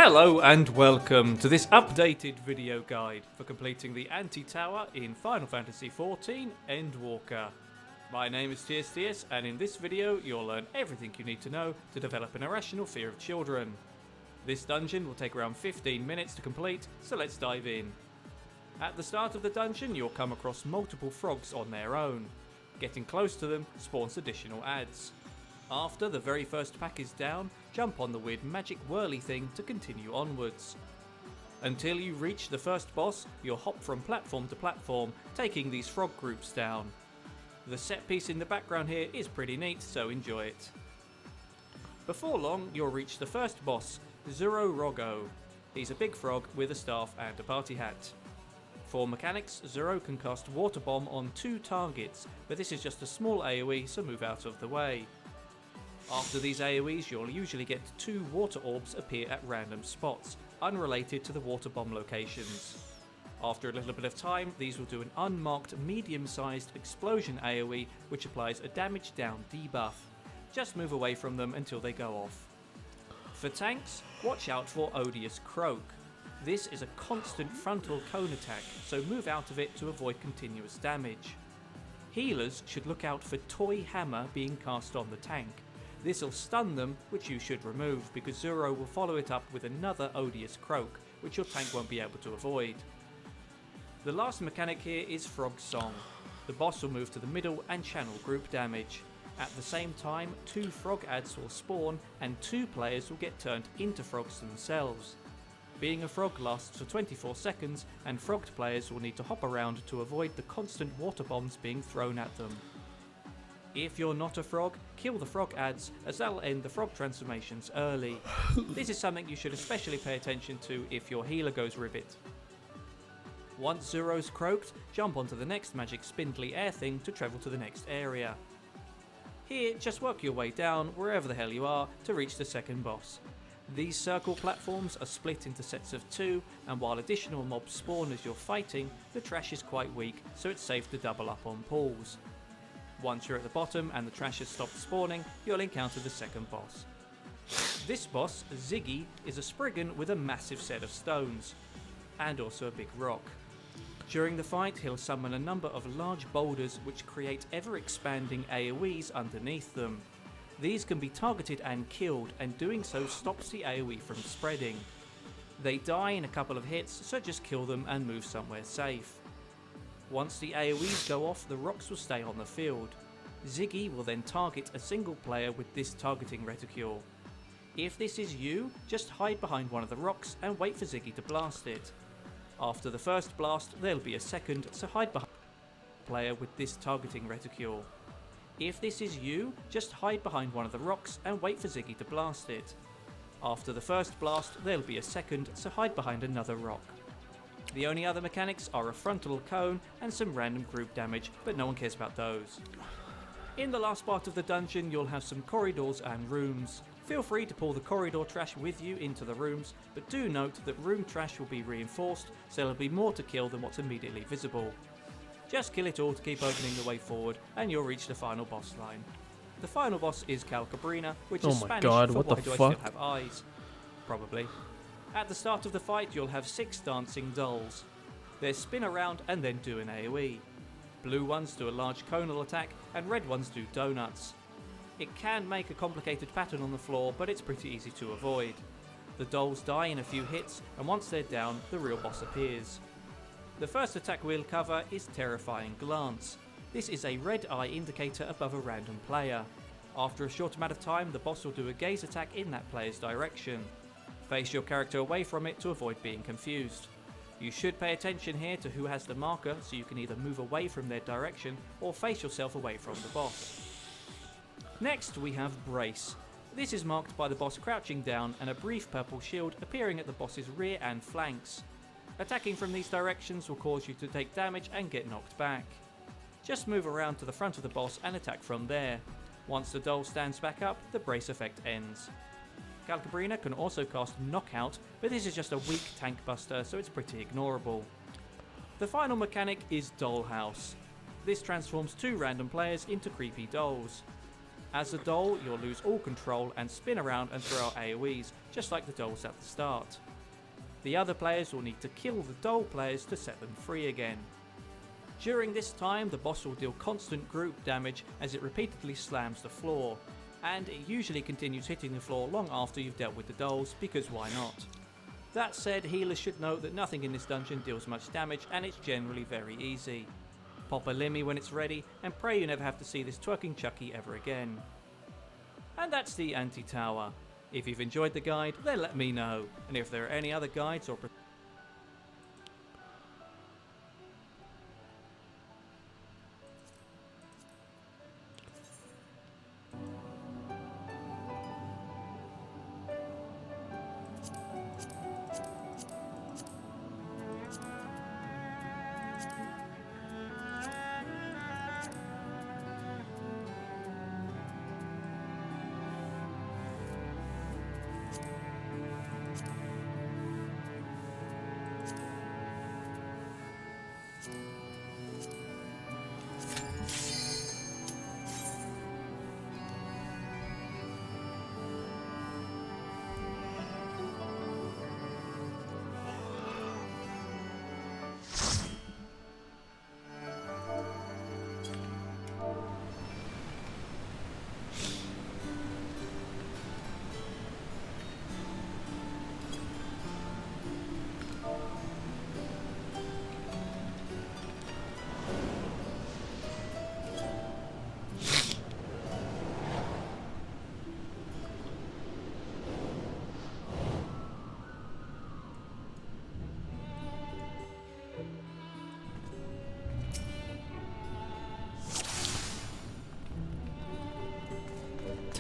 Hello and welcome to this updated video guide for completing the anti-tower in Final Fantasy XIV Endwalker. My name is TS and in this video you'll learn everything you need to know to develop an irrational fear of children. This dungeon will take around 15 minutes to complete, so let's dive in. At the start of the dungeon you'll come across multiple frogs on their own. Getting close to them spawns additional adds. After the very first pack is down, jump on the weird magic whirly thing to continue onwards. Until you reach the first boss, you'll hop from platform to platform, taking these frog groups down. The set piece in the background here is pretty neat, so enjoy it. Before long, you'll reach the first boss, Zero Rogo. He's a big frog with a staff and a party hat. For mechanics, Zero can cast Water Bomb on 2 targets, but this is just a small AoE, so move out of the way. After these AoEs, you'll usually get 2 water orbs appear at random spots, unrelated to the water bomb locations. After a little bit of time, these will do an unmarked medium-sized explosion AoE which applies a damage down debuff. Just move away from them until they go off. For tanks, watch out for Odious Croak. This is a constant frontal cone attack, so move out of it to avoid continuous damage. Healers should look out for Toy Hammer being cast on the tank. This will stun them, which you should remove, because Zero will follow it up with another Odious Croak, which your tank won't be able to avoid. The last mechanic here is Frog Song. The boss will move to the middle and channel group damage. At the same time, 2 frog adds will spawn, and 2 players will get turned into frogs themselves. Being a frog lasts for 24 seconds, and frogged players will need to hop around to avoid the constant water bombs being thrown at them. If you're not a frog, kill the frog adds, as that'll end the frog transformations early. This is something you should especially pay attention to if your healer goes ribbit. Once Zero's croaked, jump onto the next magic spindly air thing to travel to the next area. Here, just work your way down, wherever the hell you are, to reach the second boss. These circle platforms are split into sets of 2, and while additional mobs spawn as you're fighting, the trash is quite weak, so it's safe to double up on pulls. Once you're at the bottom and the trash has stopped spawning, you'll encounter the second boss. This boss, Ziggy, is a Spriggan with a massive set of stones, and also a big rock. During the fight, he'll summon a number of large boulders which create ever-expanding AoEs underneath them. These can be targeted and killed, and doing so stops the AoE from spreading. They die in a couple of hits, so just kill them and move somewhere safe. Once the AoEs go off, the rocks will stay on the field. Ziggy will then target a single player with this targeting reticule. If this is you, just hide behind one of the rocks and wait for Ziggy to blast it. After the first blast, there'll be a second, so hide behind the player with this targeting reticule. If this is you, just hide behind one of the rocks and wait for Ziggy to blast it. After the first blast, there'll be a second, so hide behind another rock. The only other mechanics are a frontal cone and some random group damage, but no one cares about those. In the last part of the dungeon, you'll have some corridors and rooms. Feel free to pull the corridor trash with you into the rooms, but do note that room trash will be reinforced, so there'll be more to kill than what's immediately visible. Just kill it all to keep opening the way forward, and you'll reach the final boss line. The final boss is Calcabrina, which is Spanish for why do I still have eyes? Probably. At the start of the fight, you'll have 6 dancing dolls. They spin around and then do an AoE. Blue ones do a large conal attack, and red ones do donuts. It can make a complicated pattern on the floor, but it's pretty easy to avoid. The dolls die in a few hits, and once they're down, the real boss appears. The first attack we'll cover is Terrifying Glance. This is a red eye indicator above a random player. After a short amount of time, the boss will do a gaze attack in that player's direction. Face your character away from it to avoid being confused. You should pay attention here to who has the marker, so you can either move away from their direction or face yourself away from the boss. Next we have Brace. This is marked by the boss crouching down and a brief purple shield appearing at the boss's rear and flanks. Attacking from these directions will cause you to take damage and get knocked back. Just move around to the front of the boss and attack from there. Once the doll stands back up, the brace effect ends. Calcabrina can also cast Knockout, but this is just a weak tank buster, so it's pretty ignorable. The final mechanic is Dollhouse. This transforms 2 random players into creepy dolls. As a doll, you'll lose all control and spin around and throw out AoEs, just like the dolls at the start. The other players will need to kill the doll players to set them free again. During this time, the boss will deal constant group damage as it repeatedly slams the floor, and it usually continues hitting the floor long after you've dealt with the dolls, because why not? That said, healers should note that nothing in this dungeon deals much damage and it's generally very easy. Pop a Limmy when it's ready, and pray you never have to see this twerking Chucky ever again. And that's the anti-tower. If you've enjoyed the guide, then let me know, and if there are any other guides or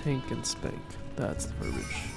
Tank and spank. That's the verbiage.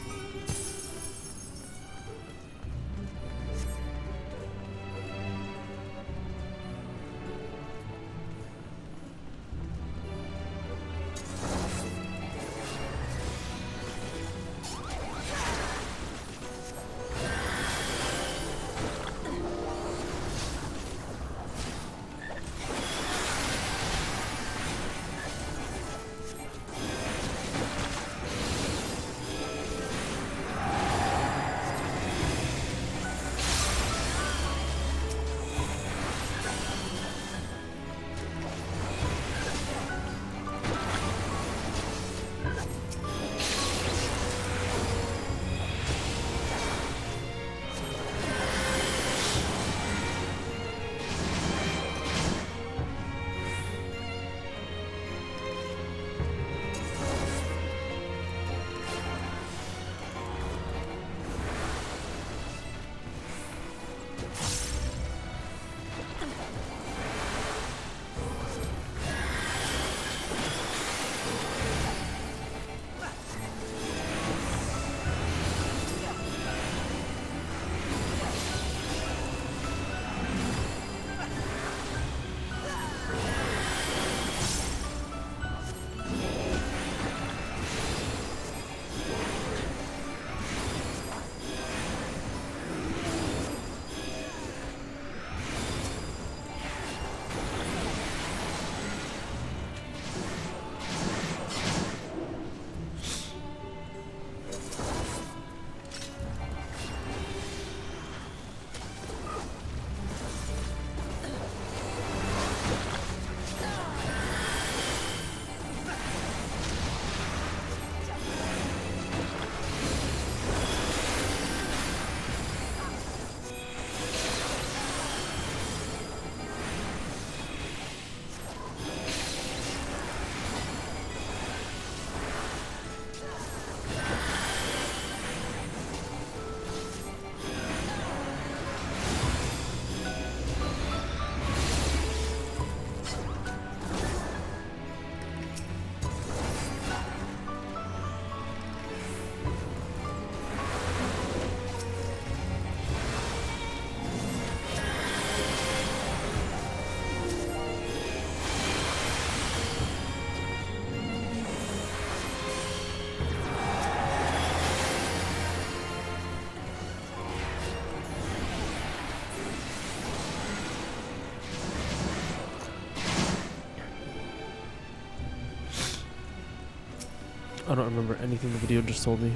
I don't remember anything the video just told me.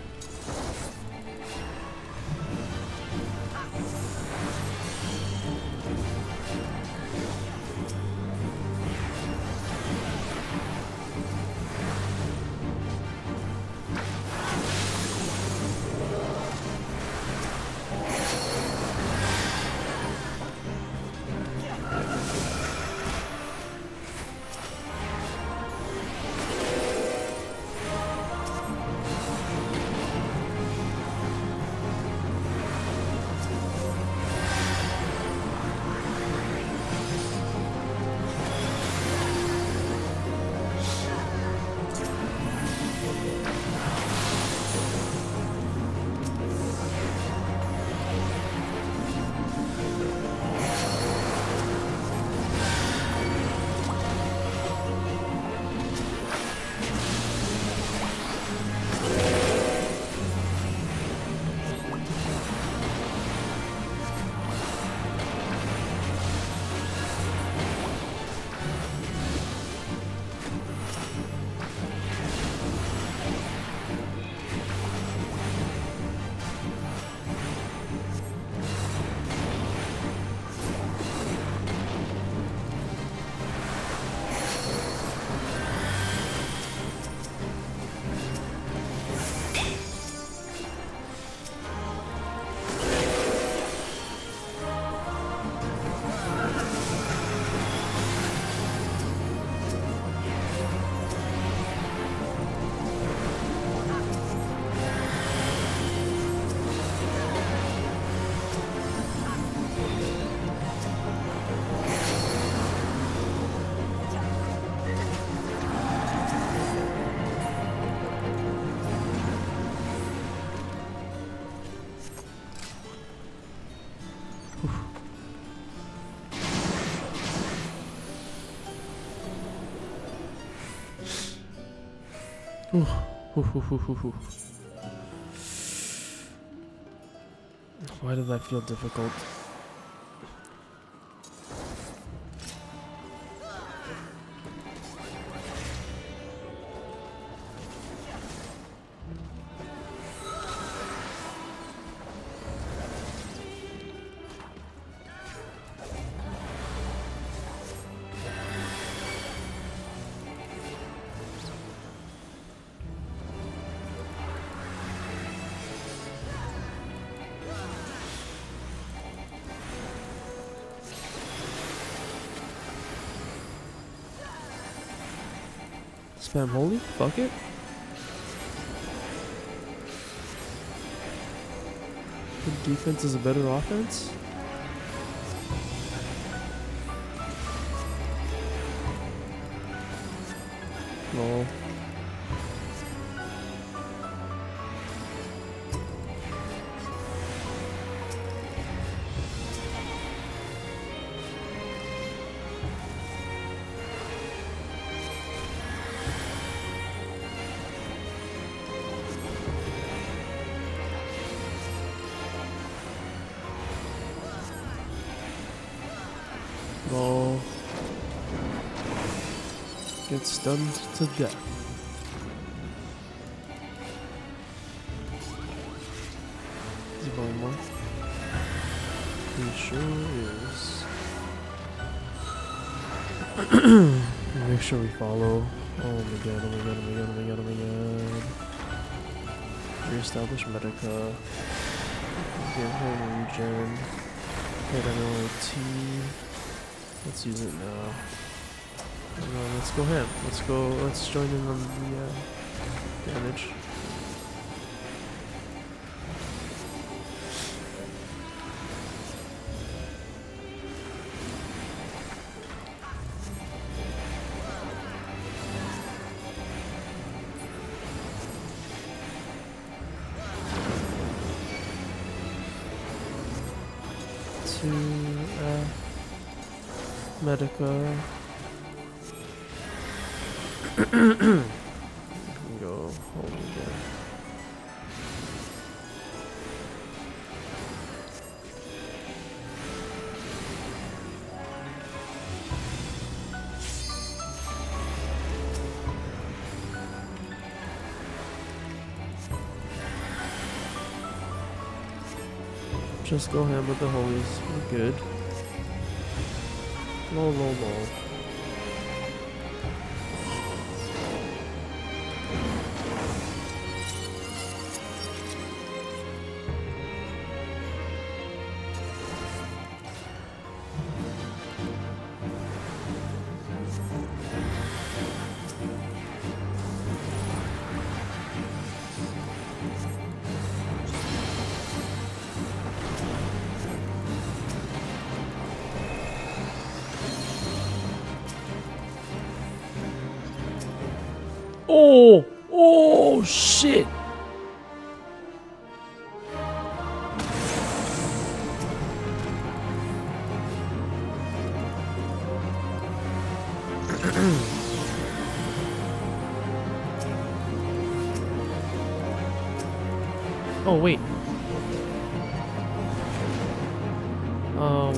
Why did that feel difficult? Spam holy? Fuck it. The defense is a better offense? Lol. Lol. Get stunned to death. Is he going more? He sure is. Make sure we follow. Oh my god, oh my god, oh my god, oh my god, oh my god. Reestablish Medica. Give him regen. Hit an T. Let's use it now. Let's go ham. Let's join in on the damage. Medica. Go home again. Just go ham with the holies. We're good. Lol, lol, lol. Oh! Oh, shit! Oh, wait.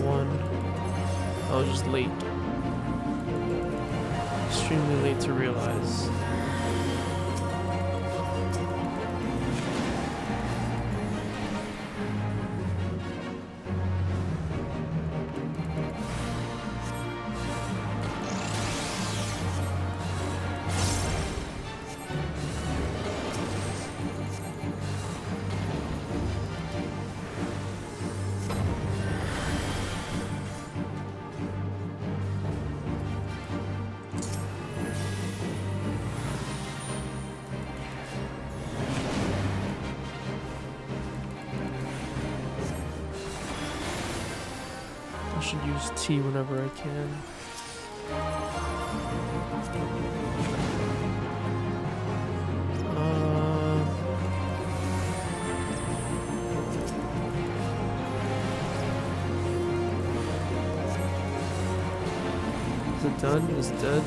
One. I was just late. Extremely late to realize. I should use T whenever I can. Is it done? Is it dead?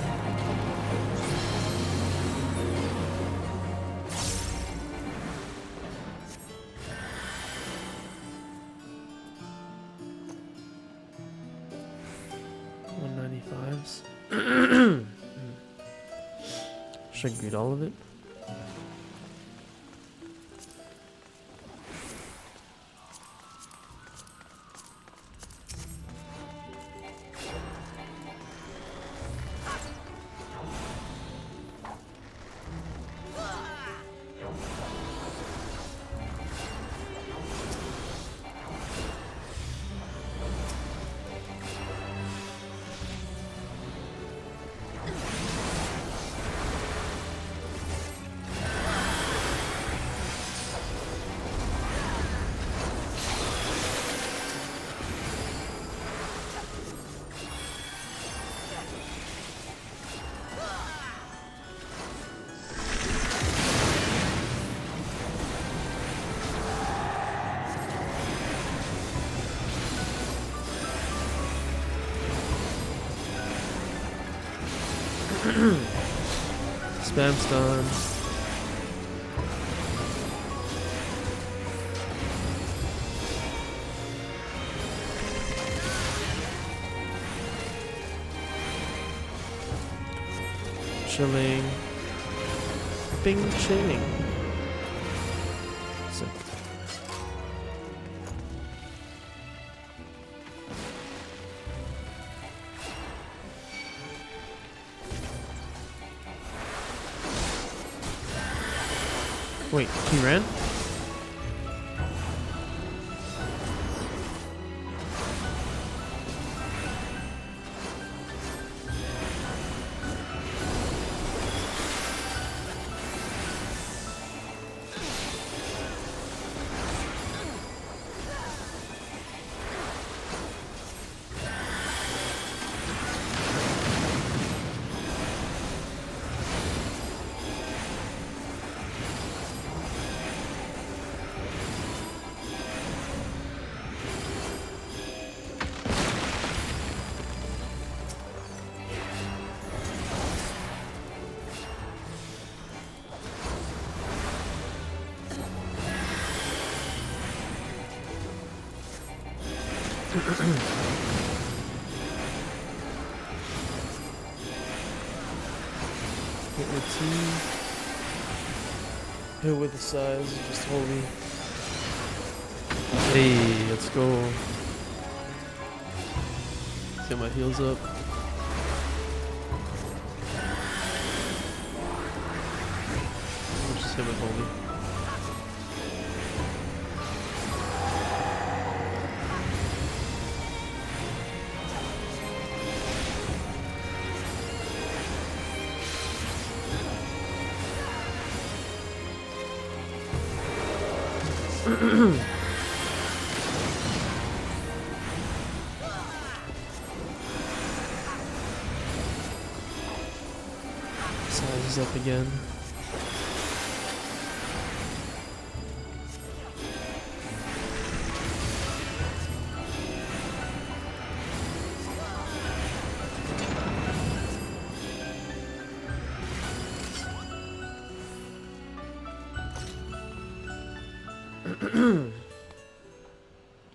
Should I greet all of it? Spam's done. Chilling. Bing chilling. Sick. Wait, he ran? Hit with T. Hit with the size, just holy. Hey, let's go. Let's get my heels up. Just hit with homie. Size is up again.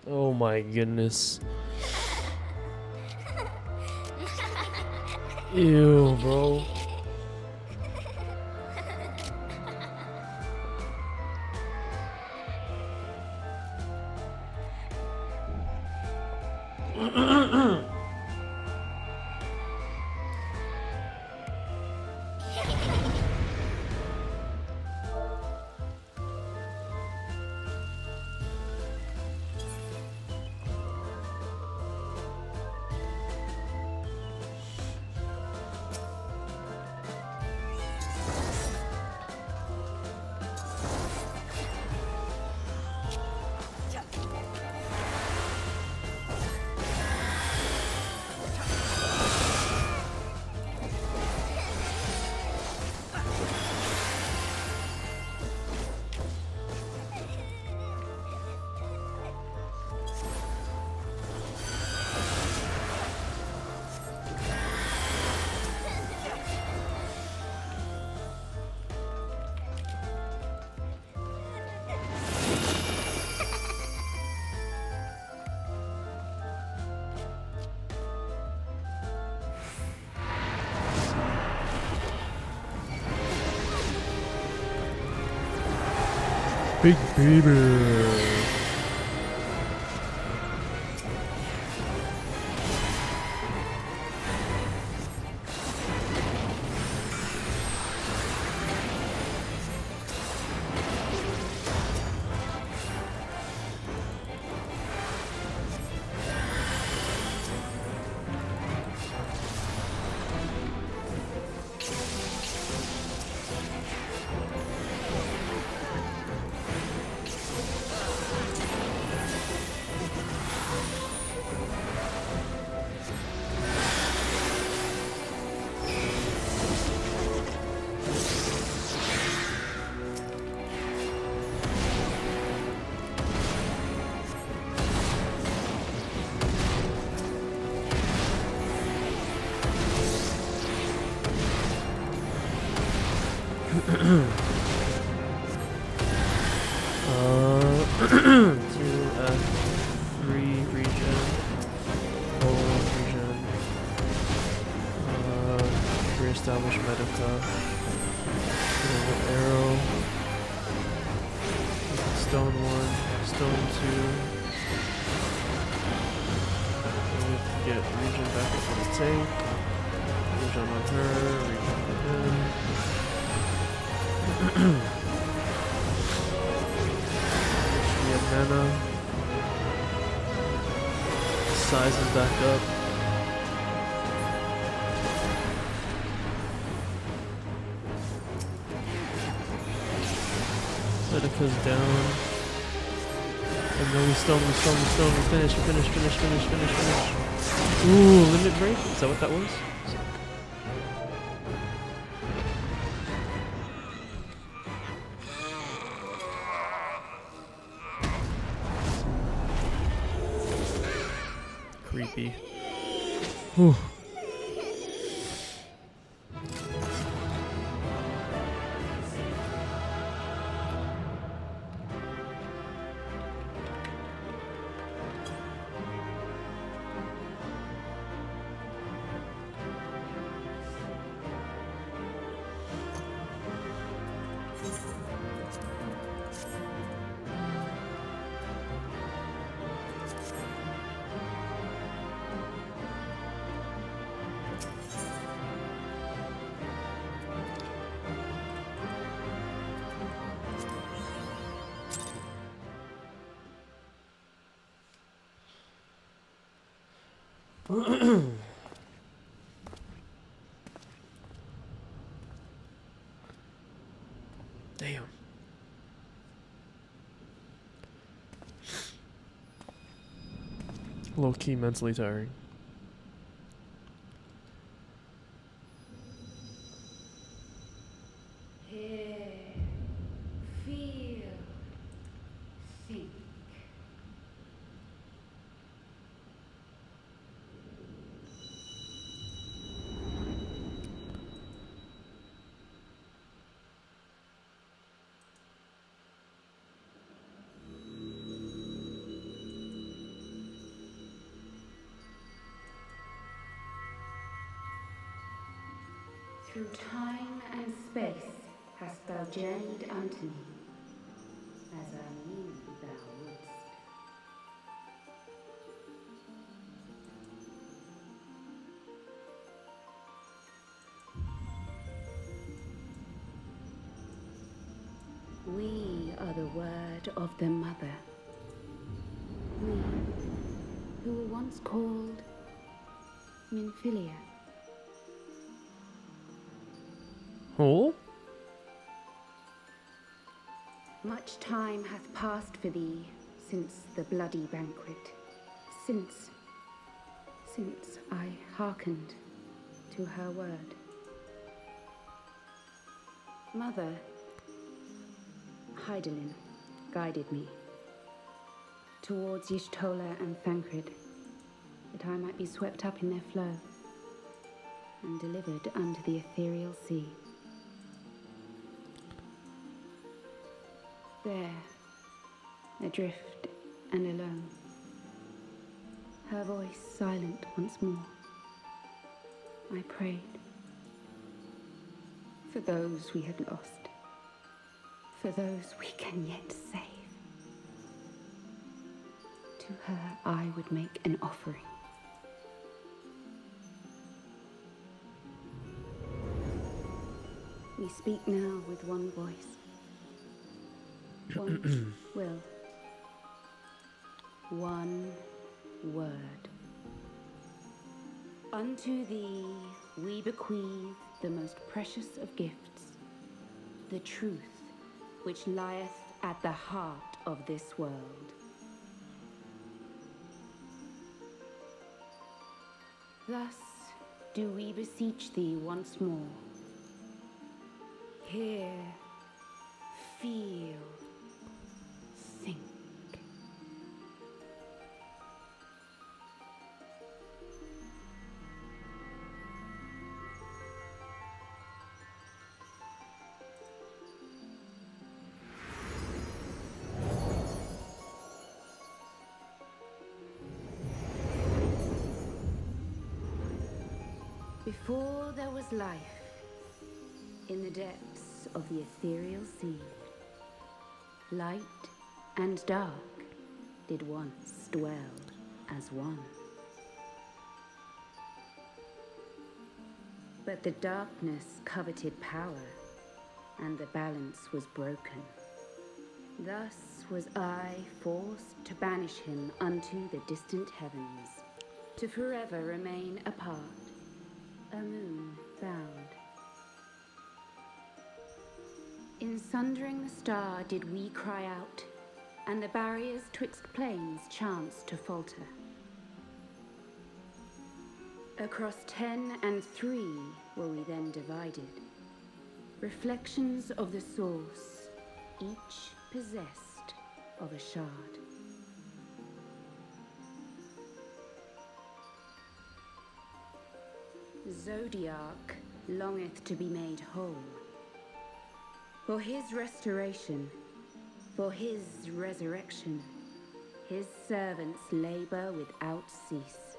Oh my goodness. Ew, bro. Big baby. To F3 region, Poland region, reestablish Medica, arrow, stone 1, stone 2, we have to get region back up on the tank, region on her, region on him. Mana. Size is back up. Medica's down. And then we stone, finish. Ooh, limit break? Is that what that was? Creepy. Whew. Damn. Low-key mentally tiring. Hear, feel, think. Through time and space hast thou journeyed unto me, as I knew thou wouldst. We are the word of the mother. We, who were once called Minfilia. Oh? Much time hath passed for thee since the bloody banquet, since I hearkened to her word. Mother, Hydaelyn, guided me towards Y'shtola and Thancred, that I might be swept up in their flow and delivered unto the ethereal sea. There, adrift and alone, her voice silent once more, I prayed for those we had lost, for those we can yet save. To her I would make an offering. We speak now with one voice. One will. One word. Unto thee we bequeath the most precious of gifts, the truth which lieth at the heart of this world. Thus do we beseech thee once more. Hear, feel, think. Before there was life, in the depths of the ethereal sea, light and dark did once dwell as one. But the darkness coveted power, and the balance was broken. Thus was I forced to banish him unto the distant heavens, to forever remain apart, a moon bound. In sundering the star did we cry out, and the barriers twixt planes chanced to falter. Across 10 and 3 were we then divided, reflections of the source, each possessed of a shard. Zodiac longeth to be made whole. For his restoration, for his resurrection, his servants labor without cease.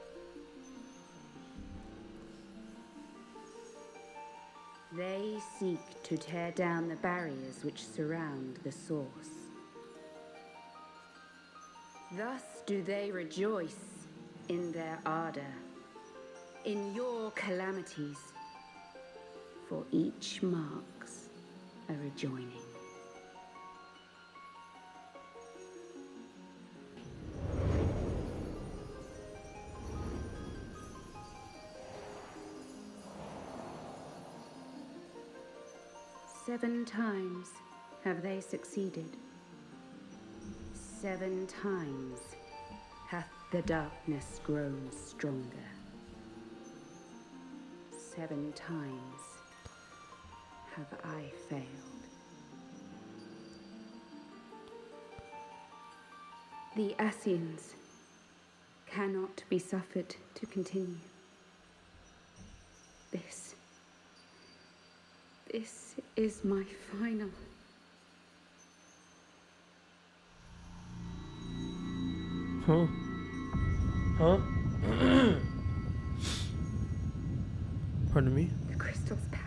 They seek to tear down the barriers which surround the source. Thus do they rejoice in their ardor, in your calamities, for each marks a rejoining. 7 times have they succeeded. 7 times hath the darkness grown stronger. 7 times have I failed. The Ascians cannot be suffered to continue. This is my final. Huh? Huh? Pardon me? The crystal's power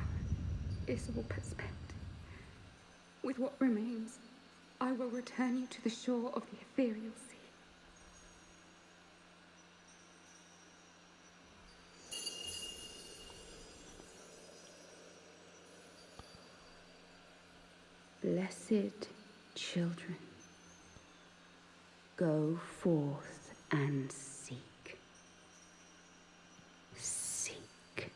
is all but spent. With what remains, I will return you to the shore of the ethereal sea. Blessed children, go forth and seek. Seek.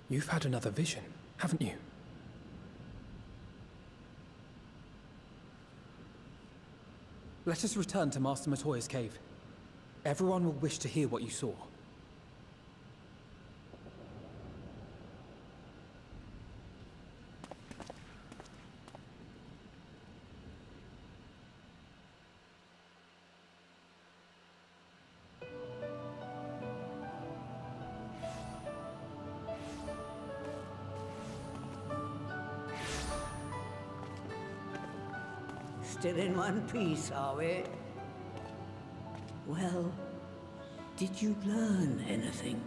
You've had another vision, haven't you? Let us return to Master Matoya's cave. Everyone will wish to hear what you saw. Still in one piece, are we? Well, did you learn anything?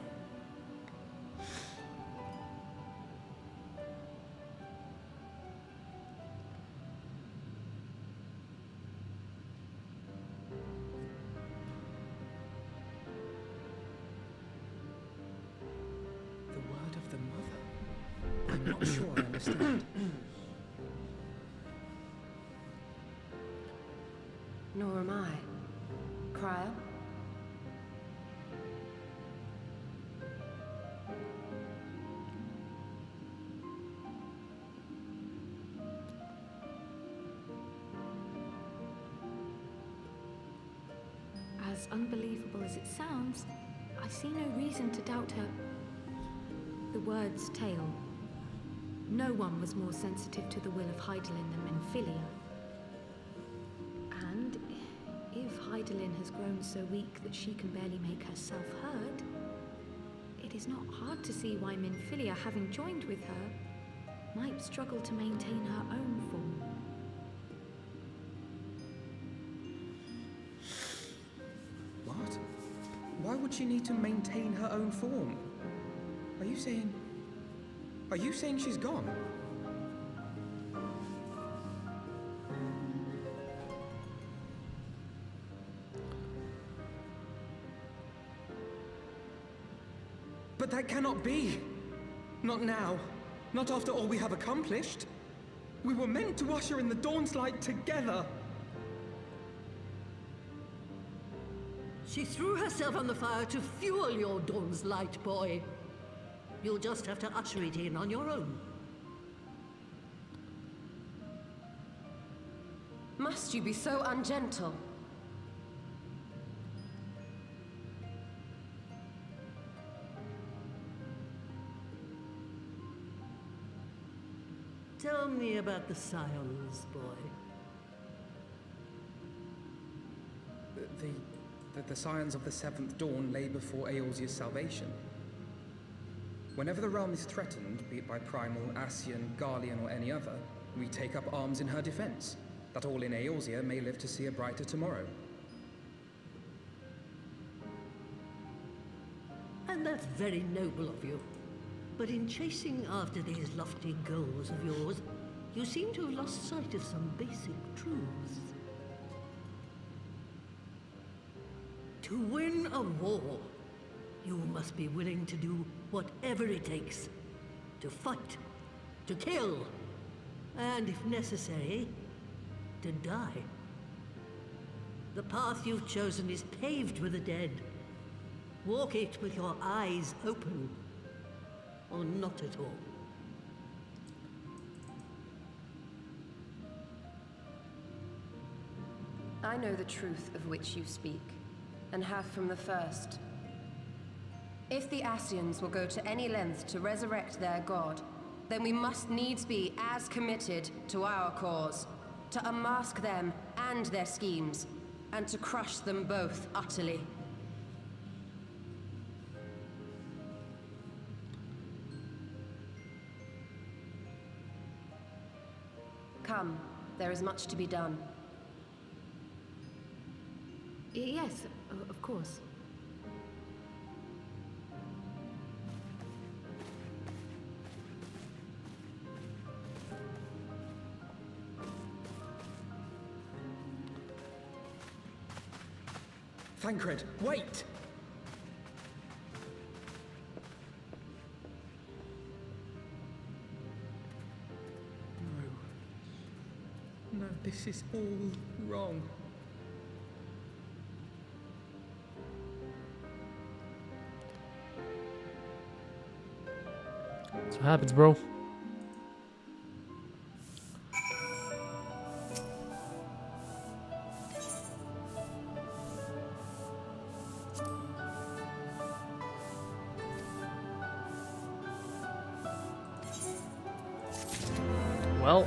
The word of the mother? I'm not sure I understand. Nor am I. Cryo? As unbelievable as it sounds, I see no reason to doubt her. The word's tale. No one was more sensitive to the will of Hydaelyn than Menphilia. And if Hydaelyn has grown so weak that she can barely make herself heard, it is not hard to see why Menphilia, having joined with her, might struggle to maintain her own form. What? Why would she need to maintain her own form? Are you saying she's gone? But that cannot be! Not now. Not after all we have accomplished. We were meant to usher in the dawn's light together. She threw herself on the fire to fuel your dawn's light, boy. You'll just have to usher it in on your own. Must you be so ungentle? Tell me about the Scions, boy. The Scions of the Seventh Dawn lay before Eorzea's salvation. Whenever the realm is threatened, be it by Primal, Ascian, Garlean, or any other, we take up arms in her defense, that all in Eorzea may live to see a brighter tomorrow. And that's very noble of you. But in chasing after these lofty goals of yours, you seem to have lost sight of some basic truths. To win a war, you must be willing to do whatever it takes. To fight, to kill, and if necessary, to die. The path you've chosen is paved with the dead. Walk it with your eyes open, or not at all. I know the truth of which you speak, and have from the first. If the Ascians will go to any length to resurrect their god, then we must needs be as committed to our cause, to unmask them and their schemes, and to crush them both utterly. Come, there is much to be done. Yes, of course. Thancred, wait! No. No, this is all wrong. That's what happens, bro. Well,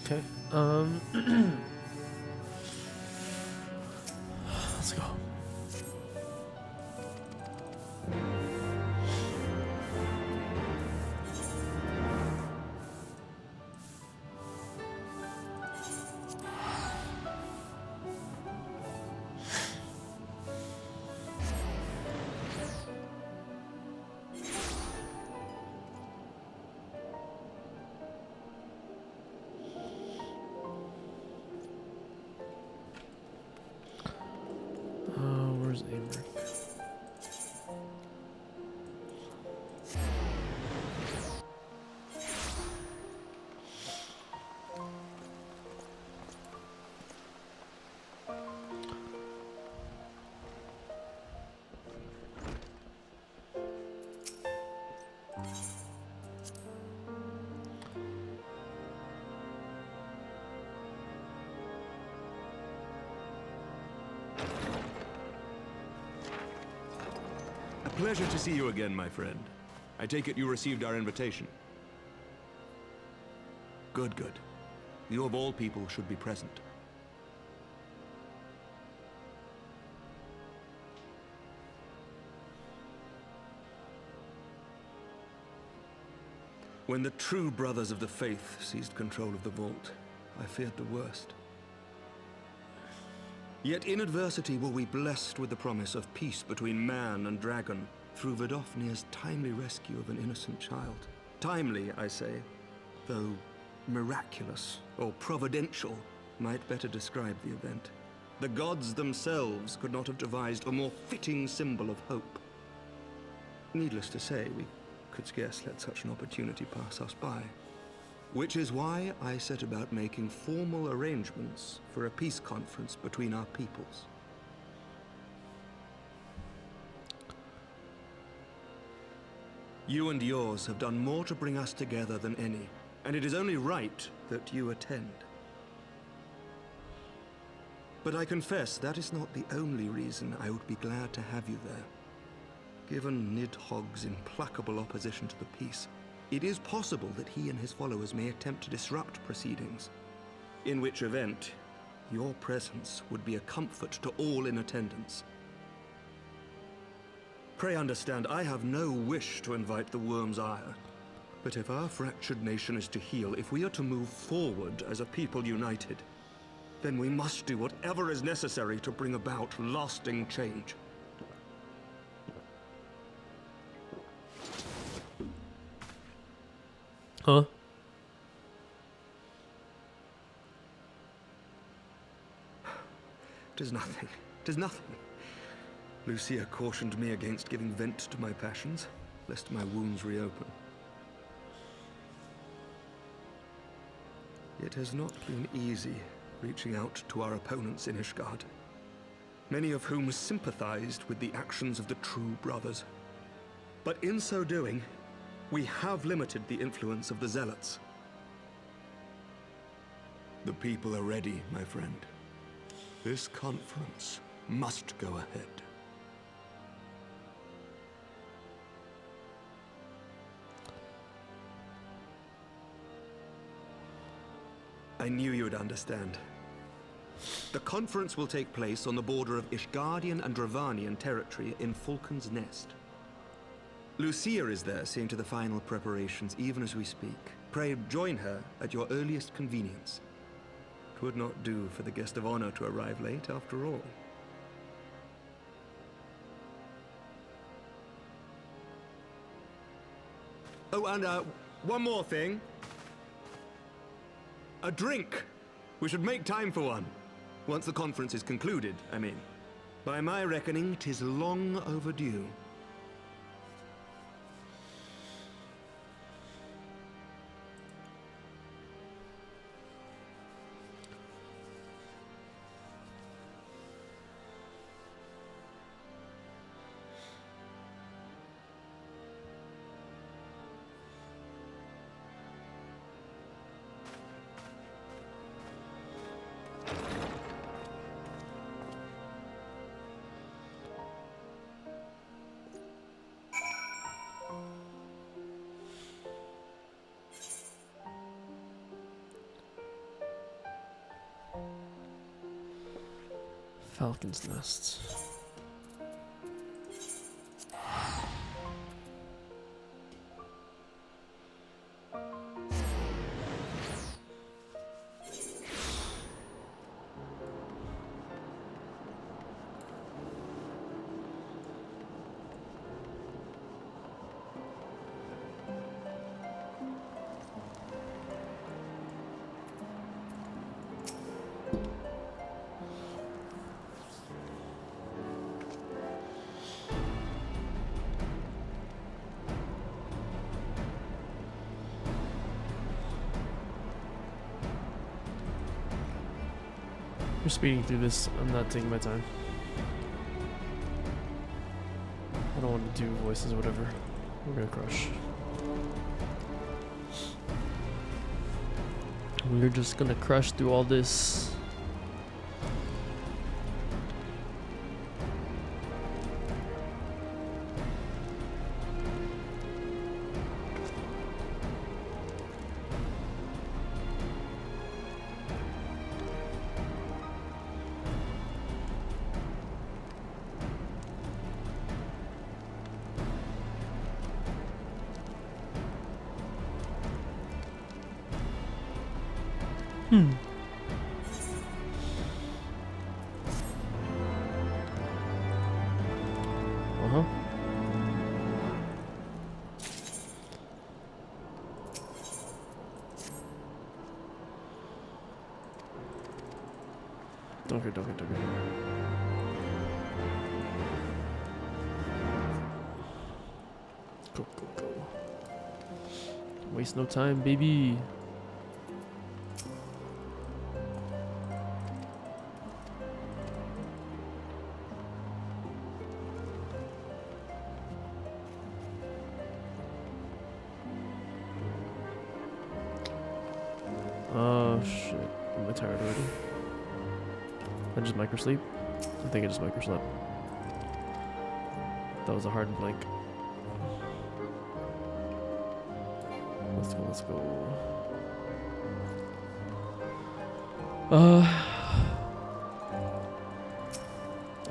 okay. Let's go. Where's Amber? Pleasure to see you again, my friend. I take it you received our invitation. Good, good. You of all people should be present. When the true brothers of the faith seized control of the vault, I feared the worst. Yet in adversity were we blessed with the promise of peace between man and dragon through Vidofnir's timely rescue of an innocent child. Timely, I say, though miraculous or providential might better describe the event. The gods themselves could not have devised a more fitting symbol of hope. Needless to say, we could scarce let such an opportunity pass us by. Which is why I set about making formal arrangements for a peace conference between our peoples. You and yours have done more to bring us together than any, and it is only right that you attend. But I confess that is not the only reason I would be glad to have you there. Given Nidhogg's implacable opposition to the peace, it is possible that he and his followers may attempt to disrupt proceedings, in which event your presence would be a comfort to all in attendance. Pray understand, I have no wish to invite the worm's ire, but if our fractured nation is to heal, if we are to move forward as a people united, then we must do whatever is necessary to bring about lasting change. Huh? Tis nothing. Tis nothing. Lucia cautioned me against giving vent to my passions, lest my wounds reopen. It has not been easy reaching out to our opponents in Ishgard, many of whom sympathized with the actions of the true brothers. But in so doing, we have limited the influence of the Zealots. The people are ready, my friend. This conference must go ahead. I knew you would understand. The conference will take place on the border of Ishgardian and Dravanian territory in Falcon's Nest. Lucia is there, seeing to the final preparations even as we speak. Pray join her at your earliest convenience. 'Twould not do for the guest of honor to arrive late, after all. Oh, and one more thing. A drink! We should make time for one. Once the conference is concluded, I mean. By my reckoning, 'tis long overdue. Falcon's Nest. We're speeding through this. I'm not taking my time. I don't want to do voices or whatever. We're gonna crush. We're just gonna crush through all this. Uh-huh. Okay. Go. Waste no time, baby. Oh shit. Am I tired already? I just microsleep? I think I just microslept. That was a hard blank. Let's go.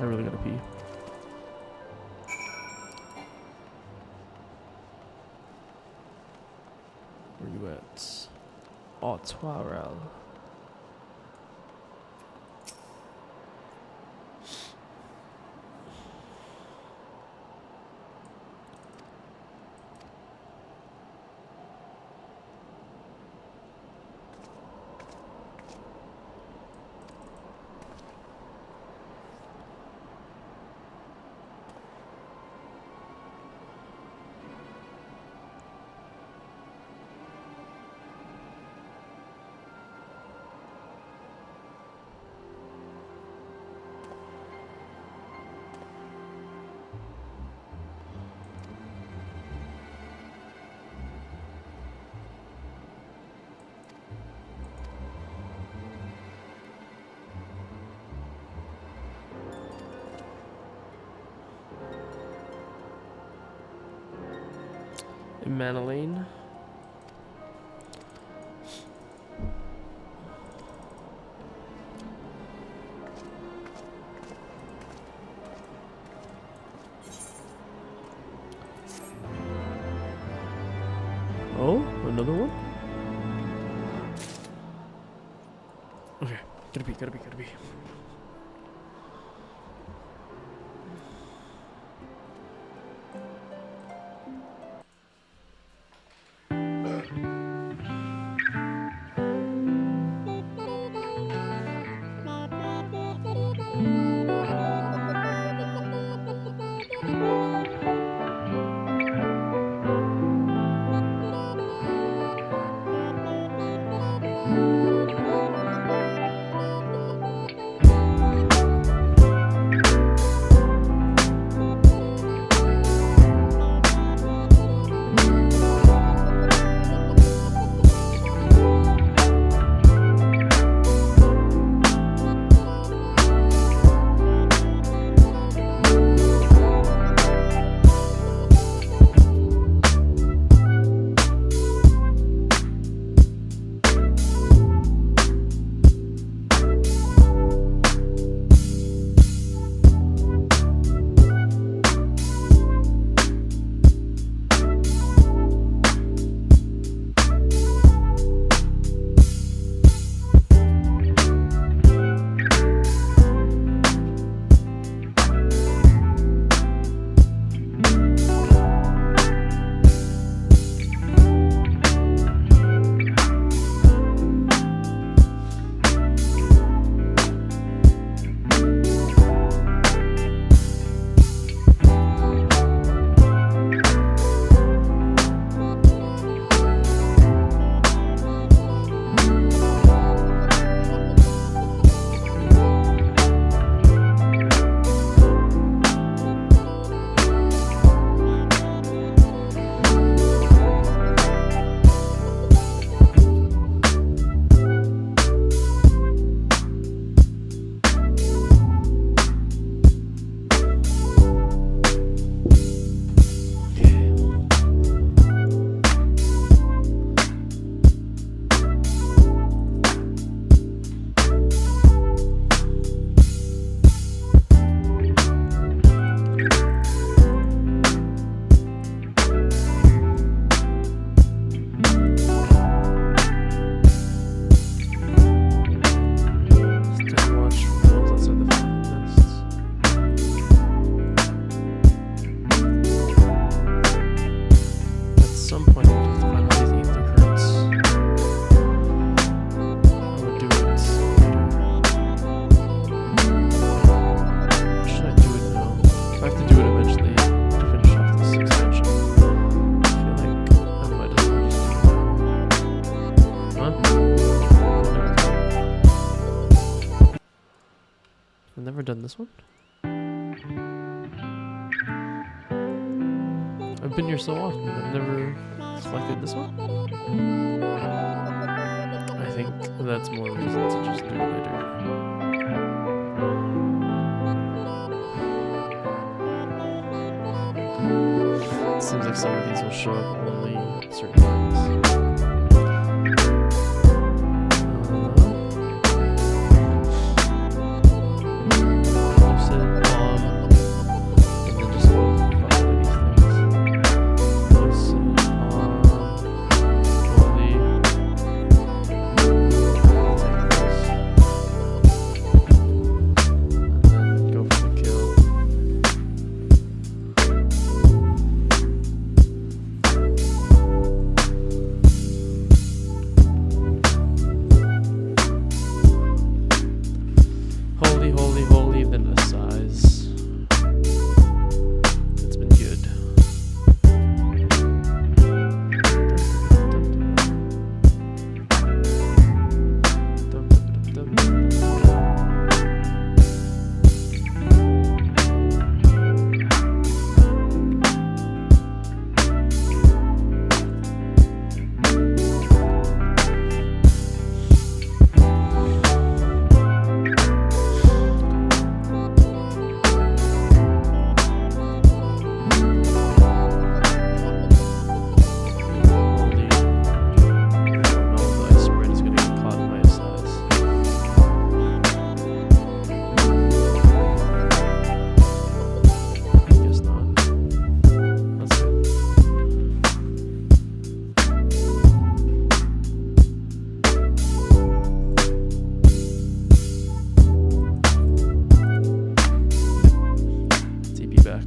I really gotta pee. Where you at? Oh, Twarel. Manaline. Oh, another one? Okay, gotta be. done this one. I've been here so often, I've never selected this one. I think that's more reason to just do it later. It seems like some of these will show up only certain times. Holy, then the size. It's been good.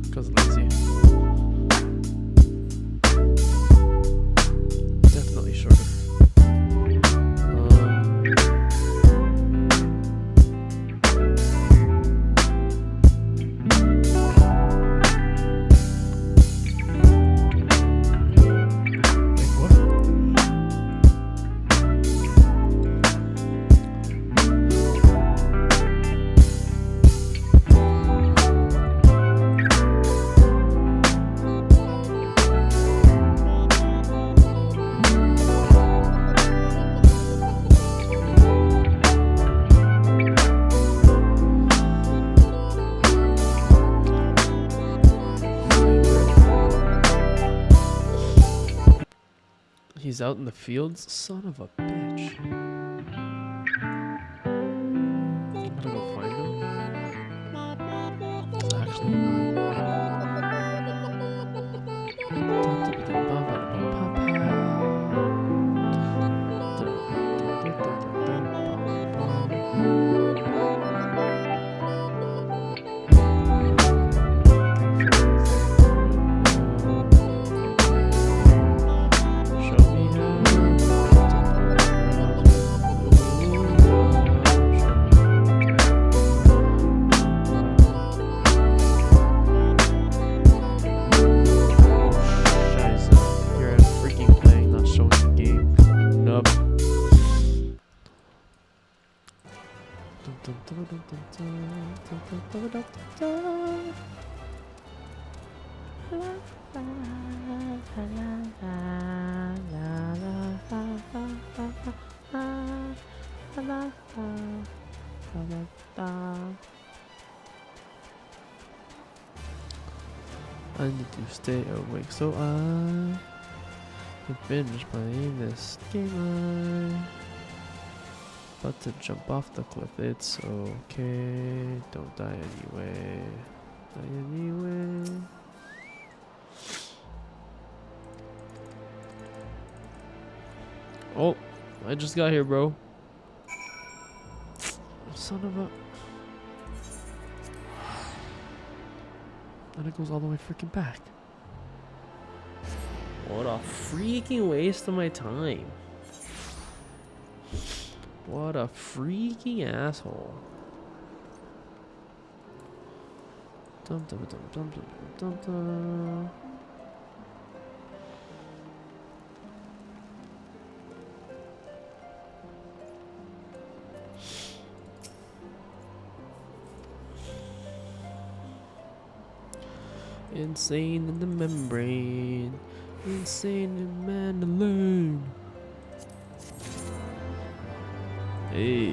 Because lazy. Definitely shorter. He's out in the fields? Son of a bitch. I'm gonna go find him. It's actually annoying. I need to stay awake so I can finish playing this game. About to jump off the cliff, it's okay. Don't die anyway. Die anyway. Oh, I just got here, bro. Son of a... And it goes all the way freaking back. What a freaking waste of my time. What a freaking asshole. Dum dum dum dum dum dum dum. Insane in the membrane. Insane in man alone. Hey,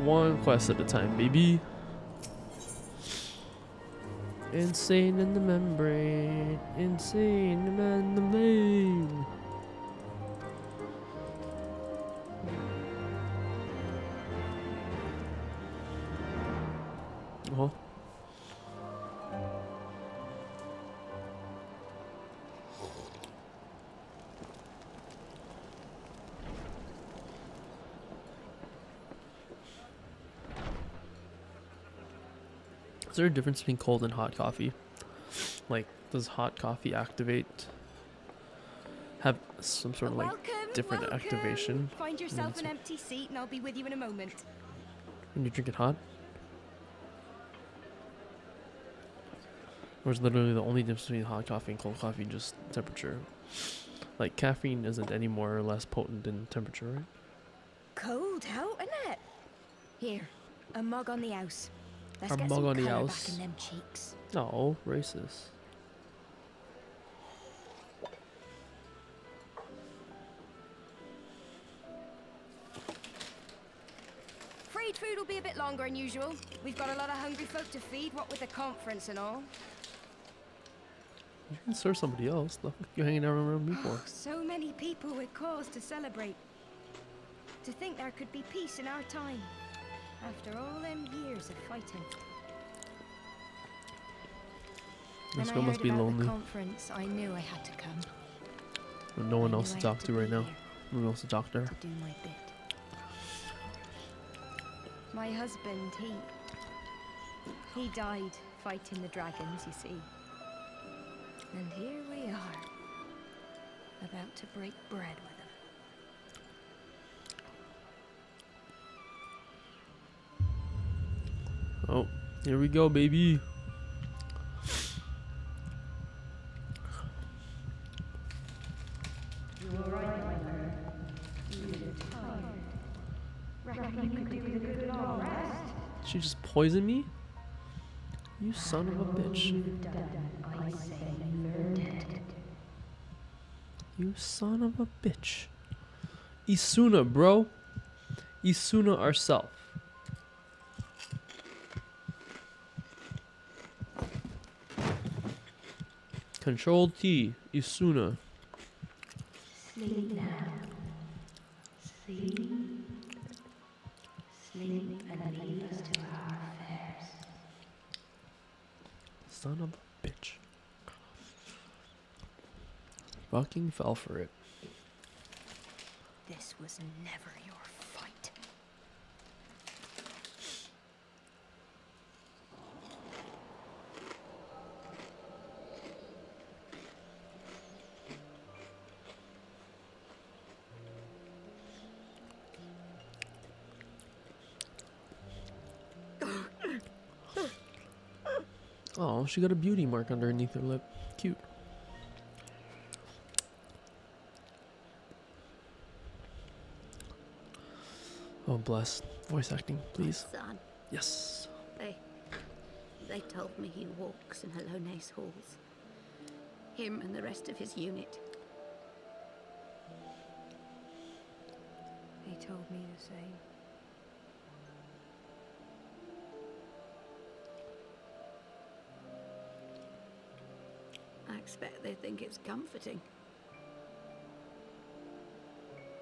one quest at a time, baby. Insane in the membrane. Insane in man alone. Oh. Is there a difference between cold and hot coffee? Like, does hot coffee have some sort of like different activation? Find yourself an empty seat and I'll be with you in a moment. When you drink it hot? Or is literally the only difference between hot coffee and cold coffee just temperature? Like, caffeine isn't any more or less potent than temperature, right? Cold out, isn't it? Here, a mug on the house. Let's A get mug some on the colour house. back in them cheeks. No, racist. Free food will be a bit longer than usual. We've got a lot of hungry folk to feed, what with the conference and all. You can serve somebody else. The fuck you hanging out around me for? So many people with cause to celebrate. To think there could be peace in our time. After all them years of fighting. This When girl I must heard be about lonely. the conference, I knew I had to come. With no one I else knew to I had talk to be right now. here No one else to talk to her. to do my bit. My husband, he died fighting the dragons, you see. And here we are, about to break bread with him. Oh, here we go, baby. She just poisoned me? You son of a bitch. You son of a bitch. Isuna, bro. Isuna ourself. Control T. Isuna. Sleep now. Sleep. Sleep and leave us to our affairs. Son of a bitch. Fucking fell for it. This was never your fight. Oh, she got a beauty mark underneath her lip. Cute. Oh, bless. Voice acting, please. Son, Yes. they told me he walks in Halone's halls. Him and the rest of his unit. He told me the same. I expect they think it's comforting.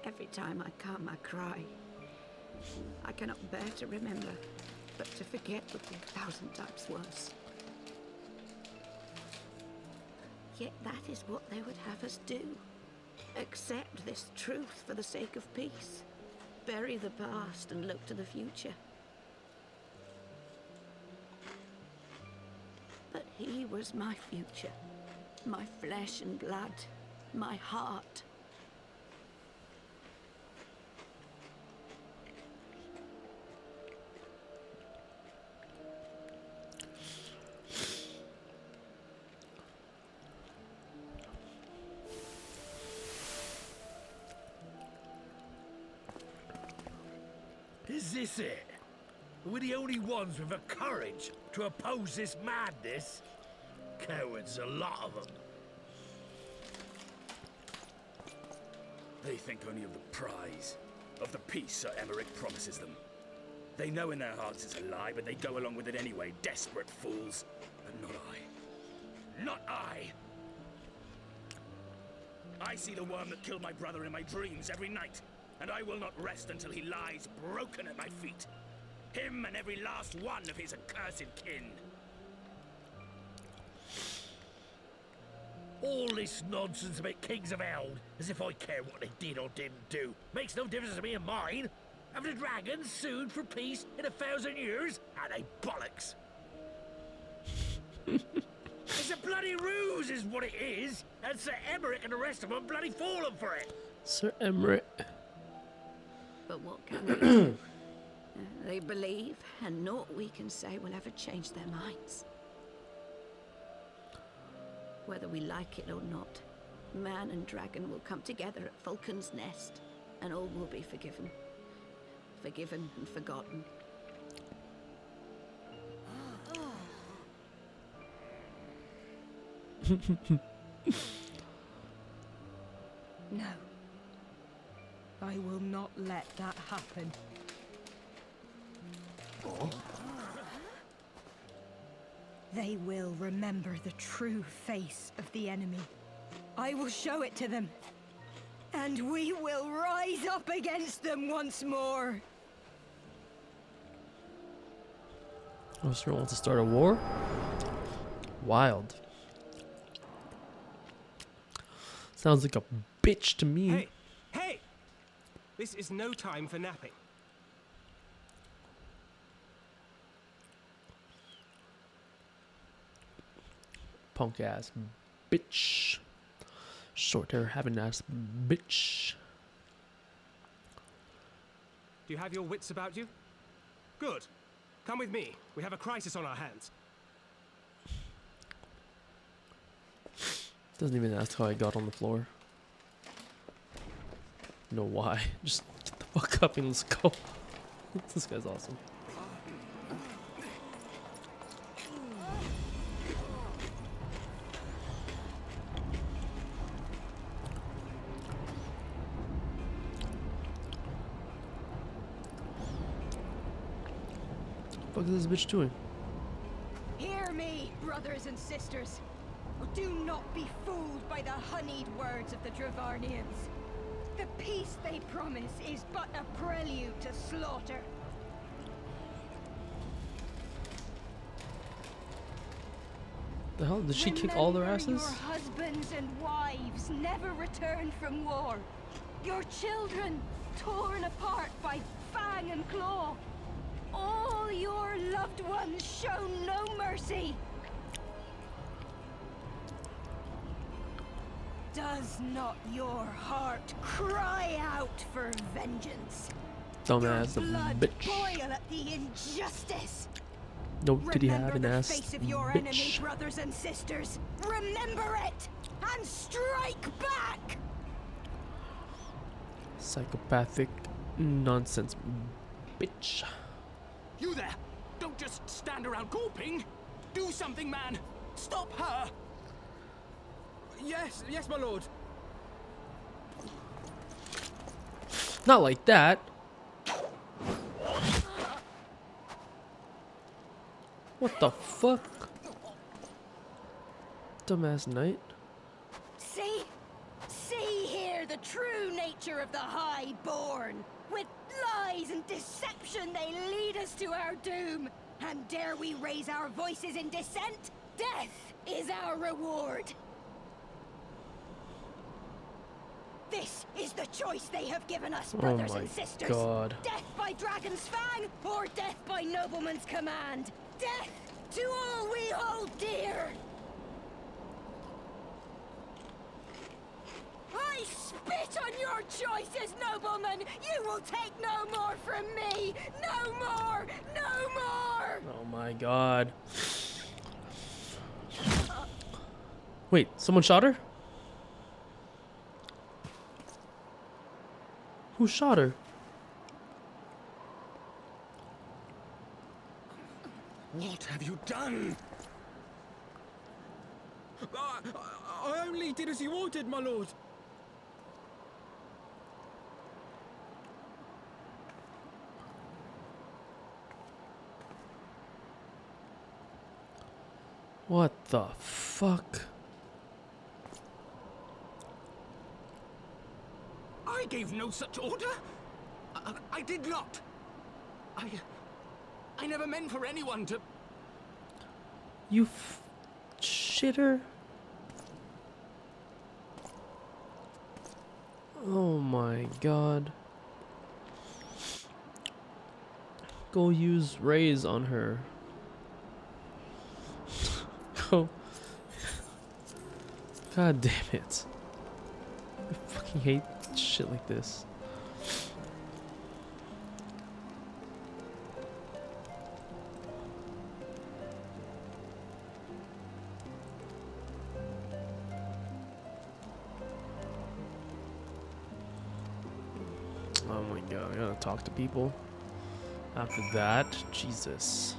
Every time I come, I cry. I cannot bear to remember, but to forget would be 1,000 times worse. Yet that is what they would have us do. Accept this truth for the sake of peace. Bury the past and look to the future. But he was my future. My flesh and blood. My heart. Is this it? We're the only ones with the courage to oppose this madness? Cowards, a lot of them. They think only of the prize, of the peace Sir Emmerich promises them. They know in their hearts it's a lie, but they go along with it anyway, desperate fools. But not I. Not I! I see the worm that killed my brother in my dreams every night, and I will not rest until he lies broken at my feet. Him and every last one of his accursed kin. All this nonsense about Kings of Eld, as if I care what they did or didn't do. Makes no difference to me and mine. Have the dragons sued for peace in 1,000 years? Are they bollocks? It's a bloody ruse is what it is, and Sir Emmerich and the rest of them bloody fallen for it. Sir Emmerich. But what can we do? They believe, and naught we can say will ever change their minds. Whether we like it or not, man and dragon will come together at Vulcan's Nest, and all will be forgiven. Forgiven and forgotten. No. I will not let that happen. They will remember the true face of the enemy. I will show it to them. And we will rise up against them once more. Oster wants to start a war? Wild. Sounds like a bitch to me. Hey! Hey! This is no time for napping. Punk ass bitch. Short hair having ass bitch. Do you have your wits about you? Good. Come with me. We have a crisis on our hands. Doesn't even ask how I got on the floor. No why. Just get the fuck up and let's go. This guy's awesome. What the fuck is this bitch doing? Hear me, brothers and sisters. Do not be fooled by the honeyed words of the Dravarnians. The peace they promise is but a prelude to slaughter. The hell? Did she kick all their asses? Your husbands and wives never returned from war. Your children torn apart by fang and claw. All your loved ones shown no mercy. Does not your heart cry out for vengeance? Dumbass Your blood bitch. boil at the injustice. No, did he have an Remember ass the face of your enemy, bitch? brothers and sisters. Remember it and strike back. Psychopathic nonsense bitch. You there! Don't just stand around gawping! Do something, man! Stop her! Yes, yes, my lord. Not like that. What the fuck? Dumbass knight. See? See here the true nature of the highborn. With lies and deception they lead us to our doom. And dare we raise our voices in dissent? Death is our reward. This is the choice they have given us, brothers and sisters. God. Death by dragon's fang, or death by nobleman's command. Death to all we hold dear. I spit on your choices, noblemen. You will take no more from me. No more. No more. Oh my god. Wait, someone shot her? Who shot her? What have you done? I only did as you ordered, my lord. What the fuck? I gave no such order. I did not. I never meant for anyone to... You shitter. Oh my god. Go use rays on her. Go. God damn it. I fucking hate shit like this. Oh my god, I gotta talk to people. After that, Jesus.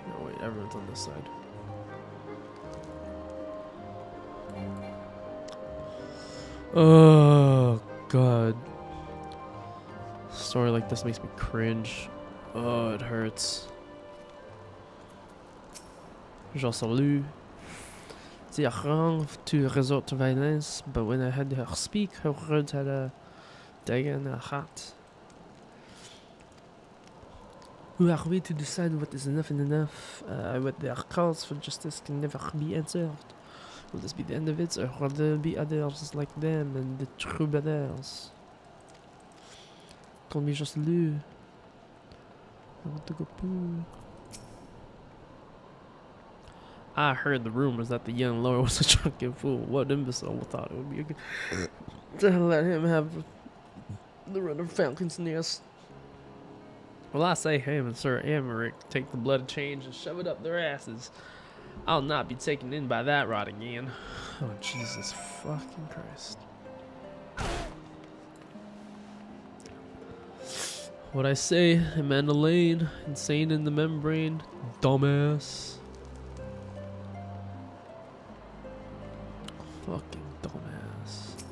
No, wait, everyone's on this side. Oh god. Story like this makes me cringe. Oh, it hurts. Genre salut. The wrong to resort to violence, but when I had her speak, her words had a dagger in her heart. Who are we to decide what is enough and enough? What their calls for justice can never be answered. Will this be the end of it, or will there be others like them and the true brothers? Call me just Lou. I want to go poo. I heard the rumors that the young lord was a drunken fool. What imbecile thought it would be a good to let him have the run of Falcon's Nest? Well, I say him and Sir Emmerich take the blood of change and shove it up their asses. I'll not be taken in by that rot again. Oh, Jesus fucking Christ. What I say, Amanda Lane, insane in the membrane, dumbass. Fucking dumbass.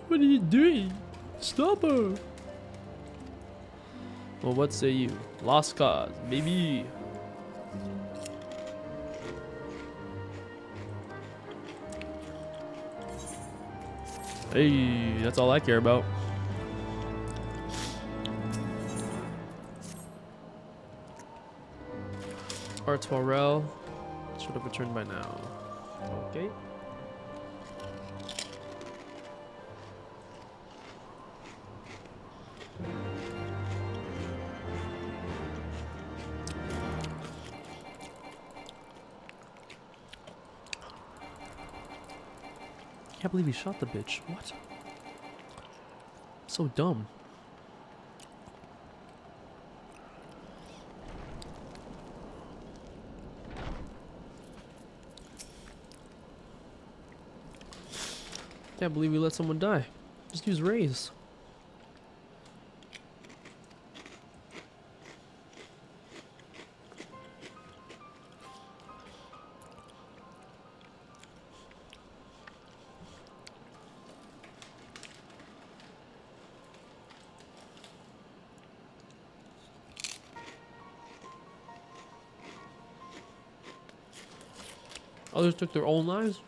What are you doing? Stop her. Well, what say you? Lost cause, baby. Hey, that's all I care about. Artwarel should have returned by now. Okay. Can't believe he shot the bitch. What? So dumb. Can't believe we let someone die. Just use rays. Others took their own lives.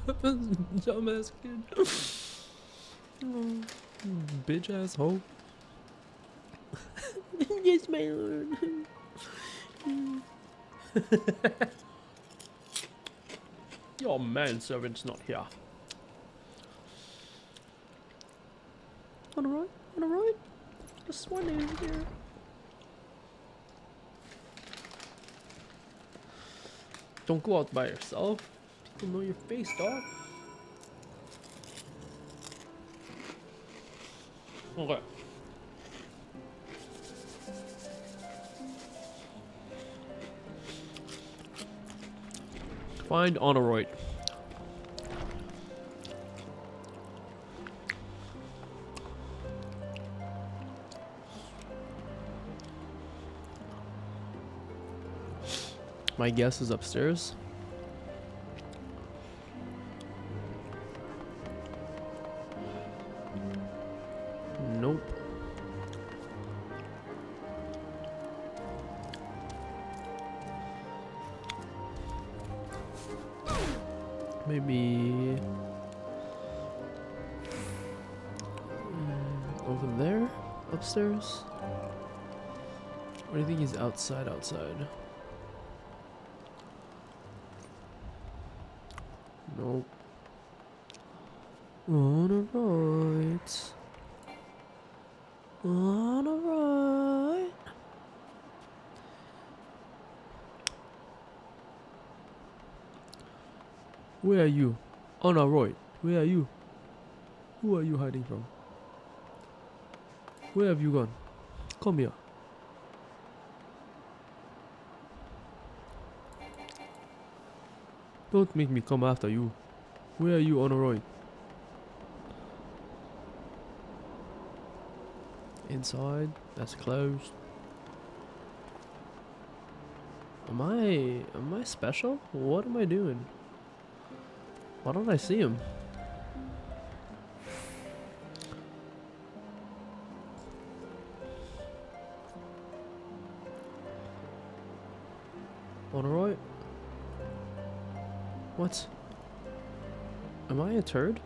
Dumbass kid. Oh, bitch ass hoe. Yes, my lord. Your manservant's not here. On the right, on the right. There's one in here. Don't go out by yourself. People know your face, dog. Okay. Find Honoroid. My guess is upstairs. Nope. Maybe over there, upstairs. Or do you think he's outside? Nope. On the right. On the right. Where are you? On the right. Where are you? Who are you hiding from? Where have you gone? Come here. Don't make me come after you. Where are you, on the right? Inside. That's closed. Am I special? What am I doing? Why don't I see him? On the right? What? Am I a turd?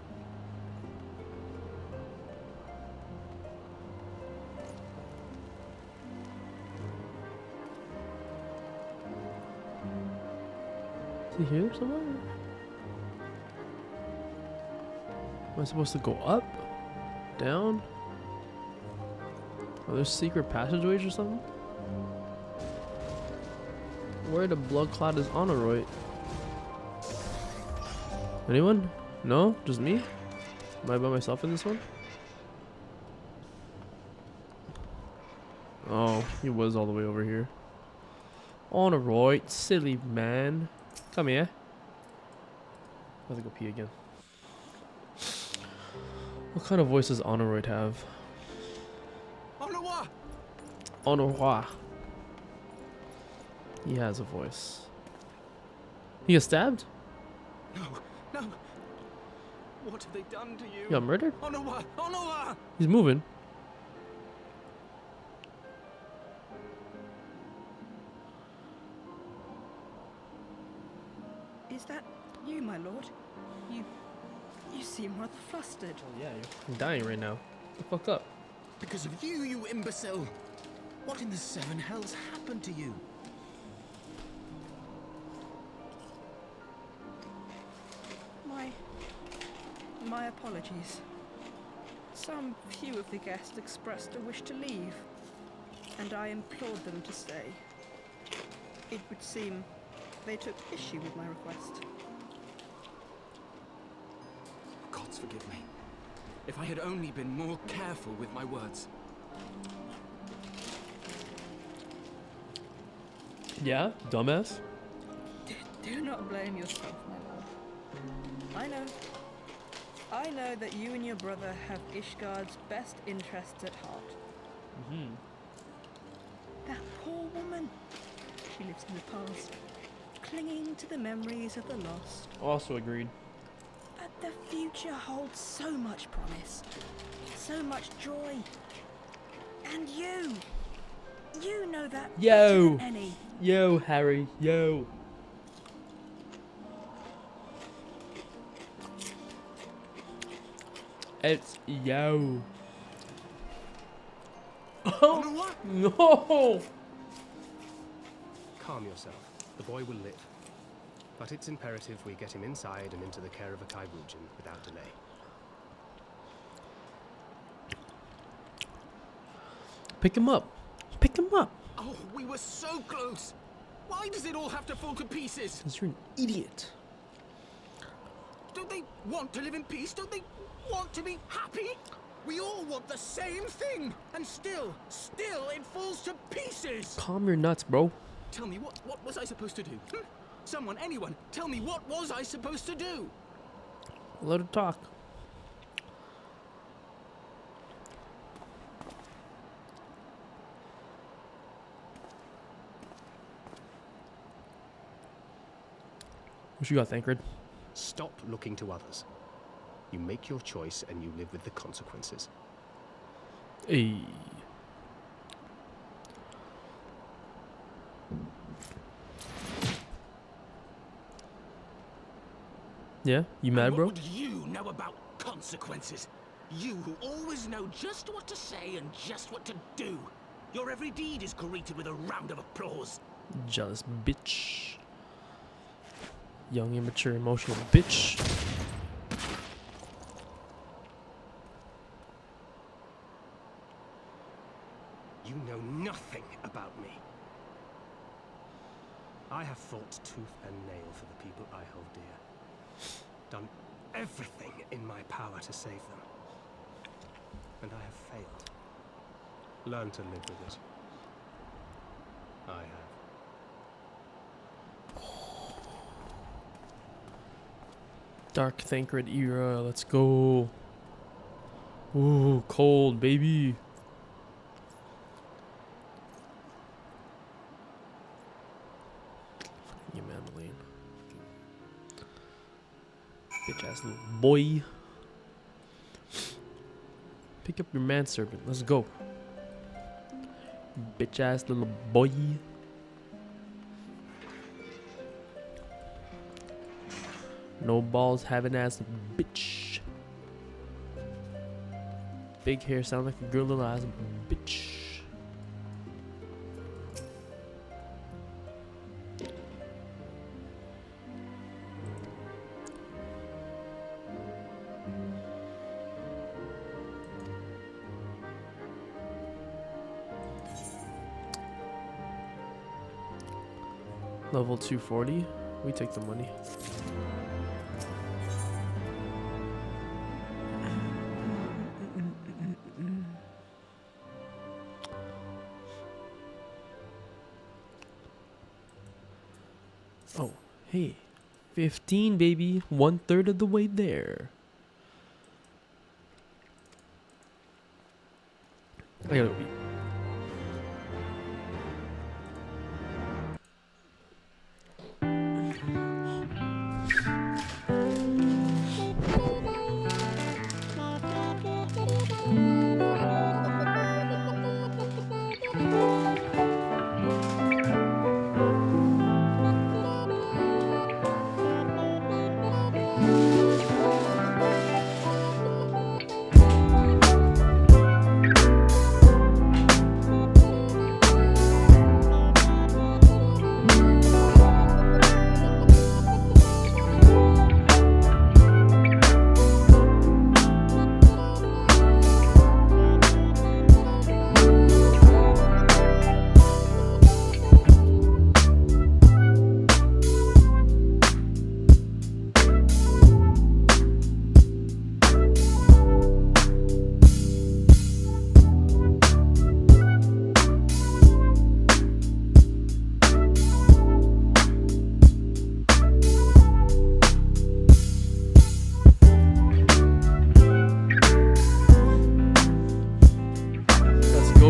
Is he here somewhere? Am I supposed to go up? Down? Are there secret passageways or something? Where the blood clot is on the right? Anyone? No? Just me? Am I by myself in this one? Oh, he was all the way over here. On the right, silly man. Come here. I have to go pee again. What kind of voice does Honoroid have? Honoroid! Honoroid. He has a voice. He got stabbed? No, no. What have they done to you? He got murdered? Honoroid! Honoroid! He's moving. Is that you, my lord? You seem rather flustered. Oh yeah, you're dying right now. The fuck up. Because of you, you imbecile! What in the seven hells happened to you? My apologies. Some few of the guests expressed a wish to leave, and I implored them to stay. It would seem they took issue with my request. Gods forgive me. If I had only been more careful with my words. Yeah, dumbass. Do not blame yourself, my lord. I know that you and your brother have Ishgard's best interests at heart. Mm-hmm. That poor woman. She lives in the past, clinging to the memories of the lost. Also agreed. But the future holds so much promise, so much joy. And you know that better than any. Yo, Harry, yo. It's yo. Oh no! Calm yourself. The boy will live. But it's imperative we get him inside and into the care of a Kaibujin without delay. Pick him up. Pick him up. Oh, we were so close. Why does it all have to fall to pieces? Because you're an idiot. Don't they want to live in peace? Don't they want to be happy? We all want the same thing. And still it falls to pieces. Calm your nuts, bro. Tell me, what was I supposed to do? Someone, anyone, tell me, what was I supposed to do? Let her talk. What you got, Thancred? Stop looking to others. You make your choice and you live with the consequences. Hey. Yeah? You mad, bro? What would you know about consequences? You who always know just what to say and just what to do. Your every deed is greeted with a round of applause. Jealous bitch. Young, immature, emotional bitch. You know nothing about me. I have fought tooth and nail for the people I hold dear. Done everything in my power to save them. And I have failed. Learn to live with it. I have. Dark Thancred era, let's go. Ooh, cold, baby. You man, bitch ass little boy. Pick up your manservant, let's go. Bitch ass little boy. No balls having ass bitch. Big hair sound like a girl, little ass bitch. Level 240, we take the money. Oh, hey, 15, baby, 1/3 of the way there. I gotta eat.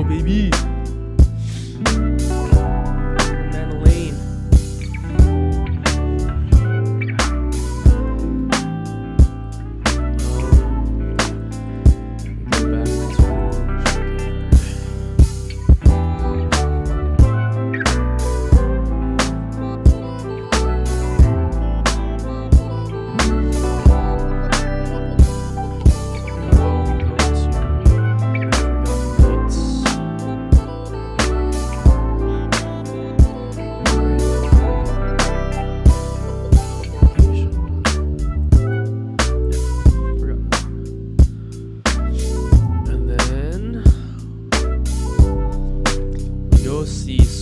Baby. Madeline. Go back to no.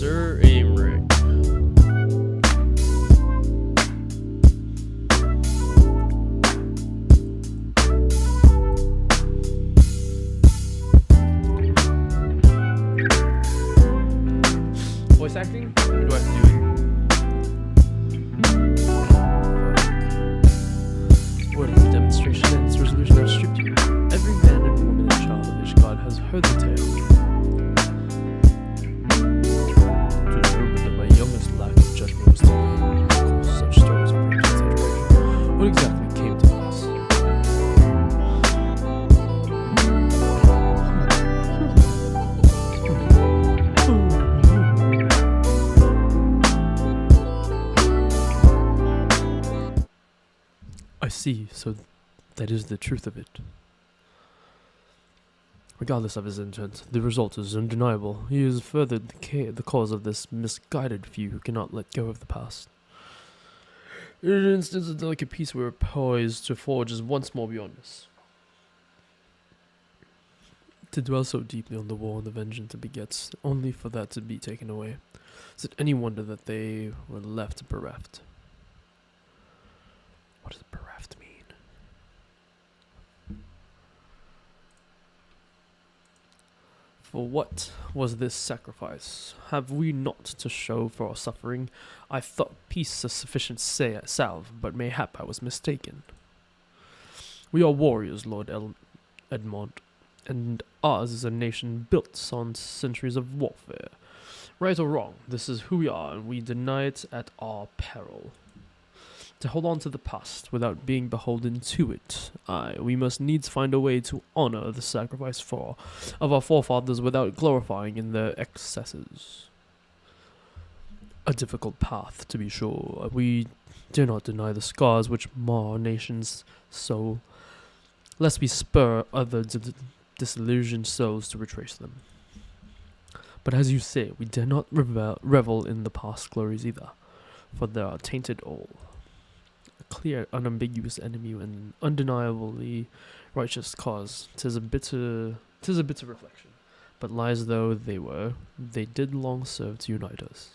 Sir Aimric. Voice acting? Or do I have to do it? Word of the demonstration ends. Resolution has stripped you. Every man and woman and child of Ishgard has heard the tale. It is rumored that my youngest lack of judgment was to cause such stories of great exaggeration. What exactly came to pass? I see, so that is the truth of it. Regardless of his intent, the result is undeniable. He has furthered the cause of this misguided few who cannot let go of the past. In an instance, a delicate peace we were poised to forge is once more beyond us. To dwell so deeply on the war and the vengeance it begets, only for that to be taken away. Is it any wonder that they were left bereft? What does bereft mean? For what was this sacrifice? Have we not to show for our suffering? I thought peace a sufficient salve, but mayhap I was mistaken. We are warriors, Lord Edmond, and ours is a nation built on centuries of warfare. Right or wrong, this is who we are, and we deny it at our peril. To hold on to the past without being beholden to it, we must needs find a way to honor the sacrifice of our forefathers without glorifying in their excesses. A difficult path, to be sure. We do not deny the scars which mar our nation's soul, lest we spur other disillusioned souls to retrace them. But as you say, we dare not revel in the past glories either, for they are tainted all. Clear, unambiguous enemy and an undeniably righteous cause. 'Tis a bitter reflection, but lies though they did long serve to unite us.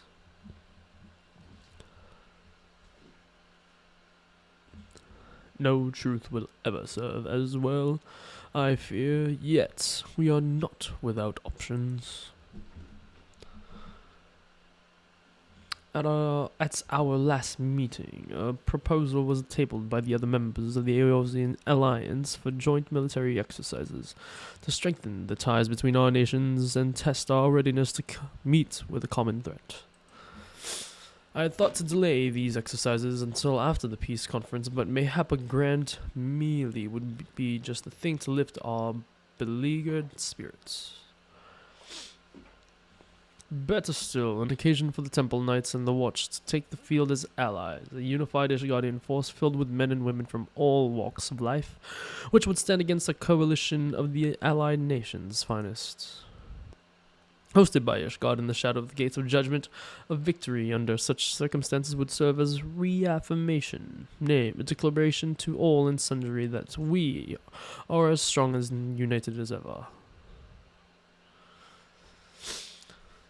No truth will ever serve as well, I fear, yet we are not without options. At our last meeting, a proposal was tabled by the other members of the Eosian Alliance for joint military exercises to strengthen the ties between our nations and test our readiness to meet with a common threat. I had thought to delay these exercises until after the peace conference, but mayhap a grand melee would be just the thing to lift our beleaguered spirits. Better still, an occasion for the Temple Knights and the Watch to take the field as allies, a unified Ishgardian force filled with men and women from all walks of life, which would stand against a coalition of the allied nations' finest. Hosted by Ishgard in the shadow of the Gates of Judgment, a victory under such circumstances would serve as reaffirmation, nay, a declaration to all and sundry that we are as strong and united as ever.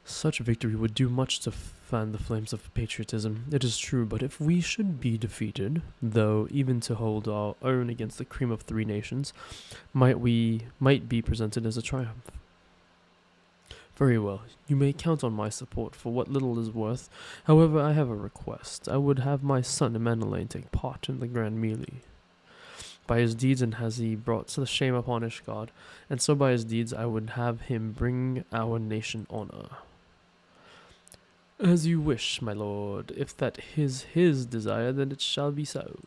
Such victory would do much to fan the flames of patriotism, it is true, but if we should be defeated, though even to hold our own against the cream of three nations, might be presented as a triumph. Very well, you may count on my support for what little is worth. However, I have a request. I would have my son Emanuele take part in the grand melee. By his deeds and has he brought the shame upon Ishgard, and so by his deeds I would have him bring our nation honor. As you wish, my lord. If that is his desire, then it shall be so.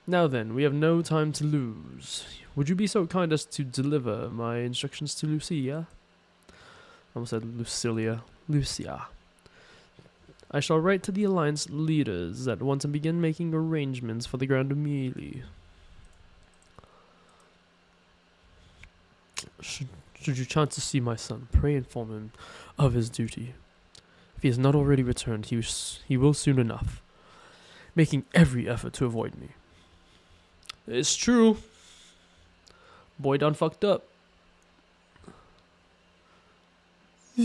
Now then, we have no time to lose. Would you be so kind as to deliver my instructions to Lucia? I almost said Lucilia. Lucia. I shall write to the Alliance leaders at once and begin making arrangements for the grand melee. Should you chance to see my son, pray inform him of his duty. If he has not already returned, he will soon enough, making every effort to avoid me. It's true. Boy done fucked up.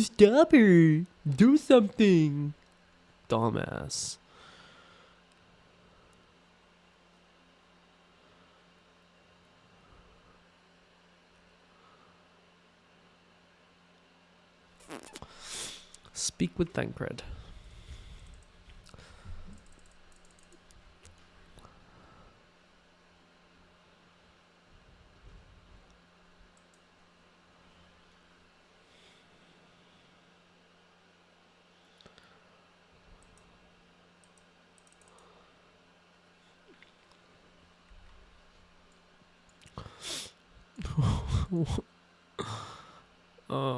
Stop her! Do something! Dumbass. Speak with Thancred.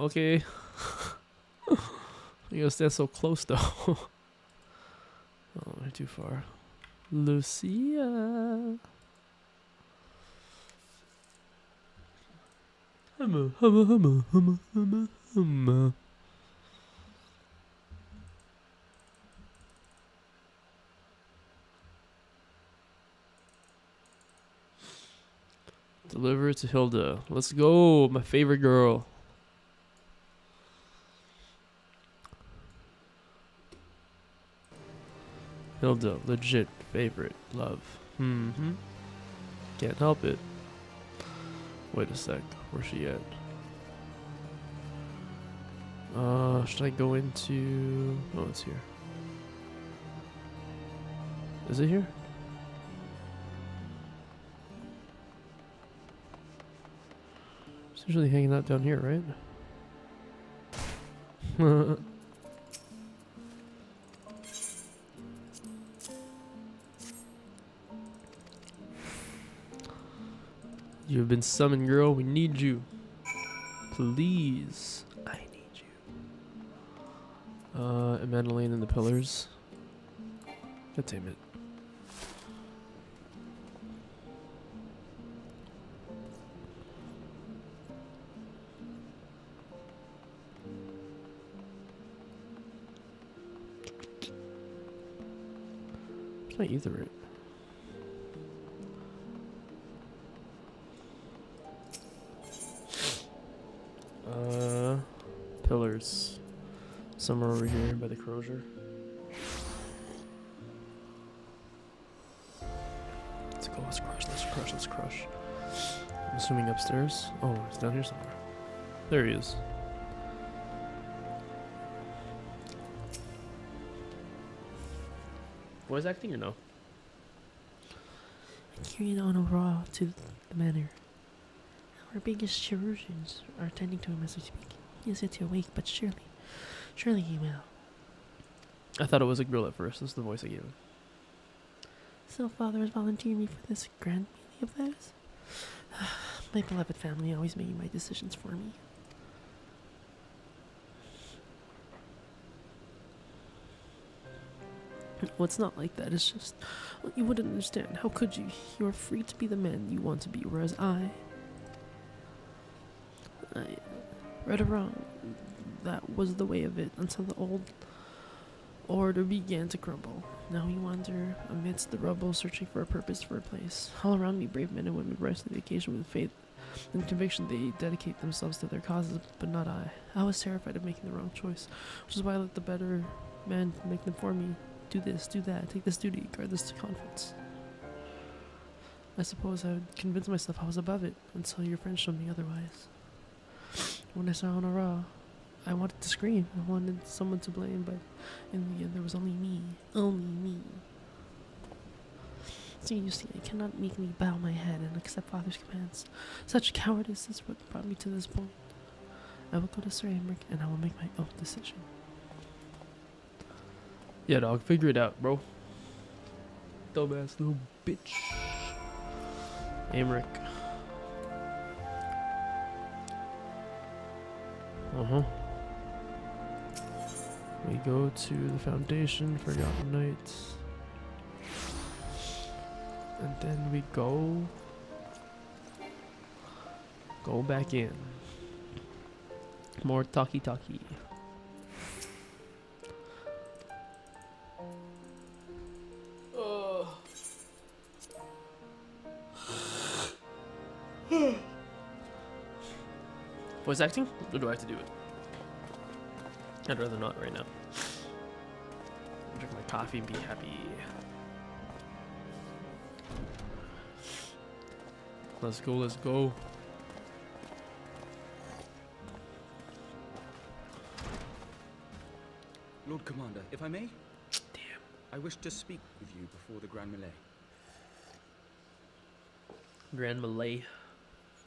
Okay. You gotta stand so close though. Oh, way too far. Lucia. Humma. Deliver it to Hilda. Let's go, my favorite girl. Hilda, legit favorite, love. Can't help it. Wait a sec, where's she at? Should I go into... Oh, it's here. Is it here? It's usually hanging out down here, right? You've been summoned, girl. We need you. Please. I need you. Emmanueline and the pillars. God damn it. Where's my etherite? Pillars. Somewhere over here by the crozier. Let's go, let's crush, let's crush, let's crush. I'm assuming upstairs. Oh, it's down here somewhere. There he is. Voice acting or no? I carried on a raw to the manor. Our biggest chirurgeons are attending to him as we speak. He is yet to awake, but surely he will. I thought it was a girl at first. This is the voice I gave him. So father has volunteered me for this grand meeting of theirs? My beloved family always making my decisions for me. Well, it's not like that. It's just, well, you wouldn't understand. How could you? You're free to be the man you want to be, whereas right or wrong, that was the way of it until the old order began to crumble. Now we wander amidst the rubble, searching for a purpose, for a place. All around me, brave men and women rise to the occasion with faith and conviction. They dedicate themselves to their causes, but not I. I was terrified of making the wrong choice, which is why I let the better men make them for me. Do this, do that, take this duty, guard this conference. I suppose I would convince myself I was above it until your friends showed me otherwise. When I saw Honora, I wanted to scream. I wanted someone to blame, but in the end there was only me. Only me. So you see, I cannot meekly bow my head and accept Father's commands. Such cowardice is what brought me to this point. I will go to Sir Amric and I will make my own decision. Yeah, dog, figure it out, bro. Dumbass little bitch. Amric. We go to the Foundation, Forgotten Knights. And then we go back in. More talkie. Voice acting? Or do I have to do it? I'd rather not right now. Drink my coffee and be happy. Let's go, let's go. Lord Commander, if I may? Damn. I wish to speak with you before the Grand Melee. Grand Malay.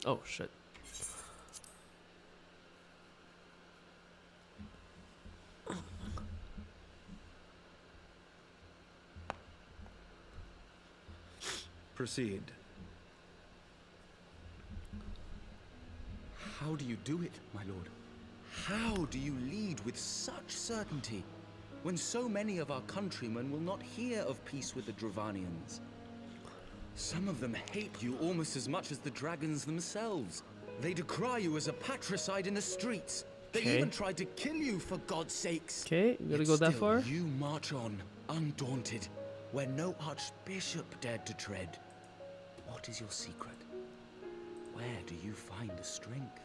Oh, shit. Proceed. How do you do it, my lord? How do you lead with such certainty, when so many of our countrymen will not hear of peace with the Dravanians? Some of them hate you almost as much as the dragons themselves. They decry you as a patricide in the streets. They even tried to kill you, for God's sakes. Okay, you gotta go that far? You march on, undaunted, where no archbishop dared to tread. What is your secret? Where do you find the strength?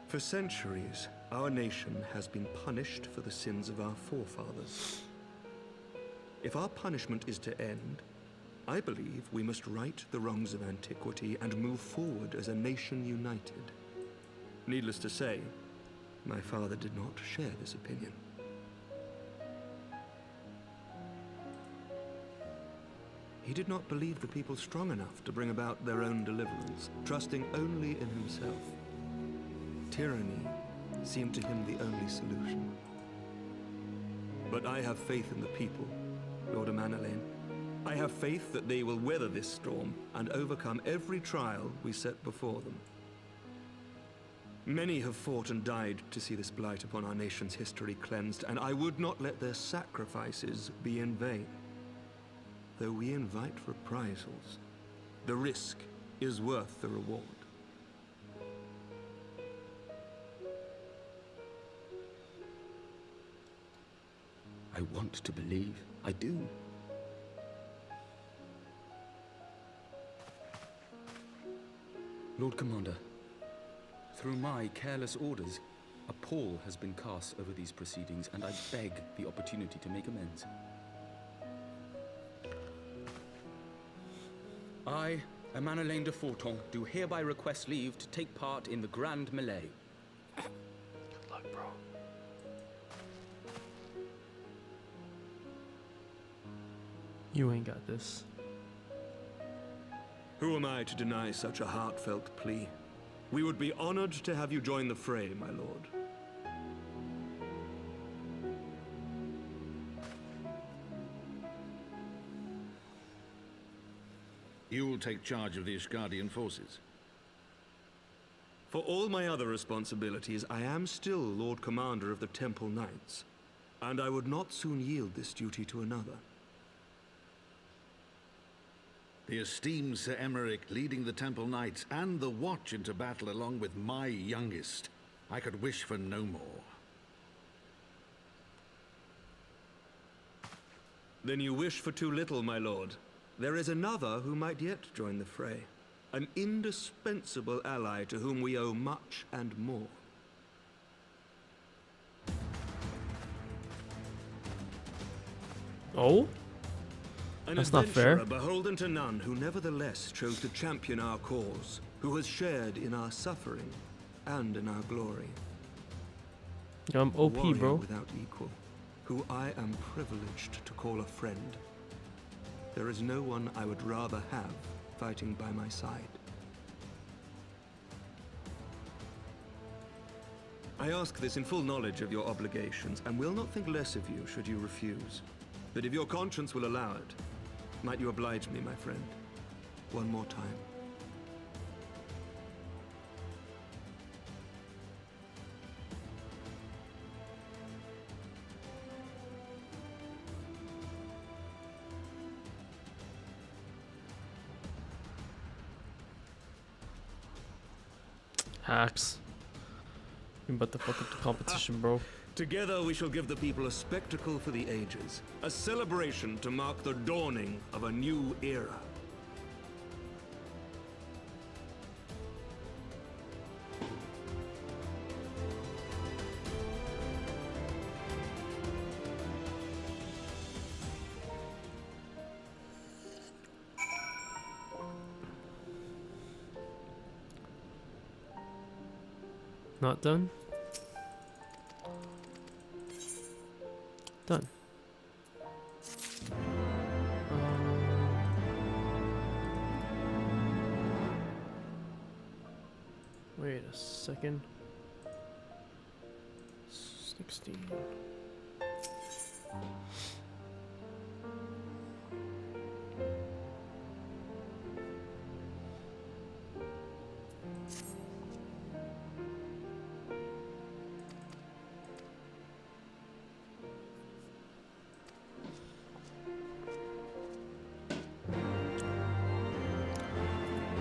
For centuries, our nation has been punished for the sins of our forefathers. If our punishment is to end, I believe we must right the wrongs of antiquity and move forward as a nation united. Needless to say, my father did not share this opinion. He did not believe the people strong enough to bring about their own deliverance, trusting only in himself. Tyranny seemed to him the only solution. But I have faith in the people, Lord Amanalain. I have faith that they will weather this storm and overcome every trial we set before them. Many have fought and died to see this blight upon our nation's history cleansed, and I would not let their sacrifices be in vain. Though we invite reprisals, the risk is worth the reward. I want to believe. I do. Lord Commander, through my careless orders, a pall has been cast over these proceedings, and I beg the opportunity to make amends. I, Amanalain de Forton, do hereby request leave to take part in the Grand Melee. Good luck, bro. You ain't got this. Who am I to deny such a heartfelt plea? We would be honored to have you join the fray, my lord. You will take charge of the Ishgardian forces. For all my other responsibilities, I am still Lord Commander of the Temple Knights, and I would not soon yield this duty to another. The esteemed Sir Emeric leading the Temple Knights and the Watch into battle along with my youngest. I could wish for no more. Then you wish for too little, my lord. There is another who might yet join the fray. An indispensable ally to whom we owe much and more. Oh? That's not fair. An beholden to none, who nevertheless chose to champion our cause, who has shared in our suffering and in our glory. I'm OP, warrior bro. Without equal, who I am privileged to call a friend. There is no one I would rather have fighting by my side. I ask this in full knowledge of your obligations, and will not think less of you should you refuse. But if your conscience will allow it, might you oblige me, my friend, one more time? Hacks. You about to fuck up the competition, bro. Together we shall give the people a spectacle for the ages, a celebration to mark the dawning of a new era. Not done? Done. Wait a second. 16.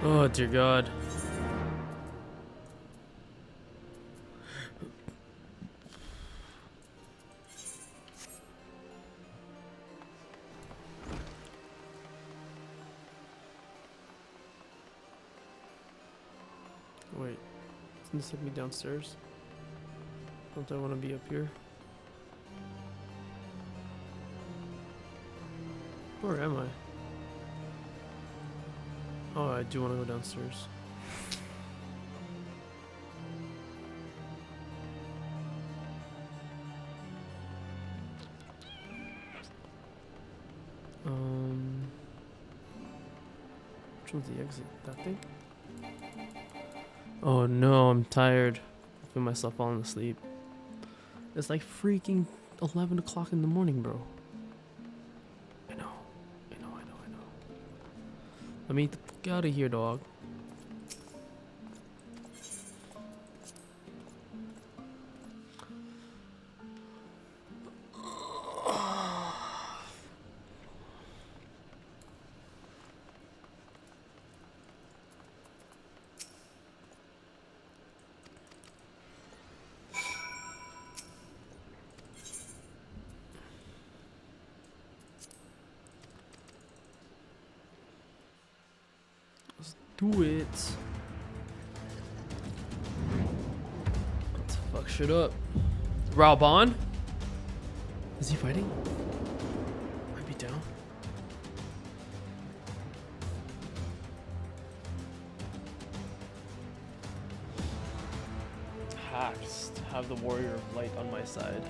Oh dear God. Wait, doesn't this take me downstairs? Don't I want to be up here? Where am I? Oh, I do want to go downstairs. Which one's the exit? That thing? Oh no, I'm tired. I feel myself falling asleep. It's like freaking 11 o'clock in the morning, bro. I know. Let me get the fuck out of here, dog. Do it. Let's fuck shit up. Raubon? Is he fighting? Might be down. Hacks to have the warrior of light on my side.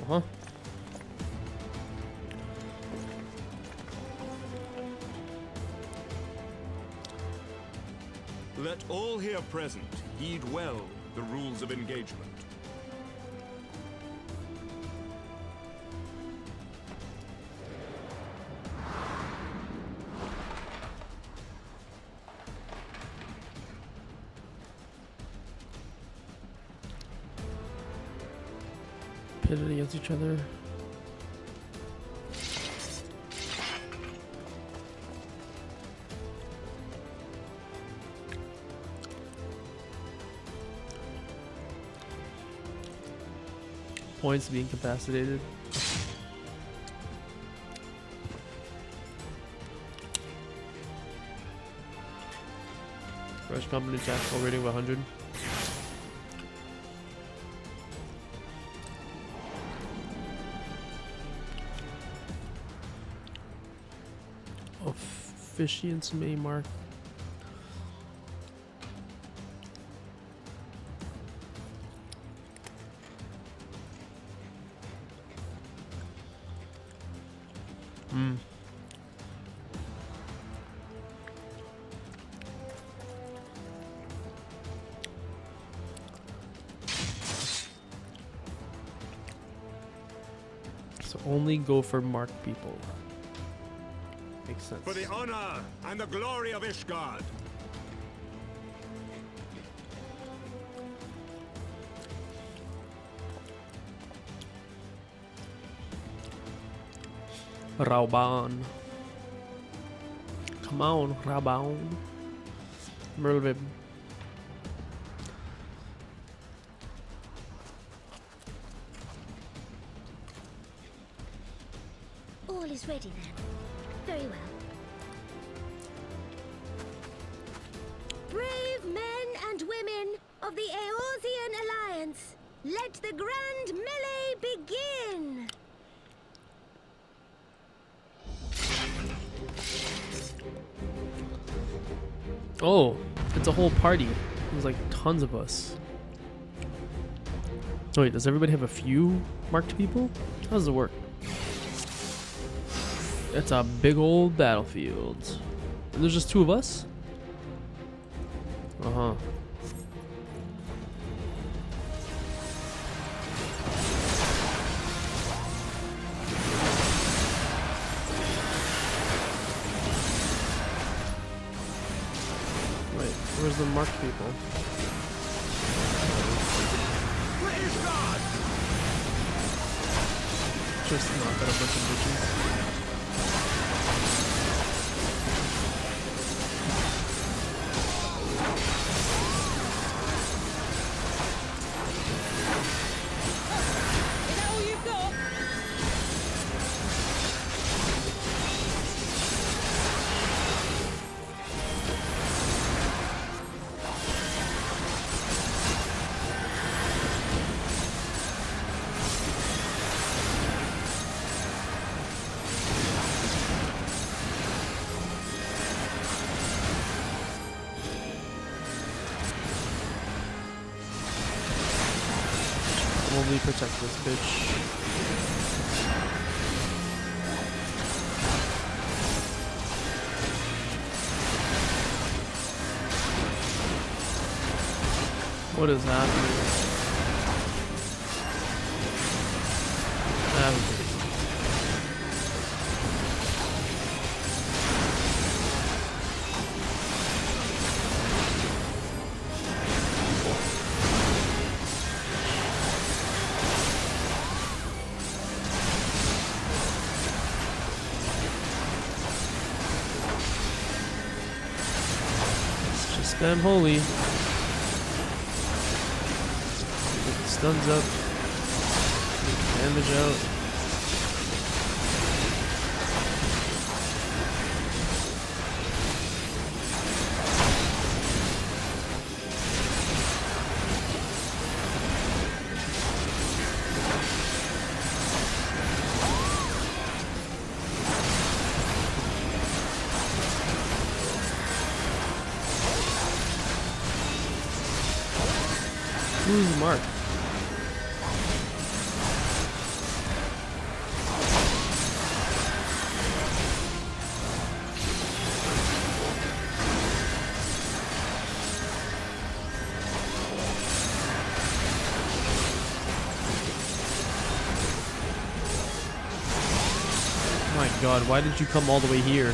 Huh? Let all here present heed well the rules of engagement. Pitted against each other. Points to be incapacitated. Rush company tactical rating of 100. Officiants may mark. So only go for marked people. Makes sense. For the honor and the glory of Ishgard. Raubon. Come on, Raubon. Merlvib. All is ready then. Very well. Brave men and women of the Eorzean Alliance, let the grand melee begin! Oh, it's a whole party. There's like tons of us. Oh, wait, does everybody have a few marked people? How does it work? It's a big old battlefield. And there's just 2 of us? Uh-huh. Wait, where's the marked people? Just knock out a bunch of bitches. Probably protect this bitch. What is happening? Spam holy. Get the stuns up. Get damage out. Who's Mark? My God, why did you come all the way here?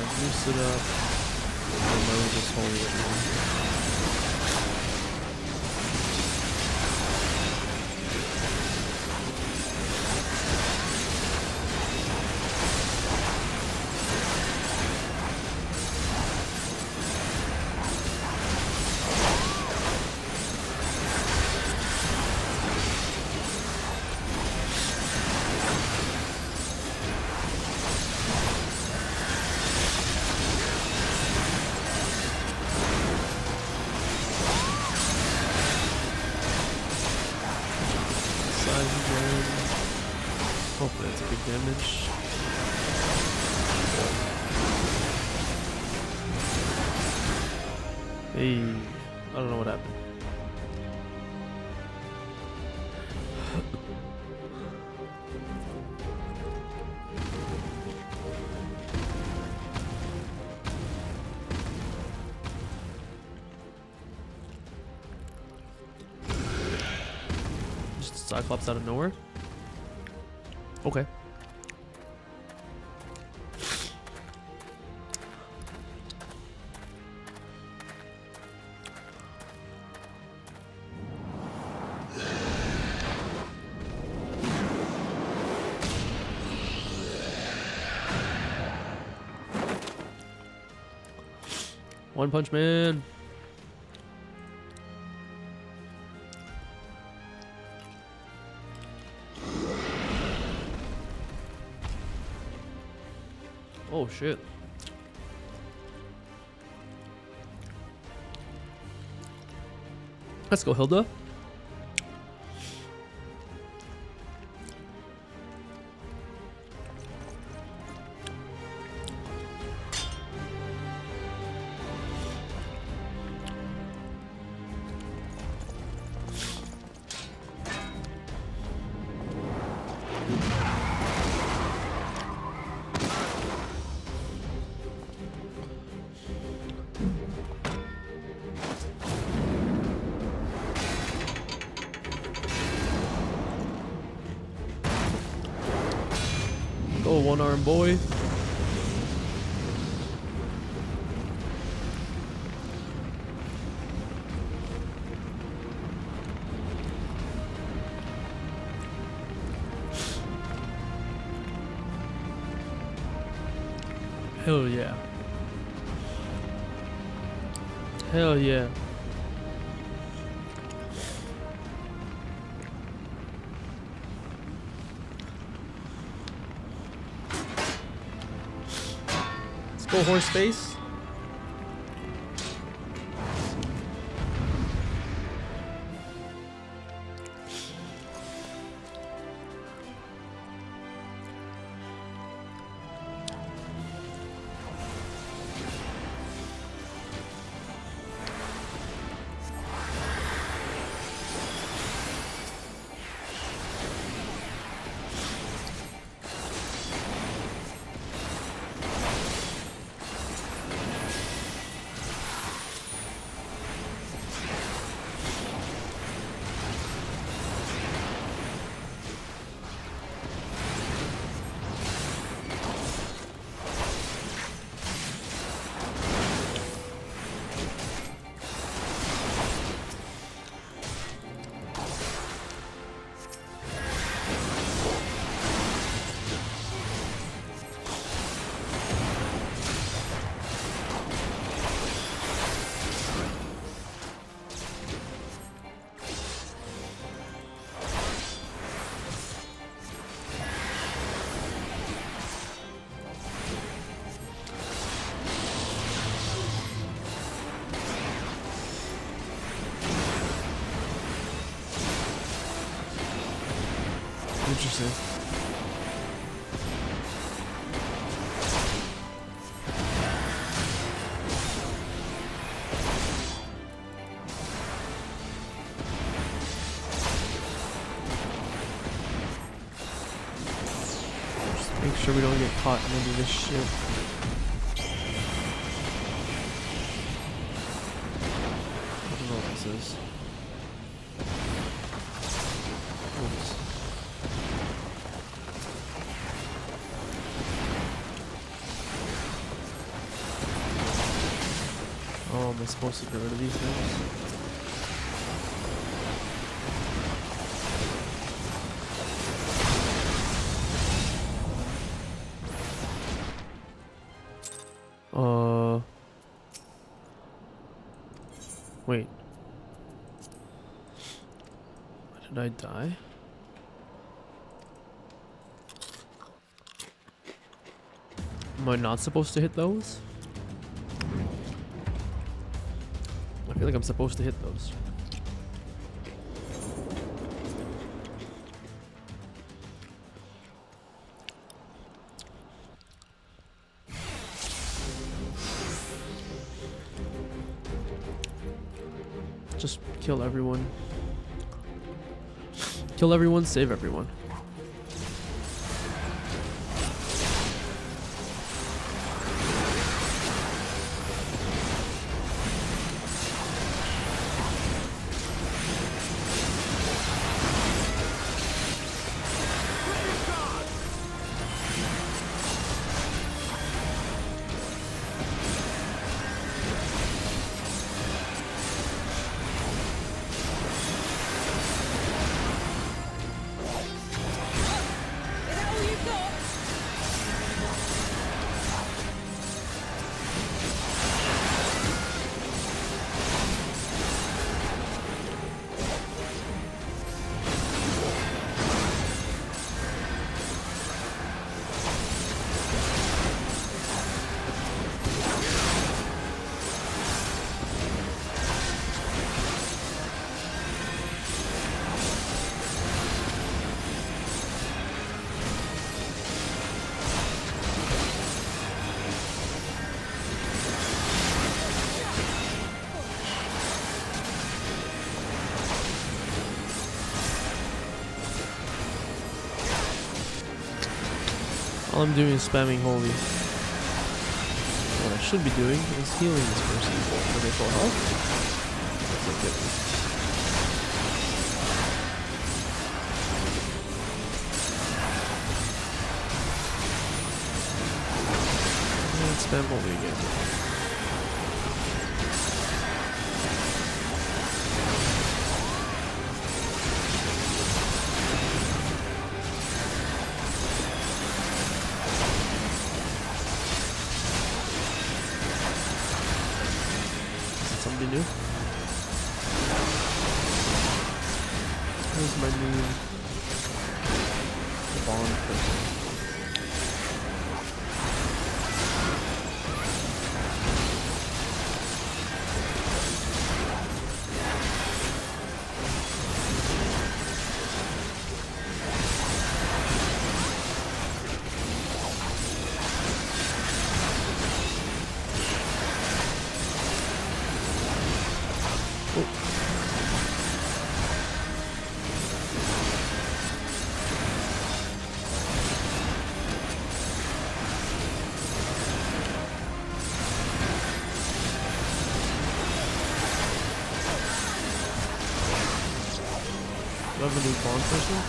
I've used it up. I know this whole hopefully that's a big damage. Hey, I don't know what happened. Cyclops out of nowhere? Okay. One Punch Man. Oh shit. Let's go, Hilda. Go, one-armed boy. Hell yeah. Hell yeah. Let's go, horse face. Interesting. Just make sure we don't get caught in any of this shit. I don't know what this is. Oops. Oh, am I supposed to get rid of these things? Wait. Did I die? Am I not supposed to hit those? I feel like I'm supposed to hit those. Just kill everyone. Kill everyone, save everyone. All I'm doing is spamming holy. What I should be doing is healing this person for their full health. That's okay. And spam holy again. Somebody new? Where's my new bond person? Do I have a new bond person?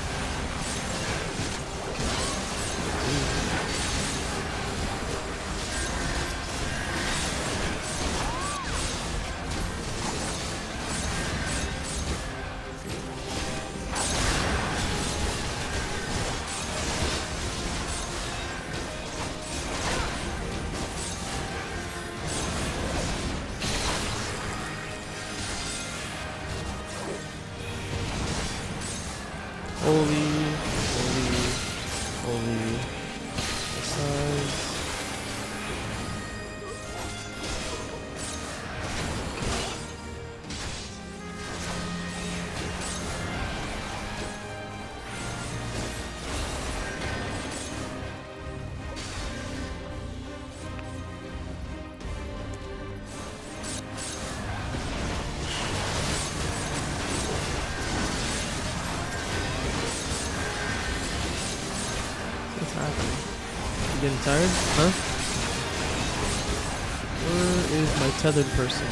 Holy. Size. What's happening? You getting tired? Huh? Where is my tethered person?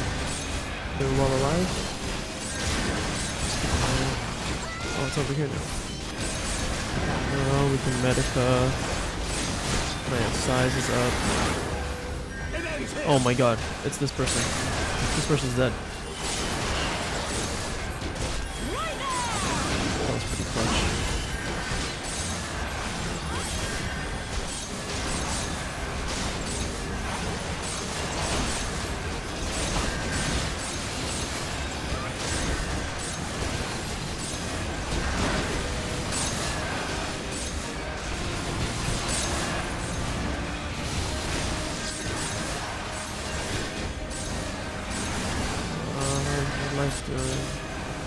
They're well alive? Oh, it's over here now. Oh, we can medica. My size is up. Oh my god, it's this person. This person's dead. That was pretty clutch.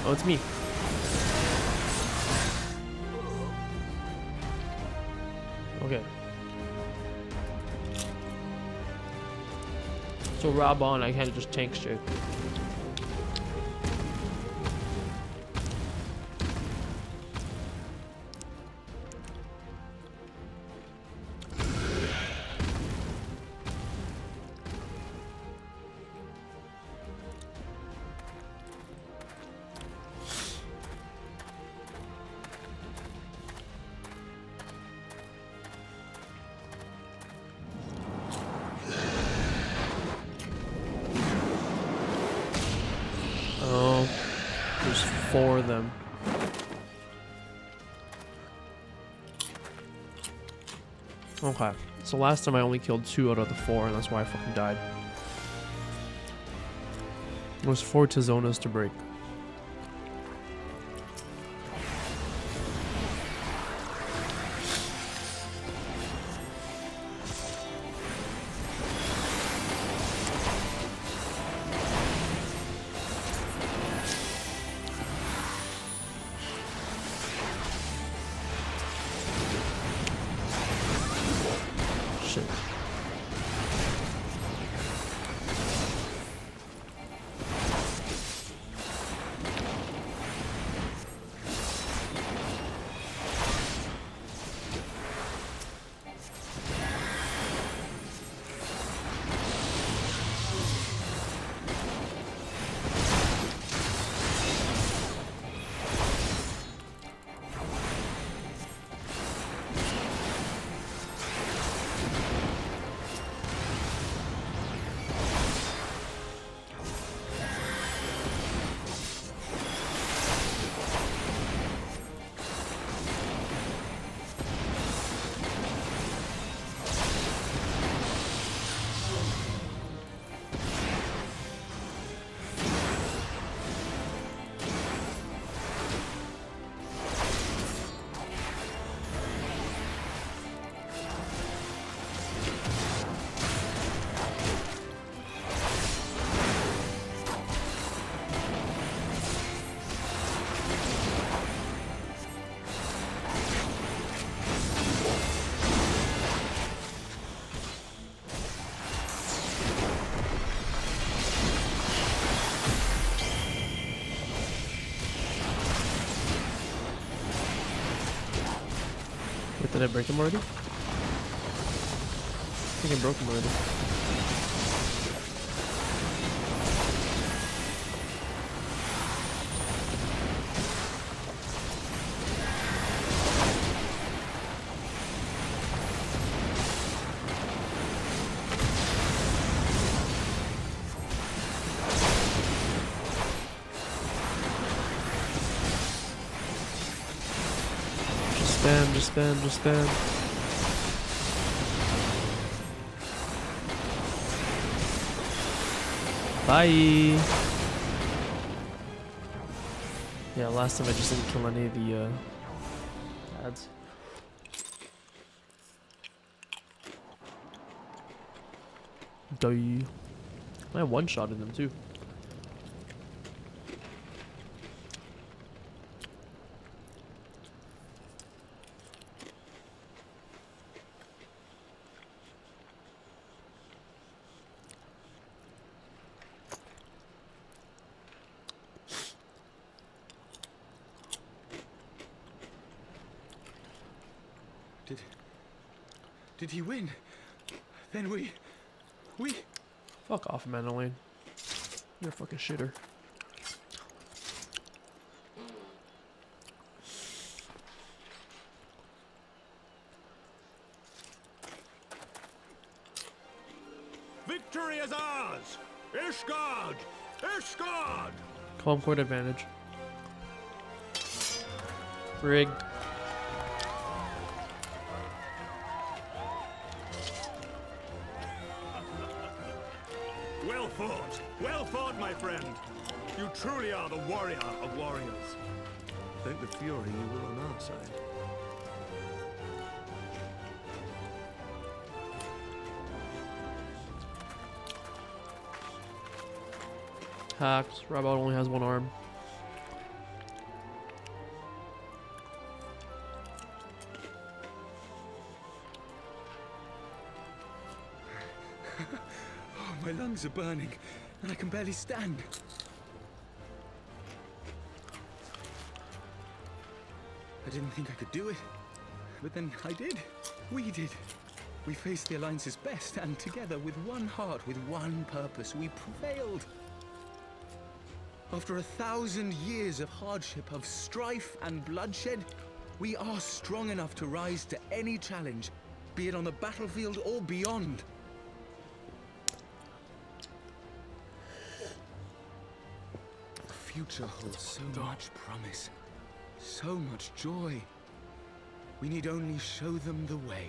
Oh, it's me. Okay. So Rob on, I can't just tank straight. Oh, there's 4 of them. Okay, so last time I only killed 2 out of the 4, and that's why I fucking died. It was 4 Tizonas to break. Shit. Did I break him already? I think I broke him already. Just spam. Bye. Yeah, last time I just didn't kill any of the ads. I one-shotted them too. Did he win? Then we... Fuck off, Madeline. You're a fucking shitter. Victory is ours! Ishgard! Ishgard! Calm court advantage. Rigged. Well fought, my friend. You truly are the warrior of warriors. Thank the Fury you were on our side. Hacked. Robot only has one arm. Oh, my lungs are burning, and I can barely stand. I didn't think I could do it, but then I did. We did. We faced the Alliance's best, and together, with one heart, with one purpose, we prevailed. After 1,000 years of hardship, of strife and bloodshed, we are strong enough to rise to any challenge, be it on the battlefield or beyond. The future holds so much promise, so much joy. We need only show them the way.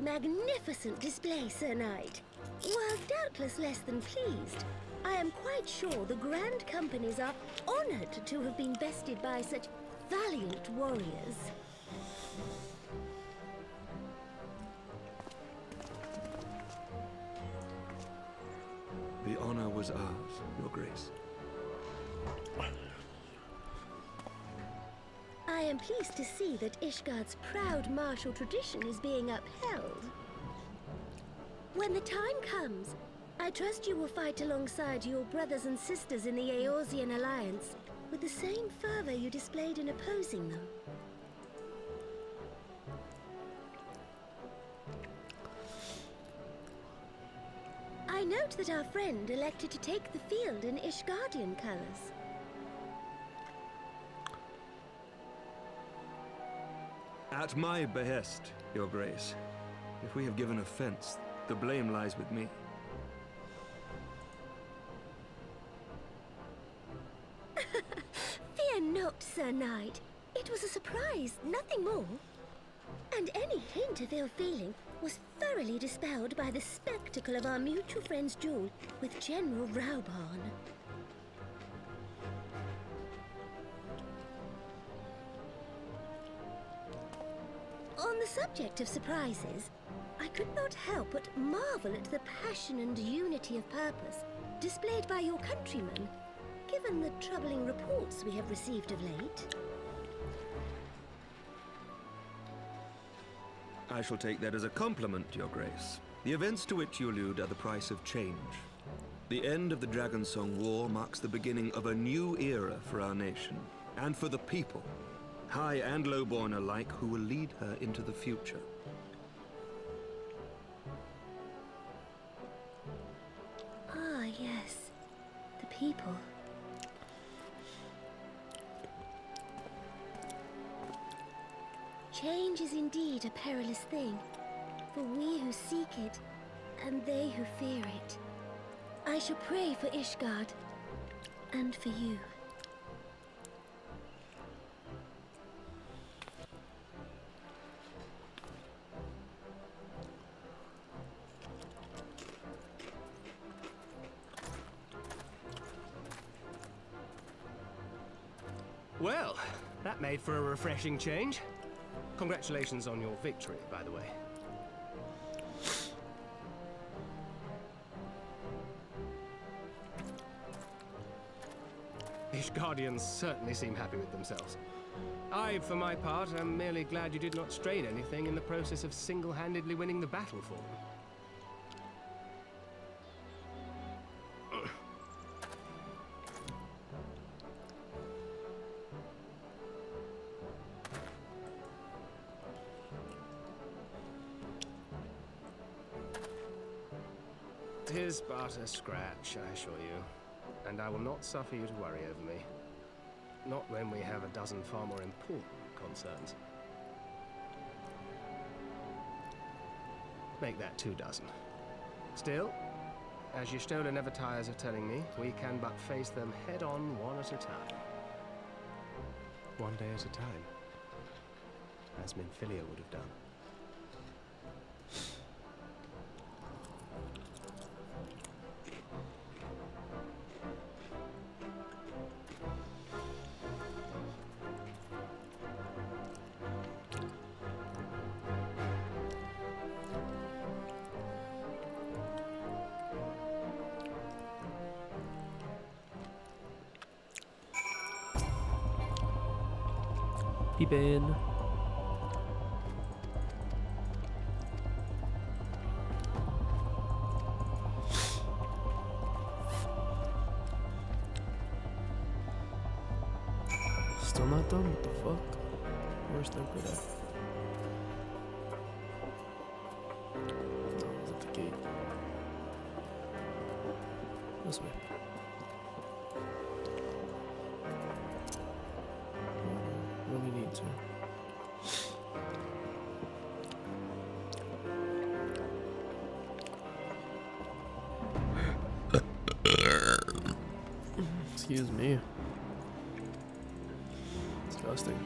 Magnificent display, Sir Knight. While doubtless less than pleased, I am quite sure the Grand Companies are honored to have been bested by such valiant warriors. The honor was ours, Your Grace. I am pleased to see that Ishgard's proud martial tradition is being upheld. When the time comes, I trust you will fight alongside your brothers and sisters in the Eorzean Alliance with the same fervor you displayed in opposing them. I note that our friend elected to take the field in Ishgardian colors. At my behest, Your Grace. If we have given offense, the blame lies with me. Fear not, Sir Knight. It was a surprise, nothing more. And any hint of ill feeling was thoroughly dispelled by the spectacle of our mutual friend's duel with General Raubarn. On the subject of surprises, I could not help but marvel at the passion and unity of purpose displayed by your countrymen, given the troubling reports we have received of late. I shall take that as a compliment, Your Grace. The events to which you allude are the price of change. The end of the Dragonsong War marks the beginning of a new era for our nation, and for the people, high and lowborn alike, who will lead her into the future. Ah, yes. The people. Change is indeed a perilous thing, for we who seek it, and they who fear it. I shall pray for Ishgard, and for you. Well, that made for a refreshing change. Congratulations on your victory, by the way. Ishgardians certainly seem happy with themselves. I, for my part, am merely glad you did not strain anything in the process of single-handedly winning the battle for them. Tis but a scratch, I assure you, and I will not suffer you to worry over me. Not when we have a dozen far more important concerns. Make that 2 dozen. Still, as Y'shtola never tires of telling me, we can but face them head-on, one at a time. One day at a time, as Minfilia would have done. Peepin'. Still not done? What the fuck? Where's the good at? No, it's at the gate. This way. Really need to. Excuse me. Disgusting.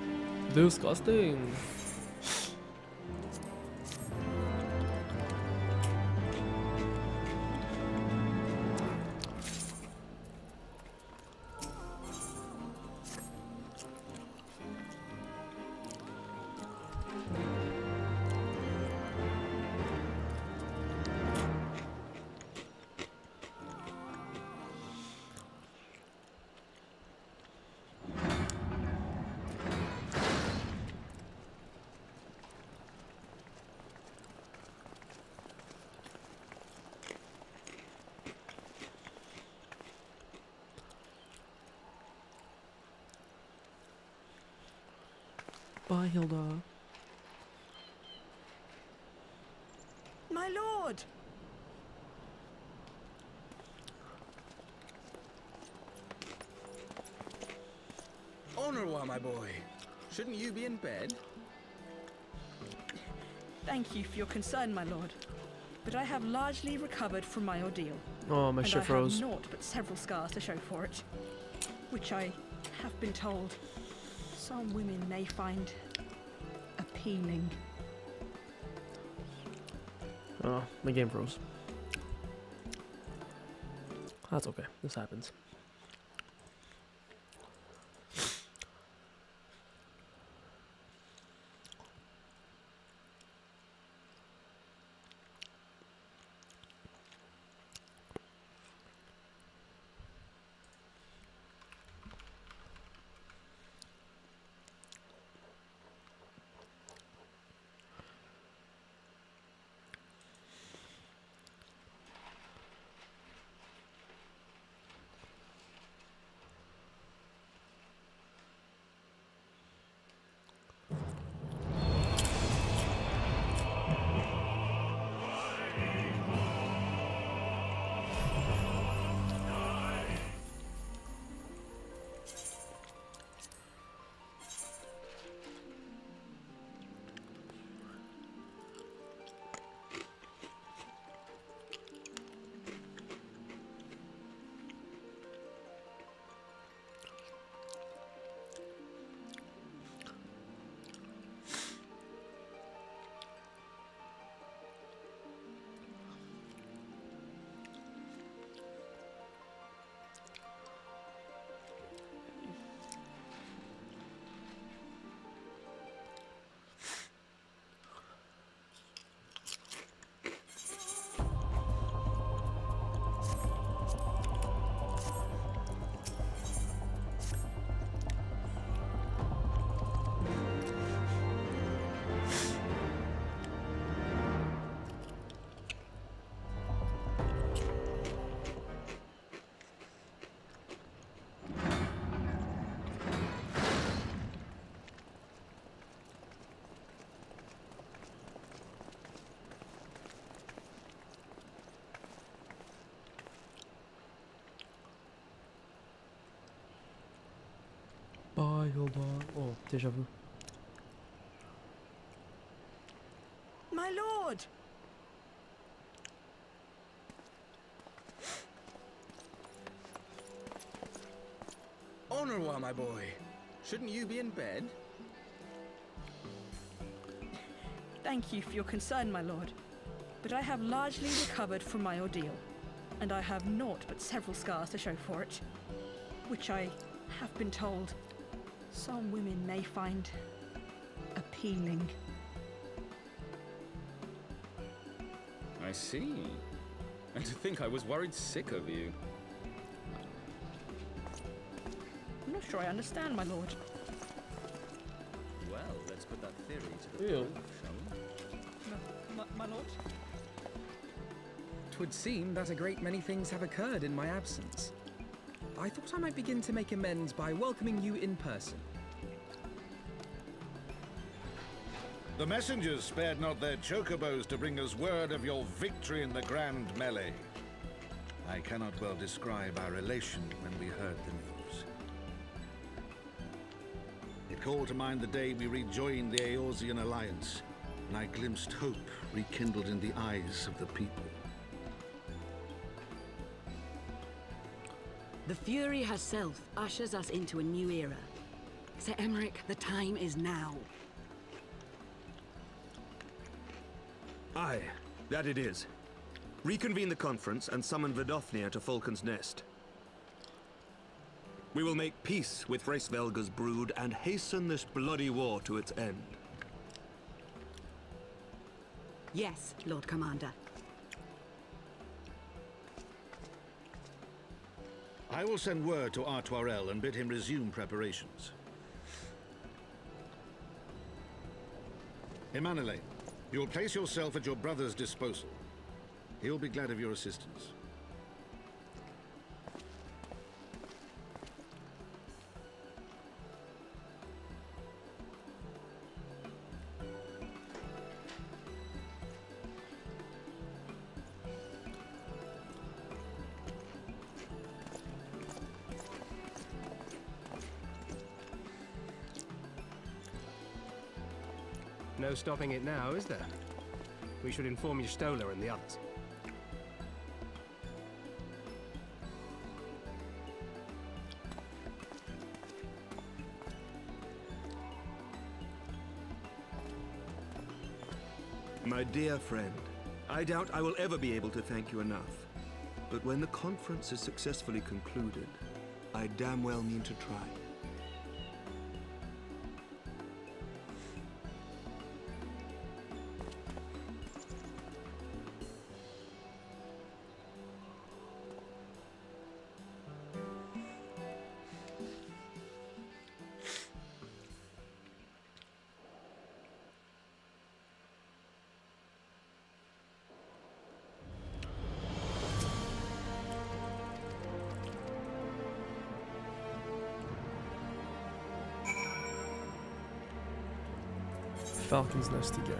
Disgusting. Bye, Hilda. My lord! Honorwa, my boy. Shouldn't you be in bed? Thank you for your concern, my lord. But I have largely recovered from my ordeal. Oh, my shit froze. And I have naught but several scars to show for it. Which I have been told some women may find appealing. Oh, my game froze. That's okay. This happens. Robot. Oh, deja vu. My lord! Au revoir, my boy. Shouldn't you be in bed? Thank you for your concern, my lord. But I have largely recovered from my ordeal, and I have naught but several scars to show for it, which I have been told some women may find appealing. I see. And to think I was worried sick of you. I'm not sure I understand, my lord. Well, let's put that theory to the Ew. proof, shall we? My lord? 'Twould seem that a great many things have occurred in my absence. I thought I might begin to make amends by welcoming you in person. The messengers spared not their chocobos to bring us word of your victory in the grand melee. I cannot well describe our elation when we heard the news. It called to mind the day we rejoined the Eorzean alliance, and I glimpsed hope rekindled in the eyes of the people. The Fury herself ushers us into a new era. Sir Emmerich, the time is now. Aye, that it is. Reconvene the conference and summon Vidofnir to Falcon's Nest. We will make peace with Hraesvelga's brood and hasten this bloody war to its end. Yes, Lord Commander. I will send word to Artoirel and bid him resume preparations. Emanuele, you will place yourself at your brother's disposal. He will be glad of your assistance. No stopping it now, is there? We should inform Stola and the others. My dear friend, I doubt I will ever be able to thank you enough. But when the conference is successfully concluded, I damn well mean to try. Falcon's Nest again.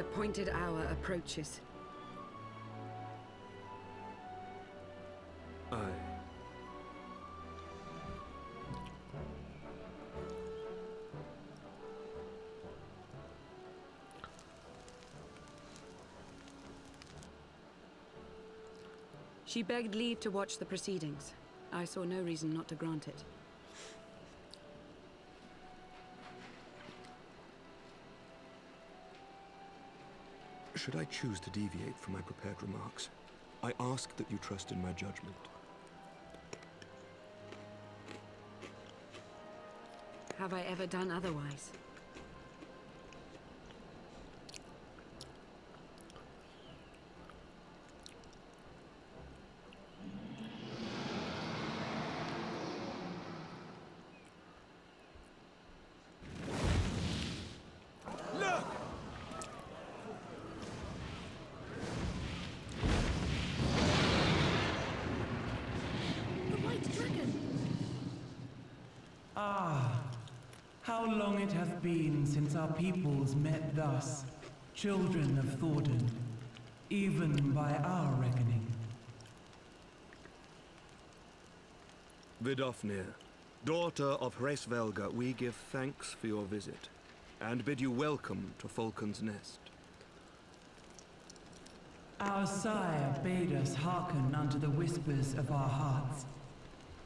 appointed hour approaches. Aye. She begged leave to watch the proceedings. I saw no reason not to grant it. Should I choose to deviate from my prepared remarks, I ask that you trust in my judgment. Have I ever done otherwise? How long it hath been since our peoples met thus, children of Thordan, even by our reckoning. Vidofnir, daughter of Hraesvelga, we give thanks for your visit, and bid you welcome to Falcon's Nest. Our sire bade us hearken unto the whispers of our hearts.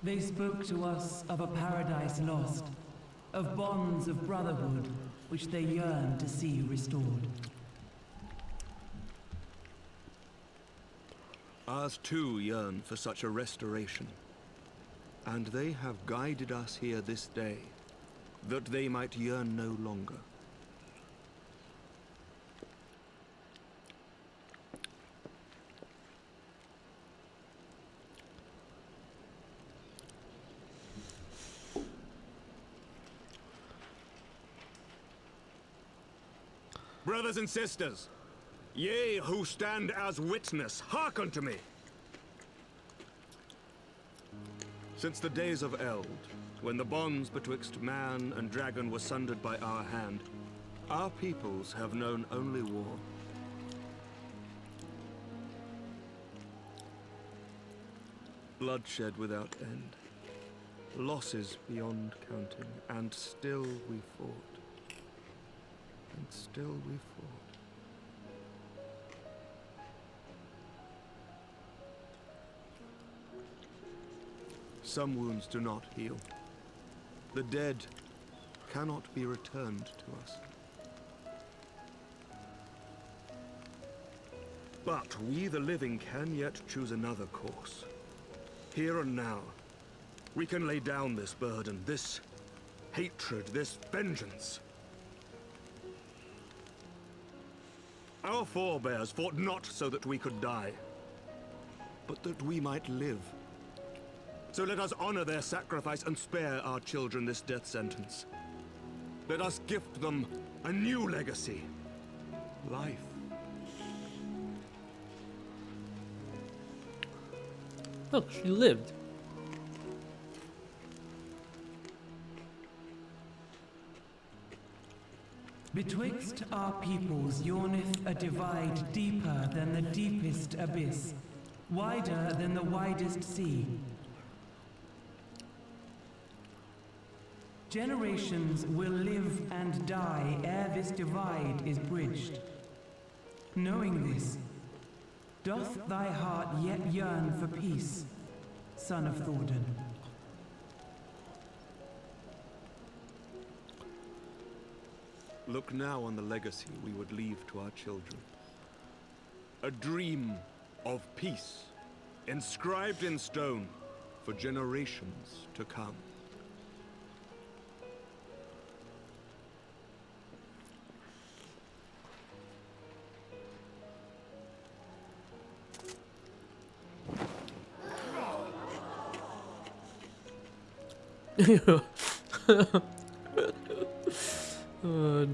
They spoke to us of a paradise lost, of bonds of brotherhood which they yearn to see restored. Ours too yearn for such a restoration, and they have guided us here this day, that they might yearn no longer. Brothers and sisters, ye who stand as witness, hearken to me. Since the days of Eld, when the bonds betwixt man and dragon were sundered by our hand, our peoples have known only war. Bloodshed without end, losses beyond counting, and still we fought. And still we fought. Some wounds do not heal. The dead cannot be returned to us. But we, the living, can yet choose another course. Here and now, we can lay down this burden, this hatred, this vengeance. Our forebears fought not so that we could die, but that we might live. So let us honor their sacrifice and spare our children this death sentence. Let us gift them a new legacy. Life. Look, she lived. Betwixt our peoples yawneth a divide deeper than the deepest abyss, wider than the widest sea. Generations will live and die ere this divide is bridged. Knowing this, doth thy heart yet yearn for peace, son of Thordan? Look now on the legacy we would leave to our children. A dream of peace, inscribed in stone for generations to come.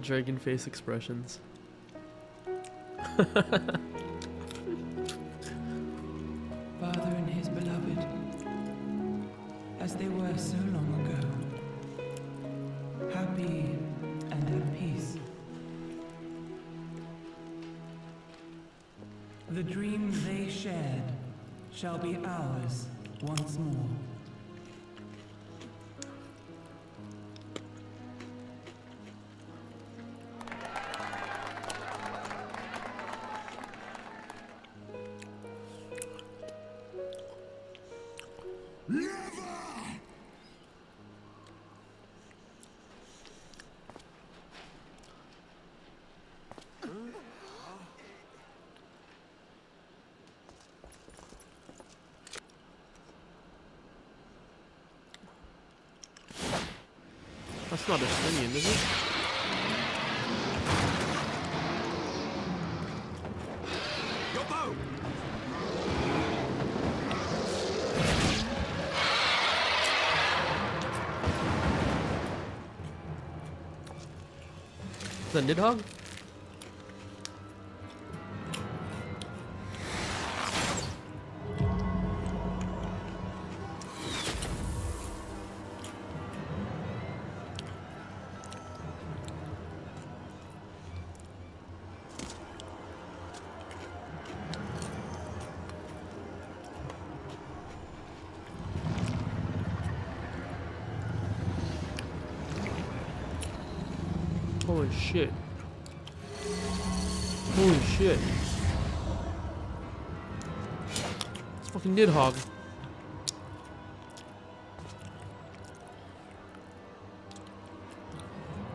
Dragon face expressions. Father and his beloved, as they were so long ago, happy and at peace. The dream they shared shall be ours once more. That's not Estonian, is it? Your bow! Is that Nidhogg? Holy shit. Holy shit. It's fucking Nidhogg.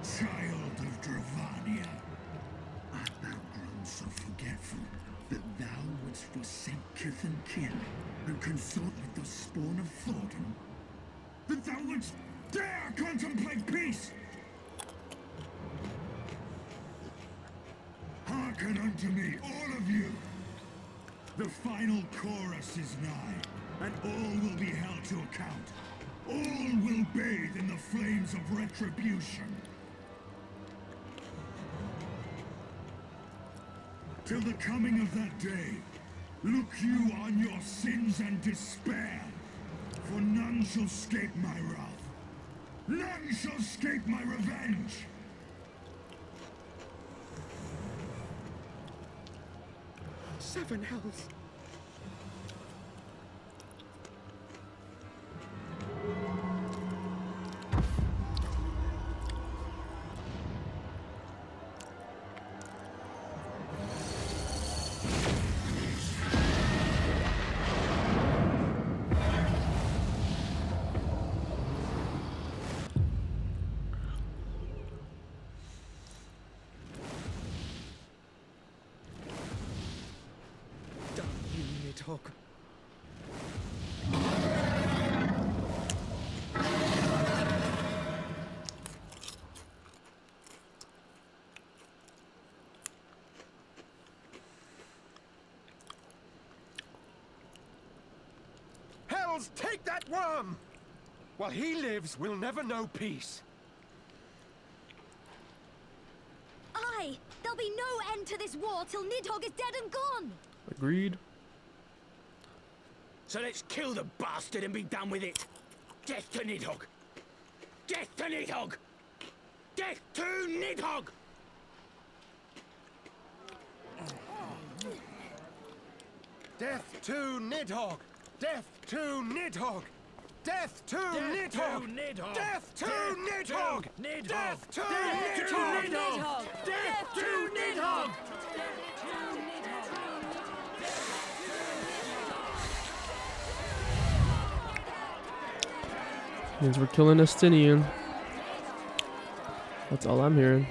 Child of Dravania, art thou grown so forgetful that thou wouldst forsake kith and kin and consort with the spawn of Thornton? That thou wouldst dare contemplate peace? Hearken unto me, all of you! The final chorus is nigh, and all will be held to account. All will bathe in the flames of retribution. Till the coming of that day, look you on your sins and despair, for none shall escape my wrath. None shall escape my revenge. Seven hells. Nidhogg. Hells, take that worm! While he lives, we'll never know peace. Aye! There'll be no end to this war till Nidhogg is dead and gone! Agreed. So let's kill the bastard and be done with it. Death to Nidhogg! Death to Nidhogg! Death to Nidhogg! Death to Nidhogg! Death to Nidhogg! Death to Nidhogg! Death to Nidhogg! Death to Nidhogg! Death to Nidhogg! Means we're killing Estinian. That's all I'm hearing.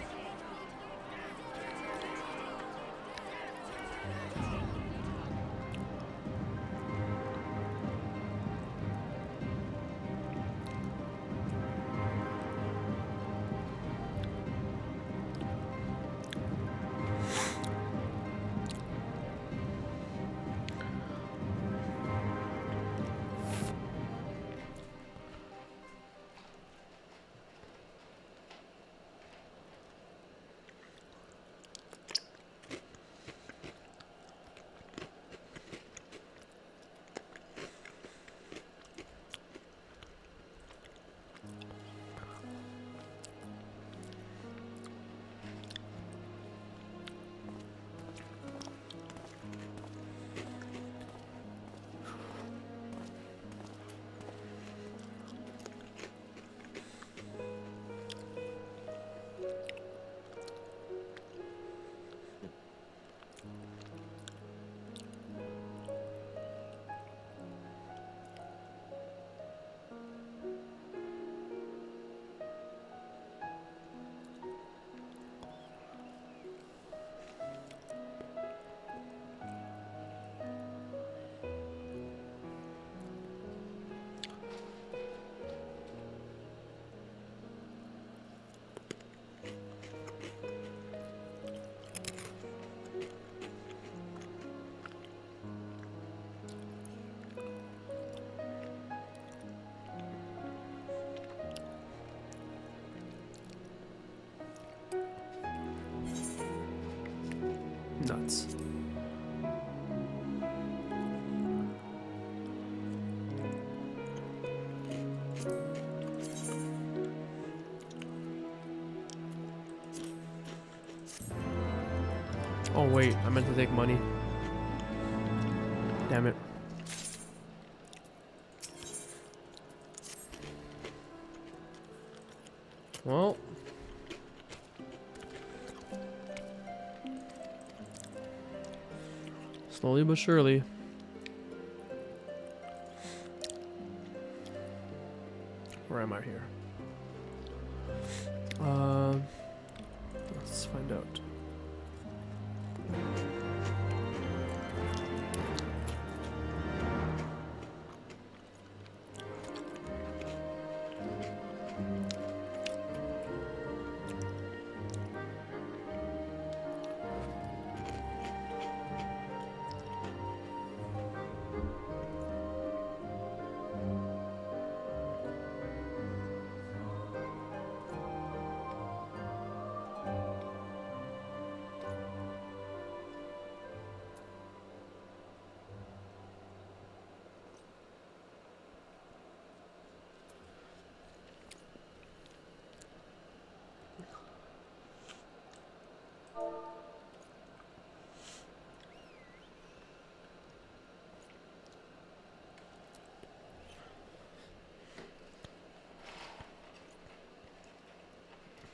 Nuts. Oh wait, I meant to take money. Damn it. Well. Slowly but surely. Where am I here? Let's find out.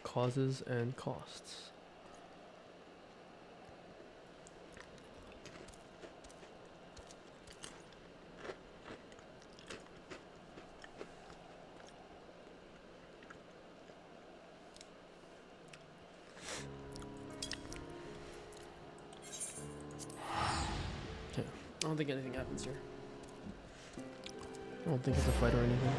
Causes and costs. Okay, I don't think anything happens here. I don't think it's a fight or anything.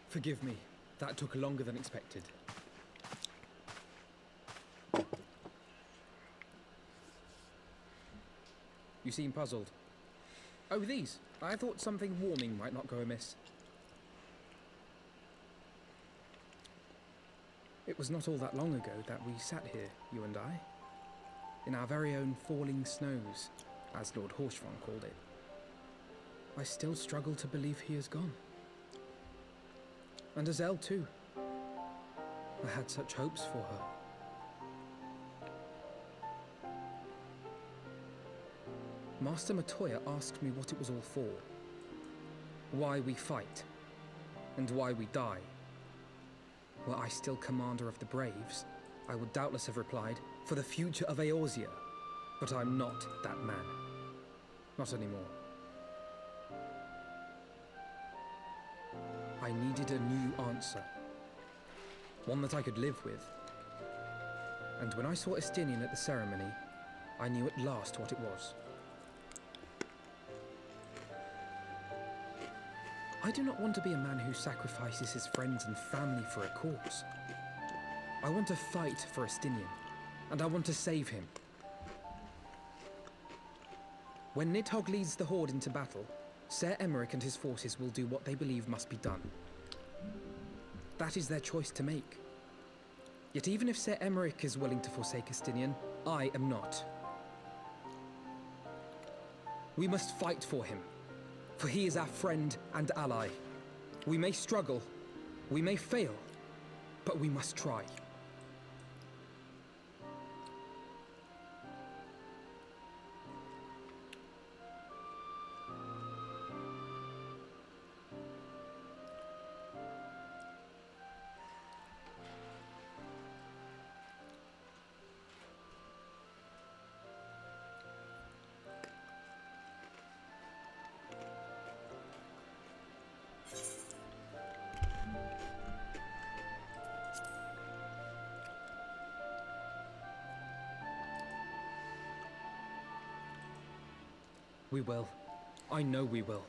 Forgive me. That took longer than expected. You seem puzzled. Oh, these. I thought something warming might not go amiss. It was not all that long ago that we sat here, you and I, in our very own falling snows, as Lord Horshvon called it. I still struggle to believe he is gone. And Azelle too. I had such hopes for her. Master Matoya asked me what it was all for. Why we fight. And why we die. Were I still commander of the Braves, I would doubtless have replied, for the future of Eorzea. But I'm not that man. Not anymore. I needed a new answer. One that I could live with. And when I saw Estinian at the ceremony, I knew at last what it was. I do not want to be a man who sacrifices his friends and family for a cause. I want to fight for Estinian, and I want to save him. When Nidhogg leads the Horde into battle, Ser Emeric and his forces will do what they believe must be done. That is their choice to make. Yet even if Ser Emeric is willing to forsake Estinian, I am not. We must fight for him, for he is our friend and ally. We may struggle, we may fail, but we must try. We will. I know we will.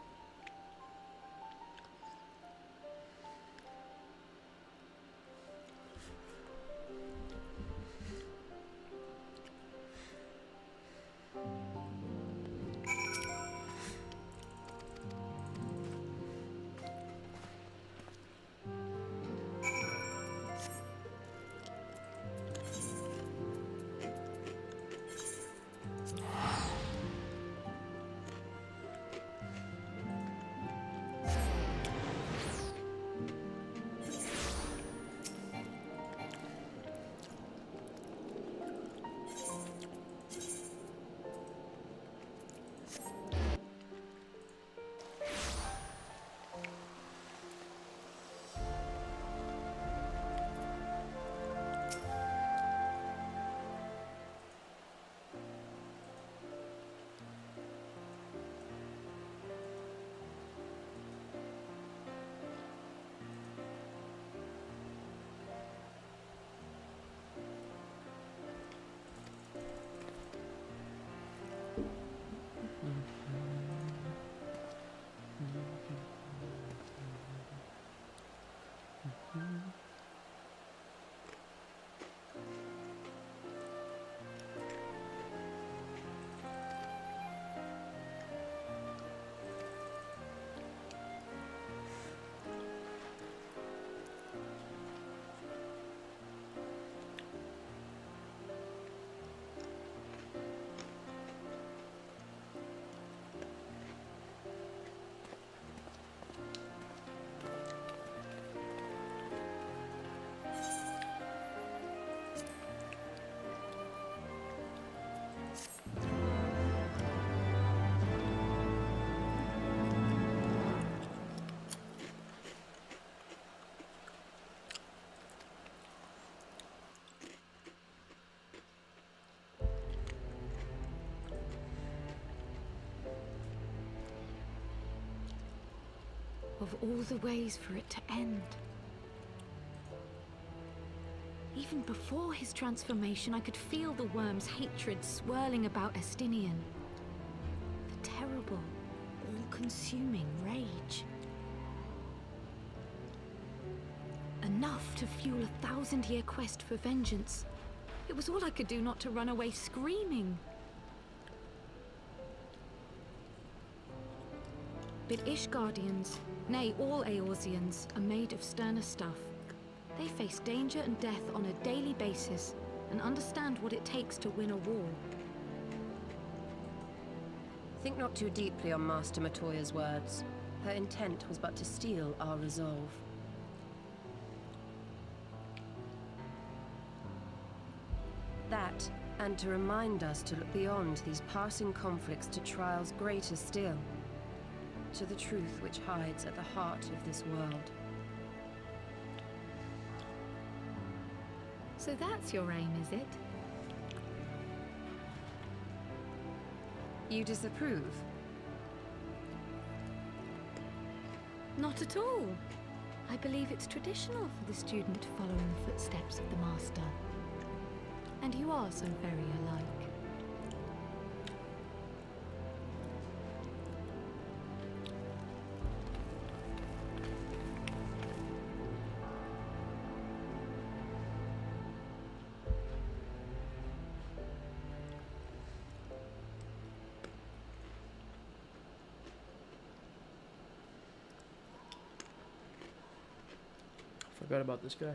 Of all the ways for it to end. Even before his transformation, I could feel the worm's hatred swirling about Estinian. The terrible, all-consuming rage. Enough to fuel a 1000-year quest for vengeance. It was all I could do not to run away screaming. But Ishgardians, nay, all Eorzeans, are made of sterner stuff. They face danger and death on a daily basis, and understand what it takes to win a war. Think not too deeply on Master Matoya's words. Her intent was but to steal our resolve. That, and to remind us to look beyond these passing conflicts to trials greater still. To the truth which hides at the heart of this world. So that's your aim, is it? You disapprove? Not at all. I believe it's traditional for the student to follow in the footsteps of the master. And you are so very alike. Forgot about this guy.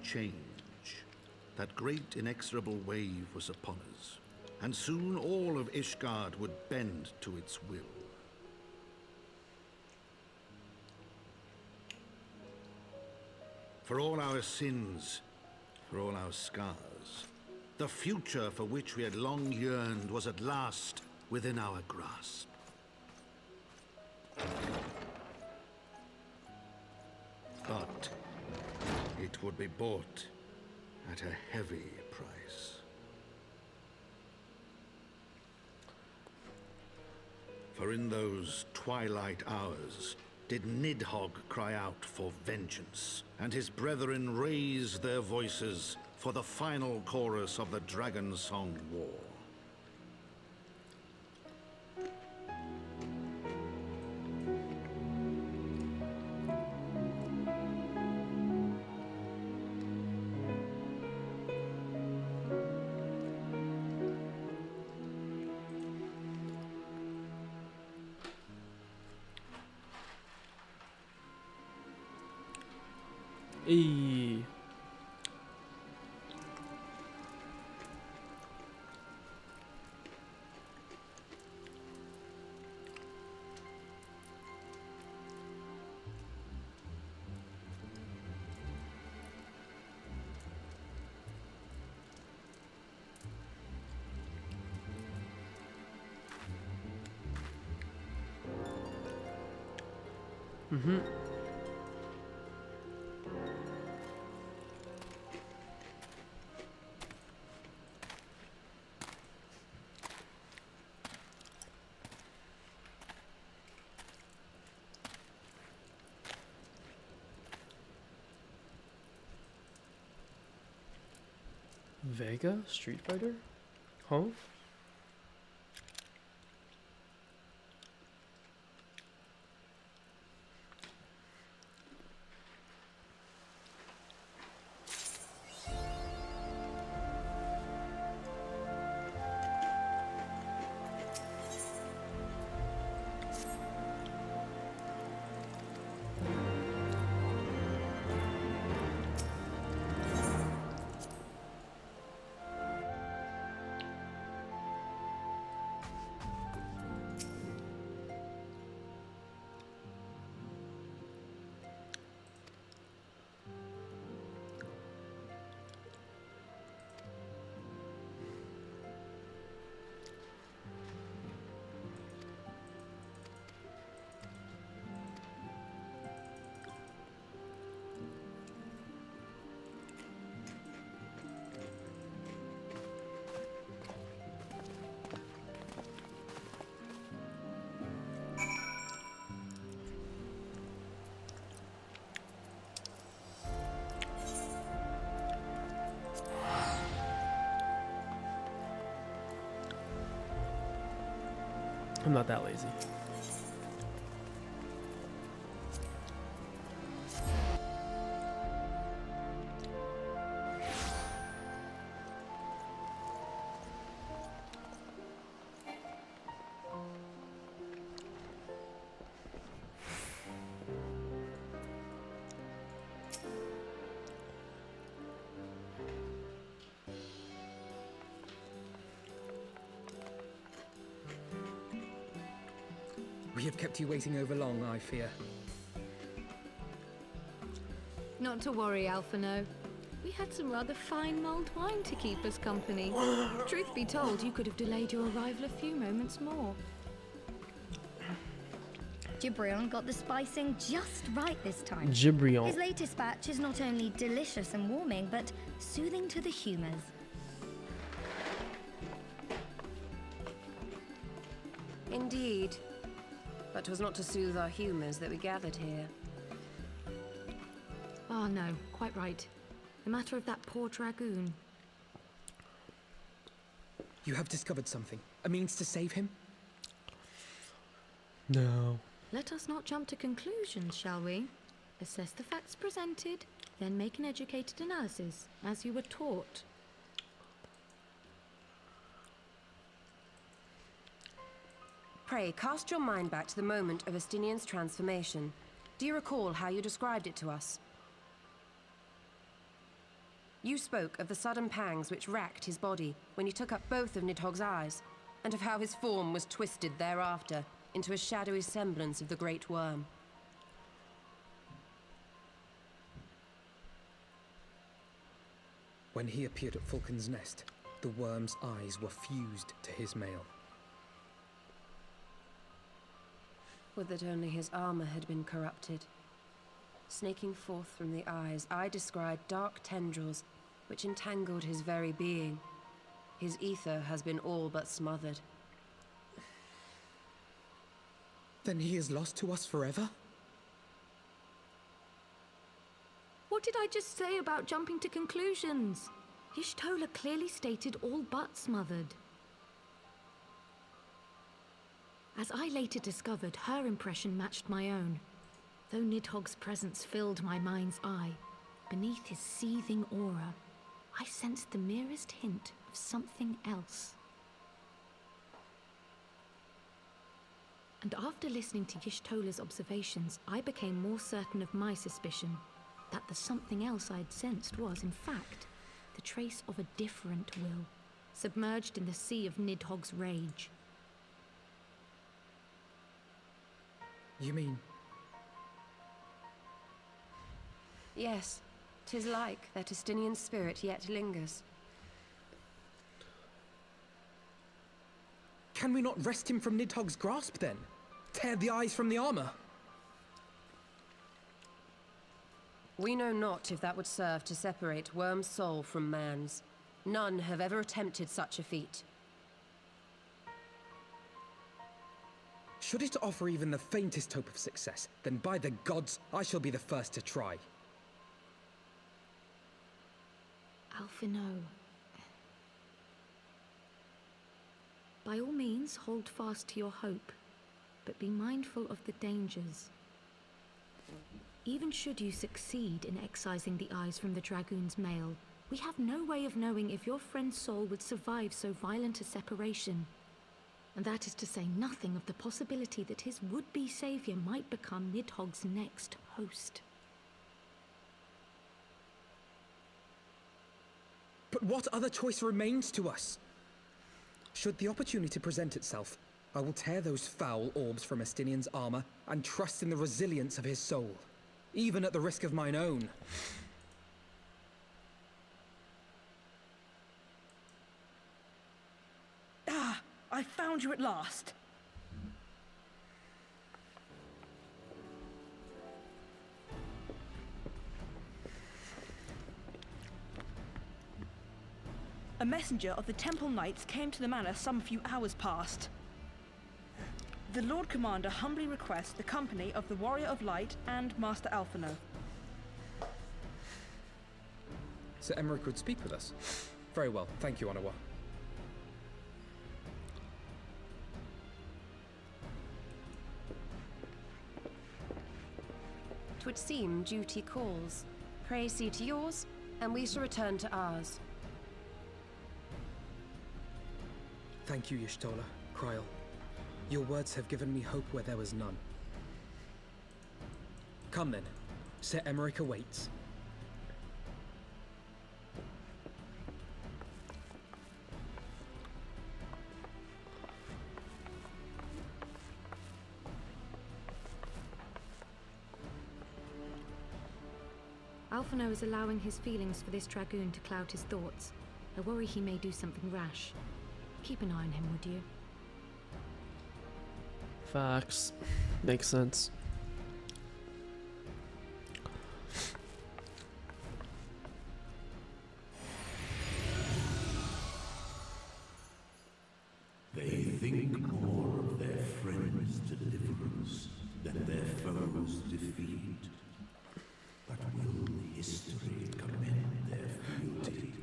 Change. That great inexorable wave was upon us, and soon all of Ishgard would bend to its will. For all our sins, for all our scars, the future for which we had long yearned was at last within our grasp. But it it would be bought at a heavy price. For in those twilight hours did Nidhogg cry out for vengeance, and his brethren raised their voices for the final chorus of the Dragon Song War. Eee. Mm-hmm. Vega? Street Fighter? Huh? I'm not that lazy. We have kept you waiting over long, I fear. Not to worry, Alphino. We had some rather fine mulled wine to keep us company. Truth be told, you could have delayed your arrival a few moments more. Gibrion got the spicing just right this time. Gibrion. His latest batch is not only delicious and warming, but soothing to the humours. Indeed. But 'twas not to soothe our humours that we gathered here. Ah, no, quite right. The matter of that poor dragoon. You have discovered something. A means to save him? No. Let us not jump to conclusions, shall we? Assess the facts presented, then make an educated analysis, as you were taught. Pray, cast your mind back to the moment of Estinian's transformation. Do you recall how you described it to us? You spoke of the sudden pangs which racked his body when you took up both of Nidhogg's eyes, and of how his form was twisted thereafter into a shadowy semblance of the Great Worm. When he appeared at Falcon's Nest, the worm's eyes were fused to his mail. Would that only his armor had been corrupted. Snaking forth from the eyes, I descried dark tendrils which entangled his very being. His ether has been all but smothered. Then he is lost to us forever? What did I just say about jumping to conclusions? Y'shtola clearly stated all but smothered. As I later discovered, her impression matched my own. Though Nidhogg's presence filled my mind's eye, beneath his seething aura, I sensed the merest hint of something else. And after listening to Y'shtola's observations, I became more certain of my suspicion that the something else I'd sensed was, in fact, the trace of a different will, submerged in the sea of Nidhogg's rage. You mean... Yes, 'tis like that Estinian spirit yet lingers. Can we not wrest him from Nidhogg's grasp, then? Tear the eyes from the armor? We know not if that would serve to separate Worm's soul from man's. None have ever attempted such a feat. Should it offer even the faintest hope of success, then by the gods, I shall be the first to try. Alphino. By all means, hold fast to your hope, but be mindful of the dangers. Even should you succeed in excising the eyes from the Dragoon's mail, we have no way of knowing if your friend's soul would survive so violent a separation. And that is to say nothing of the possibility that his would-be savior might become Nidhogg's next host. But what other choice remains to us? Should the opportunity present itself, I will tear those foul orbs from Estinian's armor and trust in the resilience of his soul, even at the risk of mine own. Ah! I found you at last! A messenger of the Temple Knights came to the manor some few hours past. The Lord Commander humbly requests the company of the Warrior of Light and Master Alphino. Sir Emmerich would speak with us. Very well, thank you, Onawa. 'Twould seem duty calls. Pray see to yours, and we shall return to ours. Thank you, Y'shtola, Kryl. Your words have given me hope where there was none. Come then. Sir Emmerich awaits. Alphino is allowing his feelings for this Dragoon to cloud his thoughts. I worry he may do something rash. Keep an eye on him, would you? Facts. Makes sense. They think more of their friends' deliverance than their foes' defeat. But will history commend their fealty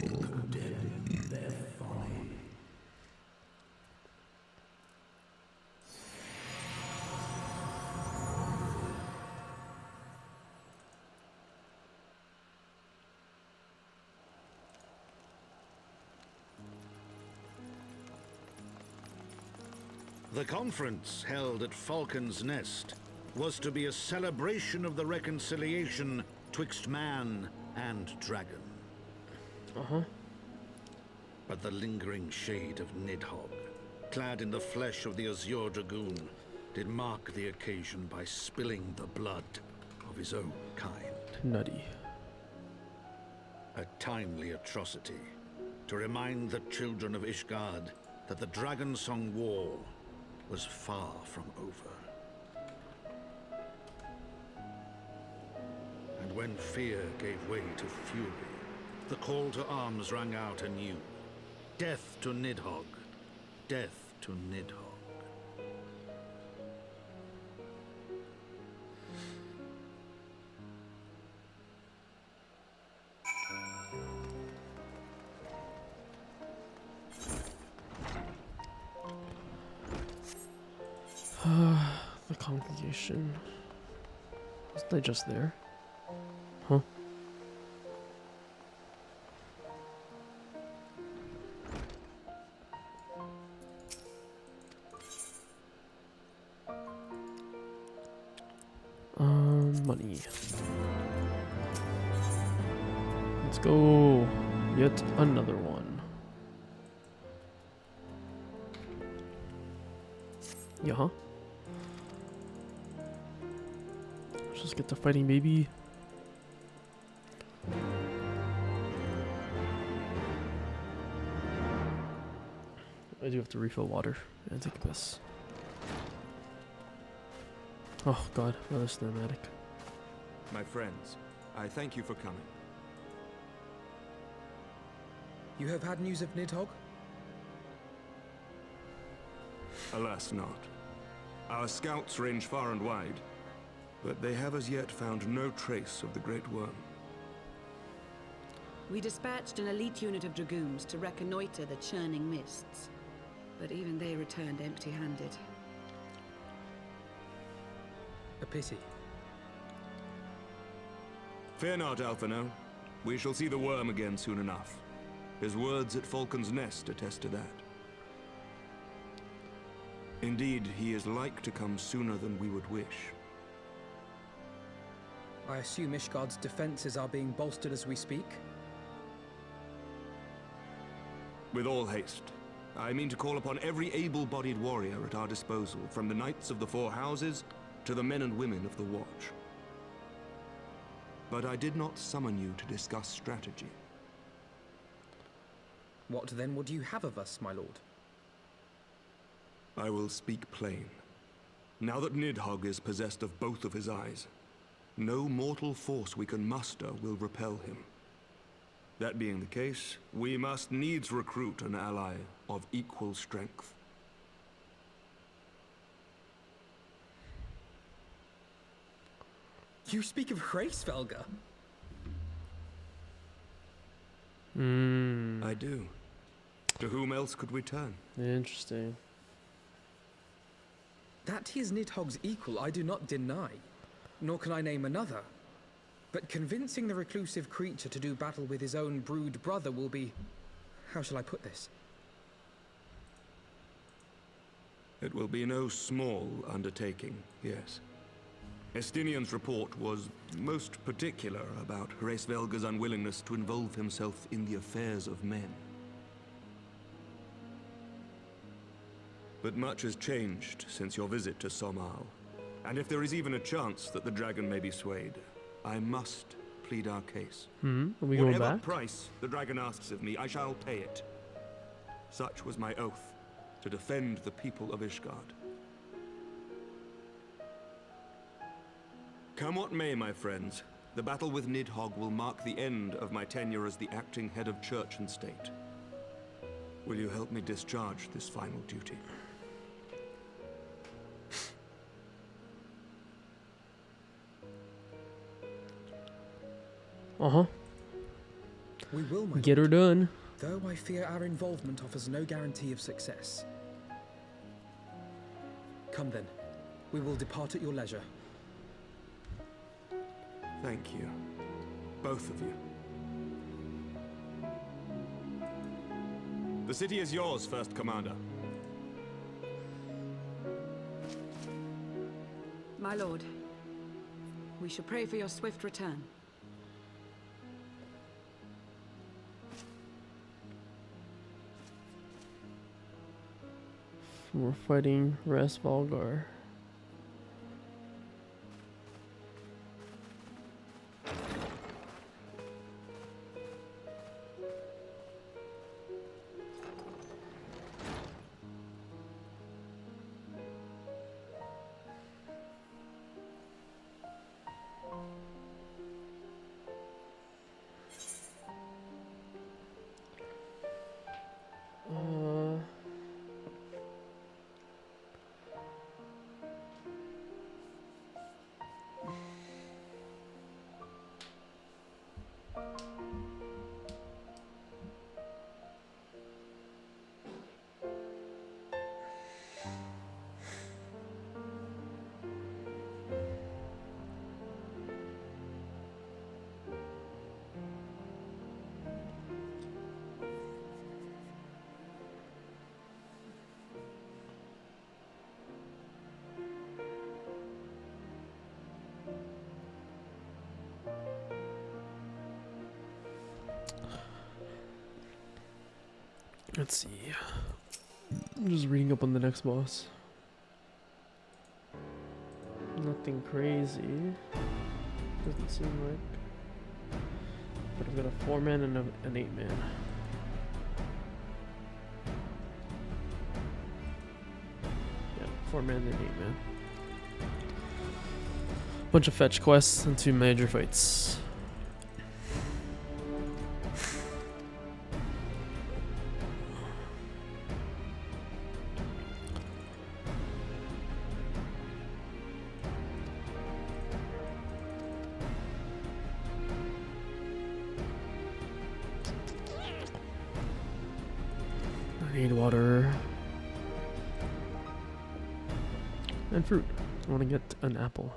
or condemn their folly? The conference held at Falcon's Nest was to be a celebration of the reconciliation twixt man and dragon. But the lingering shade of Nidhogg, clad in the flesh of the Azure Dragoon, did mark the occasion by spilling the blood of his own kind. Nutty. A timely atrocity to remind the children of Ishgard that the Dragonsong War was far from over. when fear gave way to fury, the call to arms rang out anew. Death to Nidhogg. Death to Nidhogg. The congregation. Wasn't they just there? Huh? Money. Let's go. Yet another one. Yeah. Let's just get to fighting, baby. I do have to refill water and take a piss. Oh god, another cinematic. My friends, I thank you for coming. You have had news of Nidhogg? Alas not. Our scouts range far and wide, but they have as yet found no trace of the Great Worm. We dispatched an elite unit of dragoons to reconnoiter the churning mists, but even they returned empty-handed. A pity. Fear not, Alphino. We shall see the worm again soon enough. His words at Falcon's Nest attest to that. Indeed, he is like to come sooner than we would wish. I assume Ishgard's defenses are being bolstered as we speak? With all haste. I mean to call upon every able-bodied warrior at our disposal, from the Knights of the Four Houses to the men and women of the Watch. But I did not summon you to discuss strategy. What then would you have of us, my lord? I will speak plain. Now that Nidhogg is possessed of both of his eyes, no mortal force we can muster will repel him. That being the case, we must needs recruit an ally of equal strength. You speak of Hraesvelga? I do. To whom else could we turn? Interesting. That he is Nidhogg's equal, I do not deny. Nor can I name another. But convincing the reclusive creature to do battle with his own brood brother will be... how shall I put this? It will be no small undertaking, yes. Estinian's report was most particular about Hraesvelga's unwillingness to involve himself in the affairs of men. But much has changed since your visit to Somal. And if there is even a chance that the dragon may be swayed, I must plead our case. Are we going Whatever back? price the dragon asks of me, I shall pay it. Such was my oath, to defend the people of Ishgard. Come what may, my friends, the battle with Nidhogg will mark the end of my tenure as the acting head of church and state. Will you help me discharge this final duty? We will, my Get her done. Though I fear our involvement offers no guarantee of success. Come then. We will depart at your leisure. Thank you. Both of you. The city is yours, First Commander. My lord, we shall pray for your swift return. We're fighting Hraesvelgar. Let's see. I'm just reading up on the next boss. Nothing crazy. Doesn't seem like. But I've got a 4-man and an 8-man. Yeah, 4-man and 8-man. Bunch of fetch quests and 2 major fights. I need water and fruit. I want to get an apple.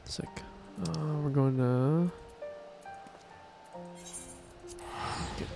Sick. We're going to. Okay.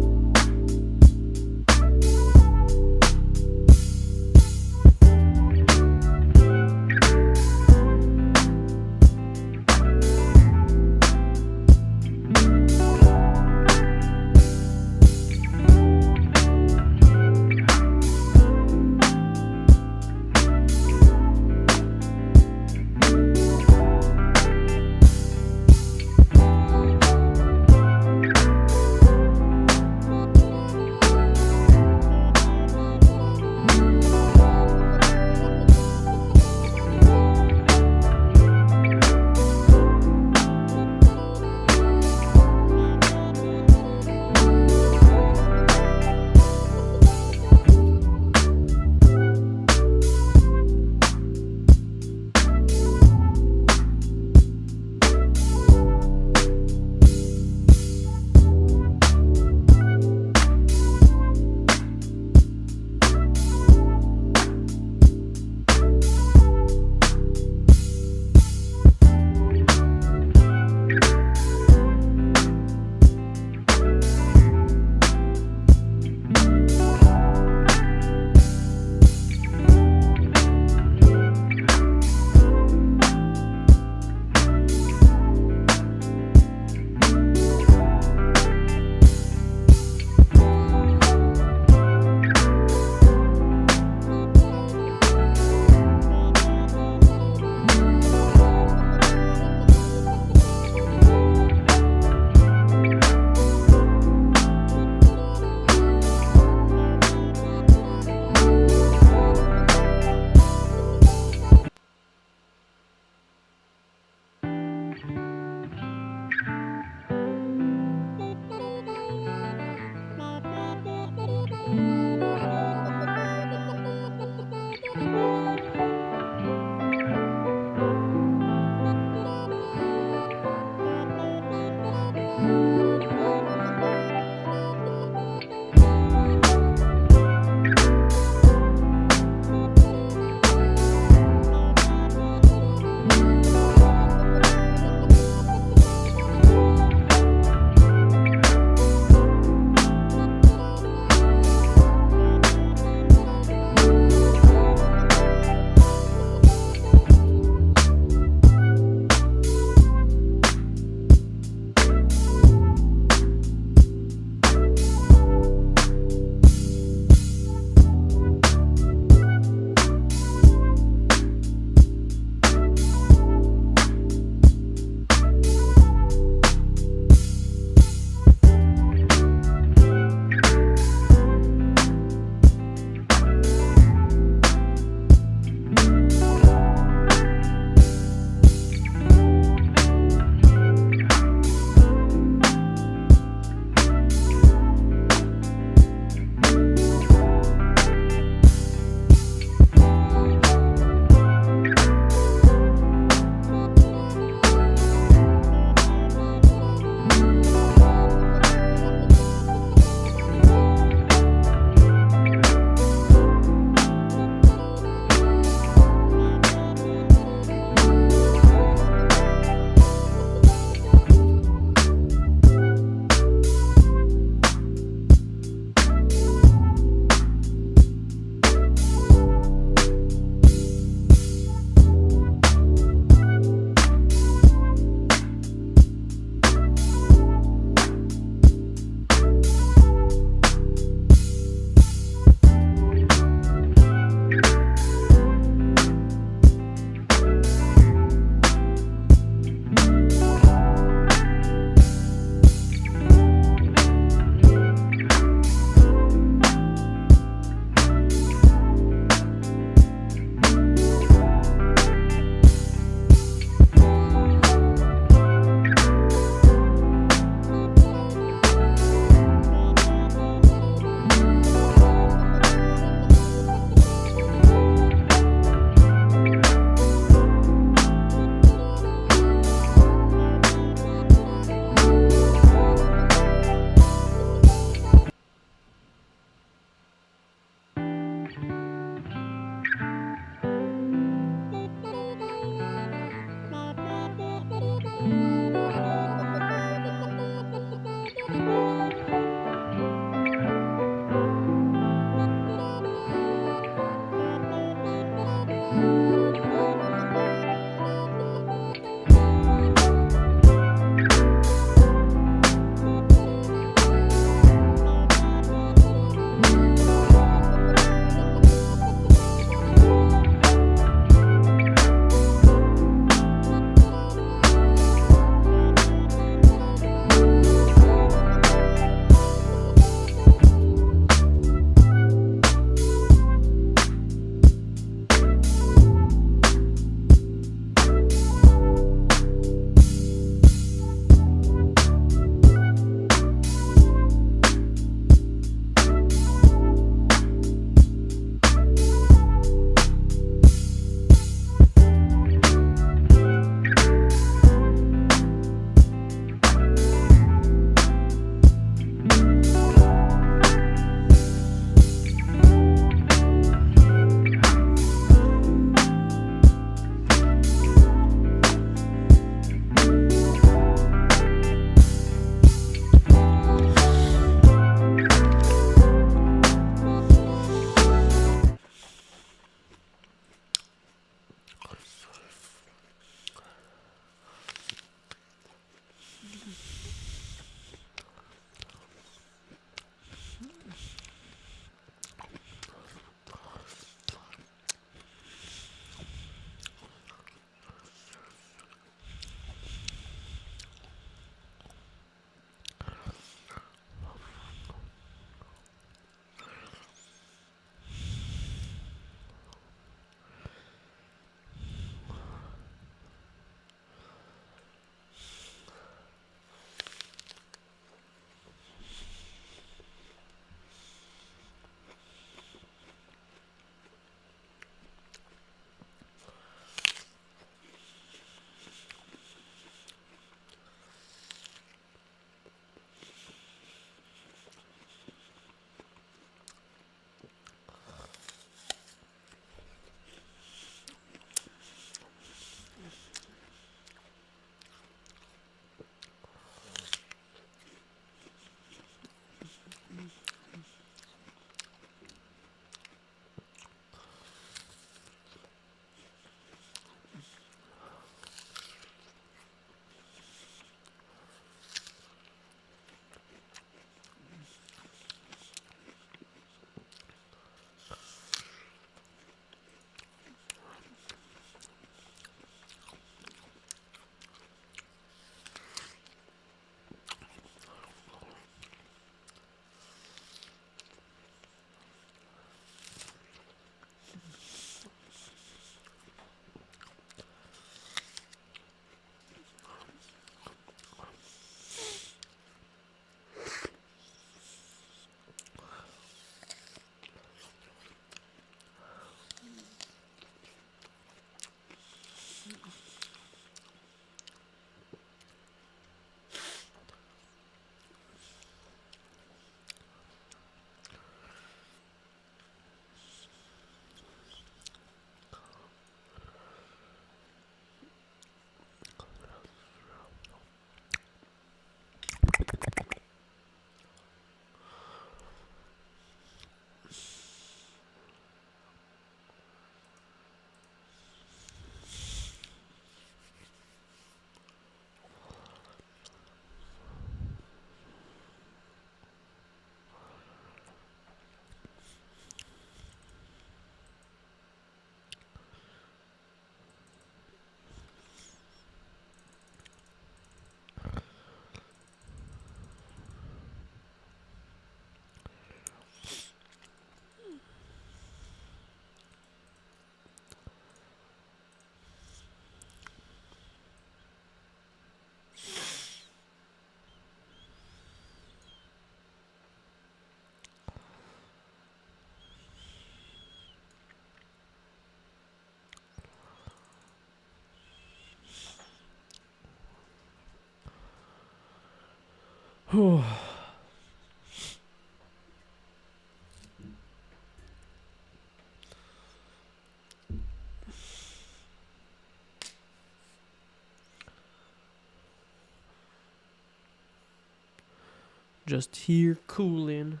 Just here cooling.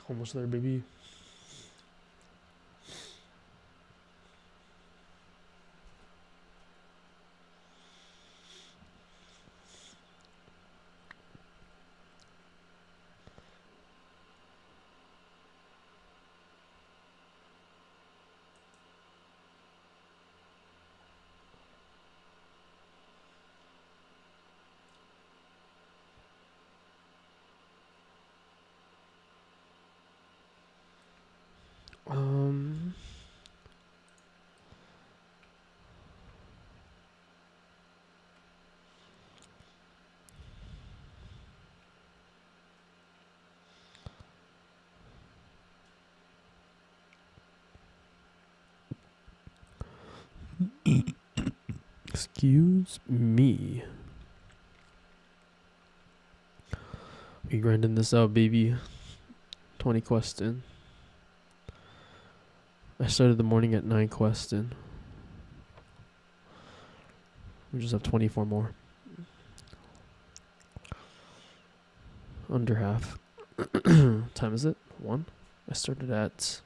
Almost there, baby. Excuse me. We grinding this out, baby. 20 quests in. I started the morning at 9 quests in. We just have 24 more. Under half. Time is it? 1? I started at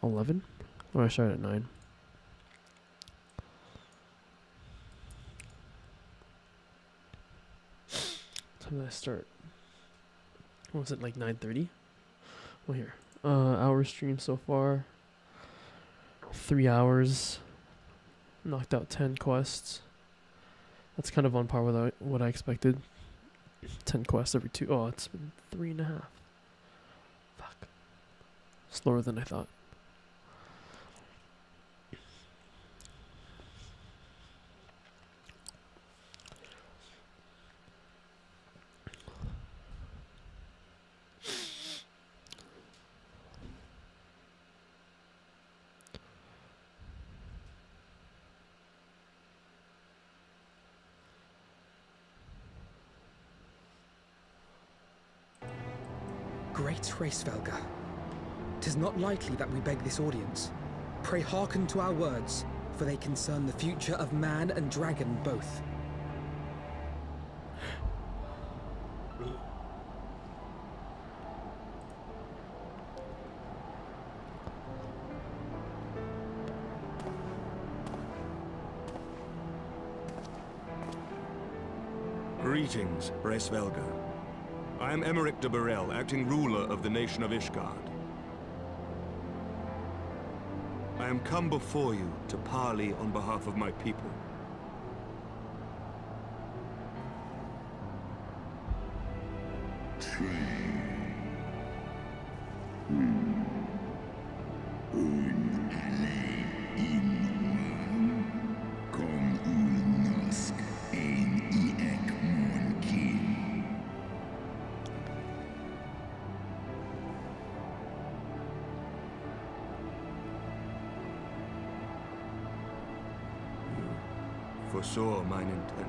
11? Or I started at 9? Time did I start? What was it, like 9:30? Well, here. Hour stream so far. 3 hours. Knocked out 10 quests. That's kind of on par with what I expected. 10 quests every 2. Oh, it's been 3.5. Fuck. Slower than I thought. Great Hraesvelga, 'tis not lightly that we beg this audience. Pray hearken to our words, for they concern the future of man and dragon both. Greetings, Hraesvelga. I am Emeric de Burrell, acting ruler of the nation of Ishgard. I am come before you to parley on behalf of my people. Foresaw mine intent.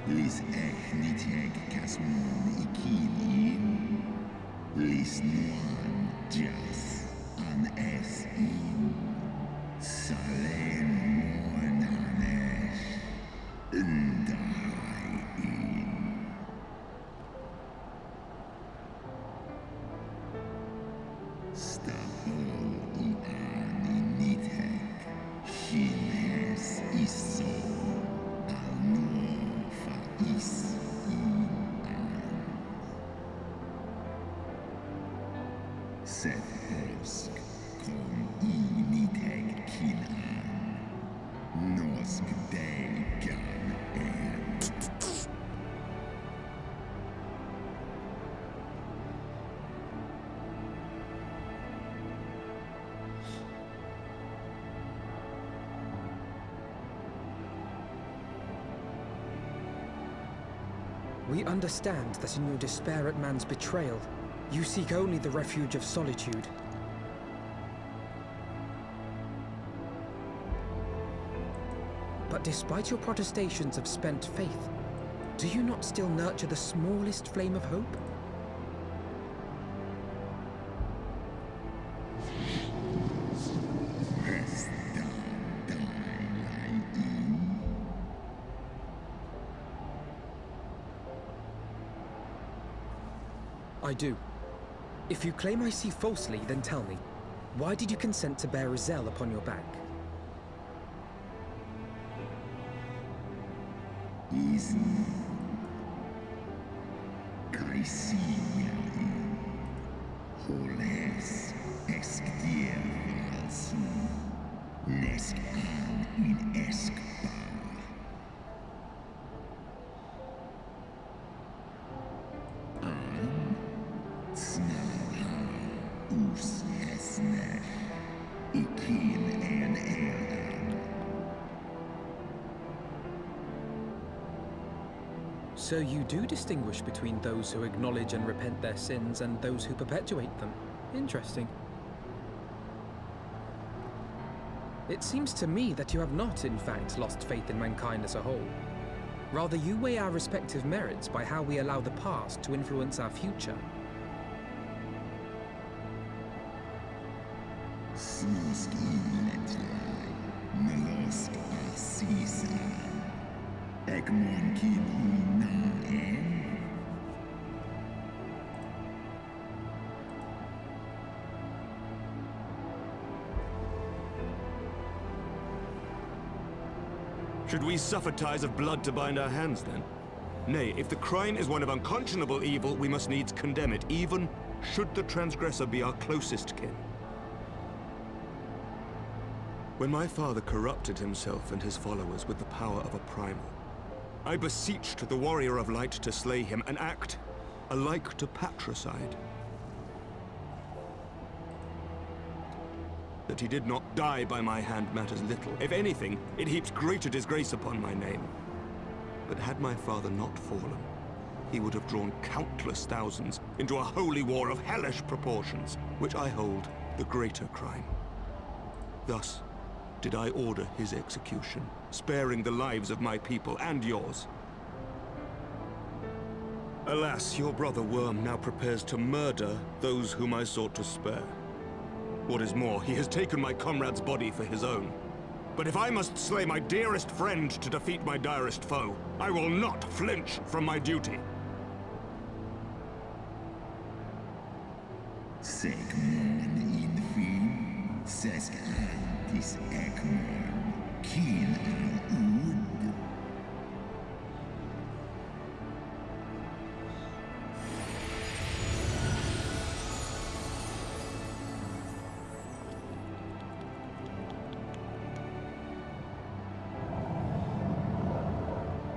Lis echniteg casmon ikin, lis nuan jas an es in, salen monanesh, undahai in. Stahol ian initeg, shinhes iso, al nuo fa is in an. Seth osk kom initeg kin an, nosk degan en. We understand that in your despair at man's betrayal, you seek only the refuge of solitude. But despite your protestations of spent faith, do you not still nurture the smallest flame of hope? I do. If you claim I see falsely, then tell me, why did you consent to bear Rizel upon your back? Holes exdier valsu, nesk an in eskba. An snarha us hesner, ikin en eran. So you do distinguish between those who acknowledge and repent their sins and those who perpetuate them. Interesting. It seems to me that you have not, in fact, lost faith in mankind as a whole. Rather, you weigh our respective merits by how we allow the past to influence our future. Snusk iletlai, melosk asis Should we suffer ties of blood to bind our hands, then? Nay, if the crime is one of unconscionable evil, we must needs condemn it, even should the transgressor be our closest kin. When my father corrupted himself and his followers with the power of a primal, I beseeched the warrior of light to slay him, an act alike to patricide. That he did not die by my hand matters little. If anything, it heaps greater disgrace upon my name. But had my father not fallen, he would have drawn countless thousands into a holy war of hellish proportions, which I hold the greater crime. Thus did I order his execution, sparing the lives of my people and yours. Alas, your brother Worm now prepares to murder those whom I sought to spare. What is more, he has taken my comrade's body for his own. But if I must slay my dearest friend to defeat my direst foe, I will not flinch from my duty.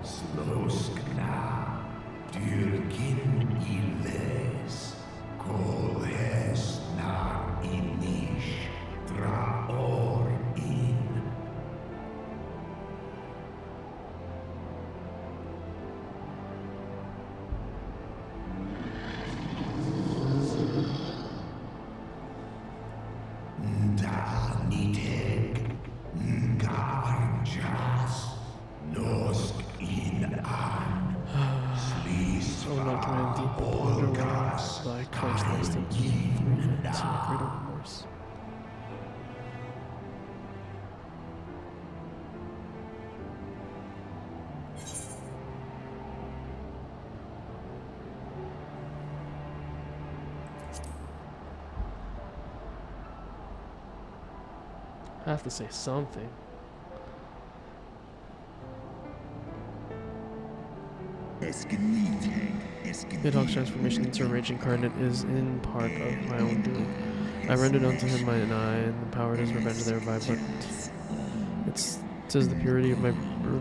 Sloskna, dyrkin illes, kolhes na inish, draor in. Da niteg, garjas, nosk in an, Oh no, command deep underwater by Christ last in 3 minutes in greater remorse. I have to say something. Nidhogg's transformation into a rage incarnate is in part of my own doing. I rendered unto him mine eye, and empowered his revenge thereby, but it's 'tis the purity of my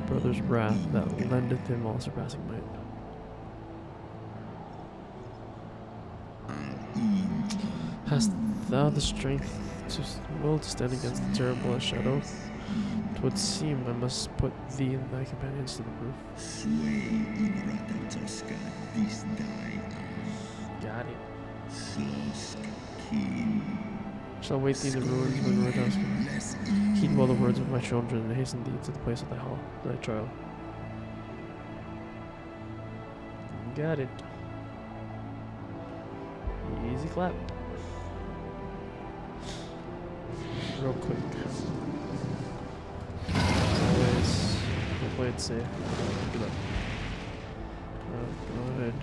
brother's wrath that lendeth him all surpassing might. Hast thou the strength to will to stand against the terrible shadow? 'Twould seem I must put thee and thy companions to the proof. Got it. Shall wait thee in the ruins of Radaska. Heed well the words of my children, and hasten thee to the place of thy trial. Got it. Easy clap. Real quick. Always, we'll play it safe. Good luck. Go ahead.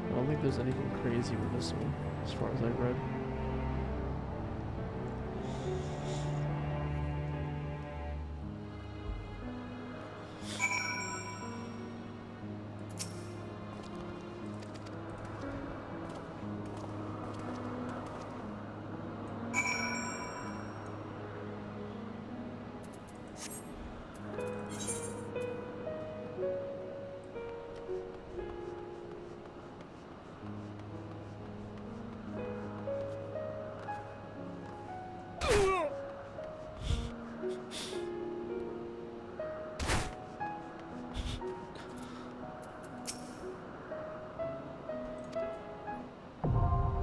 I don't think there's anything crazy with this one, as far as I've read.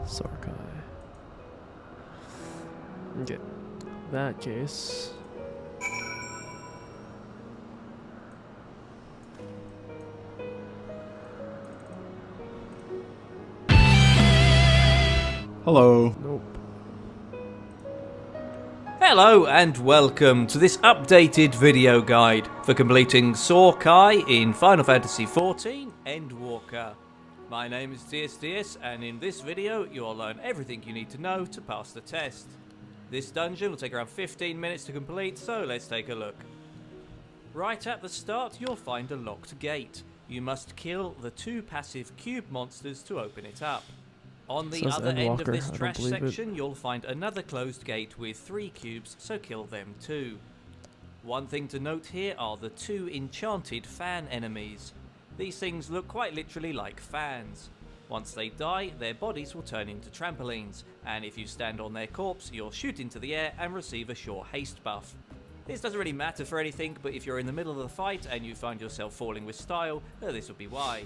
Sarkai. Okay. In that case. Hello. Nope. Hello and welcome to this updated video guide for completing Sorkai in Final Fantasy XIV Endwalker. My name is TSDS, and in this video you'll learn everything you need to know to pass the test. This dungeon will take around 15 minutes to complete, so let's take a look. Right at the start you'll find a locked gate. You must kill the 2 passive cube monsters to open it up. On the other end of this trash section you'll find another closed gate with 3 cubes, so kill them too. One thing to note here are the 2 enchanted fan enemies. These things look quite literally like fans. Once they die, their bodies will turn into trampolines, and if you stand on their corpse, you'll shoot into the air and receive a sure haste buff. This doesn't really matter for anything, but if you're in the middle of the fight and you find yourself falling with style, this will be why.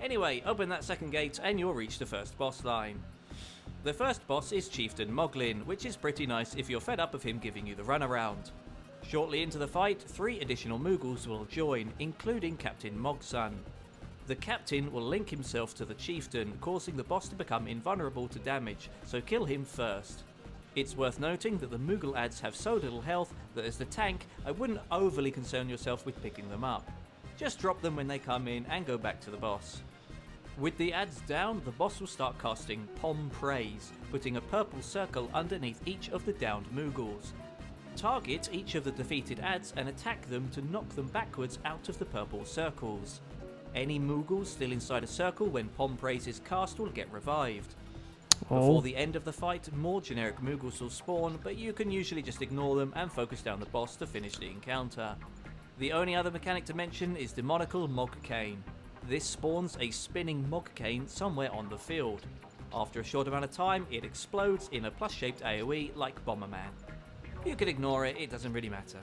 Anyway, open that second gate and you'll reach the first boss line. The first boss is Chieftain Moglin, which is pretty nice if you're fed up of him giving you the runaround. Shortly into the fight, 3 additional Moogles will join, including Captain Mogsun. The Captain will link himself to the Chieftain, causing the boss to become invulnerable to damage, so kill him first. It's worth noting that the Moogle adds have so little health that as the tank, I wouldn't overly concern yourself with picking them up. Just drop them when they come in and go back to the boss. With the adds down, the boss will start casting Pom Praise, putting a purple circle underneath each of the downed Moogles. Target each of the defeated adds and attack them to knock them backwards out of the purple circles. Any Moogles still inside a circle when Pom Praise is cast will get revived. Before the end of the fight, more generic Moogles will spawn, but you can usually just ignore them and focus down the boss to finish the encounter. The only other mechanic to mention is Demonical Mogcane. This spawns a spinning Mogcane somewhere on the field. After a short amount of time, it explodes in a plus-shaped AoE like Bomberman. You can ignore it, it doesn't really matter.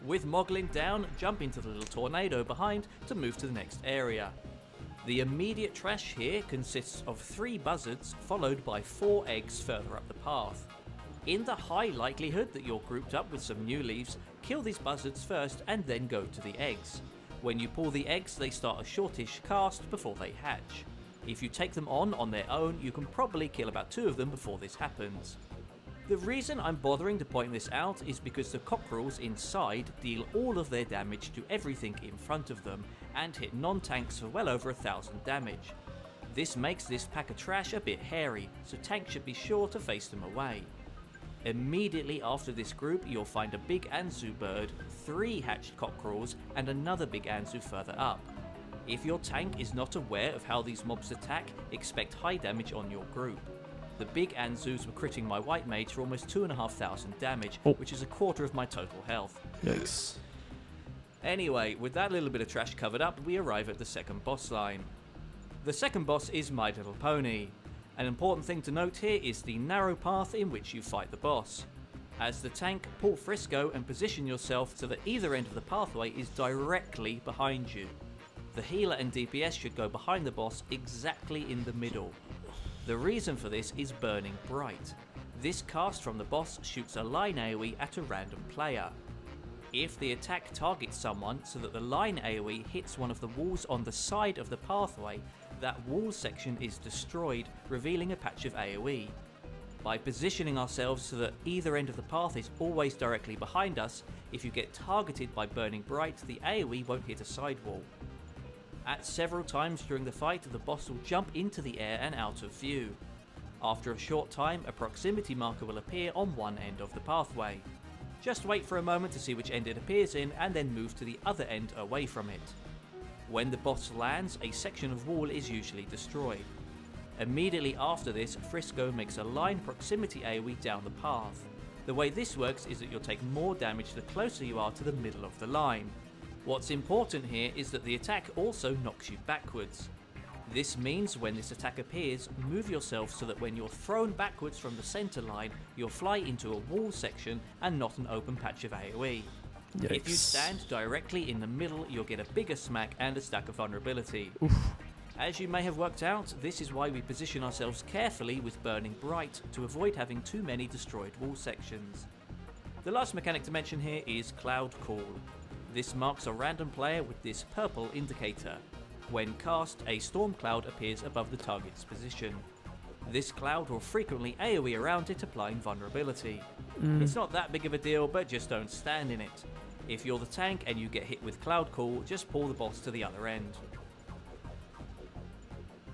With Moglin down, jump into the little tornado behind to move to the next area. The immediate trash here consists of 3 buzzards followed by 4 eggs further up the path. In the high likelihood that you're grouped up with some new leaves, kill these buzzards first and then go to the eggs. When you pull the eggs, they start a shortish cast before they hatch. If you take them on their own, you can probably kill about 2 of them before this happens. The reason I'm bothering to point this out is because the cockerels inside deal all of their damage to everything in front of them and hit non-tanks for well over 1000 damage. This makes this pack of trash a bit hairy, so tanks should be sure to face them away. Immediately after this group you'll find a big Anzu bird, 3 hatched cockerels and another big Anzu further up. If your tank is not aware of how these mobs attack, expect high damage on your group. The big Anzus were critting my white mage for almost 2,500 damage, which is a quarter of my total health. Yikes. Anyway, with that little bit of trash covered up, we arrive at the second boss line. The second boss is My Little Pony. An important thing to note here is the narrow path in which you fight the boss. As the tank, pull Frisco and position yourself so that either end of the pathway is directly behind you. The healer and DPS should go behind the boss exactly in the middle. The reason for this is Burning Bright. This cast from the boss shoots a line AoE at a random player. If the attack targets someone so that the line AoE hits one of the walls on the side of the pathway, that wall section is destroyed, revealing a patch of AoE. By positioning ourselves so that either end of the path is always directly behind us, if you get targeted by Burning Bright, the AoE won't hit a sidewall. At several times during the fight, the boss will jump into the air and out of view. After a short time, a proximity marker will appear on one end of the pathway. Just wait for a moment to see which end it appears in and then move to the other end away from it. When the boss lands, a section of wall is usually destroyed. Immediately after this, Frisco makes a line proximity AoE down the path. The way this works is that you'll take more damage the closer you are to the middle of the line. What's important here is that the attack also knocks you backwards. This means when this attack appears, move yourself so that when you're thrown backwards from the center line, you'll fly into a wall section and not an open patch of AoE. Yikes. If you stand directly in the middle, you'll get a bigger smack and a stack of vulnerability. Oof. As you may have worked out, this is why we position ourselves carefully with Burning Bright to avoid having too many destroyed wall sections. The last mechanic to mention here is Cloud Call. This marks a random player with this purple indicator. When cast, a storm cloud appears above the target's position. This cloud will frequently AoE around it, applying vulnerability. It's not that big of a deal, but just don't stand in it. If you're the tank and you get hit with Cloud Call, just pull the boss to the other end.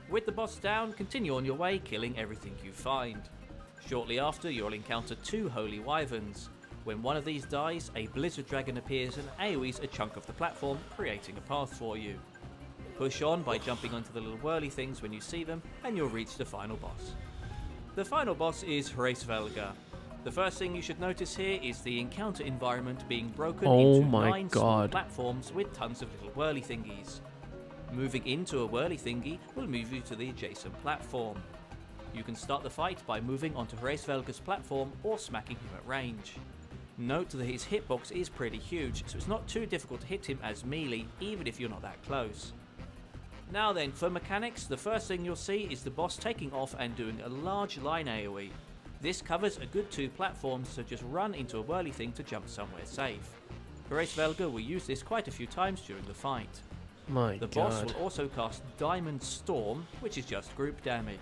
With the boss down, continue on your way, killing everything you find. Shortly after, you'll encounter 2 Holy Wyverns. When one of these dies, a Blizzard Dragon appears and AoEs a chunk of the platform, creating a path for you. Push on by jumping onto the little whirly things when you see them, and you'll reach the final boss. The final boss is Hraesvelgr. The first thing you should notice here is the encounter environment being broken into 9 small platforms with tons of little whirly thingies. Moving into a whirly thingy will move you to the adjacent platform. You can start the fight by moving onto Hraesvelgr's platform or smacking him at range. Note that his hitbox is pretty huge, so it's not too difficult to hit him as melee, even if you're not that close. Now then, for mechanics, the first thing you'll see is the boss taking off and doing a large line AoE. This covers a good 2 platforms, so just run into a whirly thing to jump somewhere safe. Hraesvelgr will use this quite a few times during the fight. The boss will also cast Diamond Storm, which is just group damage.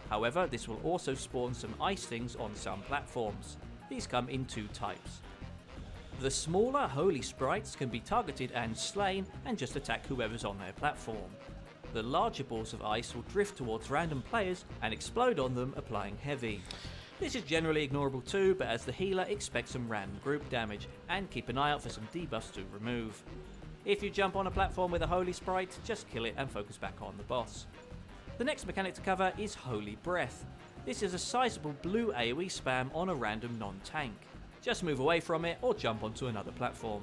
However, this will also spawn some ice things on some platforms. These come in 2 types. The smaller Holy Sprites can be targeted and slain and just attack whoever's on their platform. The larger balls of ice will drift towards random players and explode on them, applying heavy. This is generally ignorable too, but as the healer, expect some random group damage and keep an eye out for some debuffs to remove. If you jump on a platform with a Holy Sprite, just kill it and focus back on the boss. The next mechanic to cover is Holy Breath. This is a sizable blue AoE spam on a random non-tank. Just move away from it or jump onto another platform.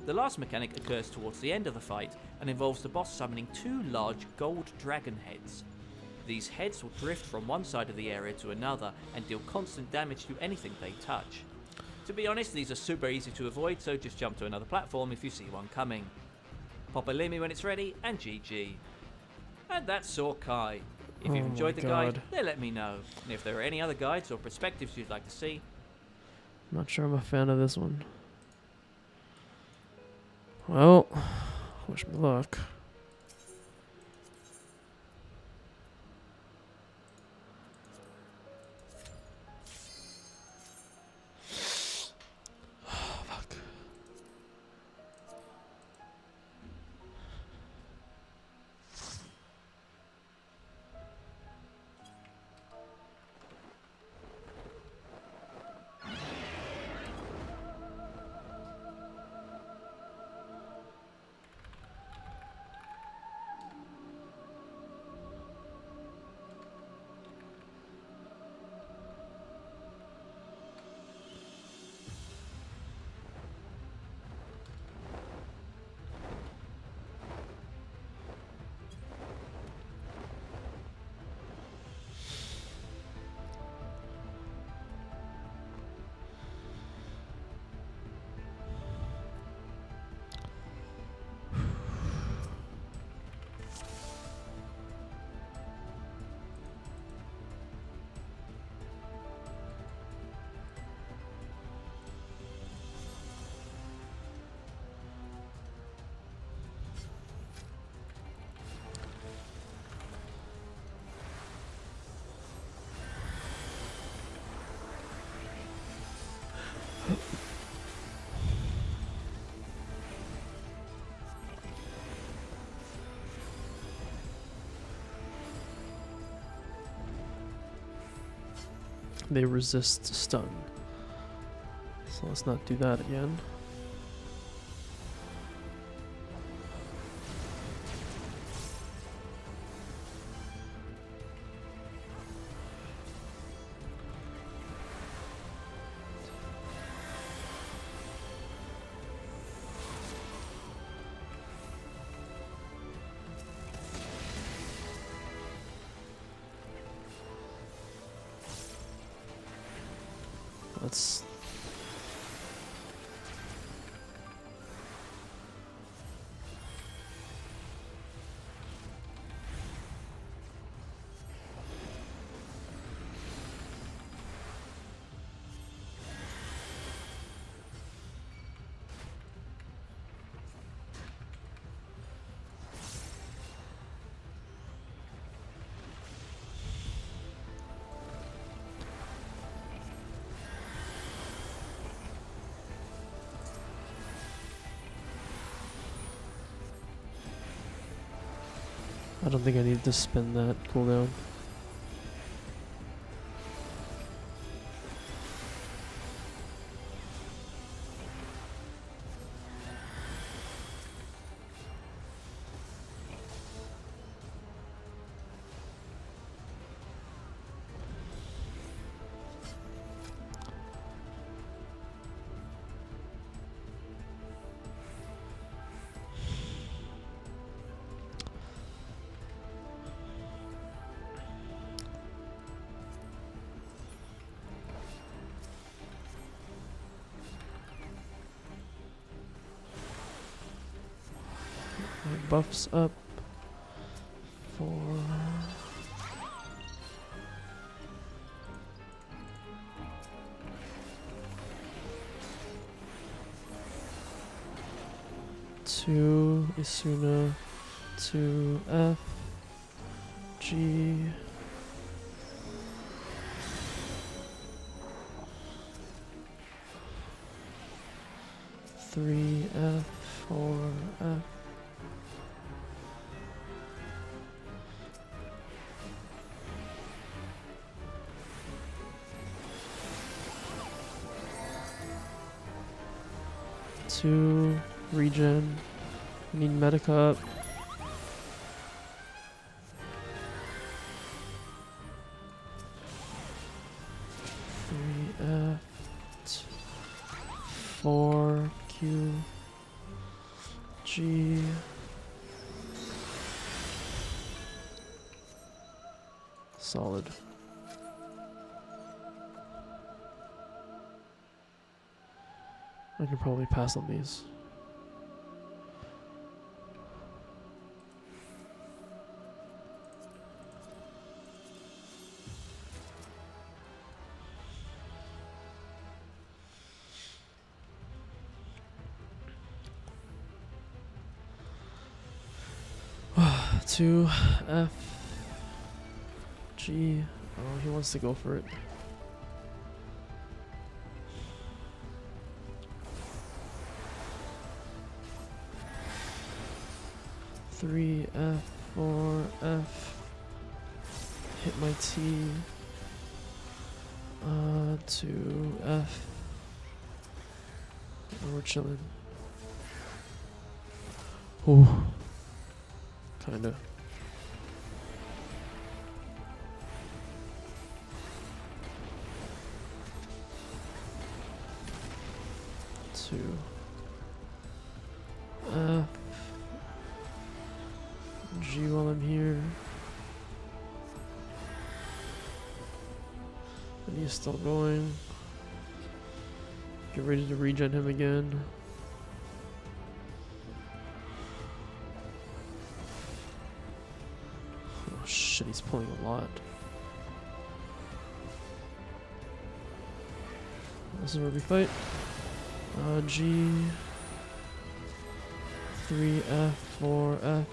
The last mechanic occurs towards the end of the fight and involves the boss summoning 2 large gold dragon heads. These heads will drift from one side of the area to another and deal constant damage to anything they touch. To be honest, these are super easy to avoid, so just jump to another platform if you see one coming. Pop a Limmy when it's ready, and GG. And that's Sorkai. If you've enjoyed the guide, then let me know. And if there are any other guides or perspectives you'd like to see, I'm not sure I'm a fan of this one. Well, wish me luck. They resist stun. So let's not do that again. Let's I don't think I need to spend that cooldown. Buffs up for to Isuna to F G 3 F 4 F 2 regen. I need Medica up. F 4 Q G solid. I can probably pass on these. Two F G. Oh, he wants to go for it. Three F 4 F. Hit my T. 2 F. We're chilling. Ooh. Kinda. Two F G while I'm here. And he's still going. Get ready to regen him again. Oh shit, he's pulling a lot. This is where we fight. G 3 F 4 F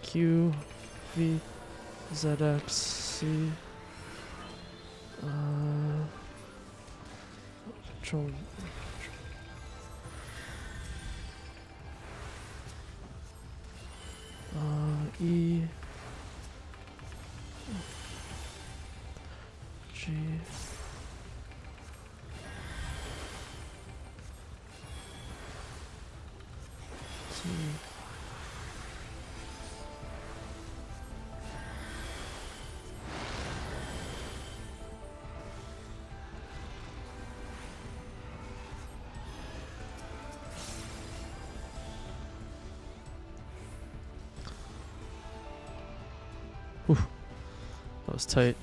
Q V Z X C control E G T Whew. That was tight.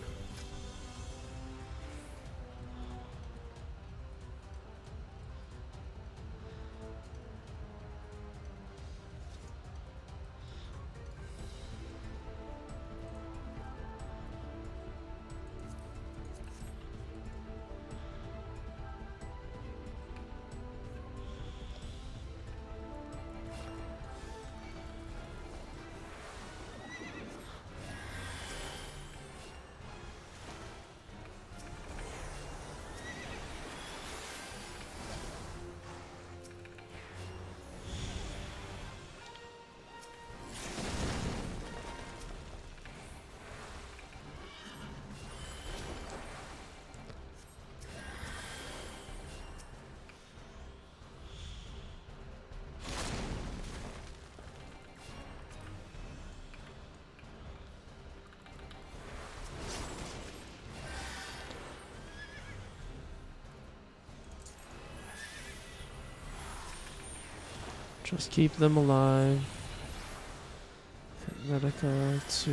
Just keep them alive. Hit Medica to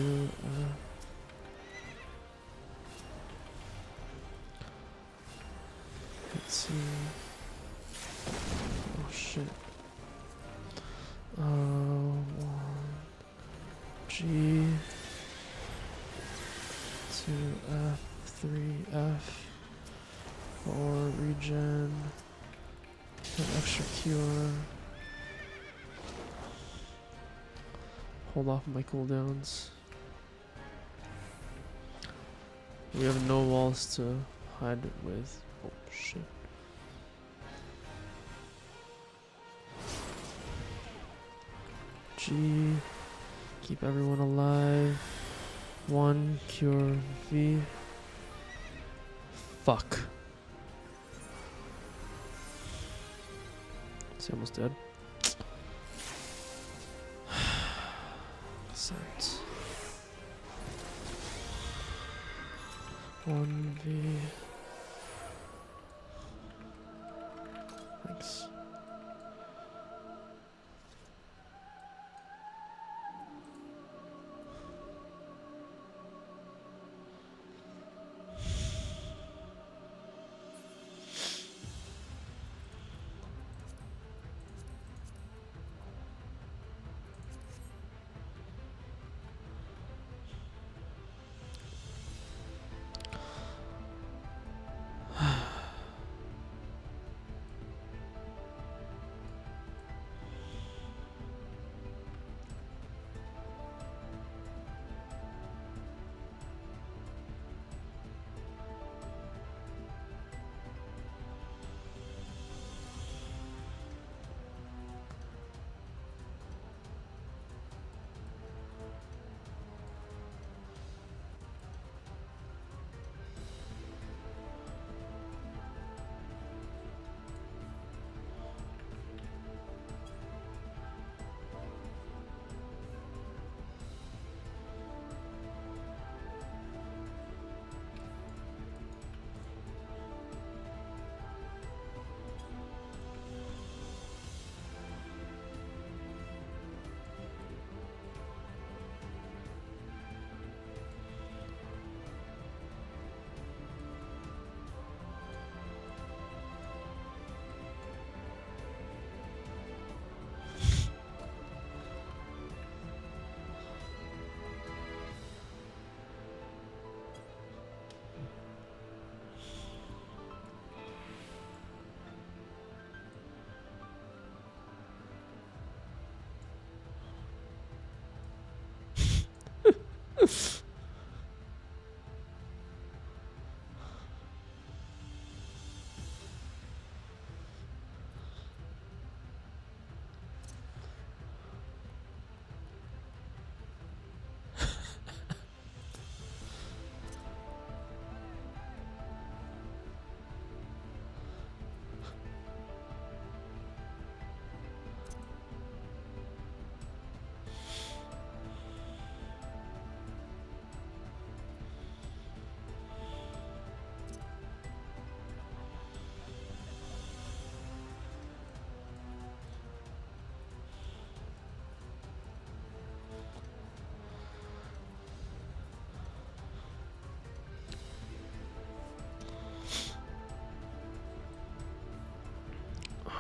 hit C. Oh shit. G to F, 3F, 4 regen, an extra cure, hold off my cooldowns. We have no walls to hide it with. Oh shit. G, keep everyone alive. 1, cure V. Fuck. Is he almost dead? Sense. 1 V. Thanks.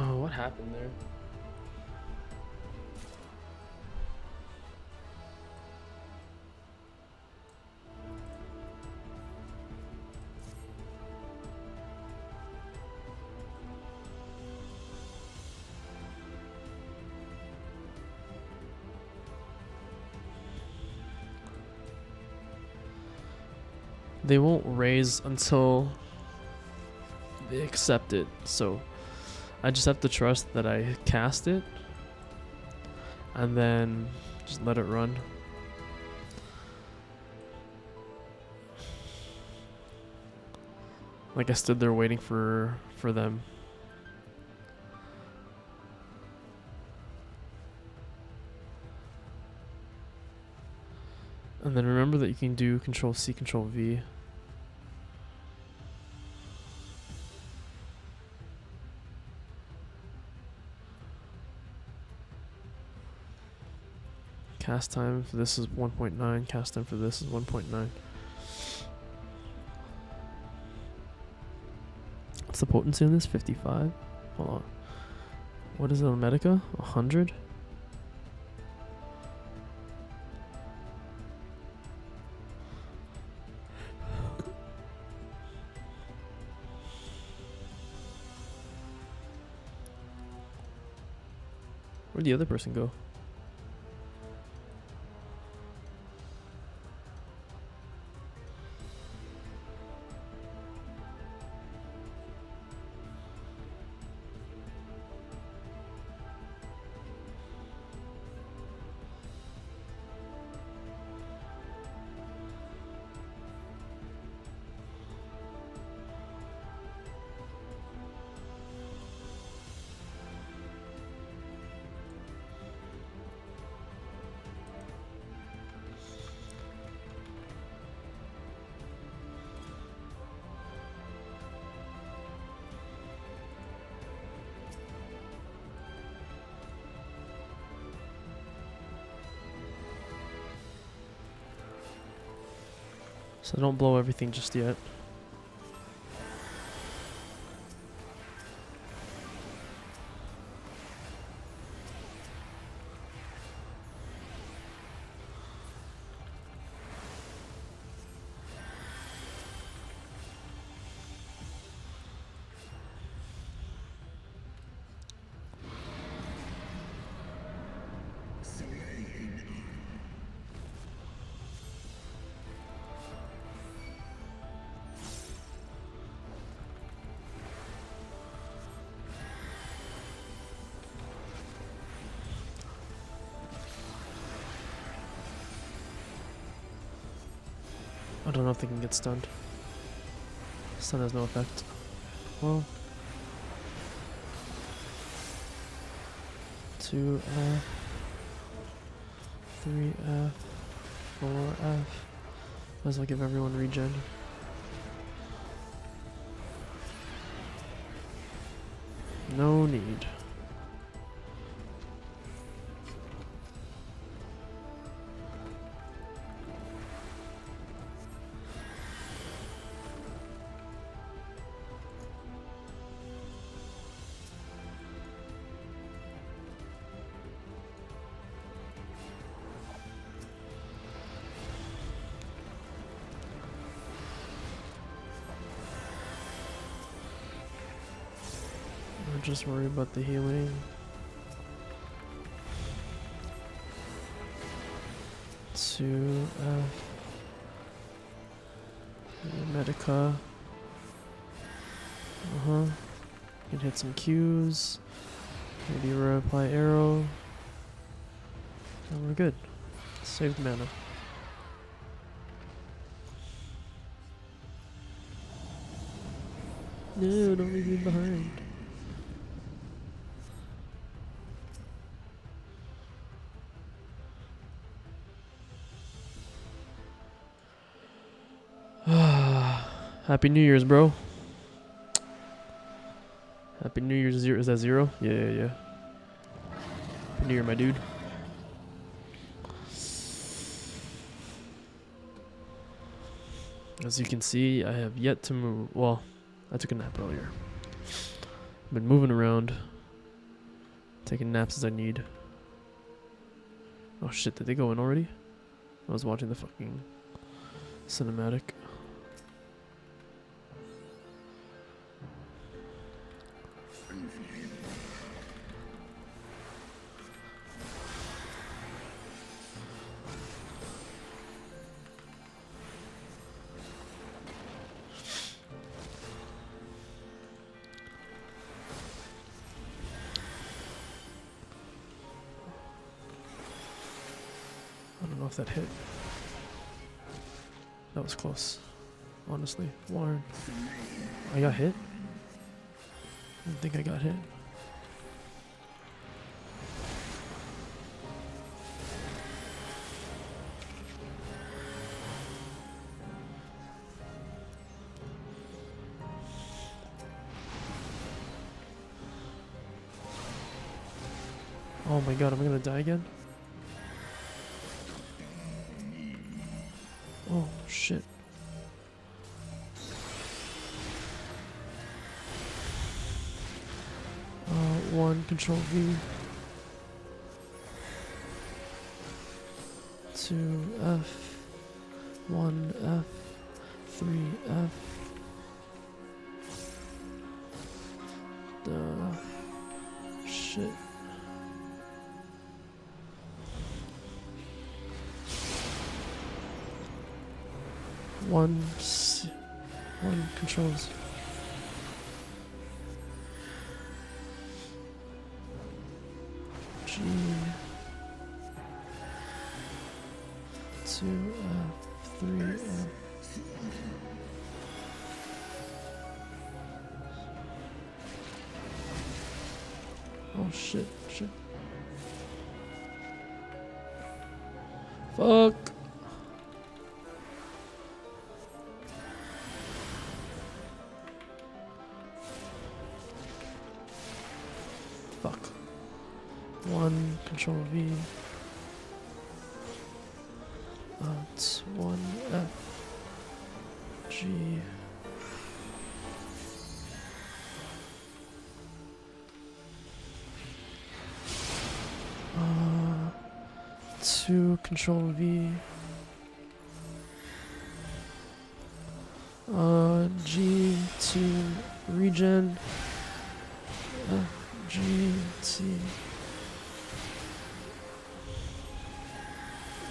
Oh, what happened there? They won't raise until they accept it, so I just have to trust that I cast it and then just let it run. Like I stood there waiting for them. And then remember that you can do Control C, Control V. Cast time for this is 1.9. Cast time for this is 1.9. What's the potency on this? 55? Hold on. What is it on Medica? 100? Where'd the other person go? So don't blow everything just yet. I don't know if they can get stunned. Stun has no effect. Well, 2F, 3F, 4F. Might as well give everyone regen. No need. Just worry about the healing. Two Medica. Can hit some Qs. Maybe reapply arrow. And we're good. Saved mana. No, don't leave me behind. Happy New Year's, bro. Happy New Year's. Is that 0? Yeah. Happy New Year, my dude. As you can see, I have yet to move. Well, I took a nap earlier. Been moving around. Taking naps as I need. Oh shit, did they go in already? I was watching the fucking cinematic. I don't know if that hit. That was close. Honestly. Warren. I got hit? I don't think I got hit. Oh my god, am I gonna die again? 1, Control V. 2, F. 1, F. 3, F. Shit. One controls. G. 2 F 3 F. Oh shit, shit. Fuck. Fuck. 1, Control V. It's 1 F G. Two Control V. G to regen. G T.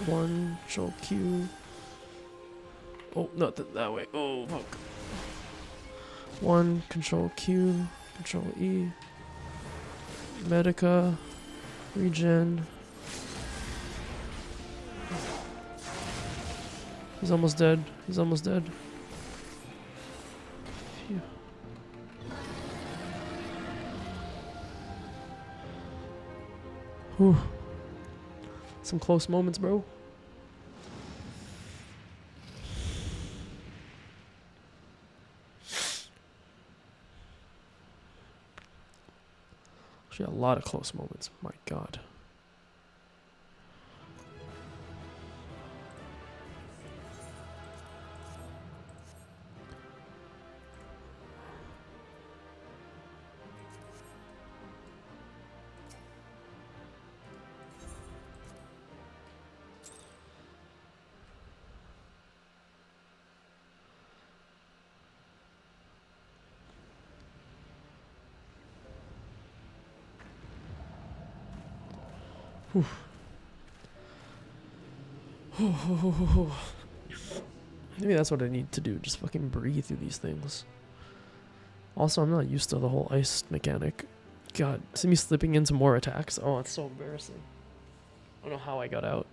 1 Control Q. Oh, not that way. Oh fuck. 1 Control Q. Control E. Medica. Regen. He's almost dead. He's almost dead. Phew. Whew. Some close moments, bro. Actually, a lot of close moments. My God. Whew. Maybe that's what I need to do, just fucking breathe through these things. Also, I'm not used to the whole ice mechanic. God, see me slipping into more attacks? Oh, it's so embarrassing. I don't know how I got out.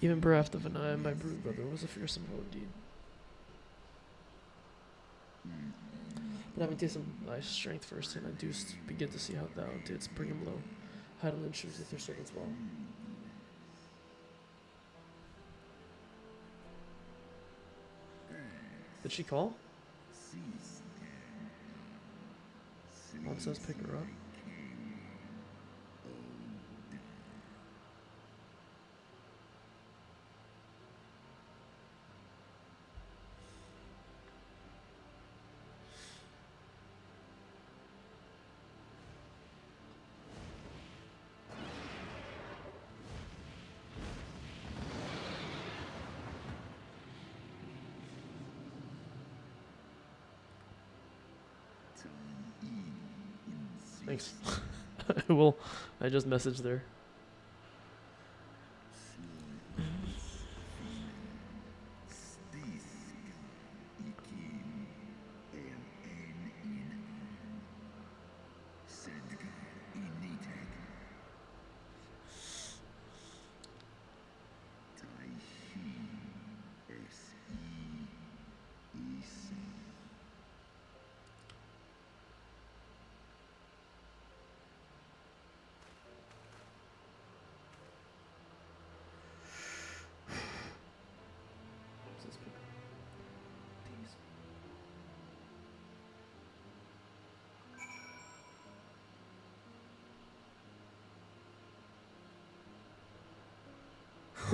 Even bereft of an eye, my brood brother was a fearsome foe indeed. But having tasted thy strength first, and I do begin to see how thou didst bring him low. Heidelin chooseth your servants well. Did she call? Mom says pick her up. Thanks. Well, I just messaged there.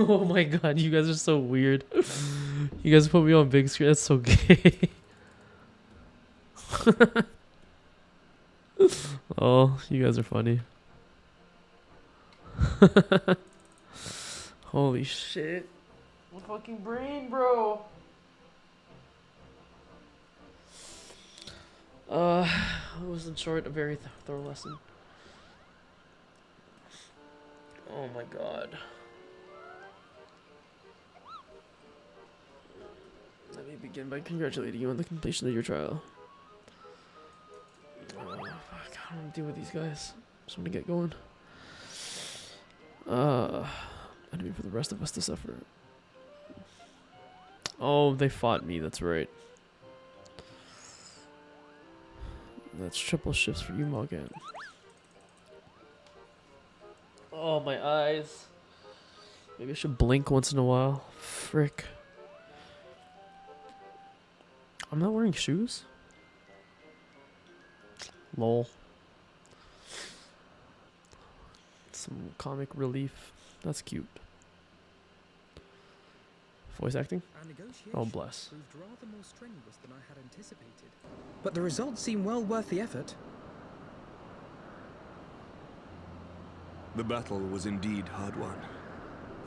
Oh my god, you guys are so weird. You guys put me on big screen. That's so gay. Oh, you guys are funny. Holy shit. My fucking brain, bro. It was in short a very thorough lesson. Oh my god. Let me begin by congratulating you on the completion of your trial. Fuck, I don't want to deal with these guys. Just want to get going. I'd be for the rest of us to suffer. Oh, they fought me, that's right. That's triple shifts for you, Morgan. Oh, my eyes. Maybe I should blink once in a while. Frick. I'm not wearing shoes? Lol. Some comic relief. That's cute. Voice acting? Oh, bless. Proved rather more strenuous than I had anticipated. But the results seem well worth the effort. The battle was indeed hard won.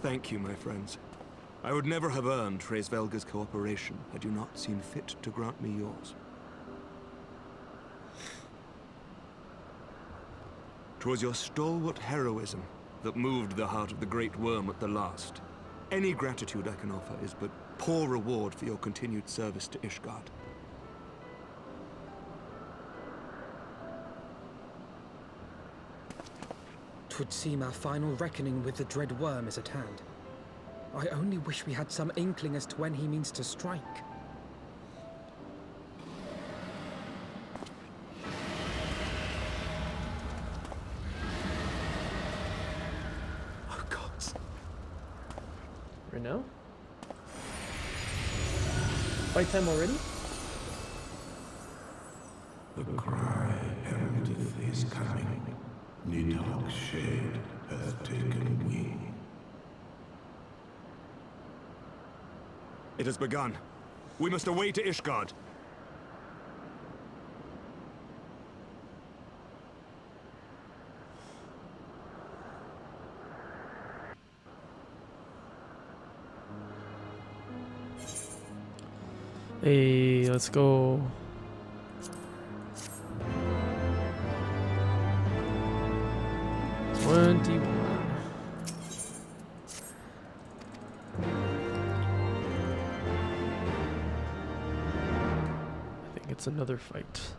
Thank you, my friends. I would never have earned Hraesvelga's cooperation had you not seen fit to grant me yours. 'Twas your stalwart heroism that moved the heart of the Great Worm at the last. Any gratitude I can offer is but poor reward for your continued service to Ishgard. Twould seem our final reckoning with the dread worm is at hand. I only wish we had some inkling as to when he means to strike. Oh, gods. Right now? Fight time already? The cry heraldeth his coming. The dark shade hath taken wing. It has begun. We must away to Ishgard. Hey, let's go. I think it's another fight.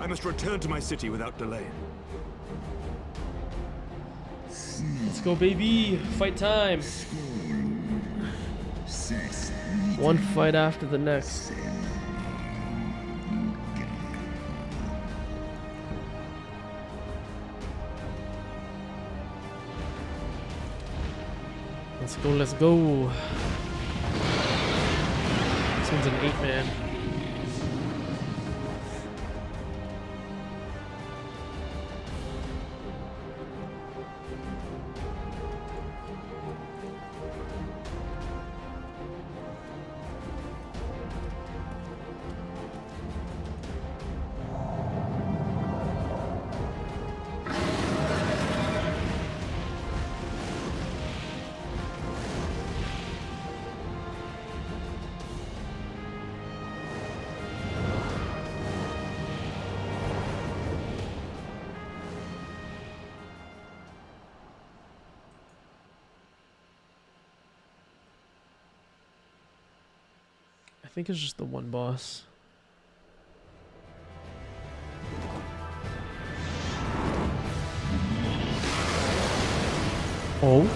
I must return to my city without delay. Let's go, baby! Fight time! One fight after the next. Let's go, let's go! This one's an 8-man. I think it's just the one boss. Oh.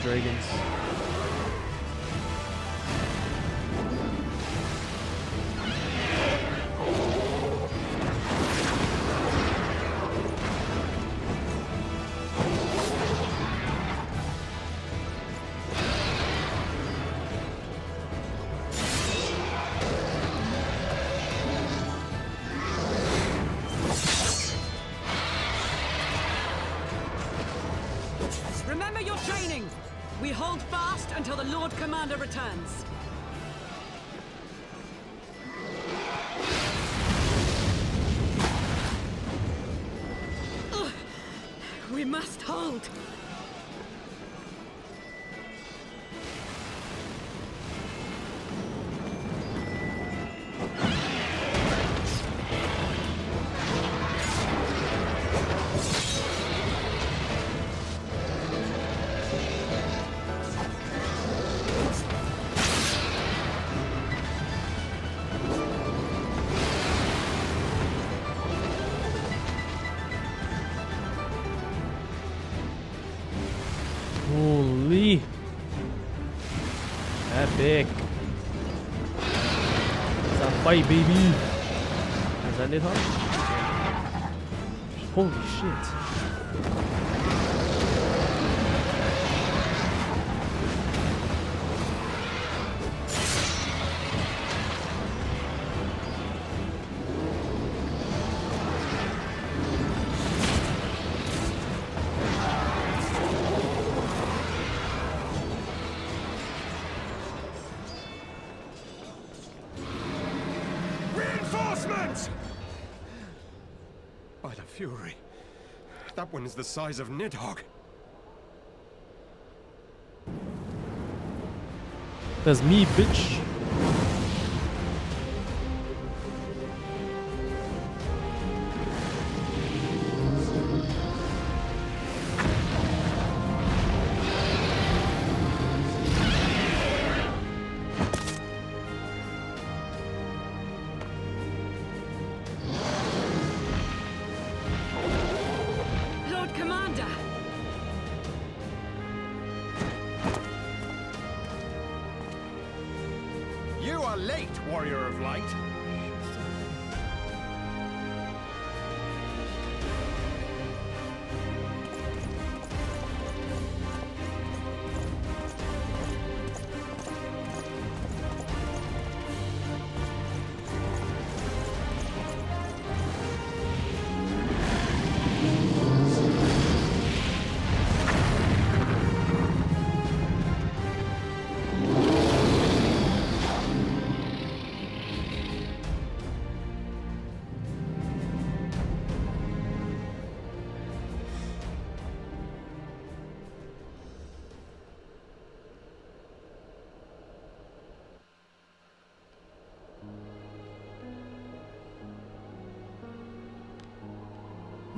dragons. Remember your training! We hold fast until the Lord Commander returns. Ugh. We must hold! Holy. Epic. It's a fight, baby. Is that it, huh? Holy shit. Reinforcements! By the Fury, that one is the size of Nidhogg. That's me, bitch. Lord Commander! You are late, Warrior of Light.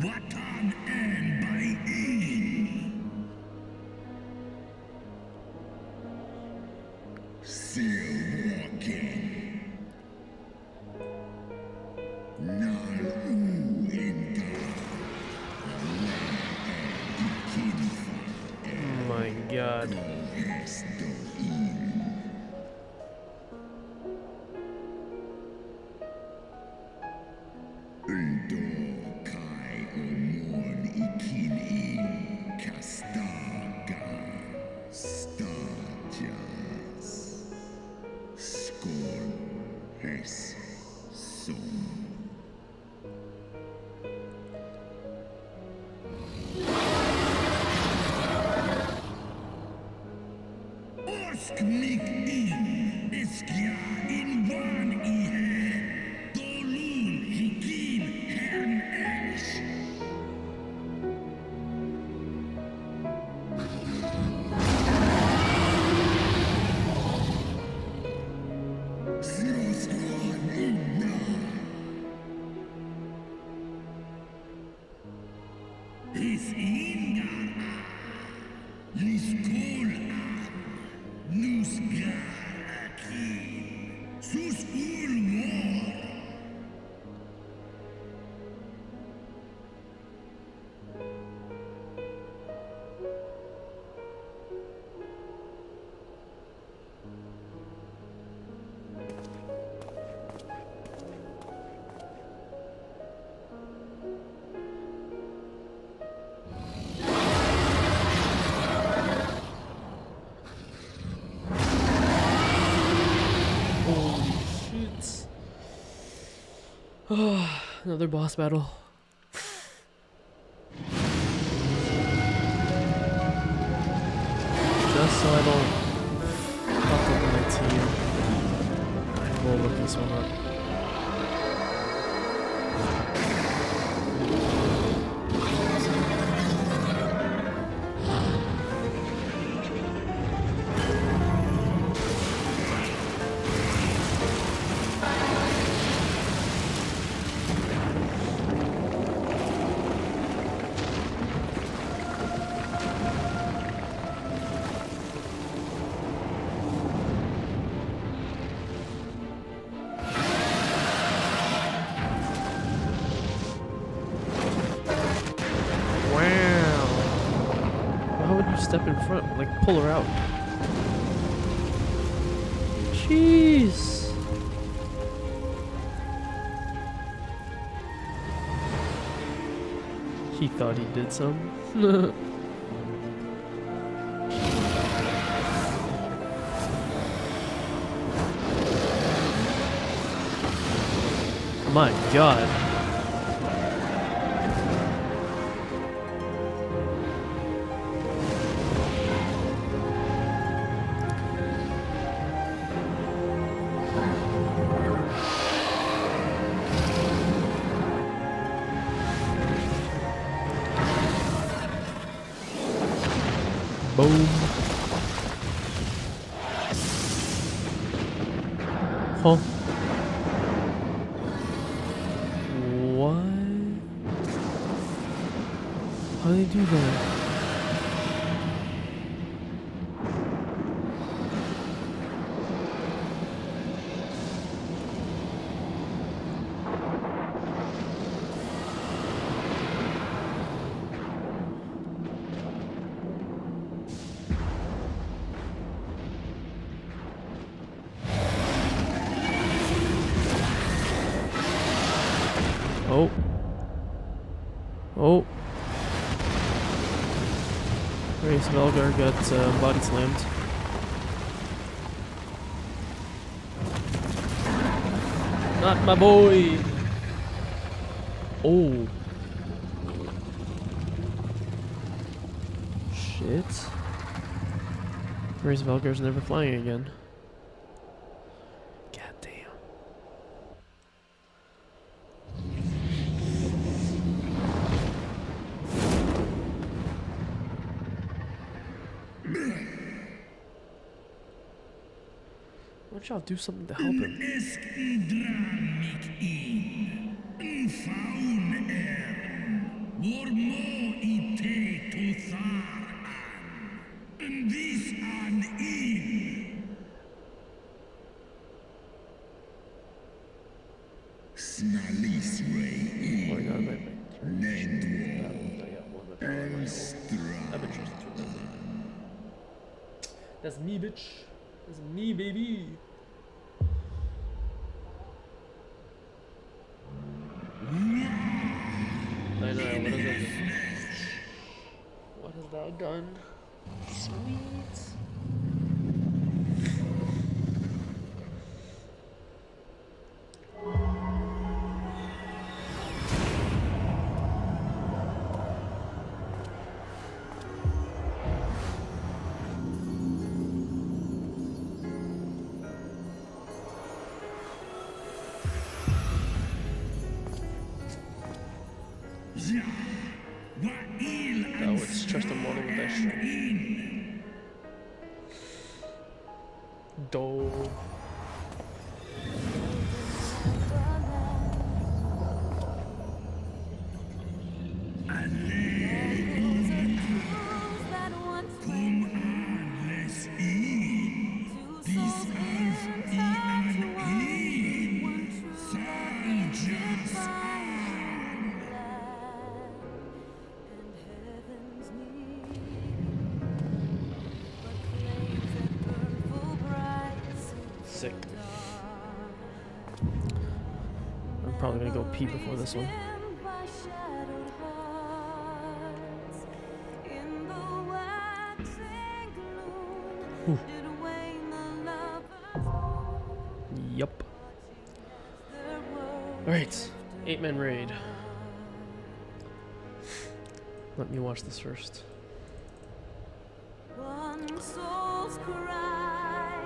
Watan and by in. Still walking. Nal inga. Oh my god. Another boss battle. Just so I don't fuck up my team, I will look this one up. Step in front, like pull her out. Jeez. He thought he did something. My God. Boom. Huh? What? How do they do that? Oh. Oh. Race Velgar got body slammed. Not my boy. Oh. Shit. Race Velgar's never flying again. Why don't y'all do something to help him? Oh my God, that's me, bitch. That's me, baby. I know, what has that done? What has that done? Sweet. Oh, it's just a morning with that string. Do. Sick. I'm probably gonna go pee before this one. Ooh. Yup. Alright. 8-man raid. Let me watch this first. One soul's cry,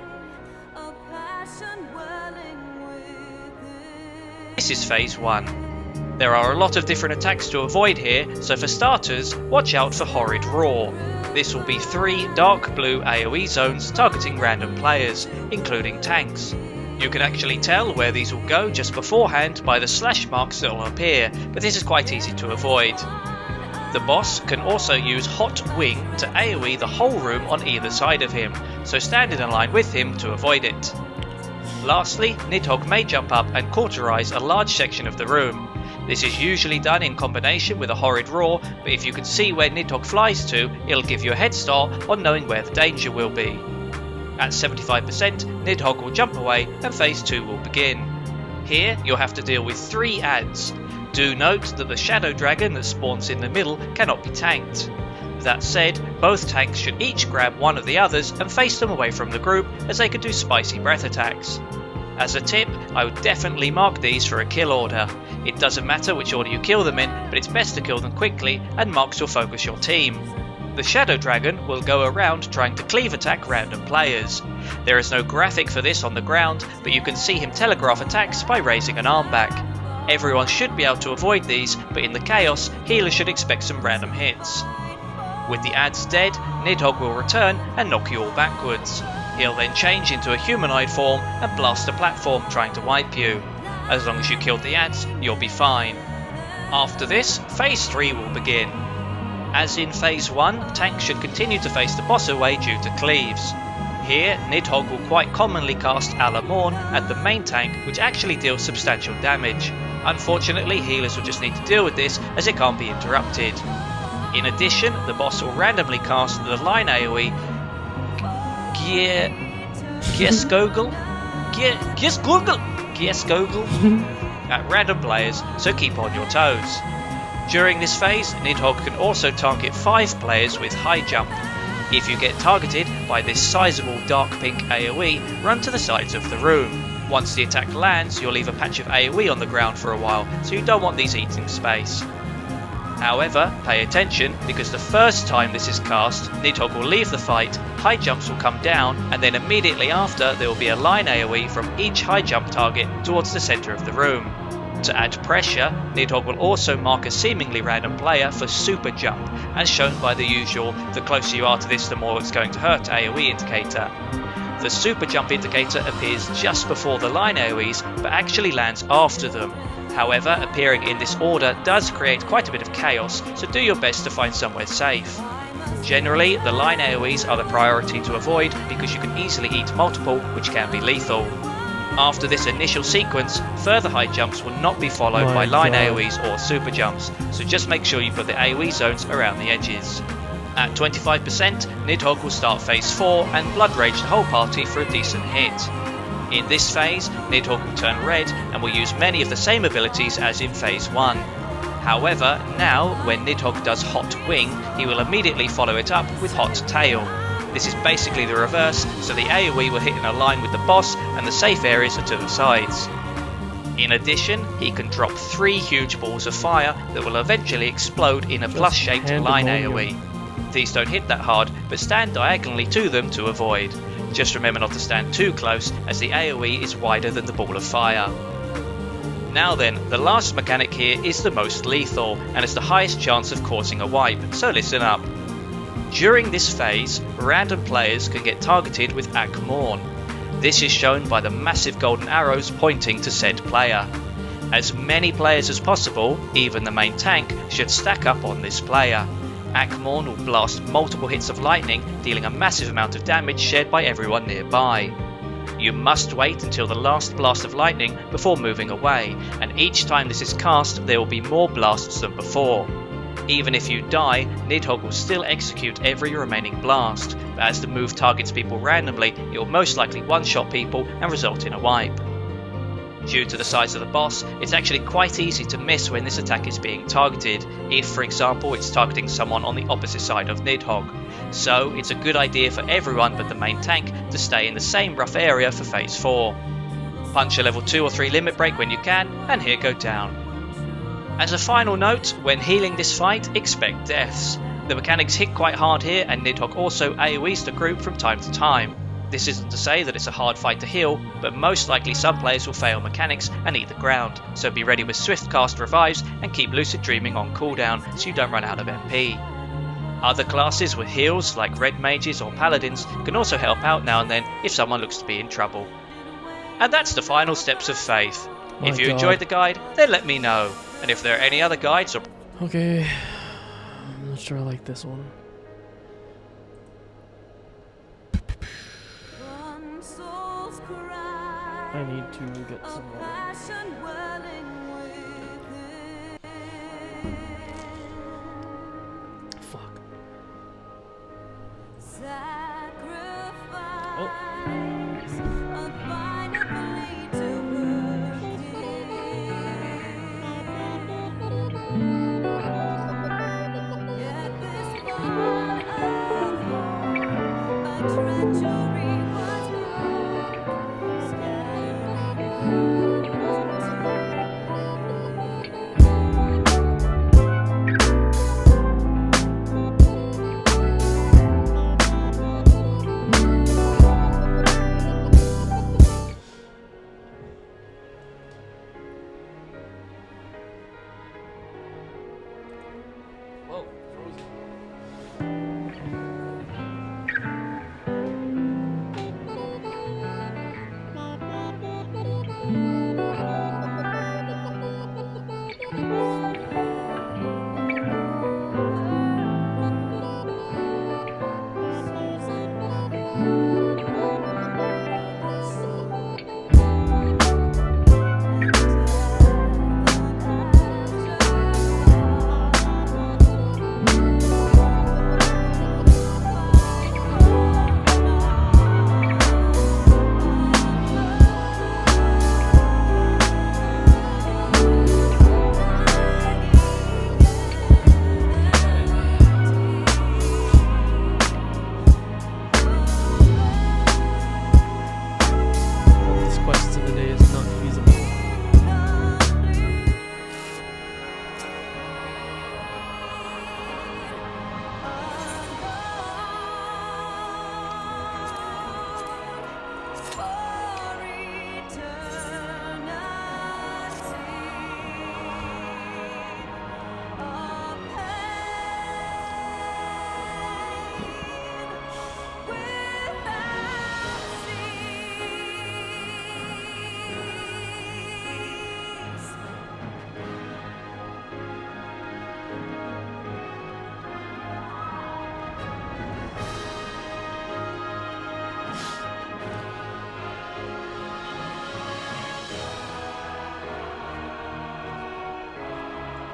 a passion welling within. This is phase 1. There are a lot of different attacks to avoid here, so for starters, watch out for Horrid Roar. This will be 3 dark blue AoE zones targeting random players, including tanks. You can actually tell where these will go just beforehand by the slash marks that will appear, but this is quite easy to avoid. The boss can also use Hot Wing to AoE the whole room on either side of him, so stand in a line with him to avoid it. Lastly, Nidhogg may jump up and cauterize a large section of the room. This is usually done in combination with a Horrid Roar, but if you can see where Nidhogg flies to, it'll give you a head start on knowing where the danger will be. At 75%, Nidhogg will jump away and phase 2 will begin. Here, you'll have to deal with 3 adds. Do note that the Shadow Dragon that spawns in the middle cannot be tanked. That said, both tanks should each grab one of the others and face them away from the group, as they could do spicy breath attacks. As a tip, I would definitely mark these for a kill order. It doesn't matter which order you kill them in, but it's best to kill them quickly, and marks will focus your team. The Shadow Dragon will go around trying to cleave attack random players. There is no graphic for this on the ground, but you can see him telegraph attacks by raising an arm back. Everyone should be able to avoid these, but in the chaos, healers should expect some random hits. With the adds dead, Nidhogg will return and knock you all backwards. He'll then change into a humanoid form and blast a platform trying to wipe you. As long as you killed the adds, you'll be fine. After this, phase 3 will begin. As in phase 1, tanks should continue to face the boss away due to cleaves. Here, Nidhogg will quite commonly cast Alamorn at the main tank, which actually deals substantial damage. Unfortunately, healers will just need to deal with this as it can't be interrupted. In addition, the boss will randomly cast the line AoE Gieskogel at random players, so keep on your toes. During this phase, Nidhogg can also target 5 players with high jump. If you get targeted by this sizable dark pink AoE, run to the sides of the room. Once the attack lands, you'll leave a patch of AoE on the ground for a while, so you don't want these eating space. However, pay attention, because the first time this is cast, Nidhogg will leave the fight, high jumps will come down, and then immediately after there will be a line AoE from each high jump target towards the centre of the room. To add pressure, Nidhogg will also mark a seemingly random player for super jump, as shown by the usual "the closer you are to this the more it's going to hurt" AoE indicator. The super jump indicator appears just before the line AoEs, but actually lands after them. However, appearing in this order does create quite a bit of chaos, so do your best to find somewhere safe. Generally, the line AoEs are the priority to avoid because you can easily eat multiple, which can be lethal. After this initial sequence, further high jumps will not be followed by line AoEs or super jumps, so just make sure you put the AoE zones around the edges. At 25%, Nidhogg will start phase 4 and Blood Rage the whole party for a decent hit. In this phase, Nidhogg will turn red and will use many of the same abilities as in phase 1. However, now when Nidhogg does Hot Wing, he will immediately follow it up with Hot Tail. This is basically the reverse, so the AoE will hit in a line with the boss and the safe areas are to the sides. In addition, he can drop 3 huge balls of fire that will eventually explode in a plus-shaped line AoE. These don't hit that hard, but stand diagonally to them to avoid. Just remember not to stand too close, as the AoE is wider than the ball of fire. Now then, the last mechanic here is the most lethal, and has the highest chance of causing a wipe, so listen up. During this phase, random players can get targeted with Alamorn. This is shown by the massive golden arrows pointing to said player. As many players as possible, even the main tank, should stack up on this player. Alamorn will blast multiple hits of lightning, dealing a massive amount of damage shared by everyone nearby. You must wait until the last blast of lightning before moving away, and each time this is cast there will be more blasts than before. Even if you die, Nidhogg will still execute every remaining blast, but as the move targets people randomly, it will most likely one-shot people and result in a wipe. Due to the size of the boss, it's actually quite easy to miss when this attack is being targeted, if for example it's targeting someone on the opposite side of Nidhogg. So it's a good idea for everyone but the main tank to stay in the same rough area for phase 4. Punch a level 2 or 3 limit break when you can, and here go down. As a final note, when healing this fight, expect deaths. The mechanics hit quite hard here, and Nidhogg also AoEs the group from time to time. This isn't to say that it's a hard fight to heal, but most likely some players will fail mechanics and eat the ground, so be ready with swift cast revives and keep lucid dreaming on cooldown so you don't run out of MP. Other classes with heals like red mages or paladins can also help out now and then if someone looks to be in trouble. And that's the final steps of faith. If you enjoyed the guide, then let me know. And if there are any other guides or... Okay, I'm not sure I like this one. I need to get some water. Fuck. Oh.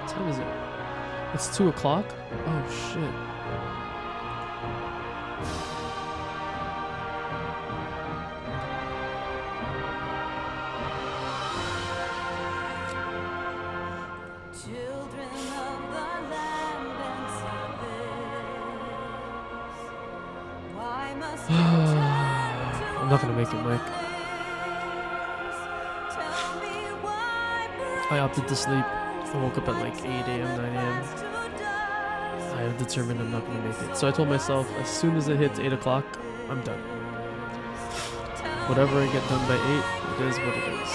What time is it? It's 2 o'clock? Oh shit. I'm not gonna make it, Mike. I opted to sleep. I woke up at like 8 a.m., 9 a.m. I have determined I'm not gonna make it. So I told myself, as soon as it hits 8 o'clock, I'm done. Whatever I get done by 8, it is what it is.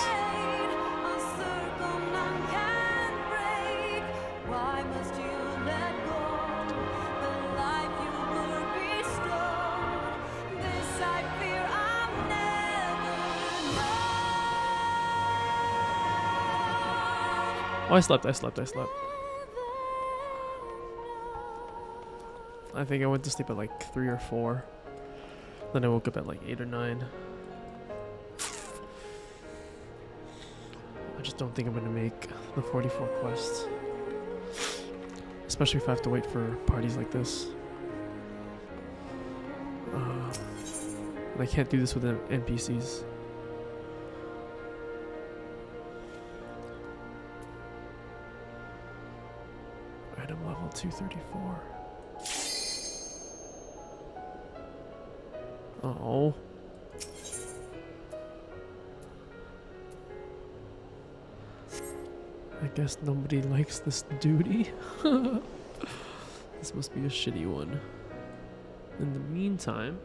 Oh, I slept. I think I went to sleep at like 3 or 4. Then I woke up at like 8 or 9. I just don't think I'm gonna make the 44 quests. Especially if I have to wait for parties like this. And I can't do this with NPCs. Item level 234. Oh. I guess nobody likes this duty. This must be a shitty one. In the meantime,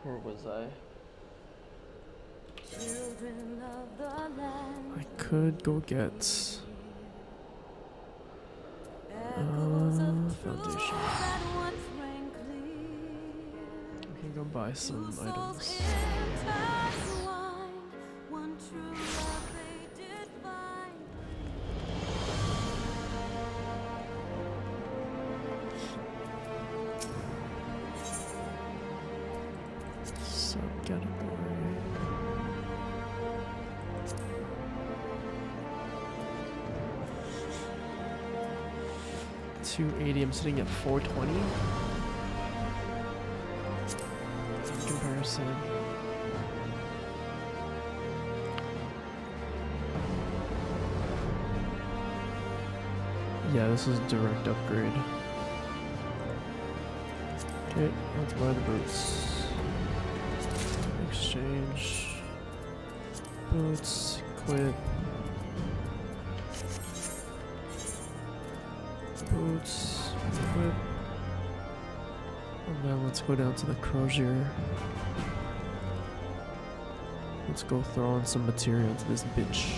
where was I? I could go get foundation. I can go buy some items. Subcategory. 280. I'm sitting at 420. In comparison. Yeah, this is a direct upgrade. Okay, let's buy the boots. Exchange. Boots. Quit. Boots. Quit. And then let's go down to the crozier. Let's go throw on some material to this bitch.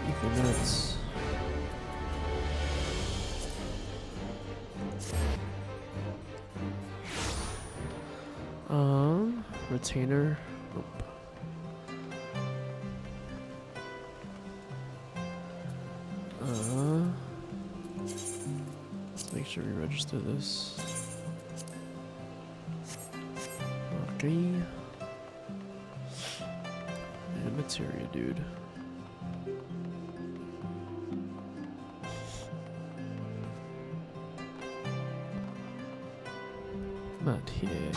Ethernet. Retainer. Nope. Let's make sure we register this. Okay. And materia, dude. Not here.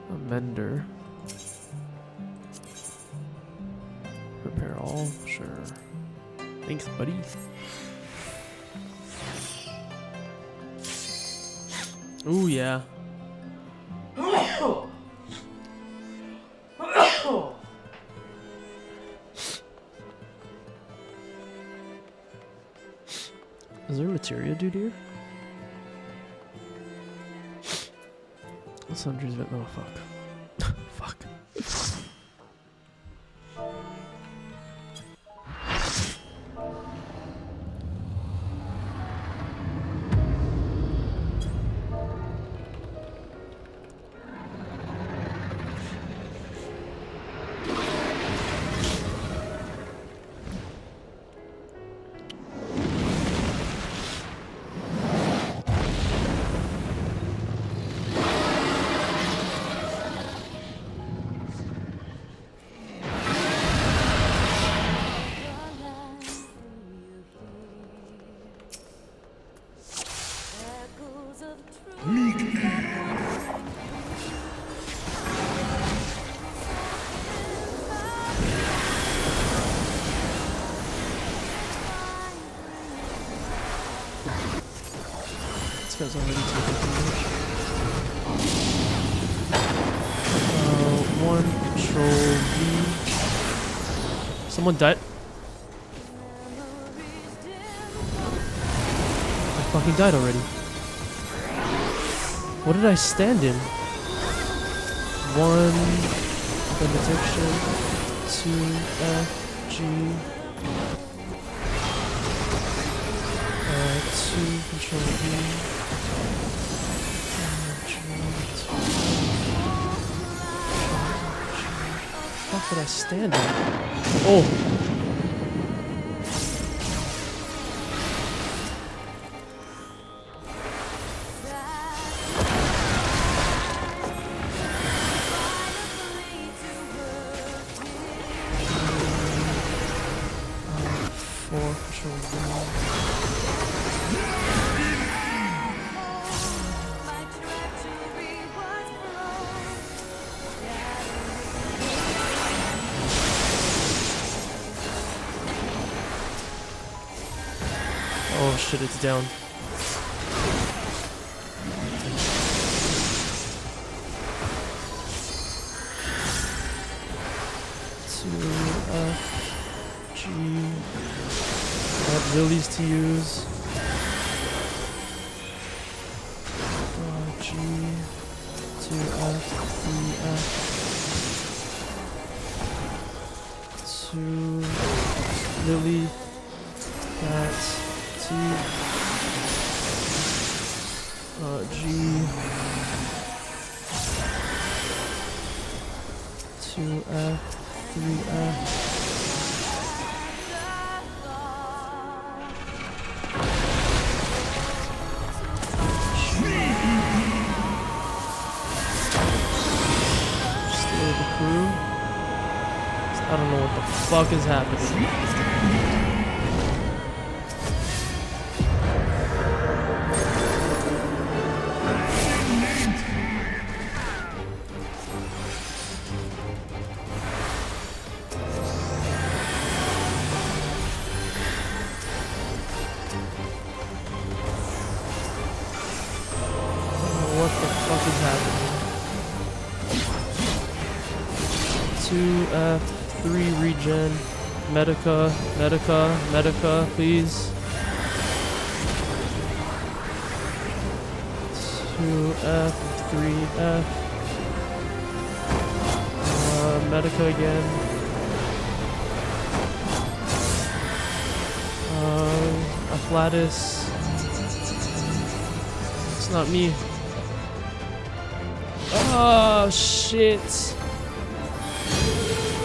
A mender. Repair all, sure. Thanks, buddy. Ooh, yeah. Is there materia dude here? Sundries of it. Oh, fuck. Fuck. This guy's already taking damage. One control V. Someone died. I fucking died already. What did I stand in? 1 the detection, 2 F G, 2 control V. What did I stand in? Oh! Oh shit, it's down. lilies to use. G to F, 3F. 2 lily. That's T. G. 2F, 3F. Steal the crew. I don't know what the fuck is happening. What the fuck is happening? 2F, 3 regen, Medica, please. 2F, 3F. Medica again. Afflatus. It's not me. Oh shit.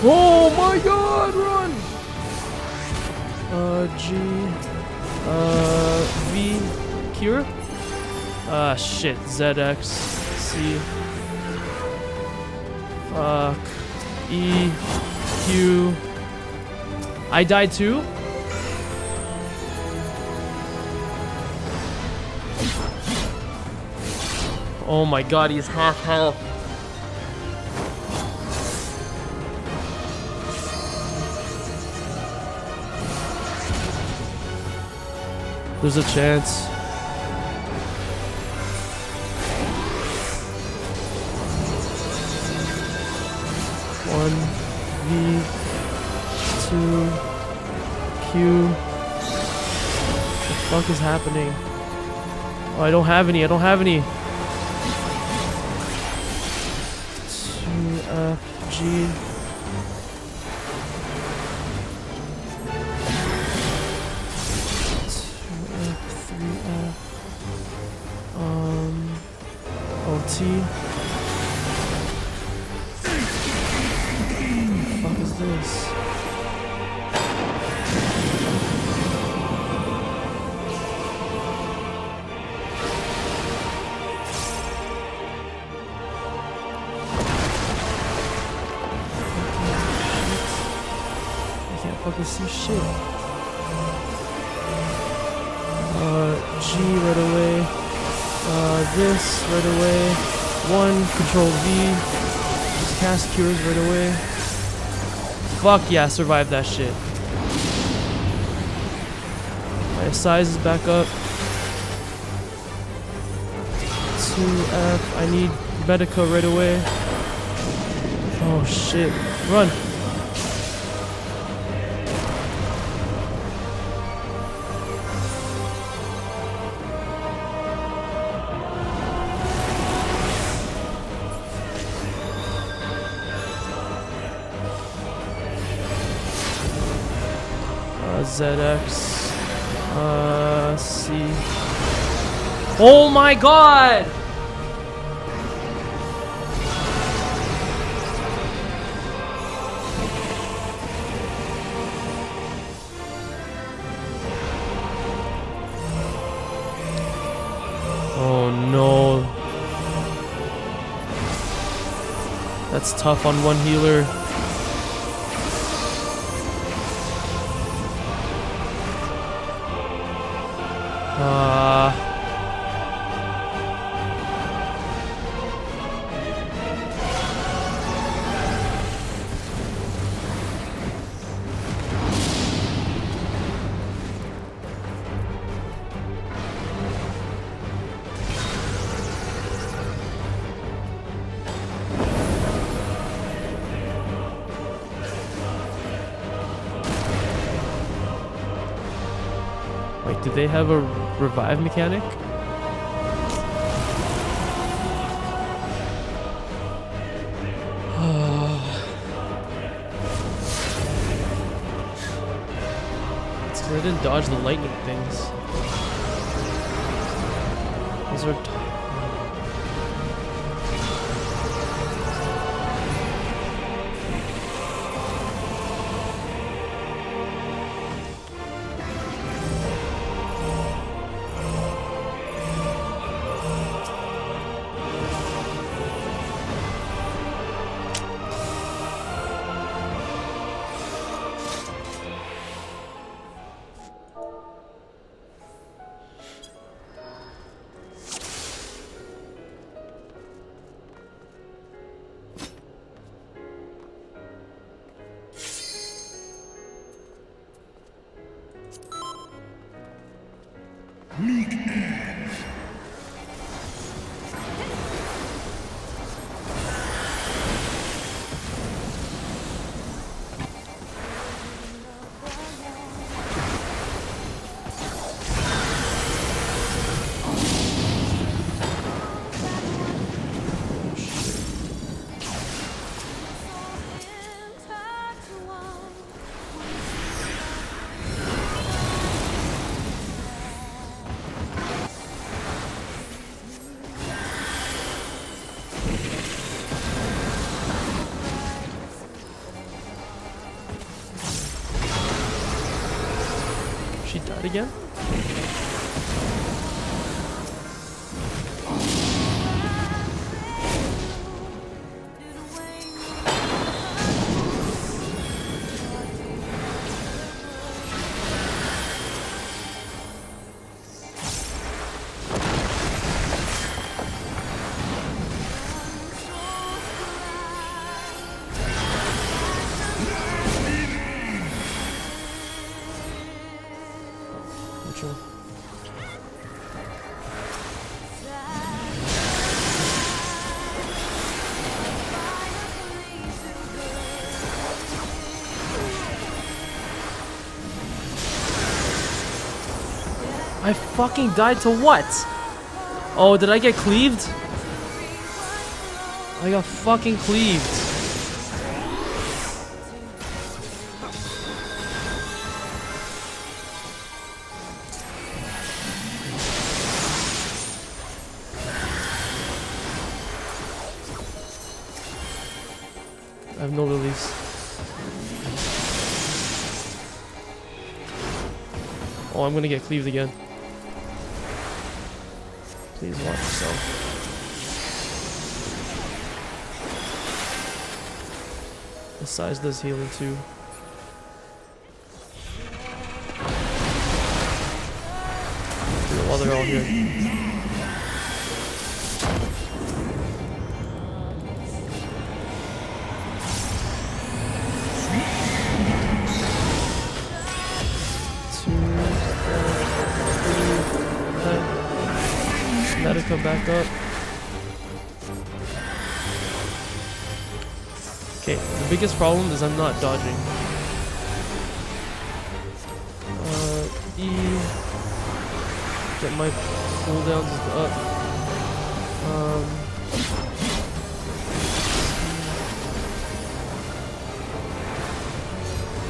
Oh my god, run! G. V. Cure? Ah shit. ZX. C. Fuck. E. Q. I died too? Oh my god, he's half health. There's a chance. One, V, 2, Q. What the fuck is happening? Oh, I don't have any. 2F, G. 3F. OT. What the fuck is this? I can't fucking see shit. G right away. This right away. 1, control V. Just cast cures right away. Fuck yeah, survive that shit. My size is back up. 2F. I need Medica right away. Oh shit. Run. ZX. C. Oh my god! Oh no. That's tough on one healer. Like, do they have a revive mechanic? It's 'cause I didn't dodge the lightning things. Those are She died again? Which one? I fucking died to what? Oh, did I get cleaved? I got fucking cleaved. I have no release. Oh, I'm gonna get cleaved again. Please watch yourself. The size does healing too. Do it while they're all here. Medica back up. Okay, the biggest problem is I'm not dodging. E. Get my cooldowns up.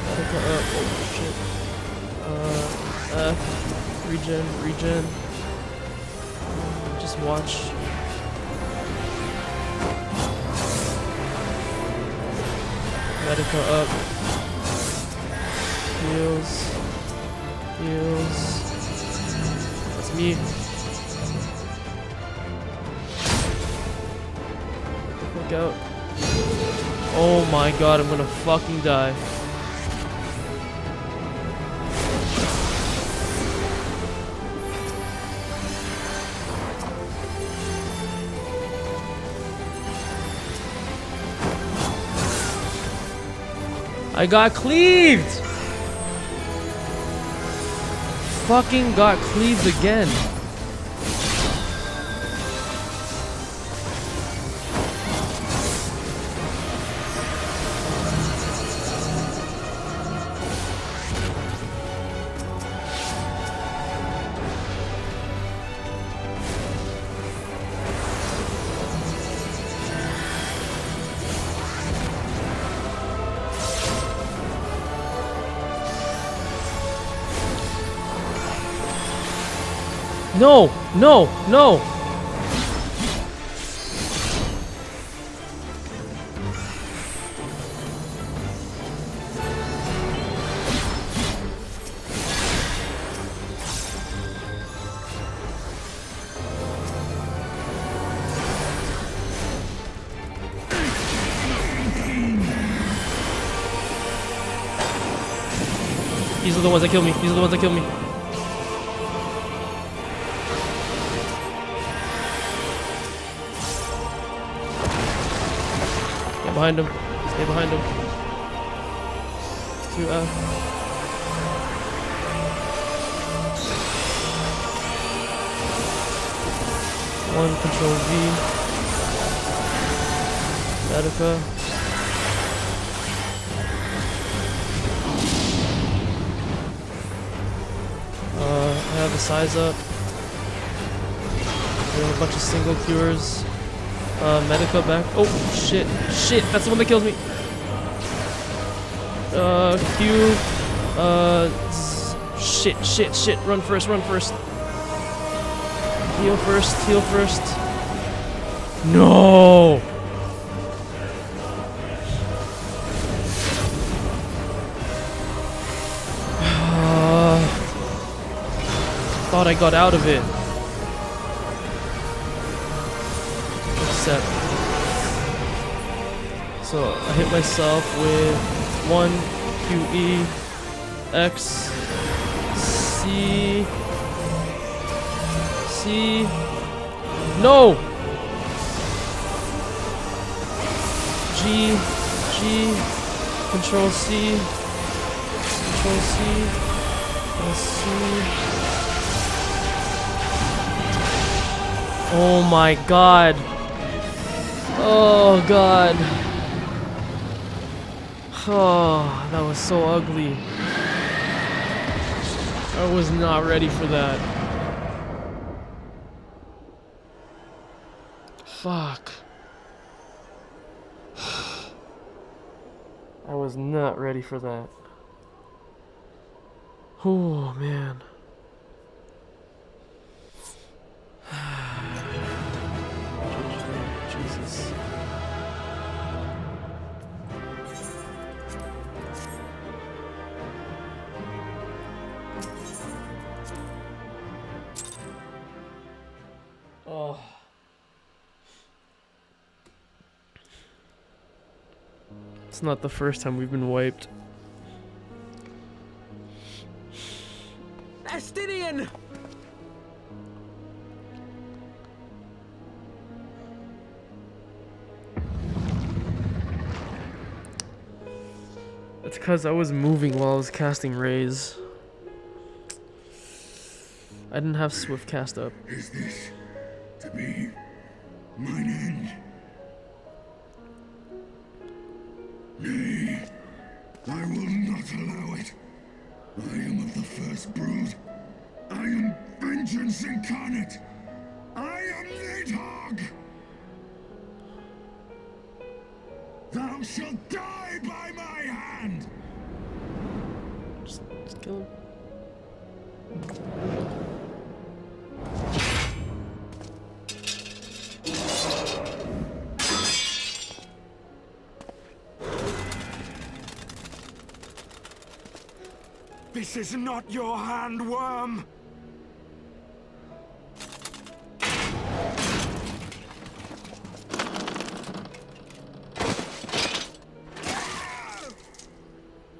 Medica up. Oh shit. F. Regen. Just watch. Medica up. Heals. That's me. Look out. Oh my god, I'm gonna fucking die. I got cleaved! Fucking got cleaved again. No! No! No! These are the ones that kill me. These are the ones that kill me. Stay behind him. Stay behind him. 2F. One control V. Medica. I have a size up. We have a bunch of single cures. Medica back. Oh shit! Shit! That's the one that kills me. Q. Shit! Shit! Shit! Run first! Run first! Heal first! Heal first! No! Thought I got out of it. Except, so I hit myself with 1 QE X C C. No. G Control C Control C C. Oh my god. Oh god. Oh, that was so ugly. I was not ready for that. Fuck. I was not ready for that. Oh man. Jesus. Oh. It's not the first time we've been wiped. Estinian! It's because I was moving while I was casting rays. I didn't have swift cast up. Is this to be mine end? Nay, I will not allow it. I am of the first brood. I am vengeance incarnate. I am Nidhogg. Thou shalt die by my hand. Just kill him. This is not your hand, worm!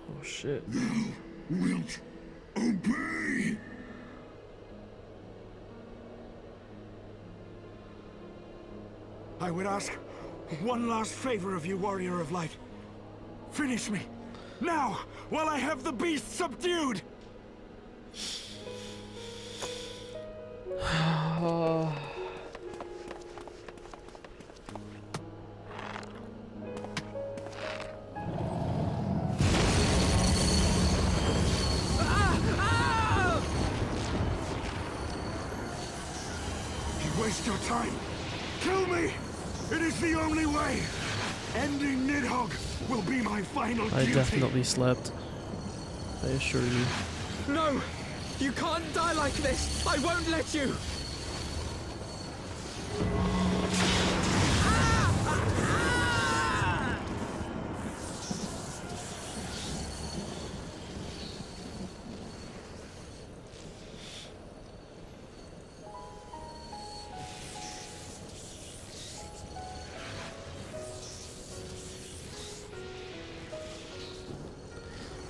Oh shit. Thou wilt obey. I would ask one last favor of you, warrior of light. Finish me, now, while I have the beast subdued! You waste your time. Kill me! It is the only way! Ending Nidhogg will be my final duty. I definitely slept. I assure you. No! You can't die like this! I won't let you!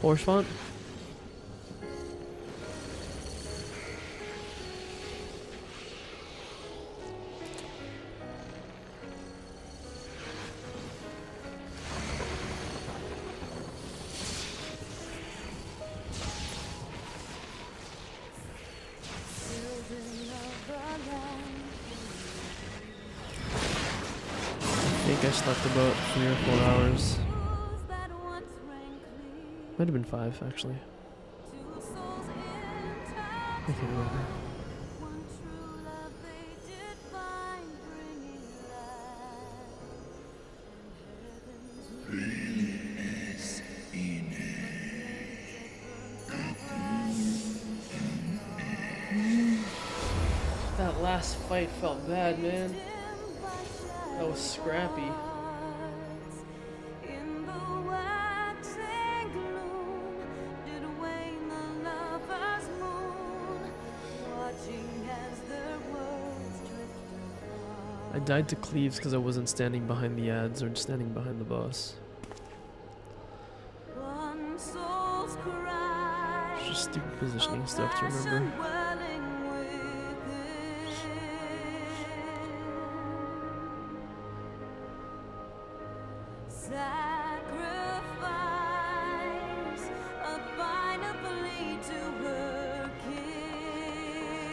Horse font? I think I slept about 3 or 4 hours. Might have been 5, actually. I can't remember. That last fight felt bad, man. That was scrappy. I died to cleaves because I wasn't standing behind the ads or standing behind the boss. It's just stupid positioning stuff to remember.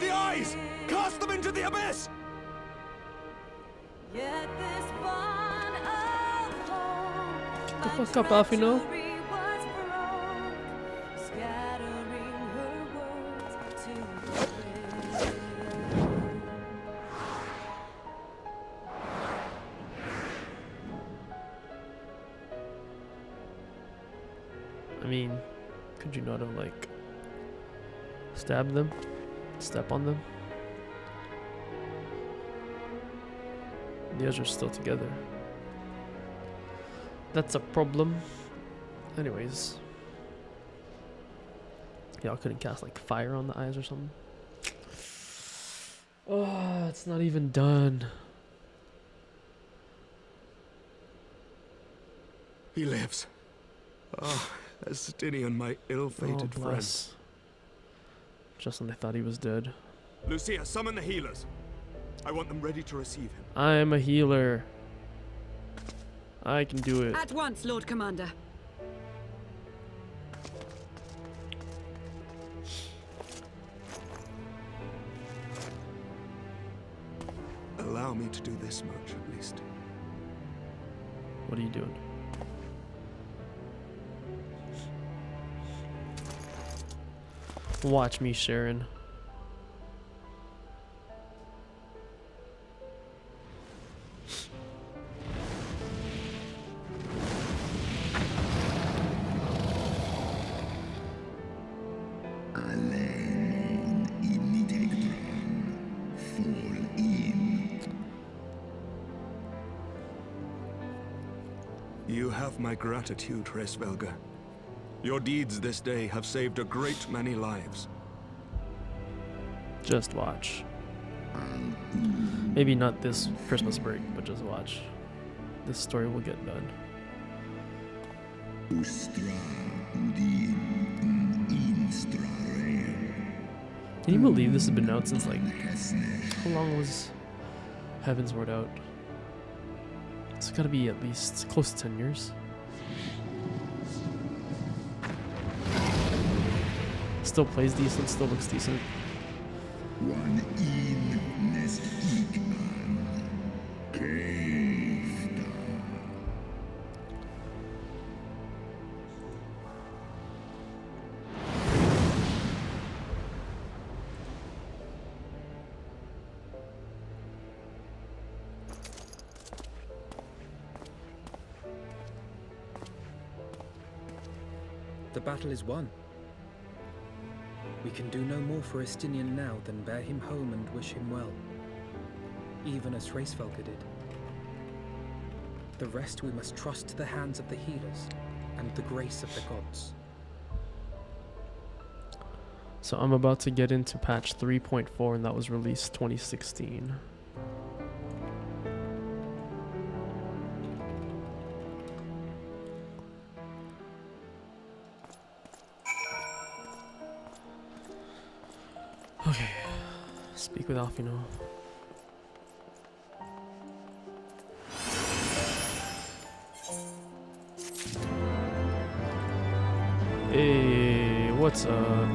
The eyes! Cast them into the abyss! Get the fuck up, Alfino. I mean, could you not have, like, stabbed them? Step on them? The others are still together. That's a problem. Anyways. Y'all couldn't cast, like, fire on the eyes or something? Oh, it's not even done. He lives. Ah, Estinian, my ill-fated friend. Bless. Just when I thought he was dead. Lucia, summon the healers. I want them ready to receive him. I am a healer. I can do it. At once, Lord Commander. Allow me to do this much, at least. What are you doing? Watch me, Sharon. You have my gratitude, Hraesvelga. Your deeds this day have saved a great many lives. Just watch. Maybe not this Christmas break, but just watch. This story will get done. Can you believe this has been out since, like, how long was Heavensward out? It's gotta be at least close to 10 years. Still plays decent, still looks decent. The battle is won. We can do no more for Estinian now than bear him home and wish him well, even as Hraesvelgr did. The rest we must trust to the hands of the healers and the grace of the gods. So I'm about to get into patch 3.4, and that was released 2016. Okay, speak with Alfino. Hey, what's up?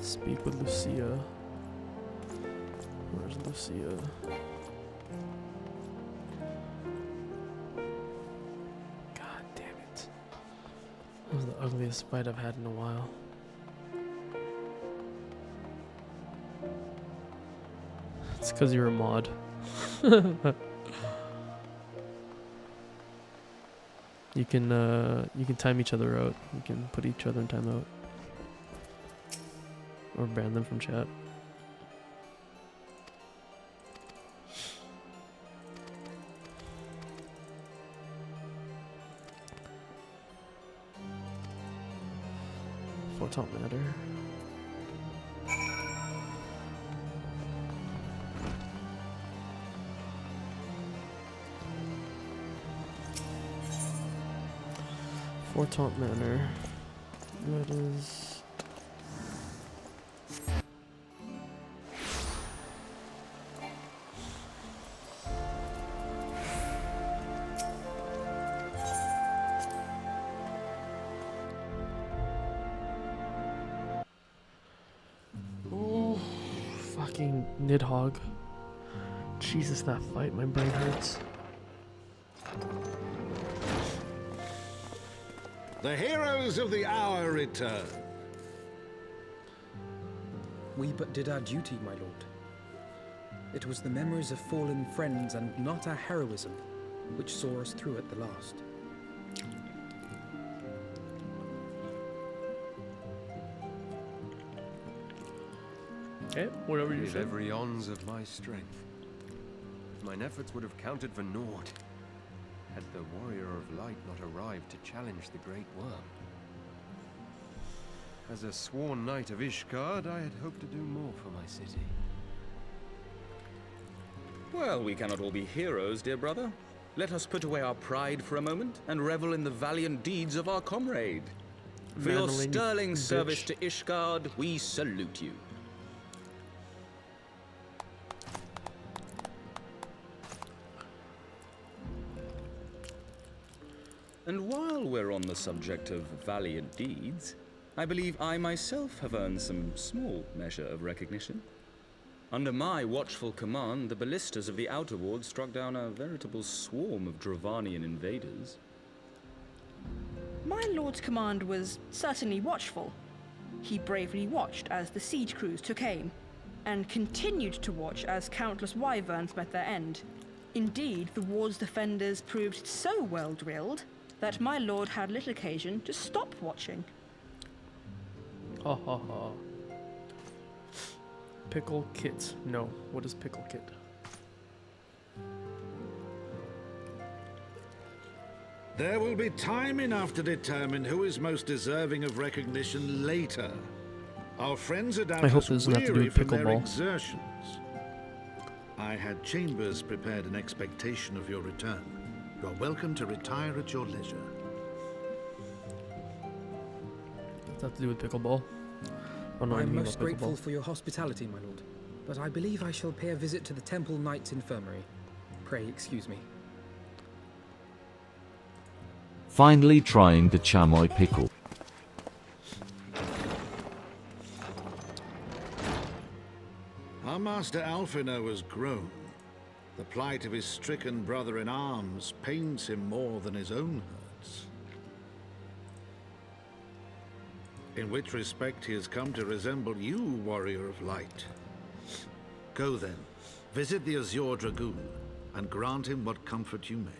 Speak with Lucia. Where's Lucia? God damn it. That was the ugliest fight I've had in a while. It's because you're a mod. You can time each other out. You can put each other in timeout. Or ban them from chat. Photon matter. Fortaunt Manor. That is. Oh, fucking Nidhogg. Jesus, that fight, my brain hurts. The heroes of the hour return. We but did our duty, my lord. It was the memories of fallen friends and not our heroism which saw us through at the last. Okay, whatever you Gave say. every ounce of my strength. But mine efforts would have counted for naught had the warrior of light not arrived to challenge the great worm. As a sworn knight of Ishgard, I had hoped to do more for my city. Well, we cannot all be heroes, dear brother. Let us put away our pride for a moment and revel in the valiant deeds of our comrade. For your Madeline, sterling service bitch. to Ishgard, we salute you. And while we're on the subject of valiant deeds, I believe I myself have earned some small measure of recognition. Under my watchful command, the ballistas of the Outer Ward struck down a veritable swarm of Dravanian invaders. My lord's command was certainly watchful. He bravely watched as the siege crews took aim, and continued to watch as countless wyverns met their end. Indeed, the ward's defenders proved so well drilled that my lord had little occasion to stop watching. Ha ha ha. Pickle kit. No. What is pickle kit? There will be time enough to determine who is most deserving of recognition later. Our friends are I hope doubtless this doesn't have to do weary with from their pickleball. exertions. I had chambers prepared in expectation of your return. You are welcome to retire at your leisure. Does that have to do with pickleball? Oh, no, I am mean most about grateful pickleball. for your hospitality, my lord, but I believe I shall pay a visit to the Temple Knight's Infirmary. Pray excuse me. Finally trying the chamoy pickle. Our master Alfino has grown. The plight of his stricken brother-in-arms pains him more than his own hurts. in which respect he has come to resemble you, Warrior of Light. Go then, visit the Azure Dragoon, and grant him what comfort you may.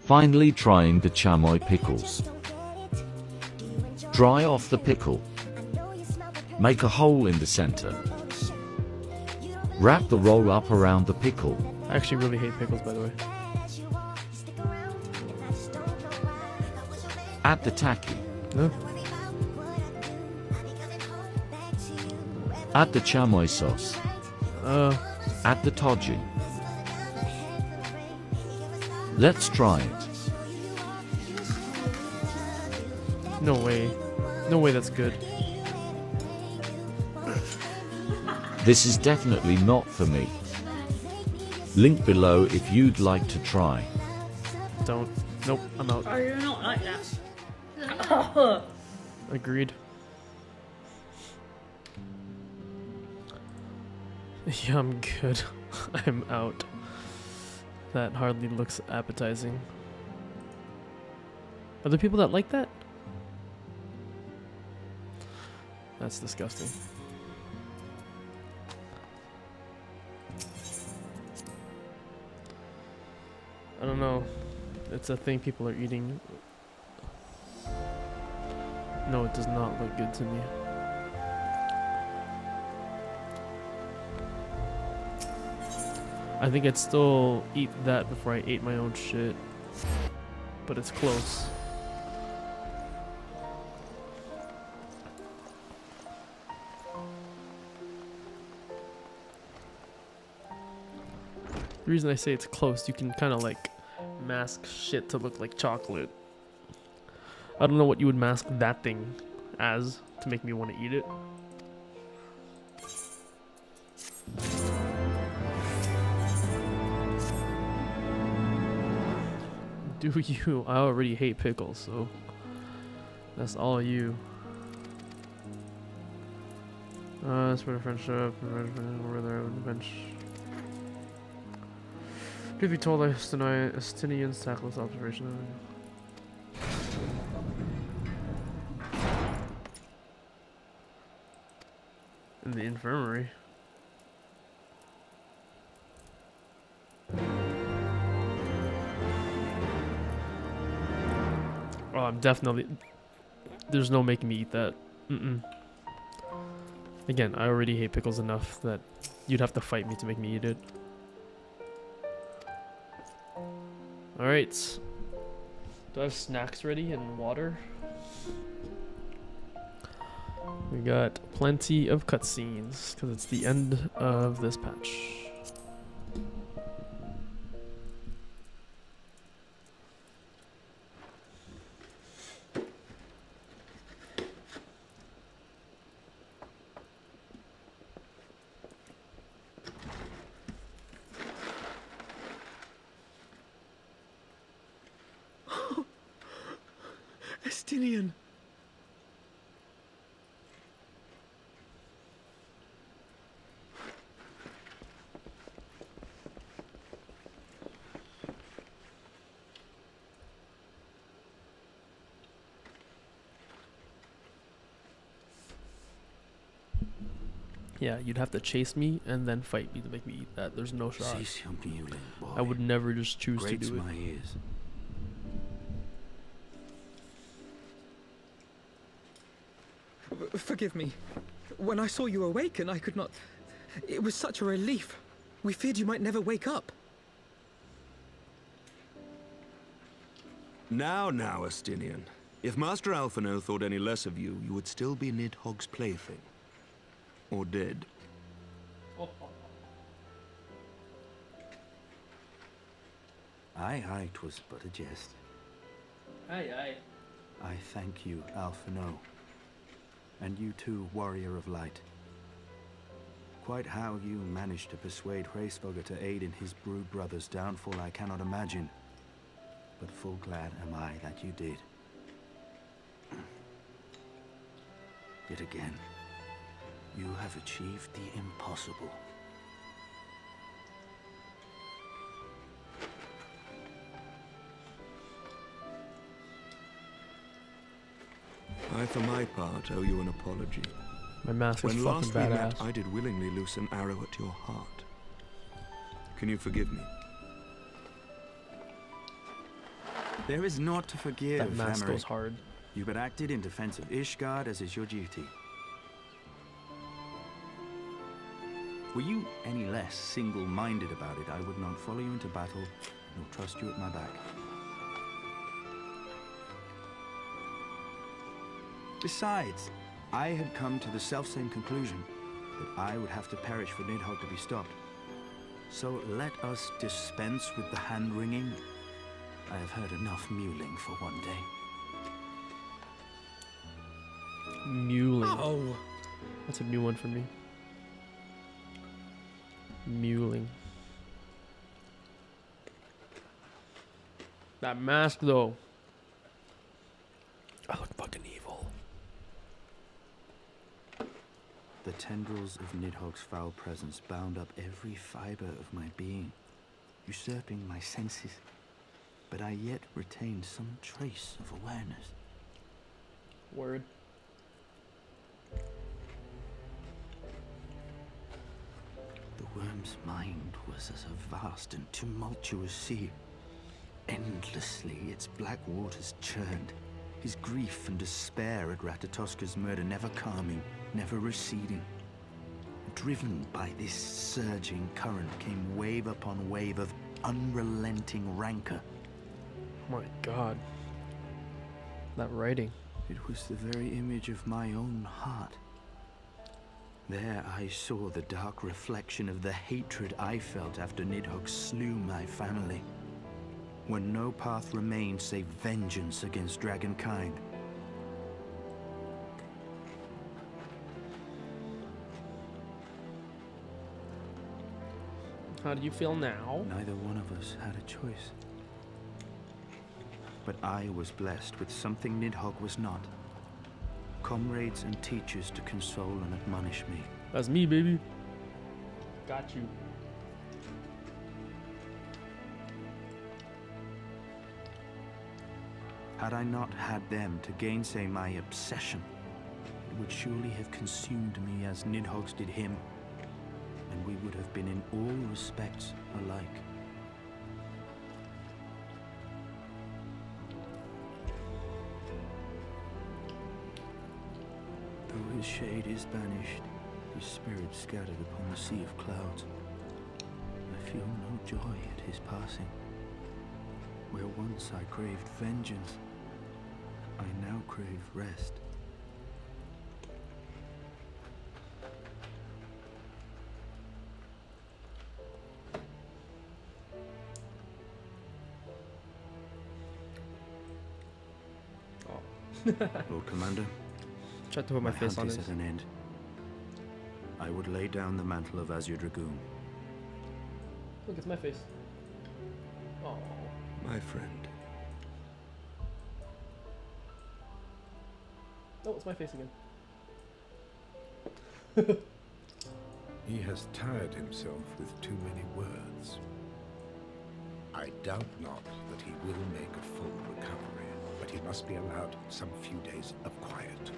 Finally trying the chamoy pickles. Dry off the pickle. Make a hole in the center. Wrap the roll up around the pickle. I actually really hate pickles, by the way. Add the taki. No. Add the chamoy sauce. Add the toji. Let's try it. No way. No way that's good. This is definitely not for me. Link below if you'd like to try. Don't. Nope, I'm out. I do not like that. Agreed. Yeah, I'm good. I'm out. That hardly looks appetizing. Are there people that like that? That's disgusting. I don't know. It's a thing people are eating. No, it does not look good to me. I think I'd still eat that before I ate my own shit. But it's close. The reason I say it's close, you can kind of like mask shit to look like chocolate. I don't know what you would mask that thing as to make me want to eat it. Do you? I already hate pickles, so that's all you. That's for the friendship. Over there on the bench. If you told us tonight, Estinians tackle this observation. In the infirmary. Oh, I'm definitely... There's no making me eat that. Again, I already hate pickles enough that you'd have to fight me to make me eat it. Alright. Do I have snacks ready and water? We got plenty of cutscenes, because it's the end of this patch. Estinian. Yeah, you'd have to chase me and then fight me to make me eat that. There's no shot. I would never just choose to do it. My ears. Forgive me. When I saw you awaken, I could not... It was such a relief. We feared you might never wake up. Now, Estinian. If Master Alphino thought any less of you, you would still be Nidhogg's plaything. Or dead. Aye, 'twas but a jest. Aye. I thank you, Alphino. And you too, Warrior of Light. Quite how you managed to persuade Hraesvogr to aid in his brood brother's downfall I cannot imagine. But full glad am I that you did. Yet again, you have achieved the impossible. I, for my part, owe you an apology. My mask is When fucking last we met, badass. I did willingly loose an arrow at your heart. Can you forgive me? There is naught to forgive, That mask Hammerich. goes hard. You but acted in defense of Ishgard as is your duty. Were you any less single-minded about it, I would not follow you into battle, nor trust you at my back. Besides, I had come to the selfsame conclusion that I would have to perish for Nidhogg to be stopped. So let us dispense with the hand-wringing. I have heard enough mewling for one day. Mewling. Oh. That's a new one for me. Mewling. That mask, though. I look fucking evil. The tendrils of Nidhogg's foul presence bound up every fiber of my being, usurping my senses, but I yet retained some trace of awareness. Word. The worm's mind was as a vast and tumultuous sea. Endlessly its black waters churned, his grief and despair at Ratatoska's murder never calming, never receding. Driven by this surging current came wave upon wave of unrelenting rancor. My God. That writing. It was the very image of my own heart. There I saw the dark reflection of the hatred I felt after Nidhogg slew my family. When no path remained save vengeance against dragonkind. How do you feel now? Neither one of us had a choice. But I was blessed with something Nidhogg was not. Comrades and teachers to console and admonish me. That's me, baby. Got you. Had I not had them to gainsay my obsession, it would surely have consumed me as Nidhogg's did him, and we would have been in all respects alike. Though his shade is banished, his spirit scattered upon the sea of clouds, I feel no joy at his passing. Where once I craved vengeance, I now crave rest. Lord Commander, tried to put my face on hunt it. is at an end. I would lay down the mantle of Azure Dragoon. Look, it's my face. Oh. My friend. Oh, it's my face again. He has tired himself with too many words. I doubt not that he will make a full recovery, but he must be allowed some few days of quiet.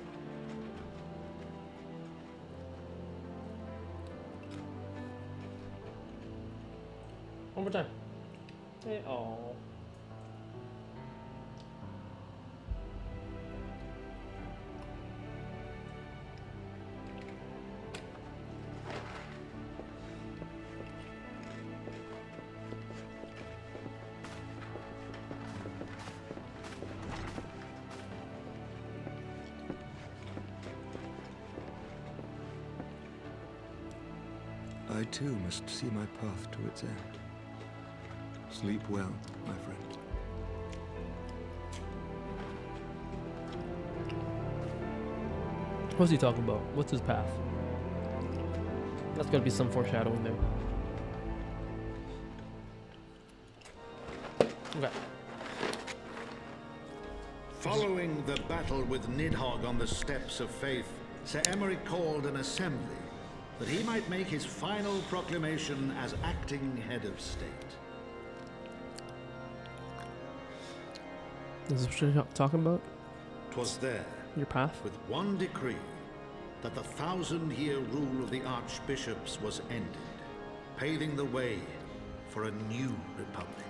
One more time. Hey, oh. I too must see my path to its end. Sleep well, my friend. What's he talking about? What's his path? That's gotta be some foreshadowing there. Okay. Following the battle with Nidhogg on the steps of faith, Sir Emeric called an assembly that he might make his final proclamation as acting head of state. This is what you're talking about? 'Twas there, your path, with one decree, that the 1,000-year rule of the archbishops was ended, paving the way for a new republic.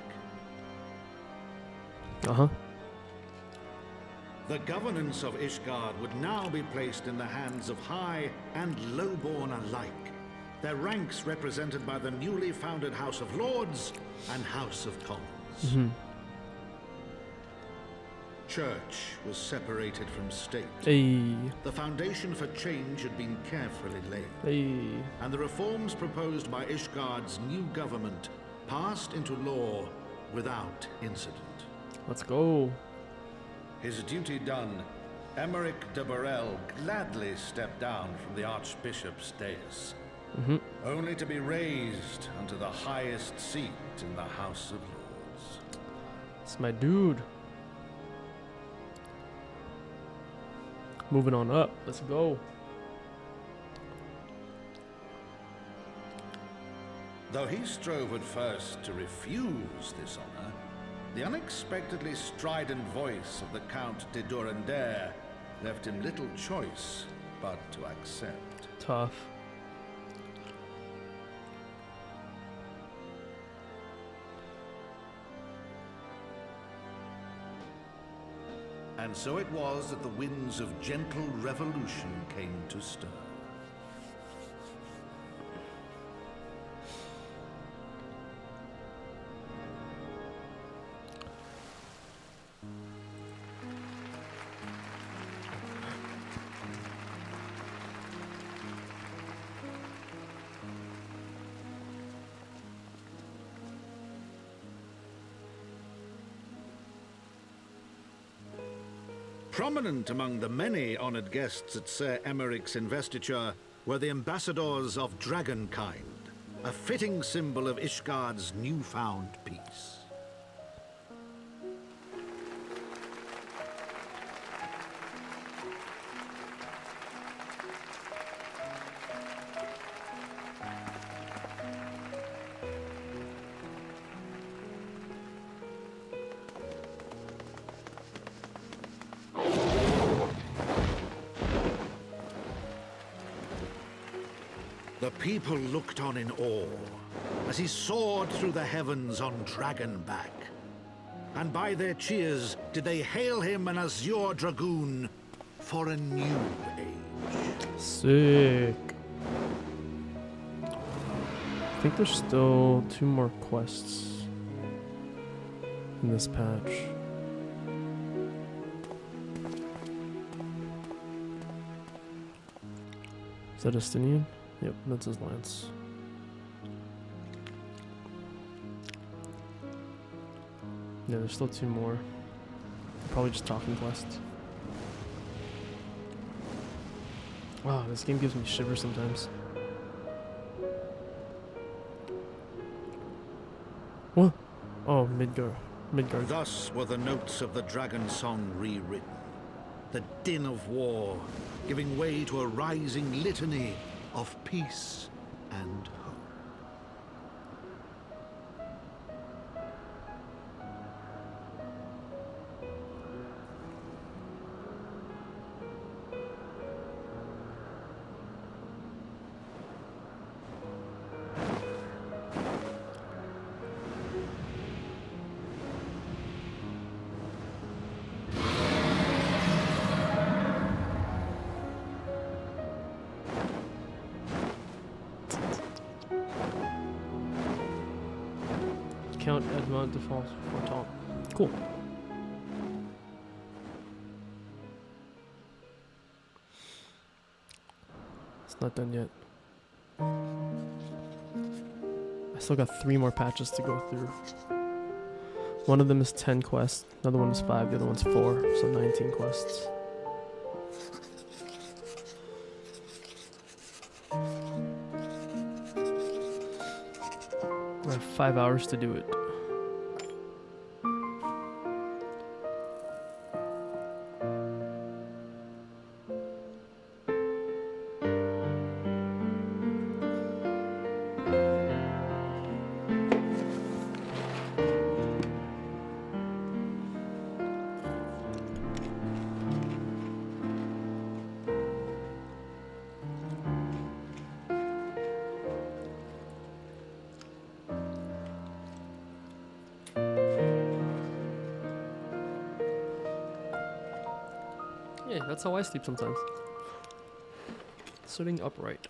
Uh-huh. The governance of Ishgard would now be placed in the hands of high and lowborn alike, their ranks represented by the newly founded House of Lords and House of Commons. Mm-hmm. Church was separated from state. Hey. The foundation for change had been carefully laid. Hey. And the reforms proposed by Ishgard's new government passed into law without incident. Let's go. His duty done, Emeric de Burrell gladly stepped down from the Archbishop's dais, only to be raised unto the highest seat in the House of Lords. It's my dude. Moving on up. Let's go. Though he strove at first to refuse this honor, the unexpectedly strident voice of the Count de Durandare left him little choice but to accept. Tough. And so it was that the winds of gentle revolution came to stir. Prominent among the many honored guests at Sir Emeric's investiture were the ambassadors of Dragonkind, a fitting symbol of Ishgard's newfound peace. The people looked on in awe as he soared through the heavens on Dragonback. And by their cheers did they hail him an Azure Dragoon for a new age. Sick. I think there's still 2 more quests in this patch. Is that Justinian? Yep, that's his lance. Yeah, there's still 2 more. Probably just talking quests. Wow, this game gives me shivers sometimes. What? Oh, Midgard. Thus were the notes of the dragon song rewritten. The din of war, giving way to a rising litany of peace and hope. Count Edmond de Forton. Cool. It's not done yet. I still got 3 more patches to go through. One of them is 10 quests, another one is 5, the other one's 4, so 19 quests. 5 hours to do it. Yeah, that's how I sleep sometimes. Sitting upright.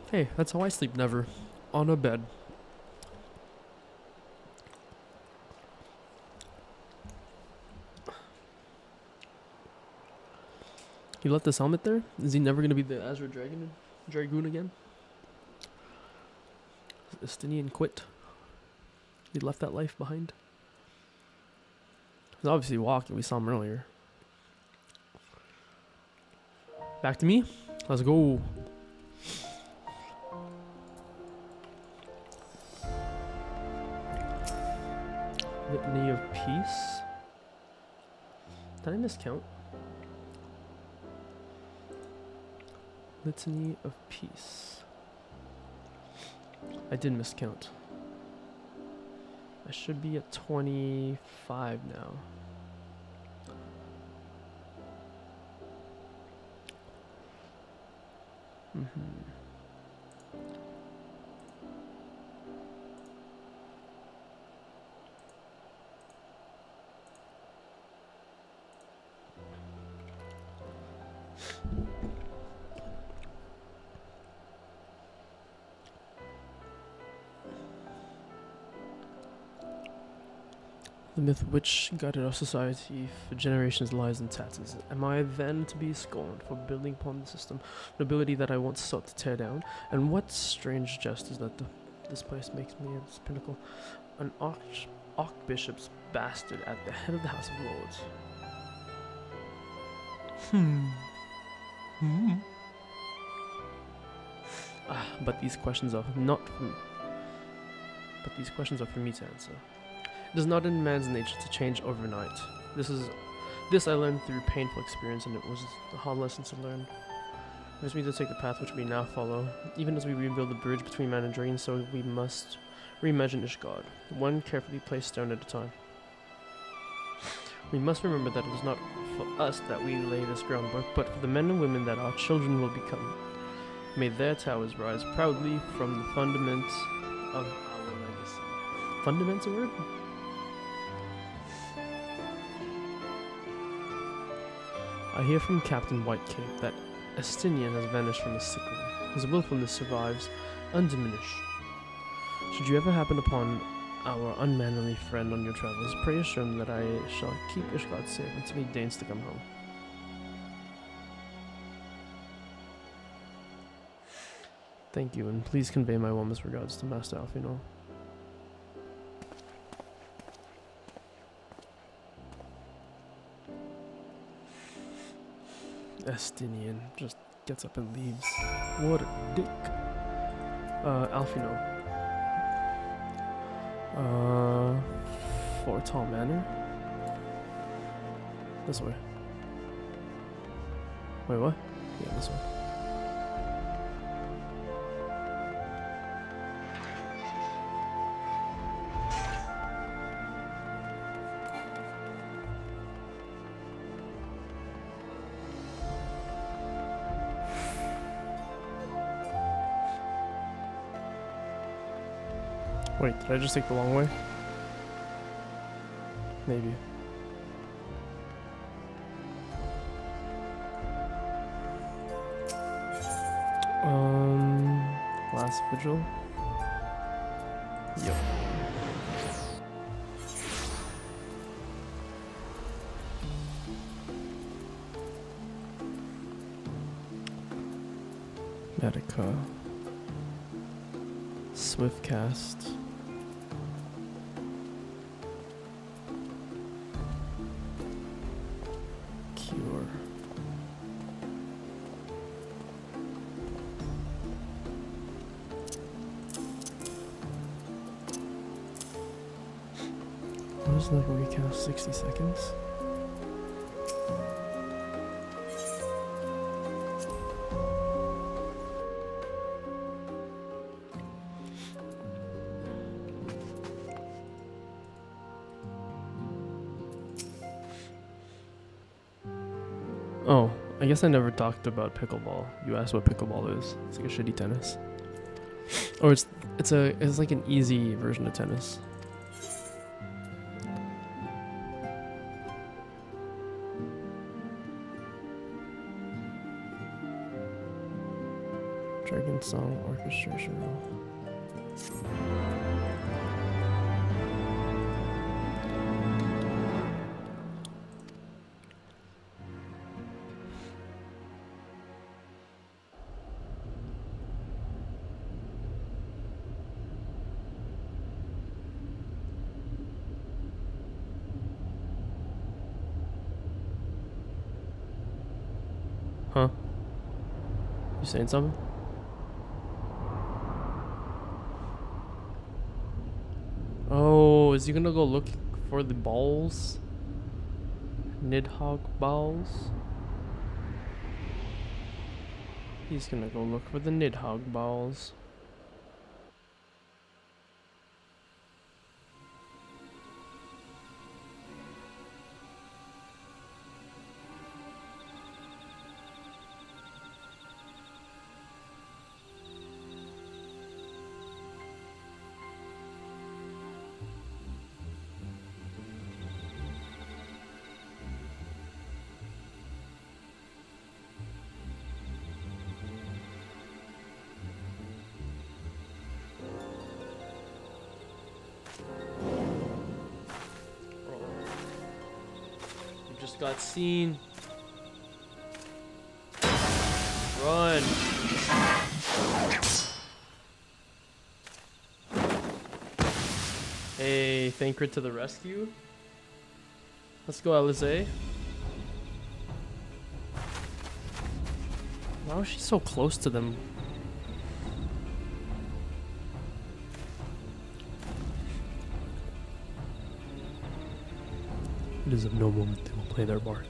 Hey, that's how I sleep, never. On a bed. He left this helmet there? Is he never gonna be the Azure Dragoon again? Estinian quit. He left that life behind. He's obviously walking, we saw him earlier. Back to me? Let's go. Litany of Peace. Did I miscount? Litany of Peace. I did miscount. I should be at 25 now. The myth which guided our society for generations lies in tatters. Am I then to be scorned for building upon the system, nobility that I once sought to tear down? And what strange jest is that this place makes me its pinnacle, an archbishop's bastard at the head of the House of Lords. But these questions are not for me. But these questions are for me to answer. It is not in man's nature to change overnight. This I learned through painful experience, and it was a hard lesson to learn. It was me to take the path which we now follow. Even as we rebuild the bridge between man and dragon, so we must reimagine Ishgard, one carefully placed stone at a time. We must remember that it is not for us that we lay this groundwork, but for the men and women that our children will become. May their towers rise proudly from the fundaments of our legacy. Fundament's a word? I hear from Captain Whitecape that Estinian has vanished from his sick room. His willfulness survives undiminished. Should you ever happen upon our unmannerly friend on your travels, pray assure him that I shall keep Ishgard safe until he deigns to come home. Thank you, and please convey my warmest regards to Master Alfino. Estinian just gets up and leaves. What a dick. Alfino. Fortall Manor? This way. Wait, what? Yeah, this way. Wait, did I just take the long way? Maybe. Last vigil? Yep. Medica. Swift cast. Where's the recast 60 seconds? Oh, I guess I never talked about pickleball. You asked what pickleball is. It's like a shitty tennis. Or it's like an easy version of tennis. Dragon Song Orchestration Roll. Huh? You saying something? Oh, is he gonna go look for the balls? Nidhogg balls? He's gonna go look for the Nidhogg balls. Just got seen. Run. Hey, Thancred to the rescue. Let's go, Alize. Why was she so close to them? It is of no moment they will play their part.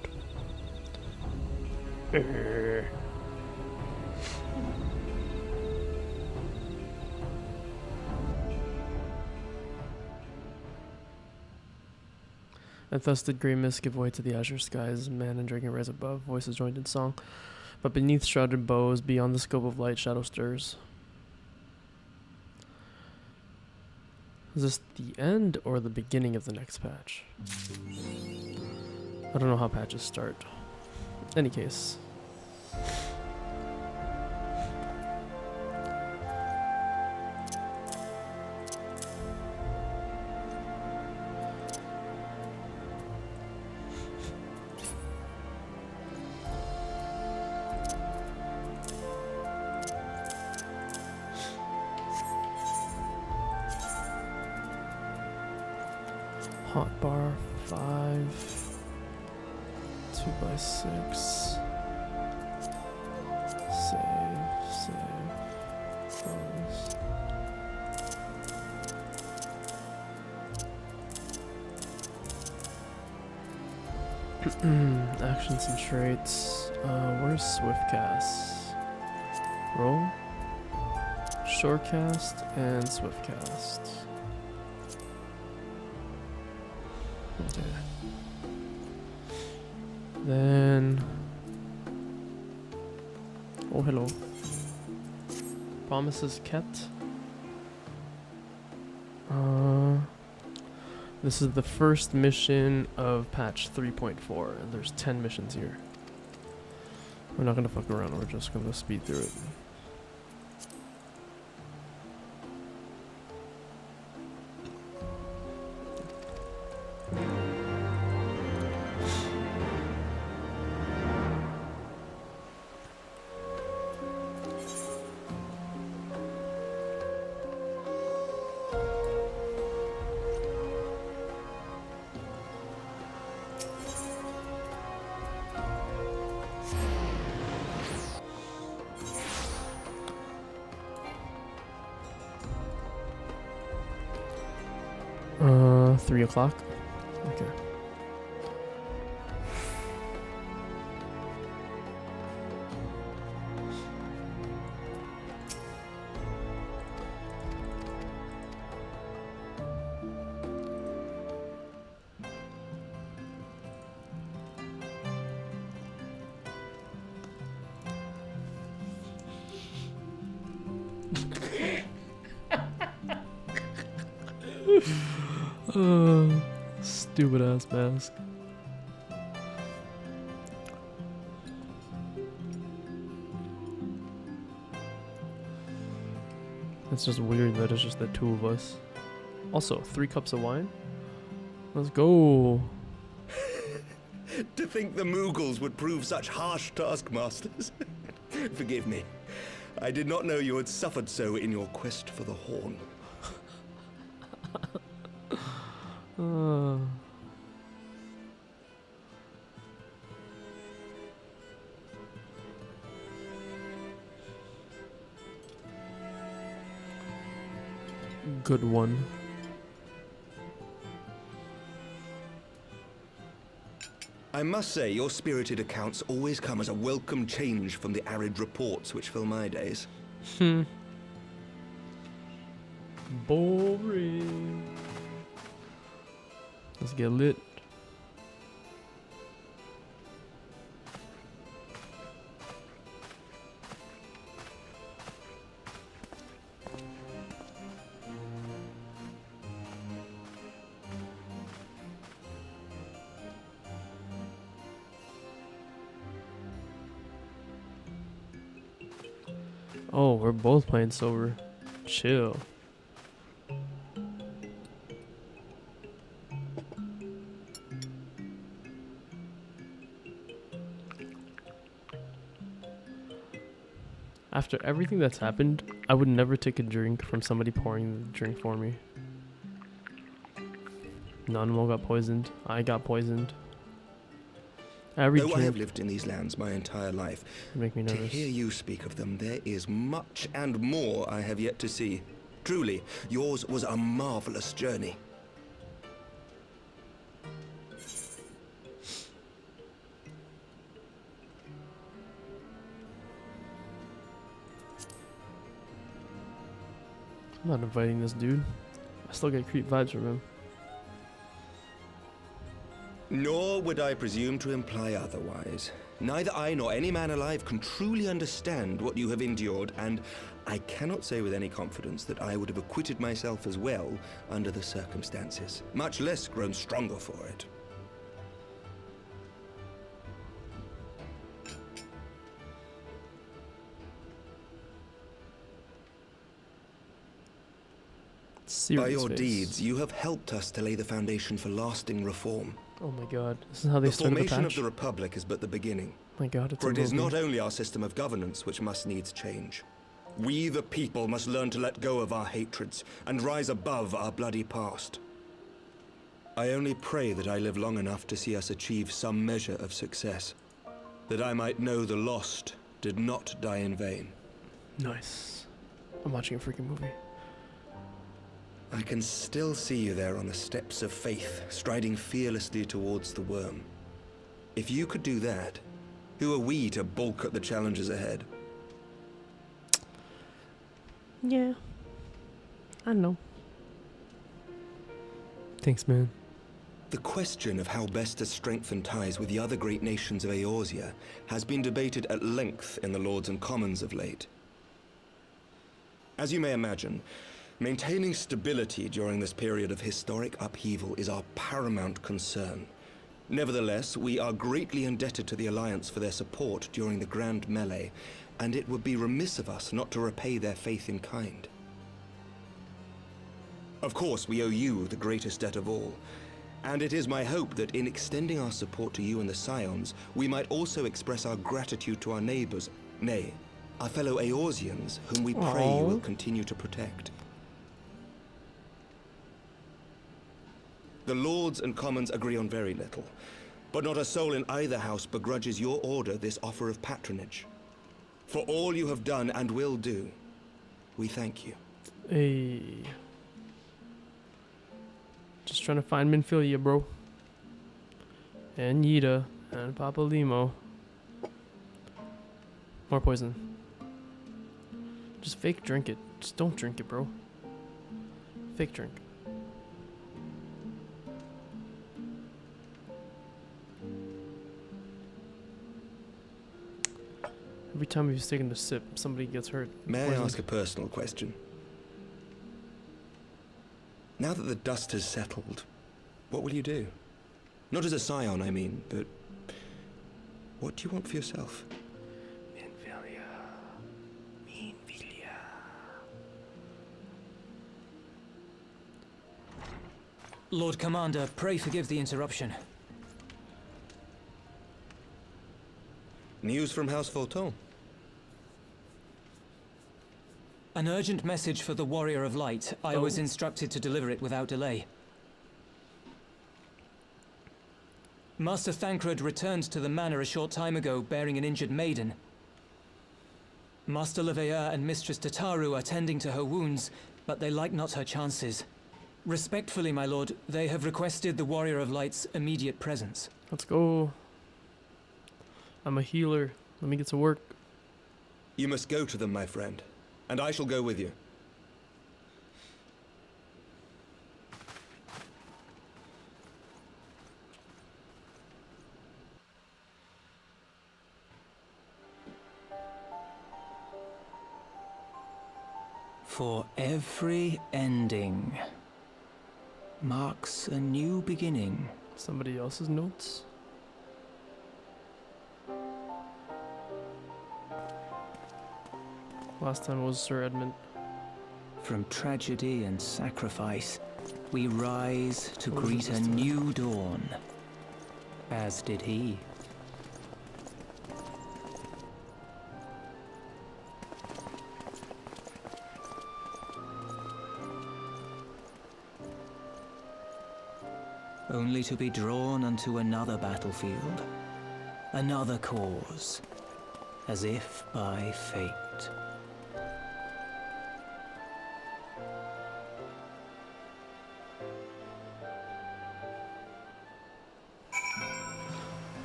And thus did grey mist give way to the azure skies, man and dragon rise above, voices joined in song. But beneath shrouded bows, beyond the scope of light, shadow stirs. Is this the end or the beginning of the next patch? I don't know how patches start. Any case. Hotbar 5, 2x6. Save. Close. Actions and traits. Where's Swiftcast? Roll. Shorecast and Swiftcast. Okay. Then. Oh, hello. Promises kept. This is the first mission of patch 3.4, and there's 10 missions here. We're not gonna fuck around, we're just gonna speed through it. $3 o'clock. Okay. Stupid ass mask. It's just weird that it's just the two of us. Also, 3 cups of wine? Let's go. To think the Mughals would prove such harsh taskmasters. Forgive me. I did not know you had suffered so in your quest for the horn. Good one. I must say, your spirited accounts always come as a welcome change from the arid reports which fill my days. Boring. Let's get lit. Oh, we're both playing silver. Chill. After everything that's happened, I would never take a drink from somebody pouring the drink for me. Nanmo got poisoned. I got poisoned. Though I have lived in these lands my entire life, make me nervous. To hear you speak of them, there is much and more I have yet to see. Truly, yours was a marvelous journey. I'm not inviting this dude. I still get creep vibes from him. Nor would I presume to imply otherwise. Neither I nor any man alive can truly understand what you have endured, and I cannot say with any confidence that I would have acquitted myself as well under the circumstances, much less grown stronger for it. By your deeds, you have helped us to lay the foundation for lasting reform. Oh my god, this is how they started the patch? The formation of the Republic is but the beginning. My god, it's For it is not only our system of governance which must needs change. We, the people, must learn to let go of our hatreds and rise above our bloody past. I only pray that I live long enough to see us achieve some measure of success, that I might know the lost did not die in vain. Nice. I'm watching a freaking movie. I can still see you there on the steps of faith, striding fearlessly towards the worm. If you could do that, who are we to balk at the challenges ahead? Yeah. I know. Thanks, man. The question of how best to strengthen ties with the other great nations of Eorzea has been debated at length in the Lords and Commons of late. As you may imagine, maintaining stability during this period of historic upheaval is our paramount concern. Nevertheless, we are greatly indebted to the Alliance for their support during the Grand Melee, and it would be remiss of us not to repay their faith in kind. Of course, we owe you the greatest debt of all, and it is my hope that in extending our support to you and the Scions, we might also express our gratitude to our neighbors, nay, our fellow Eorzeans, whom we pray you will continue to protect. The Lords and Commons agree on very little, but not a soul in either house begrudges your order this offer of patronage. For all you have done and will do, we thank you. Hey. Just trying to find Minfilia, bro. And Yida. And Papa Limo. More poison. Just fake drink it. Just don't drink it, bro. Fake drink. Every time he's taking a sip, somebody gets hurt. May I ask a personal question? Now that the dust has settled, what will you do? Not as a scion, I mean, but what do you want for yourself? Lord Commander, pray forgive the interruption. News from House Fulton? An urgent message for the Warrior of Light. I was instructed to deliver it without delay. Master Thancred returned to the manor a short time ago, bearing an injured maiden. Master Leveilleur and Mistress Tataru are tending to her wounds, but they like not her chances. Respectfully, my lord, they have requested the Warrior of Light's immediate presence. Let's go. I'm a healer. Let me get to work. You must go to them, my friend, and I shall go with you. For every ending marks a new beginning. Somebody else's notes? Last time was Sir Edmund. From tragedy and sacrifice, we rise to greet a new dawn. As did he. Only to be drawn unto another battlefield, another cause, as if by fate.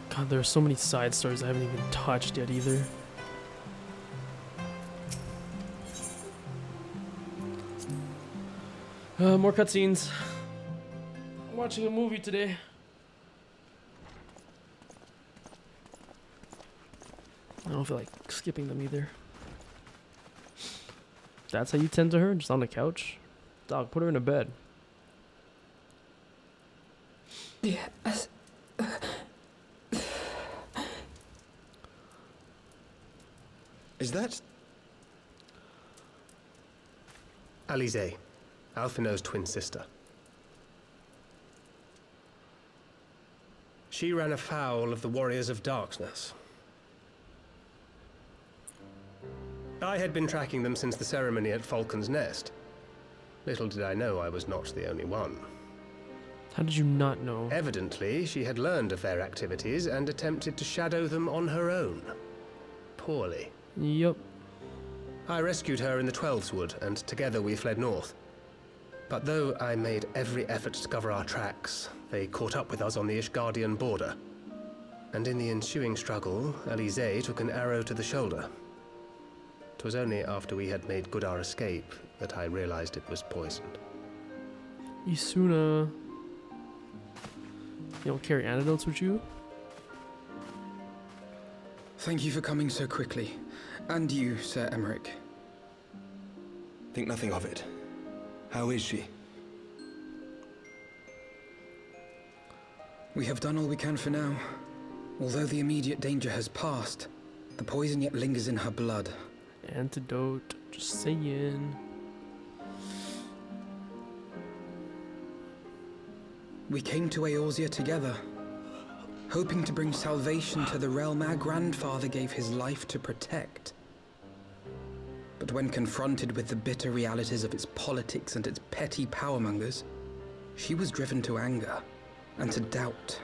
God, there are so many side stories I haven't even touched yet either. More cutscenes. I'm watching a movie today. I don't feel like skipping them either. That's how you tend to her? Just on the couch? Dog, put her in a bed. Yes. Is that... Alize, Alphino's twin sister. She ran afoul of the Warriors of Darkness. I had been tracking them since the ceremony at Falcon's Nest. Little did I know I was not the only one. How did you not know? Evidently, she had learned of their activities and attempted to shadow them on her own. Poorly. Yup. I rescued her in the Twelveswood, and together we fled north. But though I made every effort to cover our tracks, they caught up with us on the Ishgardian border. And in the ensuing struggle, Alize took an arrow to the shoulder. 'Twas only after we had made good our escape that I realized it was poisoned. Isuna. You don't carry antidotes with you? Thank you for coming so quickly. And you, Sir Emmerich. Think nothing of it. How is she? We have done all we can for now. Although the immediate danger has passed, the poison yet lingers in her blood. Antidote, just saying. We came to Eorzea together, hoping to bring salvation to the realm our grandfather gave his life to protect. But when confronted with the bitter realities of its politics and its petty powermongers, she was driven to anger and to doubt.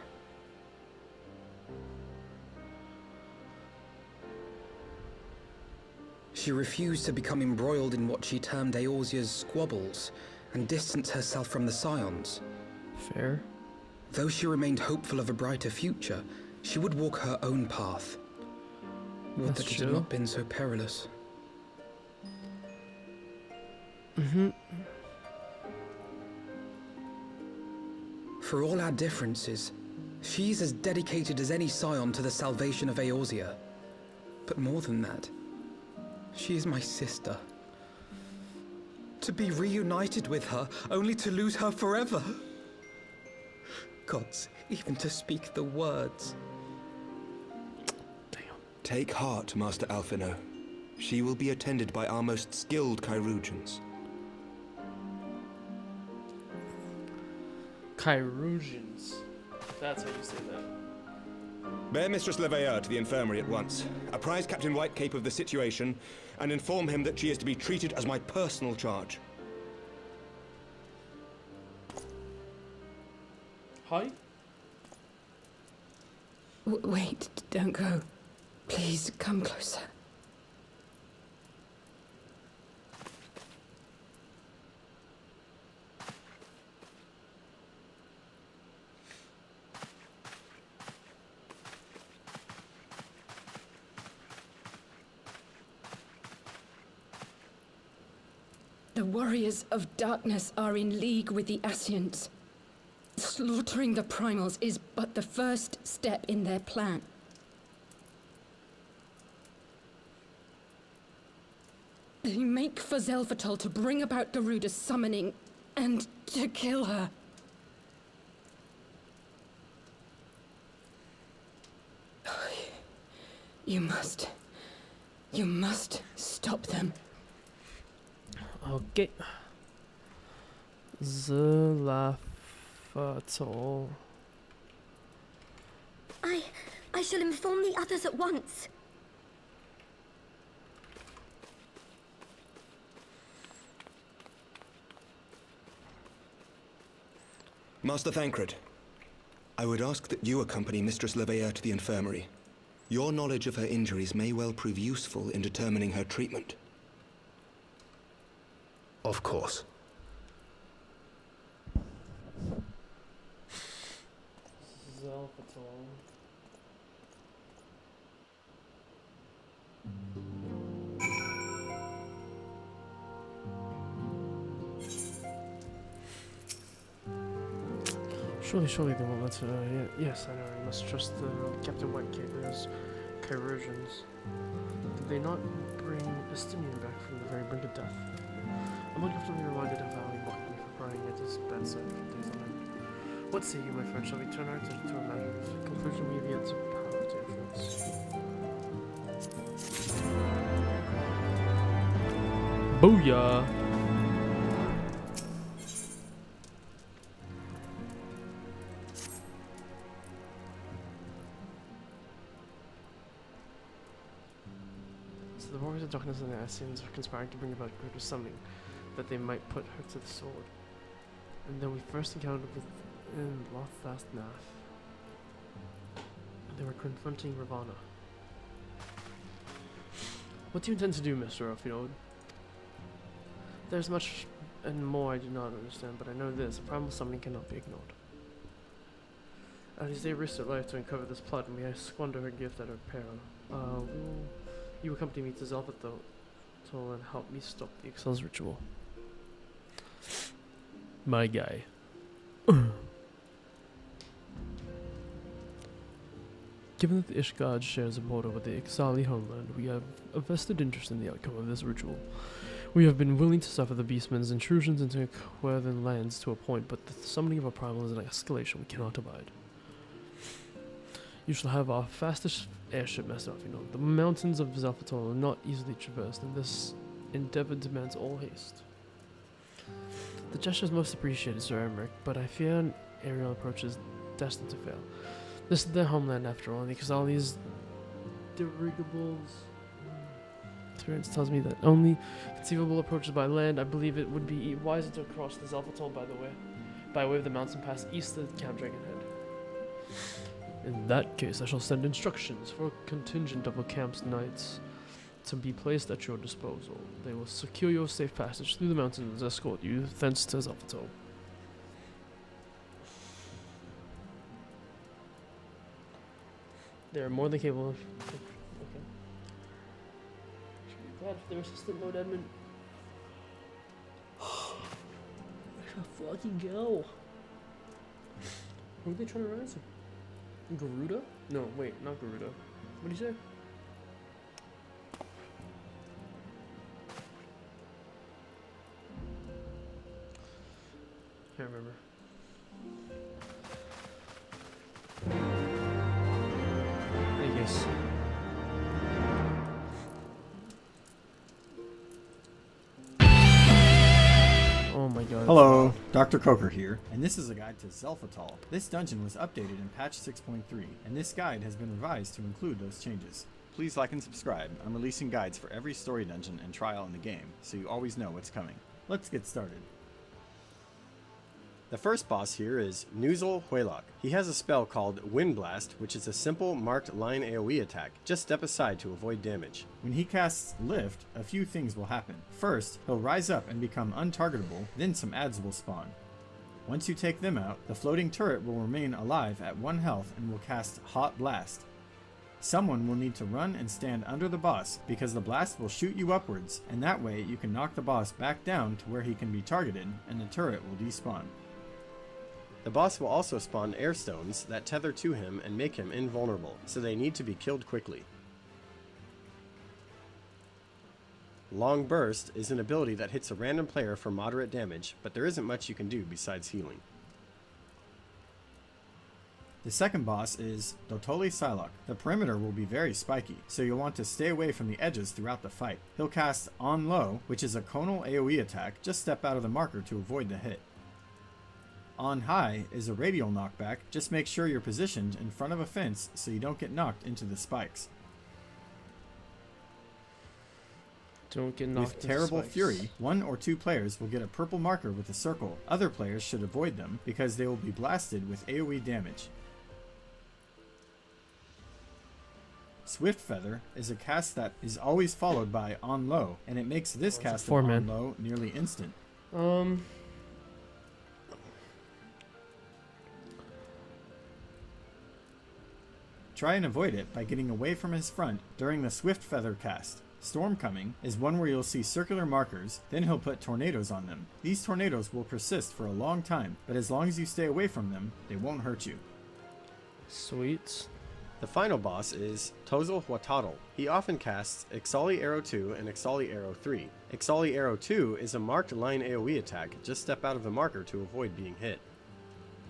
She refused to become embroiled in what she termed Eorzea's squabbles and distance herself from the Scions. Fair. Though she remained hopeful of a brighter future, she would walk her own path. Would That's that it true. had not been so perilous. For all our differences, she's as dedicated as any scion to the salvation of Eorzea. But more than that, she is my sister. To be reunited with her, only to lose her forever. Gods, even to speak the words. Take heart, Master Alphino. She will be attended by our most skilled chirurgeons. Chirurgeons. That's how you say that. Bear Mistress Leveilleur to the infirmary at once. Apprise Captain Whitecape of the situation, and inform him that she is to be treated as my personal charge. Hi? Wait, don't go. Please, come closer. The warriors of darkness are in league with the Ascians. Slaughtering the primals is but the first step in their plan. They make for Zelvatol to bring about Garuda's summoning and to kill her. You must stop them. Okay. Zelvatol. I shall inform the others at once. Master Thancred, I would ask that you accompany Mistress Leveilleur to the infirmary. Your knowledge of her injuries may well prove useful in determining her treatment. Of course. Zelvatol. Surely they won't let her. Yes, I know. You must trust Captain Whitecape and his chirurgeons. Did they not bring Estinian back from the very brink of death? I'm uncomfortably reminded of how he mocked me for crying at his bedside for days on end. What say you, my friend? Shall we turn our attention to a matter of conclusion we have yet to power to influence? Booyah! The warriors of darkness and the Ascians are conspiring to bring about greater summoning, that they might put her to the sword. And then we first encountered within Lothastnath. They were confronting Ravana. What do you intend to do, Mr. Alphino? There's much and more I do not understand, but I know this: a primal summoning cannot be ignored. As they risked their life to uncover this plot, and we squander her gift at her peril. Will you accompany me to Zelvatol and help me stop the Excel's ritual? My guy. Given that the Ishgard shares a border with the Ixali homeland, we have a vested interest in the outcome of this ritual. We have been willing to suffer the Beastmen's intrusions into Querthan lands to a point, but the summoning of a primal is an escalation we cannot abide. You shall have our fastest airship, Master Alphino. The mountains of Zelvatol are not easily traversed, and this endeavor demands all haste. The gesture is most appreciated, Sir Emmerich, but I fear an aerial approach is destined to fail. This is their homeland, after all, and the Ixali's dirigibles. Experience tells me that only conceivable approaches by land. I believe it would be wiser to cross the Zelvatol by way of the mountain pass east of Camp Dragonhead. In that case, I shall send instructions for a contingent of Ocamp's knights to be placed at your disposal. They will secure your safe passage through the mountains and escort you thence to Zelvatol. They're more than capable of. Okay. God, if they're assistant Lord Edmund. Let's fucking go. Who are they trying to ransom? Garuda? No, wait, not Garuda. What do you say? Can't remember. I guess. Oh my god. Hello, Dr. Coker here, and this is a guide to Zelphatal. This dungeon was updated in patch 6.3, and this guide has been revised to include those changes. Please like and subscribe. I'm releasing guides for every story dungeon and trial in the game, so you always know what's coming. Let's get started. The first boss here is Nuzul Huelok. He has a spell called Wind Blast, which is a simple marked line AoE attack. Just step aside to avoid damage. When he casts Lift, a few things will happen. First, he'll rise up and become untargetable, then some adds will spawn. Once you take them out, the floating turret will remain alive at 1 health and will cast Hot Blast. Someone will need to run and stand under the boss because the blast will shoot you upwards, and that way you can knock the boss back down to where he can be targeted and the turret will despawn. The boss will also spawn air stones that tether to him and make him invulnerable, so they need to be killed quickly. Long Burst is an ability that hits a random player for moderate damage, but there isn't much you can do besides healing. The second boss is Dotoli Psylocke. The perimeter will be very spiky, so you'll want to stay away from the edges throughout the fight. He'll cast On Low, which is a conal AoE attack. Just step out of the marker to avoid the hit. On High is a radial knockback. Just make sure you're positioned in front of a fence so you don't get knocked into the spikes. Don't get knocked With Terrible Fury, 1 or 2 players will get a purple marker with a circle. Other players should avoid them because they will be blasted with AoE damage. Swift Feather is a cast that is always followed by On Low, and it makes this cast of On Low nearly instant. Try and avoid it by getting away from his front during the Swift Feather cast. Stormcoming is one where you'll see circular markers, then he'll put tornadoes on them. These tornadoes will persist for a long time, but as long as you stay away from them, they won't hurt you. Sweet. The final boss is Tozul Huatadol. He often casts Ixali Arrow 2 and Ixali Arrow 3. Ixali Arrow 2 is a marked line AoE attack. Just step out of the marker to avoid being hit.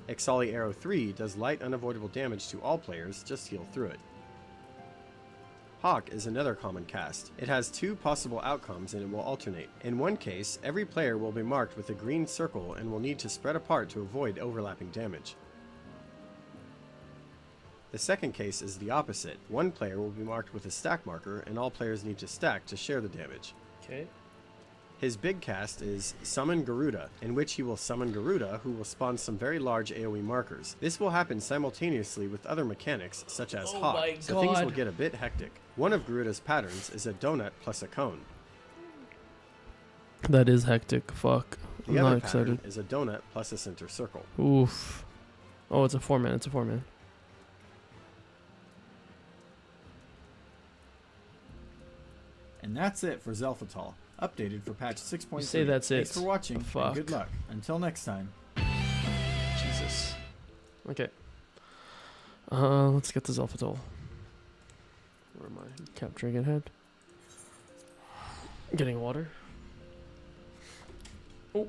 Ixali Arrow 3 does light unavoidable damage to all players, just heal through it. Hawk is another common cast. It has 2 possible outcomes and it will alternate. In one case, every player will be marked with a green circle and will need to spread apart to avoid overlapping damage. The second case is the opposite. One player will be marked with a stack marker and all players need to stack to share the damage. Okay. His big cast is Summon Garuda, in which he will summon Garuda, who will spawn some very large AoE markers. This will happen simultaneously with other mechanics, such as Hawk, so things will get a bit hectic. One of Garuda's patterns is a donut plus a cone. That is hectic. Fuck. I'm The not other excited. pattern is a donut plus a center circle. Oof. Oh, it's a 4-man. It's a 4-man. And that's it for Zelphatal, updated for patch 6.3. You say that's Thanks it. for watching, Fuck. and good luck. Until next time. Jesus. Okay. Let's get to Zelphatal. Where am I? Capturing it head. Getting water. Oh.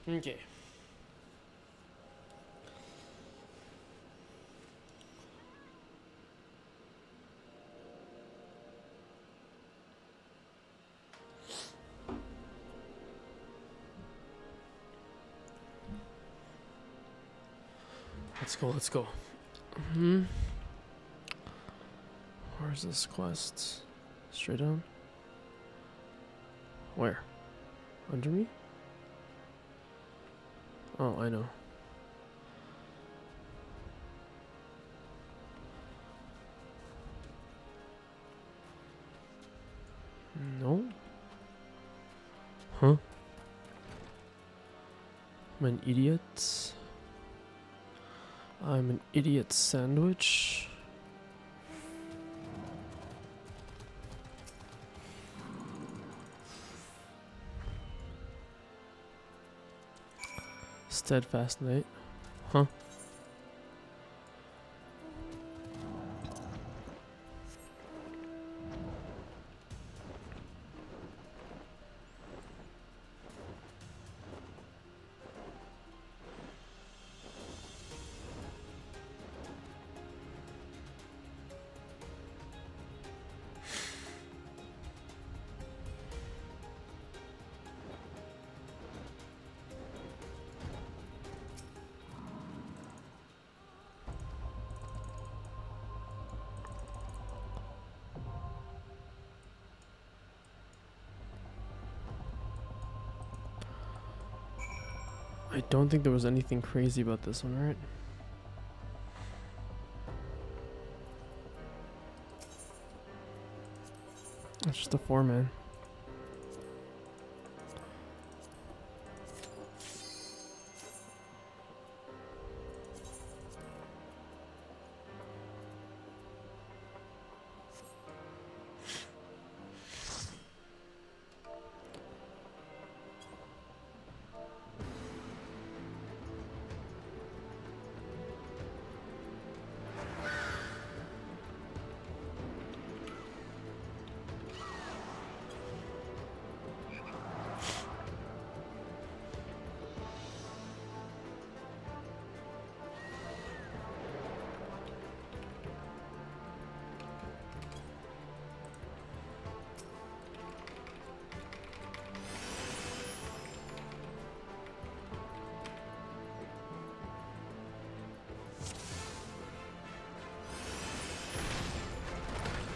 Okay. Let's go, let's go. Where's this quest? Straight down? Where? Under me? Oh, I know. No? Huh? I'm an idiot. I'm an idiot sandwich. Steadfast Knight. Huh? I don't think there was anything crazy about this one, right? It's just a 4-man.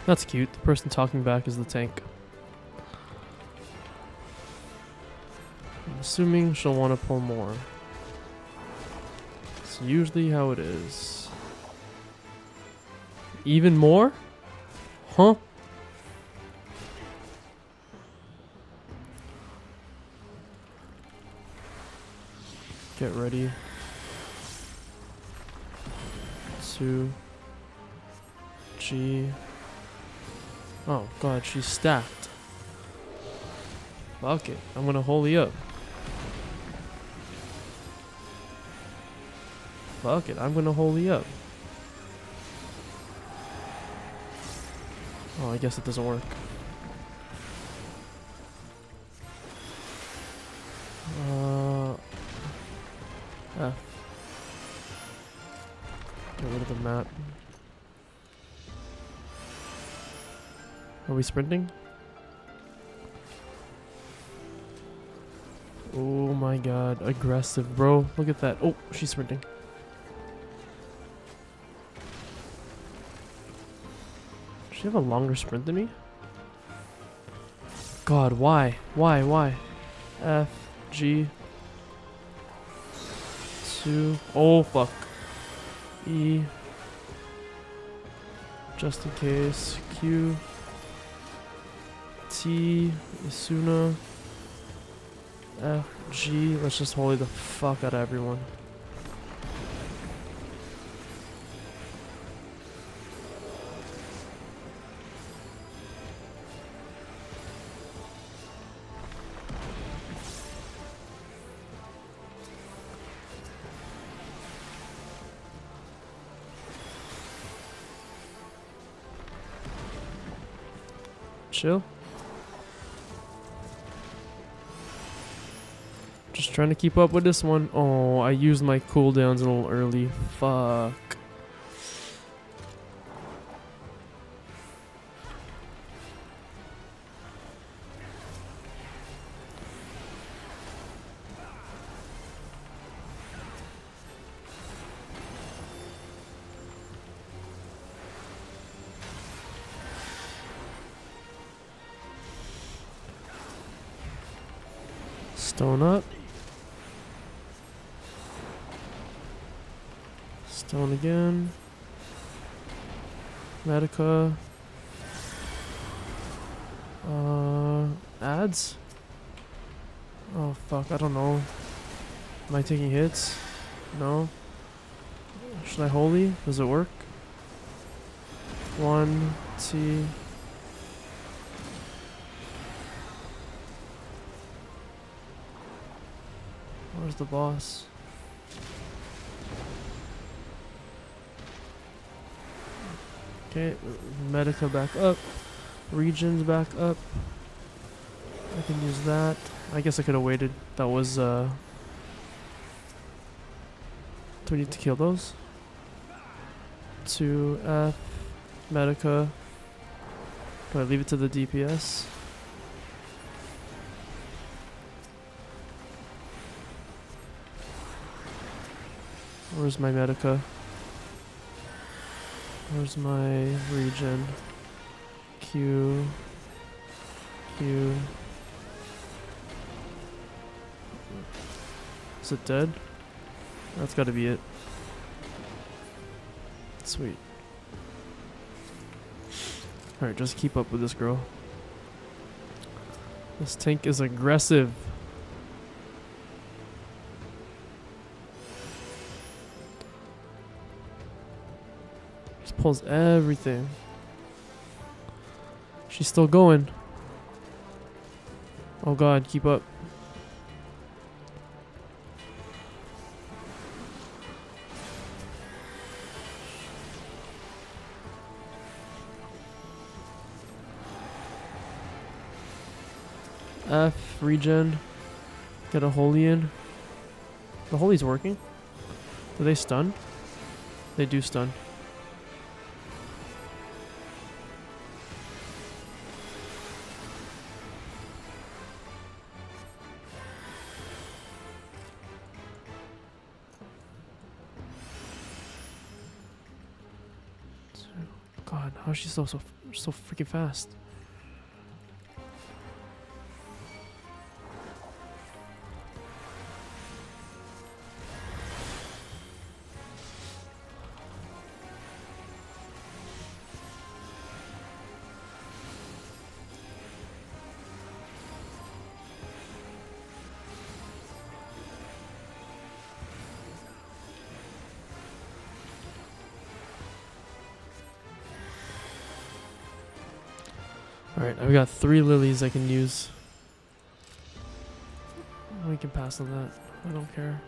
That's cute. The person talking back is the tank. I'm assuming she'll want to pull more. It's usually how it is. Even more? Huh? Get ready. 2 G. Oh god, she's stacked. Fuck it, I'm gonna holy up. Fuck it, I'm gonna holy up. Oh, I guess it doesn't work. F. Get rid of the map. Are we sprinting? Oh my god, aggressive, bro. Look at that. Oh, she's sprinting. Does she have a longer sprint than me? God, why? Why? F, G. 2. Oh, fuck. E. Just in case. Q. T, Isuna, F, G. Let's just holy the fuck out of everyone. Chill. Just Trying to keep up with this one. Oh, I used my cooldowns a little early. Fuck. Stone up. Stone again. Medica. Ads? Oh fuck, I don't know. Am I taking hits? No. Should I holy? Does it work? 1 T. Where's the boss? Okay, Medica back up. Regions back up. I can use that. I guess I could have waited. That was, do we need to kill those? 2F. Medica. Do I leave it to the DPS? Where's my Medica? Where's my region? Q. Q. Is it dead? That's gotta be it. Sweet. Alright, just keep up with this girl. This tank is aggressive. Just pulls everything. She's still going. Oh god, keep up. F, regen. Get a holy in. The holy's working. Do they stun? They do stun. God, how is she so freaking fast? Alright, I've got 3 lilies I can use. We can pass on that. I don't care.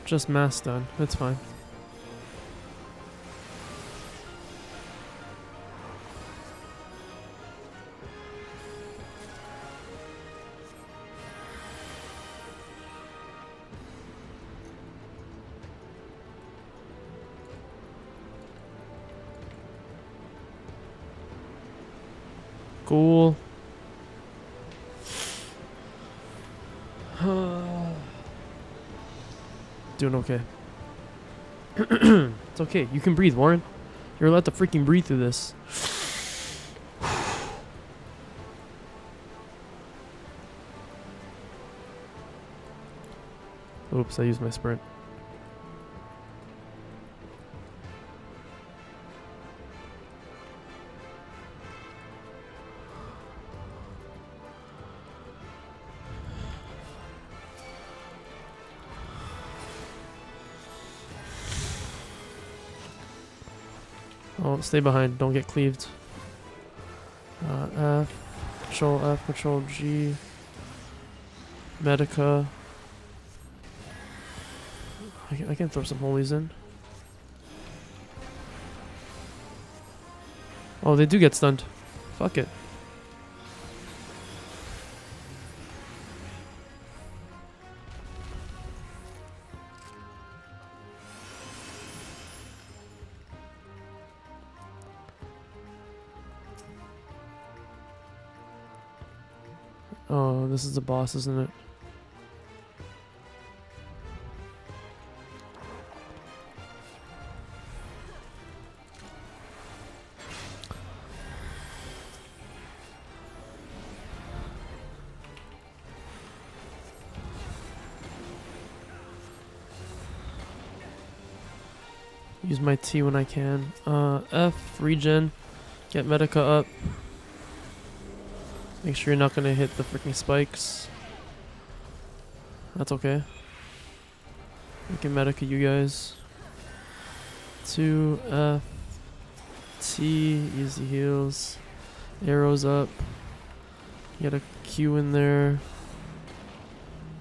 Just mass done. It's fine. Cool. Doing okay. It's okay. You can breathe, Warren. You're allowed to freaking breathe through this. Oops, I used my sprint. Oh, stay behind. Don't get cleaved. F, Control F, Control G. Medica. I can throw some holies in. Oh, they do get stunned. Fuck it. Oh, this is the boss, isn't it? Use my T when I can. F, regen. Get Medica up. Make sure you're not gonna hit the freaking spikes. That's okay. We can Medica you guys. 2, F, T, easy heals. Arrows up. Get a Q in there.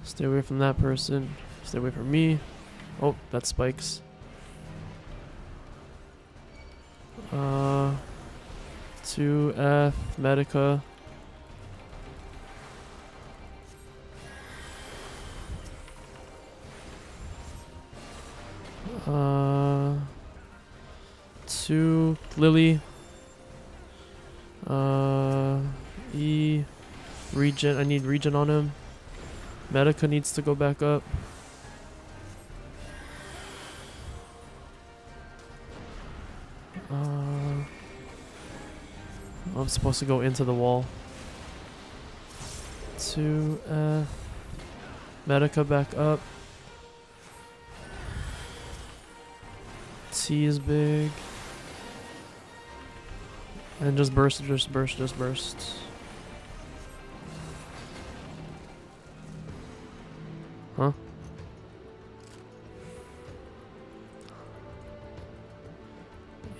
Stay away from that person. Stay away from me. Oh, that spikes. 2, F, Medica. Two, Lily. E, regen. I need regen on him. Medica needs to go back up. I'm supposed to go into the wall. 2, F. Medica back up. T is big. And just burst, just burst, just burst. Huh?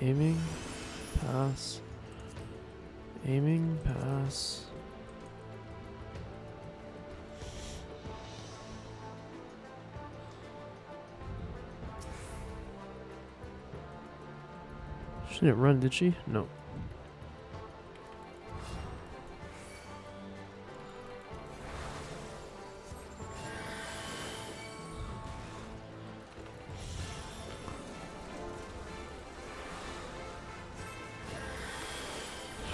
Aiming, pass. Aiming, pass. She didn't run, did she? No.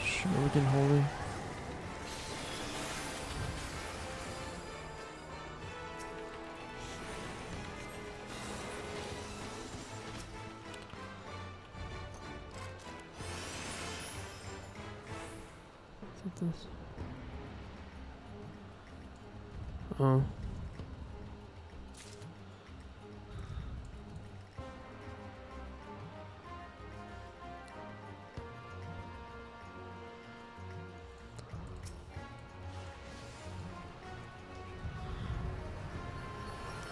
Shuriken holy. This. Oh.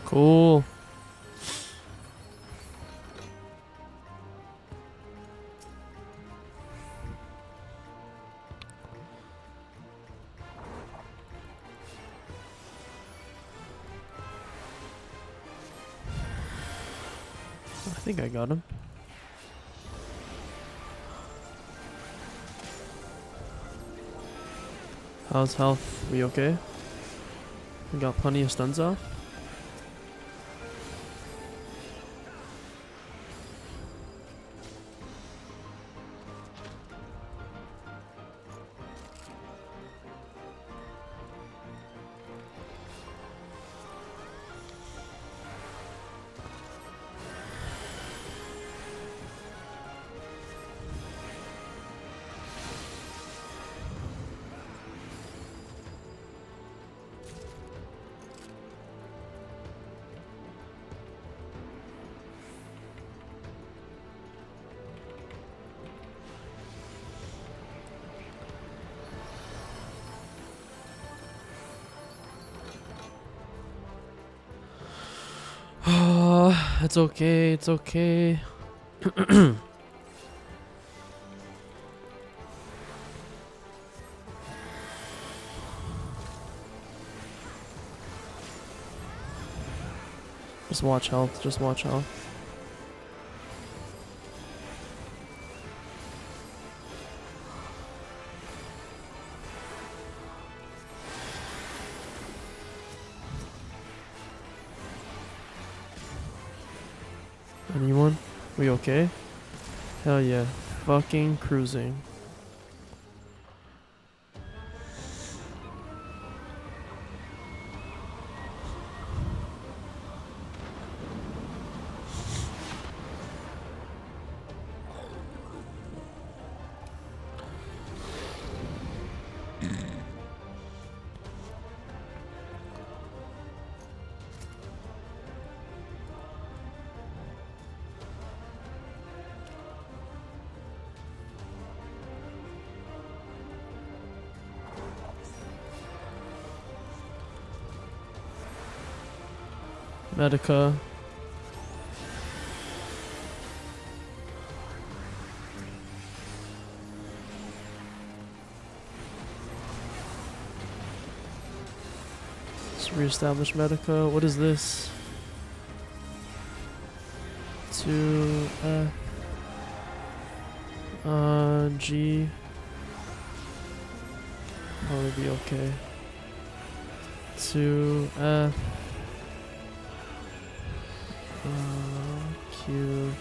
Cool. I think I got him. How's health? We okay? We got plenty of stuns off. It's okay, it's okay. Just watch health, just watch health. Anyone? We okay? Hell yeah. Fucking cruising. Medica. Let's reestablish Medica. What is this? 2 G. Probably be okay. 2 F. Q.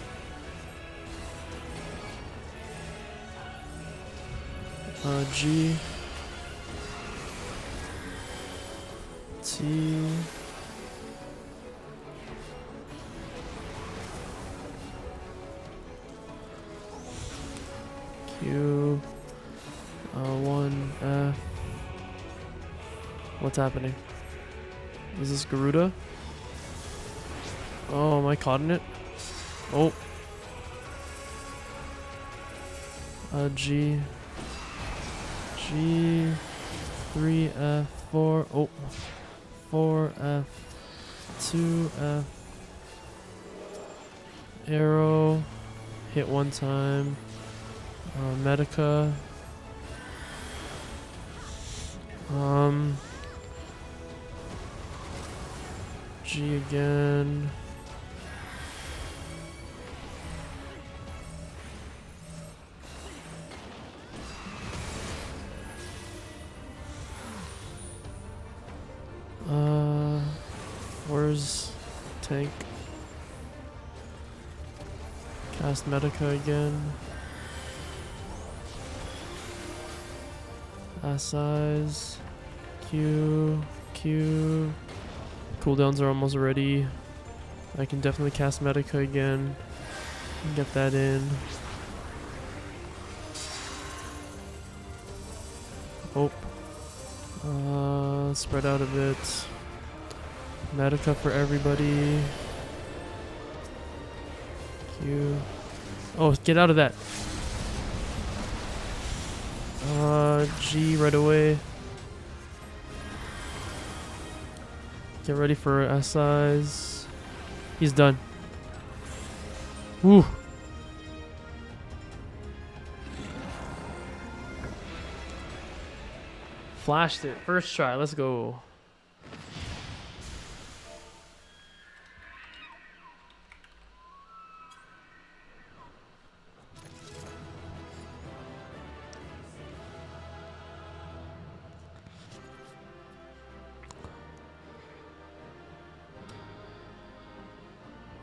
G. T. Q. 1 F. What's happening? Is this Garuda? Oh, am I caught in it? Oh. G. G. 3 F. 4. Oh. 4 F. 2 F. Arrow. Hit one time. Medica. G again. Where's tank? Cast Medica again. Size. Q. Cooldowns are almost ready. I can definitely cast Medica again. Get that in. Oh. Spread out a bit. Medica for everybody. Q. Oh, get out of that. G right away. Get ready for SIs. He's done. Woo. Flashed it. First try. Let's go.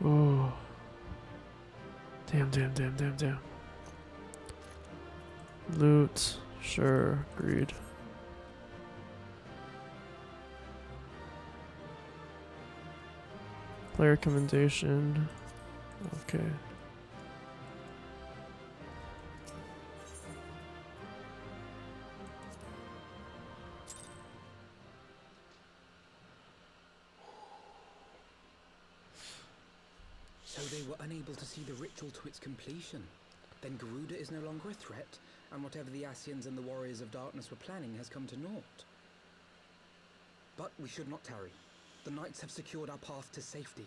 Oh. Damn. Loot. Sure. Agreed. Player commendation. Okay. So they were unable to see the ritual to its completion. Then Garuda is no longer a threat, and whatever the Asians and the Warriors of Darkness were planning has come to naught. But we should not tarry. The knights have secured our path to safety.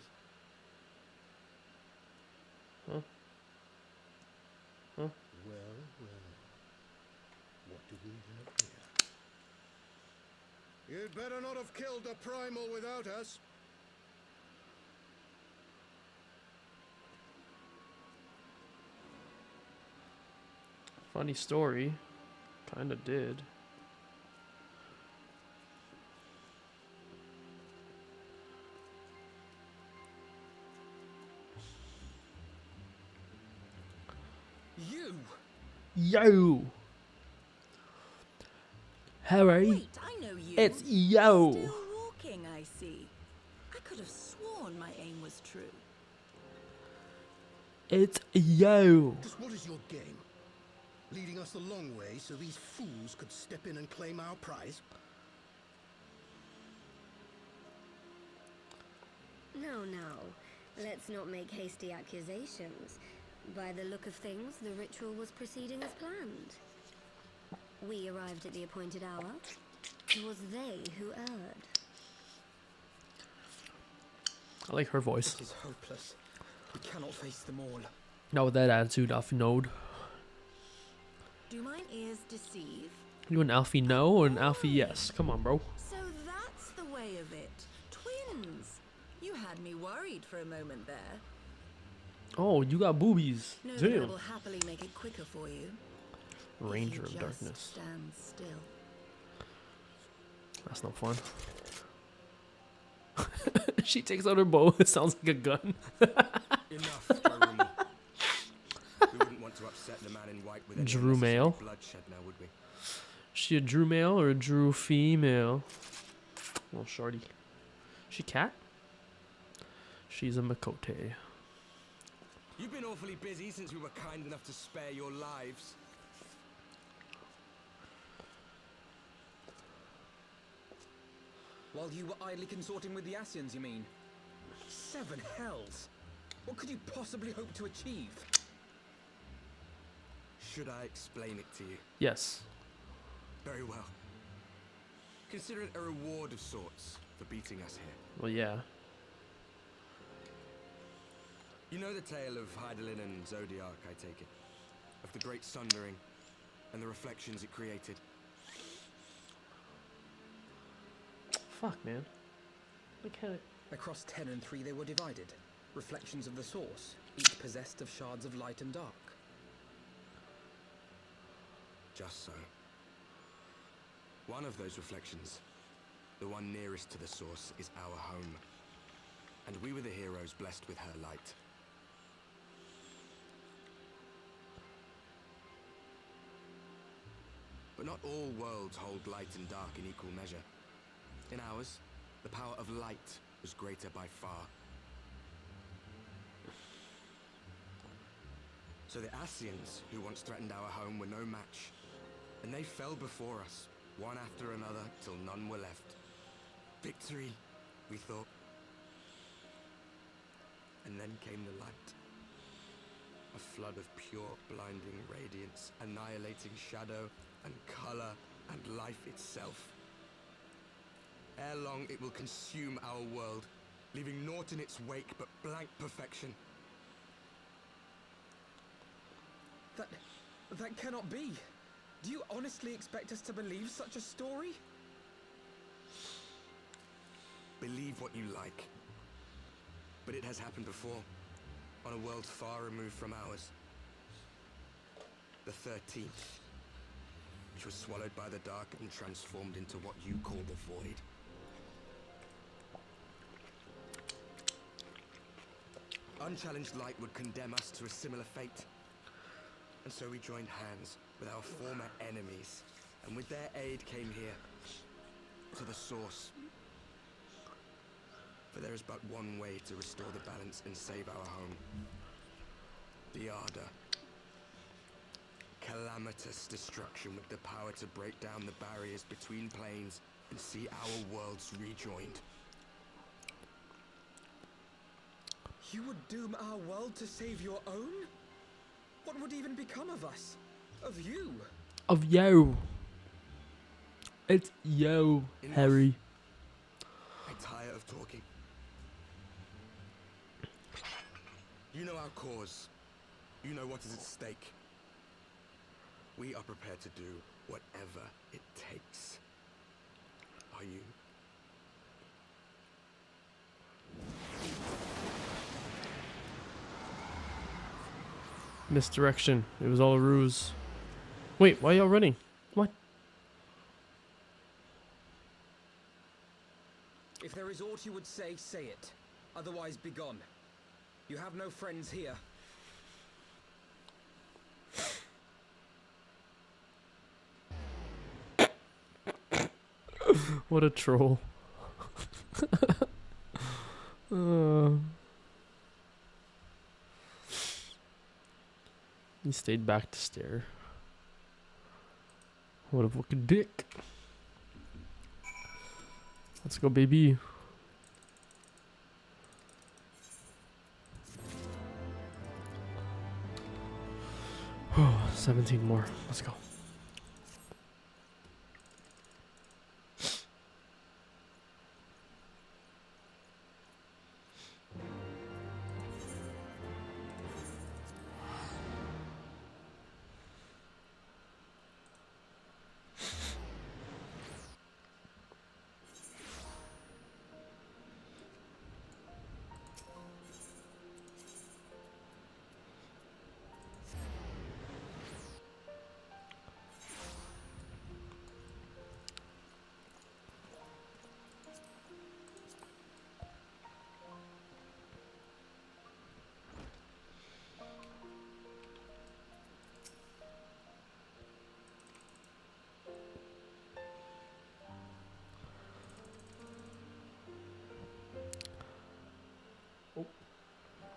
Huh? Well. What do we have here? You'd better not have killed the primal without us. Funny story. Kinda did. You! Yo! Harry! Wait, I know you. It's yo! Still walking, I see. I could have sworn my aim was true. It's yo! Just what is your game? Leading us the long way so these fools could step in and claim our prize? No, no. Let's not make hasty accusations. By the look of things, the ritual was proceeding as planned. We arrived at the appointed hour. It was they who erred. I like her voice. It is hopeless. We cannot face them all. Not with that attitude, Alfie Node. Do mine ears deceive? You an Alfie no or an Alfie yes? Come on, bro. So that's the way of it. Twins. You had me worried for a moment there. Oh, you got boobies. No, Damn. but I will happily make it quicker for you. Ranger If of you just Darkness. stand still. That's no fun. She takes out her bow. It sounds like a gun. Enough, Jerome. We wouldn't want to upset the man in white with any Drew unnecessary male. bloodshed now, would we? She a Drew male or a Drew female? Well, shorty. She cat? She's a Makote. You've been awfully busy since we were kind enough to spare your lives. While you were idly consorting with the Asians, you mean? 7 hells! What could you possibly hope to achieve? Should I explain it to you? Yes. Very well. Consider it a reward of sorts for beating us here. Well, yeah. You know the tale of Hydaelyn and Zodiac, I take it? Of the great sundering and the reflections it created. Fuck, man. Look at it. Across 10 and 3 they were divided. Reflections of the source, each possessed of shards of light and dark. Just so. One of those reflections, the one nearest to the source, is our home. And we were the heroes blessed with her light. But not all worlds hold light and dark in equal measure. In ours, the power of light was greater by far. So the Asians, who once threatened our home, were no match. And they fell before us, one after another, till none were left. Victory, we thought. And then came the light. A flood of pure, blinding radiance, annihilating shadow and color and life itself. Ere long, it will consume our world, leaving naught in its wake but blank perfection. That cannot be. Do you honestly expect us to believe such a story? Believe what you like. But it has happened before, on a world far removed from ours. The 13th, which was swallowed by the dark and transformed into what you call the Void. Unchallenged light would condemn us to a similar fate. And so we joined hands with our former enemies, and with their aid came here, to the source. For there is but one way to restore the balance and save our home. The Ardor. Calamitous destruction with the power to break down the barriers between planes and see our worlds rejoined. You would doom our world to save your own? What would even become of us? Of you? Of yo. It's yo, Enough. Harry. I tire of talking. You know our cause. You know what is at stake. We are prepared to do whatever it takes. Are you? Misdirection. It was all a ruse. Wait, why y'all running? What? If there is aught you would say, say it. Otherwise, begone. You have no friends here. What a troll. He stayed back to stare. What a fucking dick. Let's go, baby. Oh, 17 more. Let's go.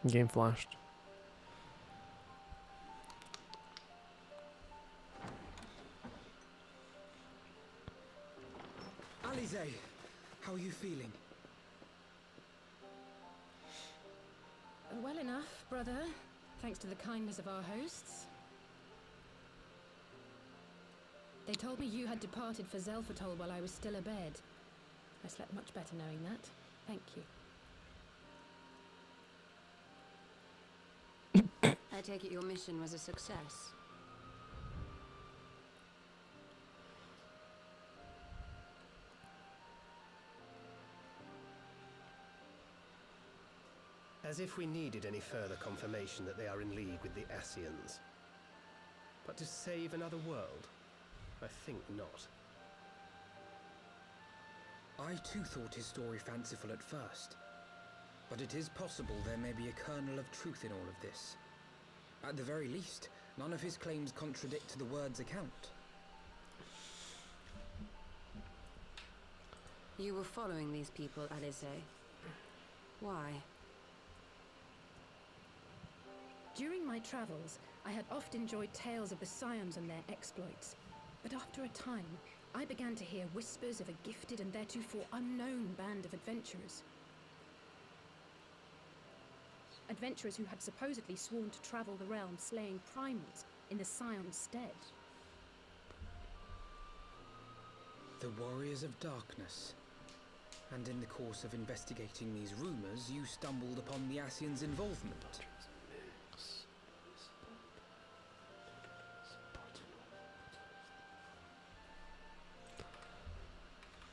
Game flashed. Alize, how are you feeling? Well enough, brother. Thanks to the kindness of our hosts. They told me you had departed for Zelfatol while I was still abed. I slept much better knowing that. Thank you. I take it your mission was a success. As if we needed any further confirmation that they are in league with the Ascians. But to save another world? I think not. I too thought his story fanciful at first. But it is possible there may be a kernel of truth in all of this. At the very least, none of his claims contradict the word's account. You were following these people, Alize. Why? During my travels, I had oft enjoyed tales of the Scions and their exploits. But after a time, I began to hear whispers of a gifted and theretofore unknown band of adventurers. Adventurers who had supposedly sworn to travel the realm slaying primals in the Scion's stead. The Warriors of Darkness. And in the course of investigating these rumors, you stumbled upon the Ascians' involvement.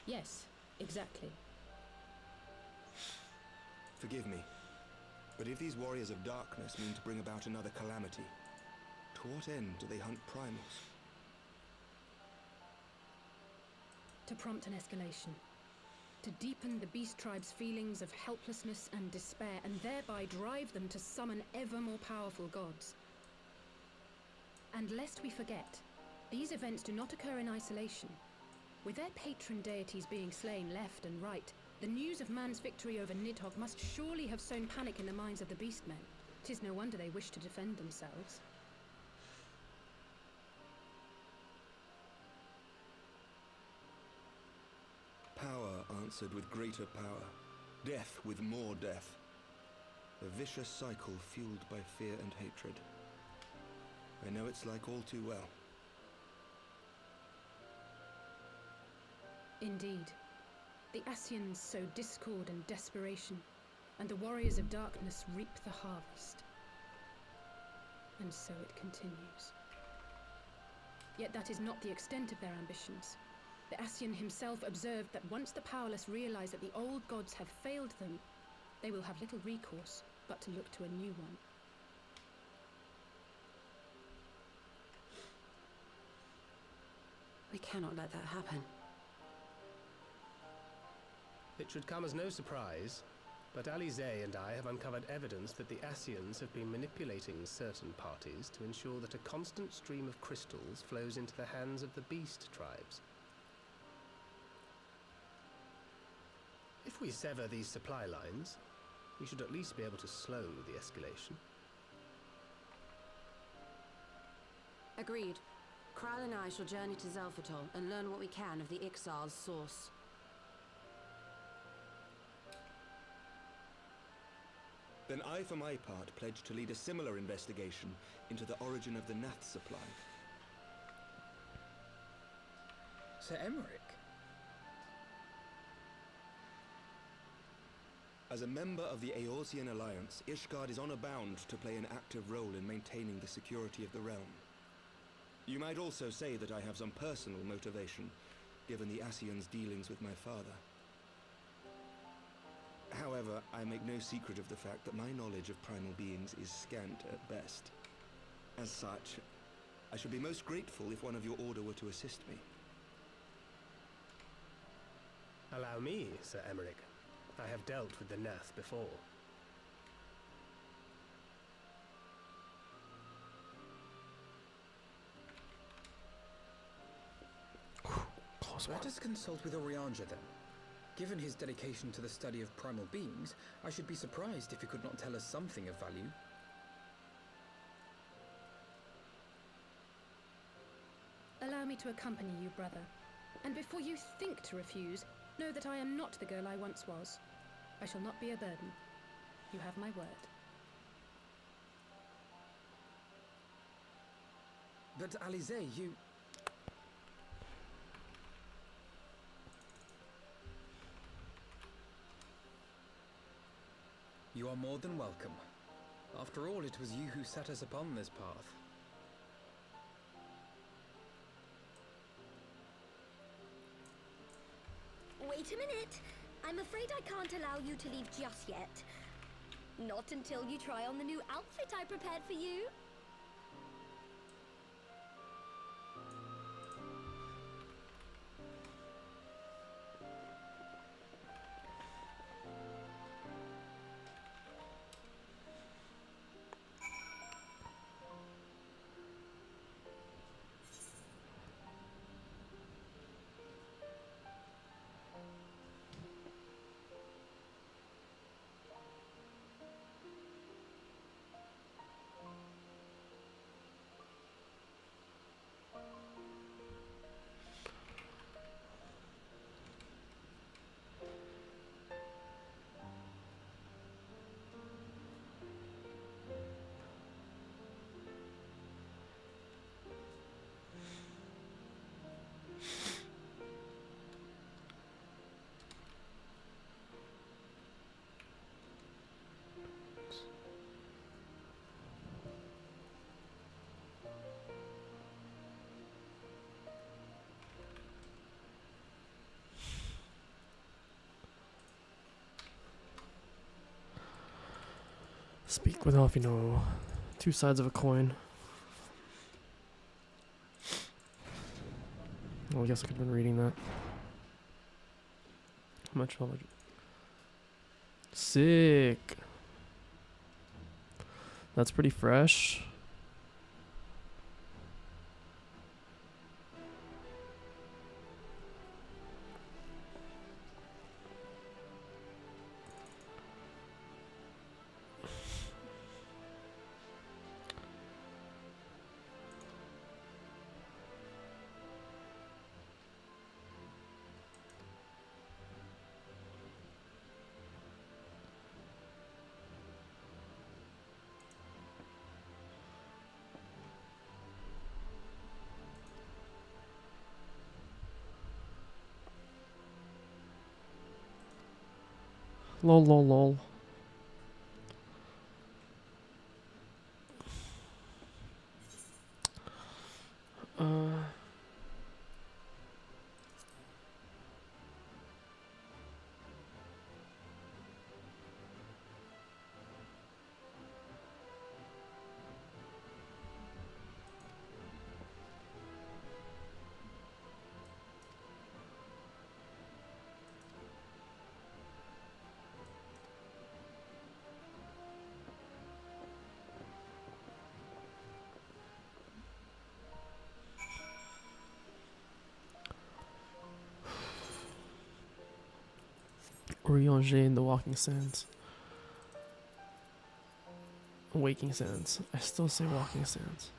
Yes, exactly. Forgive me, but if these Warriors of Darkness mean to bring about another calamity, to what end do they hunt primals? To prompt an escalation. To deepen the beast tribe's feelings of helplessness and despair, and thereby drive them to summon ever more powerful gods. And lest we forget, these events do not occur in isolation. With their patron deities being slain left and right, the news of man's victory over Nidhogg must surely have sown panic in the minds of the beastmen. 'Tis no wonder they wish to defend themselves. Power answered with greater power, death with more death. A vicious cycle fueled by fear and hatred. I know it's like all too well. Indeed. The Ascians sow discord and desperation, and the Warriors of Darkness reap the harvest. And so it continues. Yet that is not the extent of their ambitions. The Ascian himself observed that once the powerless realize that the old gods have failed them, they will have little recourse but to look to a new one. We cannot let that happen. It should come as no surprise, but Alize and I have uncovered evidence that the Ascians have been manipulating certain parties to ensure that a constant stream of crystals flows into the hands of the beast tribes. If we sever these supply lines, we should at least be able to slow the escalation. Agreed. Kral and I shall journey to Zelphatol and learn what we can of the Ixal's source. Then I, for my part, pledge to lead a similar investigation into the origin of the Nath supply. Sir Emmerich? As a member of the Eorzean Alliance, Ishgard is honor-bound to play an active role in maintaining the security of the realm. You might also say that I have some personal motivation, given the Ascians' dealings with my father. However, I make no secret of the fact that my knowledge of primal beings is scant at best. As such, I should be most grateful if one of your order were to assist me. Allow me, Sir Emmerich. I have dealt with the Nath before. Let us consult with Orianja then. Given his dedication to the study of primal beings, I should be surprised if he could not tell us something of value. Allow me to accompany you, brother. And before you think to refuse, know that I am not the girl I once was. I shall not be a burden. You have my word. But Alize, you... You are more than welcome. After all, it was you who set us upon this path. Wait a minute. I'm afraid I can't allow you to leave just yet. Not until you try on the new outfit I prepared for you. Speak with Alfino. Two sides of a coin. Well, I guess I could have been reading that. How much? Sick. That's pretty fresh. Lol, lol, lol. Orianger in the Walking Sands. Waking Sands. I still say Walking Sands.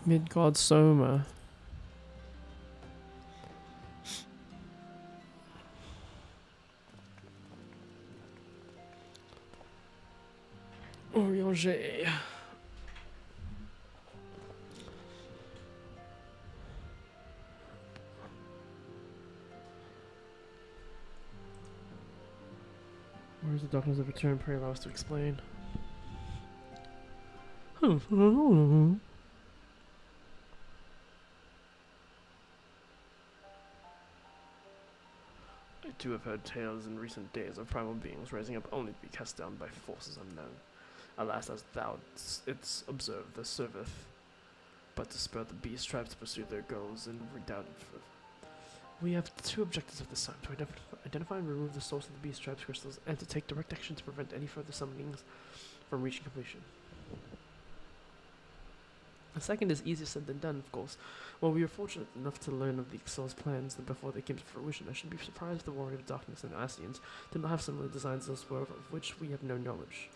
Midgard Soma. Orianger. Where's the darkness of return? Pray allow us to explain. I too have heard tales in recent days of primal beings rising up only to be cast down by forces unknown. Alas, as thou it's observed, the serveth but to spur the beast tribes to pursue their goals and redoubt it. We have two objectives at this time: to identify and remove the source of the beast tribes crystals, and to take direct action to prevent any further summonings from reaching completion. The second is easier said than done, of course. While we were fortunate enough to learn of the Excel's plans before they came to fruition, I should be surprised if the Warrior of Darkness and Asians did not have similar designs elsewhere of which we have no knowledge.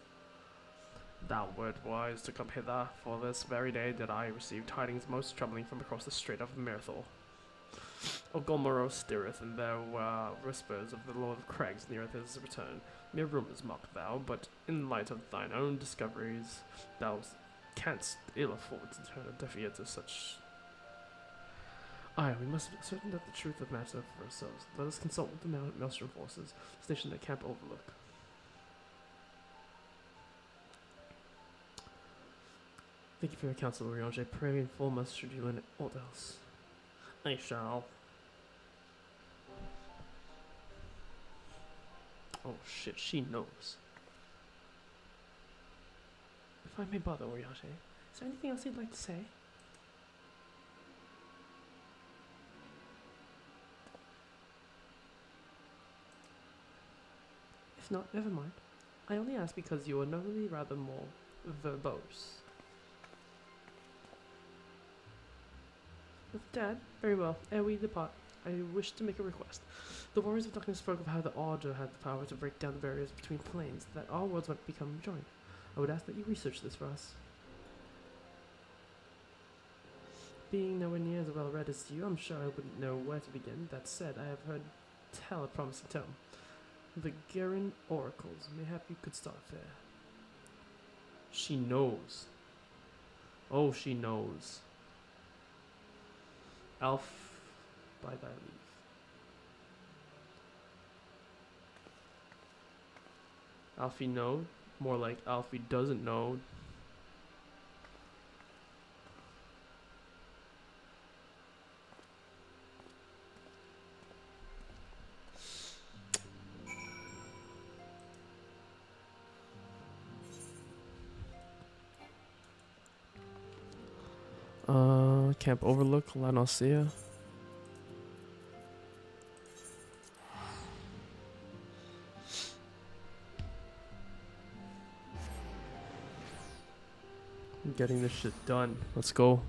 Thou wert wise to come hither, for this very day did I receive tidings most troubling from across the Strait of Mirthal. Ogomoro stirreth, and there were whispers of the Lord of Crags neareth his return. Mere rumours mock thou, but in light of thine own discoveries, thou canst ill afford to turn a deaf ear to such. Aye, we must be certain of the truth of matter for ourselves. Let us consult with the Maelstrom forces stationed at Camp Overlook. Thank you for your counsel, Orianger. Pray inform us should you learn aught else. I shall. Oh shit, she knows. If I may bother, Orianger, is there anything else you'd like to say? If not, never mind. I only ask because you are normally rather more verbose. With Dad? Very well. Ere we depart, I wish to make a request. The Warriors of Darkness spoke of how the Order had the power to break down the barriers between planes, that our worlds might become joined. I would ask that you research this for us. Being nowhere near as well read as you, I'm sure I wouldn't know where to begin. That said, I have heard tell a promising tome. The Garen Oracles. Mayhap you could start there. She knows. Oh, she knows. Alf, by thy leave. Alfie know? More like Alfie doesn't know. Camp Overlook, La Nausea. Getting this shit done. Let's go.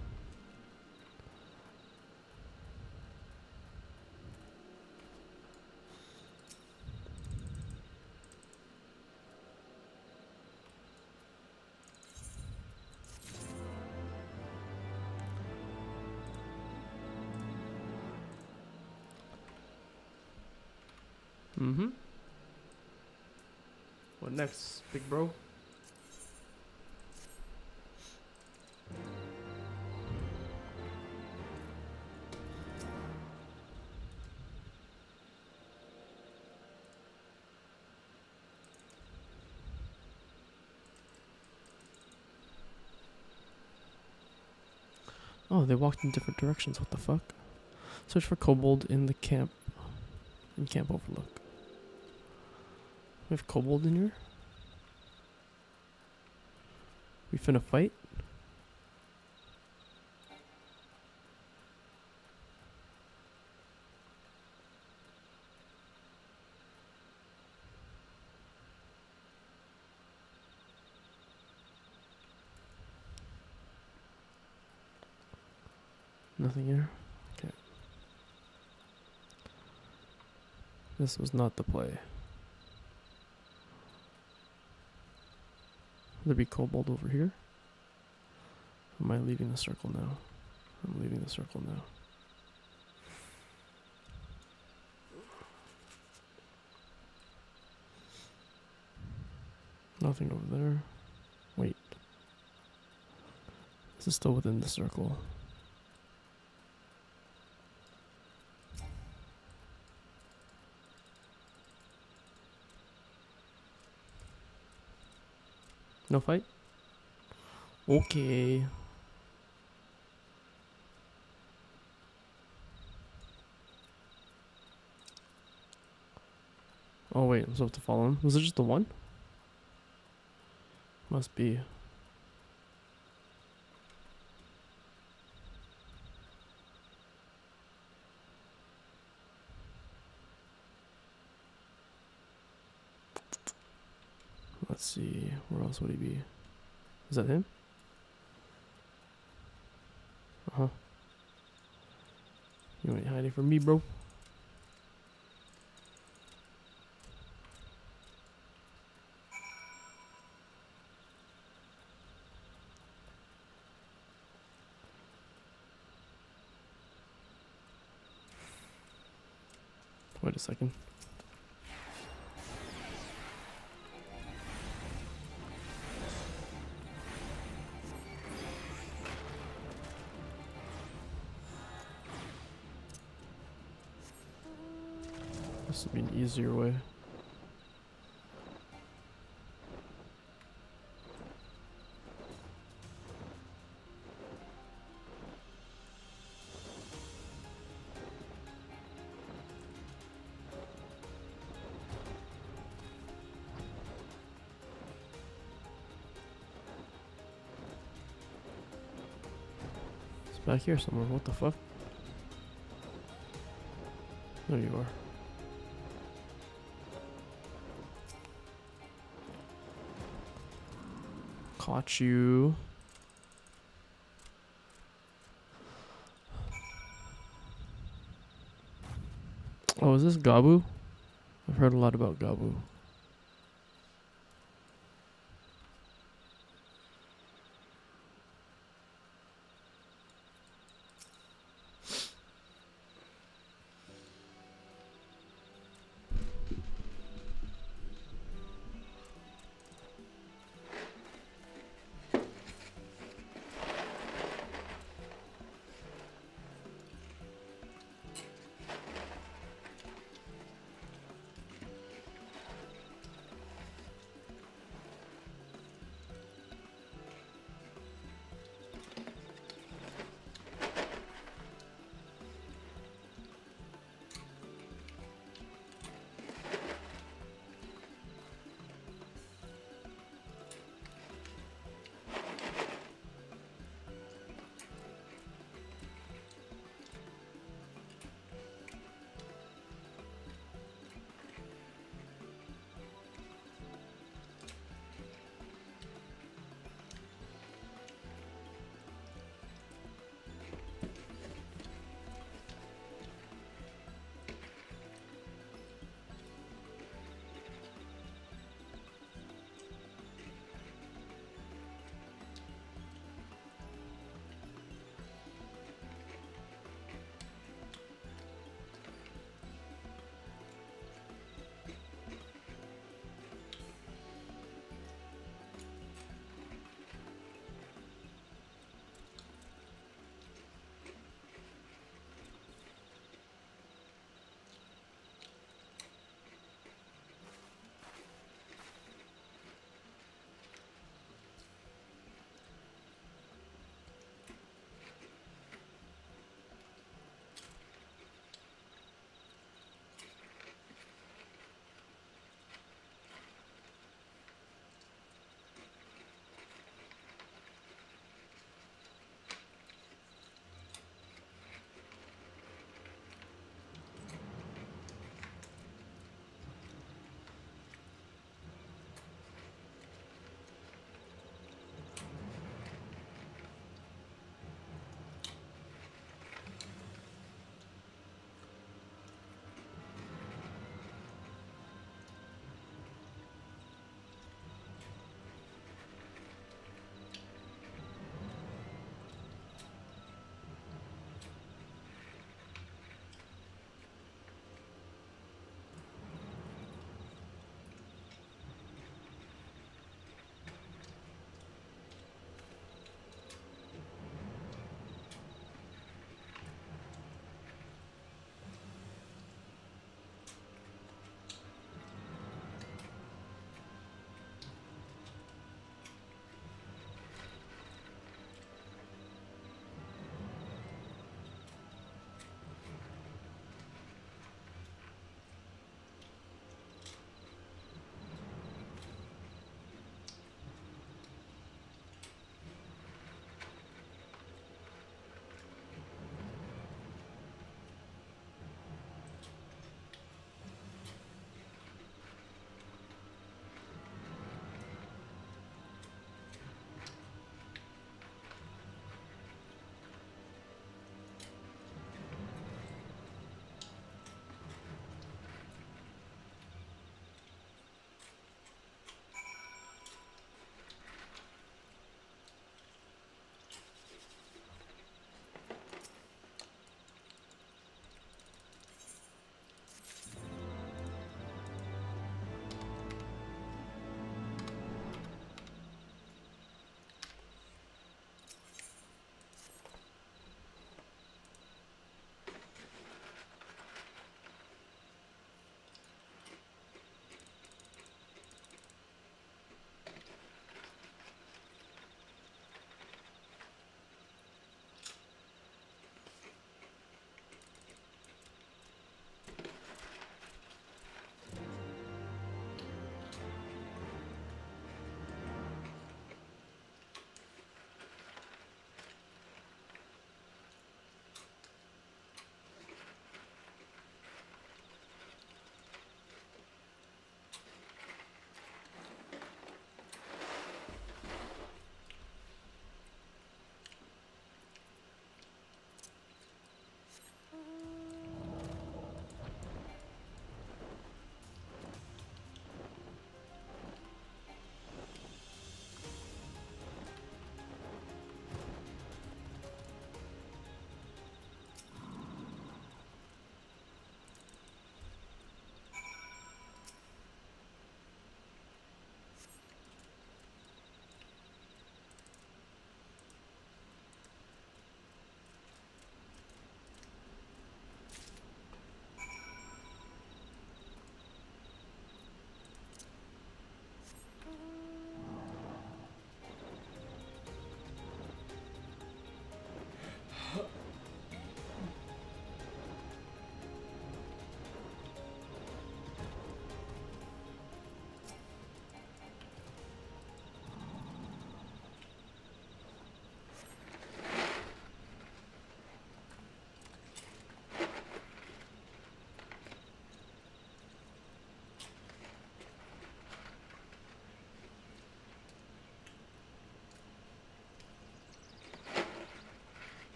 What next, big bro? Oh, they walked in different directions. What the fuck? Search for kobold in the camp. In Camp Overlook. We have kobold in here? We finna fight? Nothing here? Okay. This was not the play. Will there be kobold over here? Am I leaving the circle now? I'm leaving the circle now. Nothing over there. Wait. This is still within the circle. No fight? Okay. Oh wait, I'm supposed to follow him. Was it just the one? Must be. Let's see, where else would he be? Is that him? Uh-huh. You ain't hiding from me, bro. Wait a second. This would be an easier way. It's back here somewhere. What the fuck? There you are. Caught you. Oh, is this Gabu? I've heard a lot about Gabu.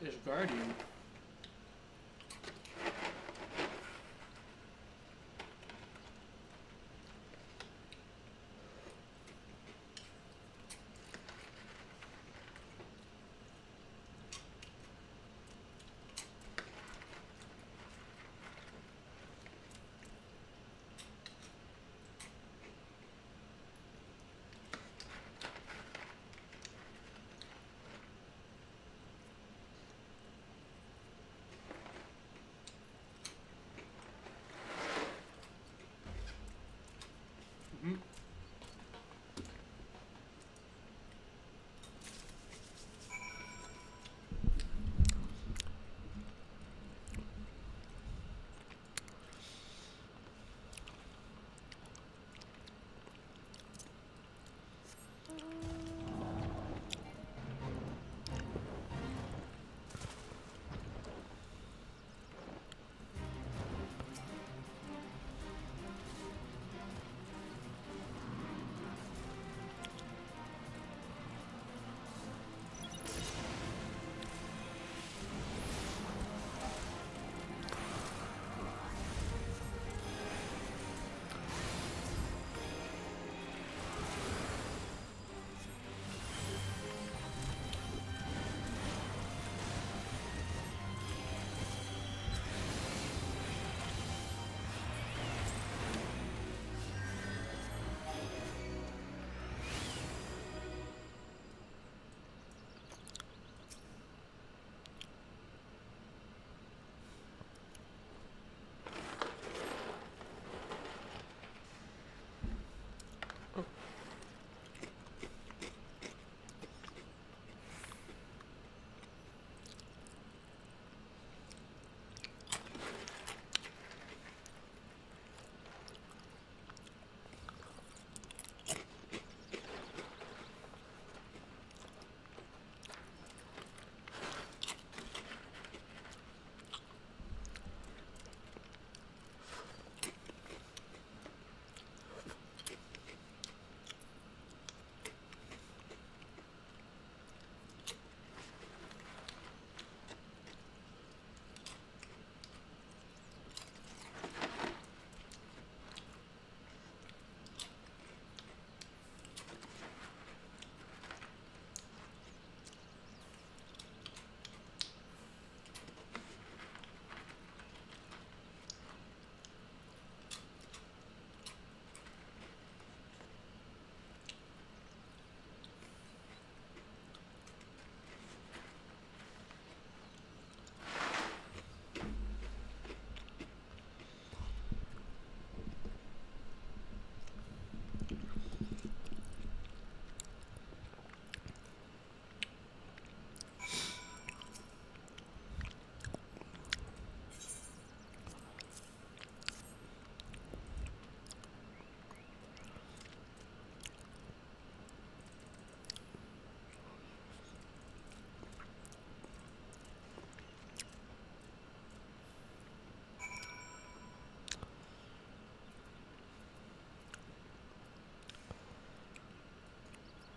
is Guardian.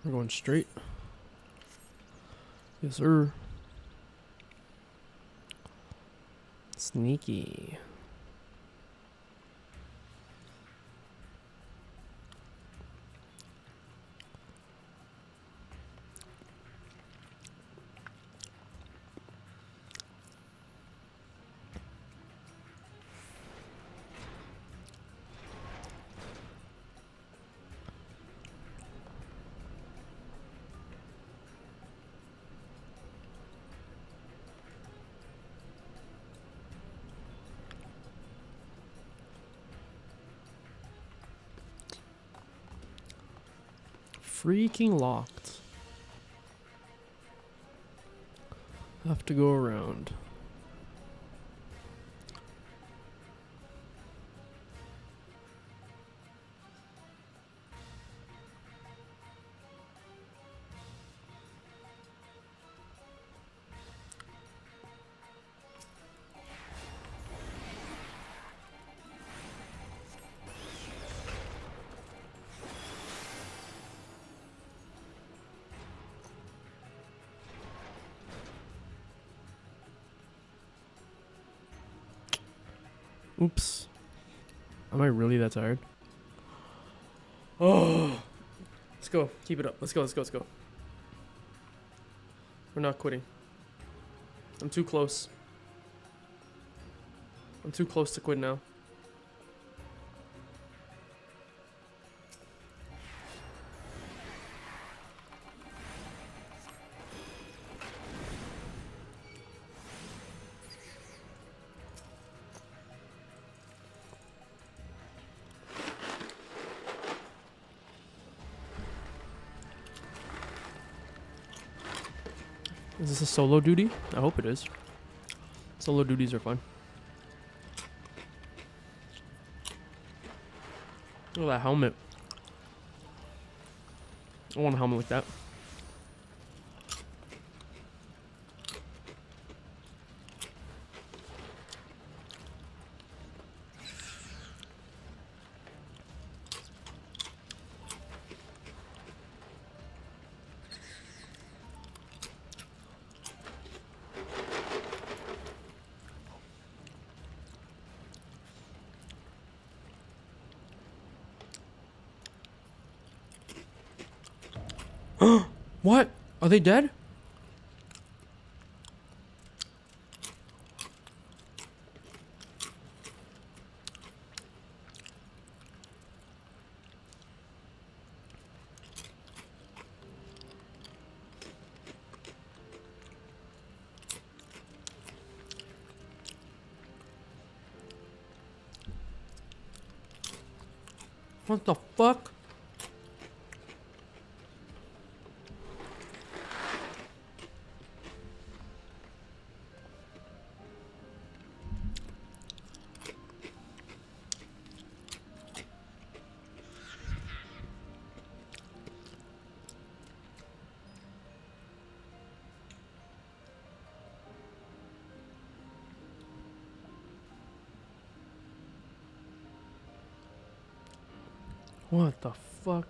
We're going straight. Yes, sir. Sneaky. Freaking locked. Have to go around. Oops. Am I really that tired? Oh. Let's go. Keep it up. Let's go. Let's go. Let's go. We're not quitting. I'm too close. I'm too close to quit now. Is this a solo duty? I hope it is. Solo duties are fun. Look at that helmet. I want a helmet like that. What? Are they dead? What the fuck? What the fuck?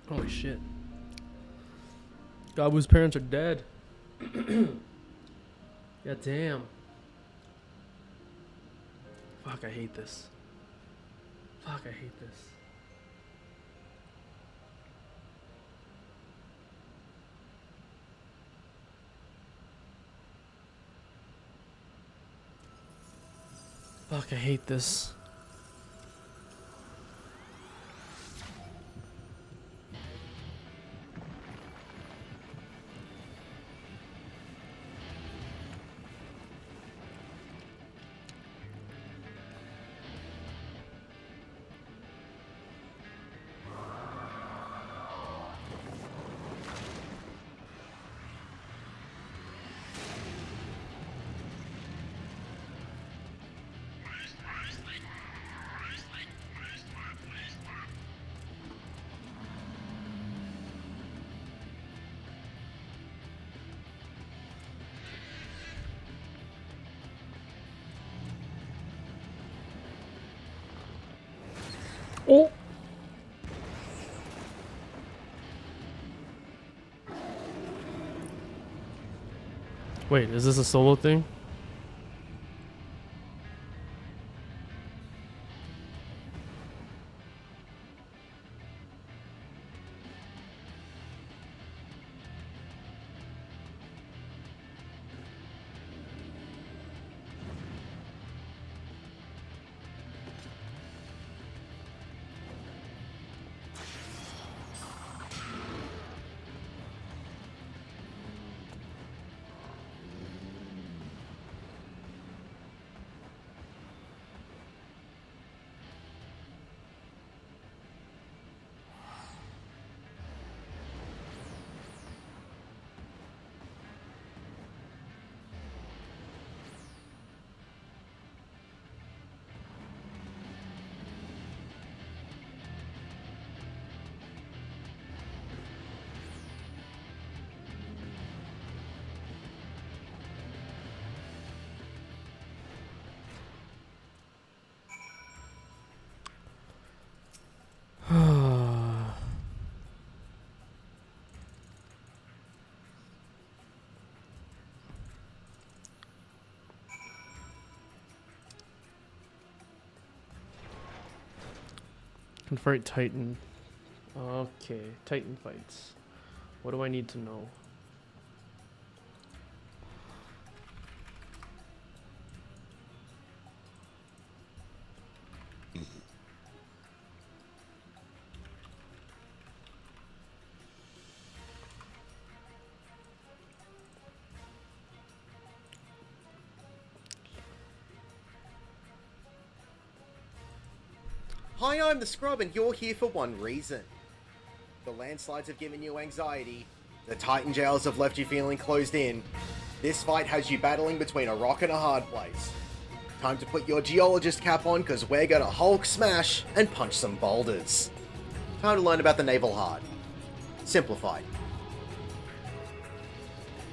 Holy shit. Gabu's parents are dead. God damn. Fuck, I hate this. Fuck, I hate this. Fuck, I hate this. Oh! Wait, is this a solo thing? Confront Titan. Okay, Titan fights. What do I need to know? Hi, I'm the Scrub, and you're here for one reason. The landslides have given you anxiety. The Titan jails have left you feeling closed in. This fight has you battling between a rock and a hard place. Time to put your geologist cap on, because we're gonna Hulk smash and punch some boulders. Time to learn about the Naval Hard. Simplified.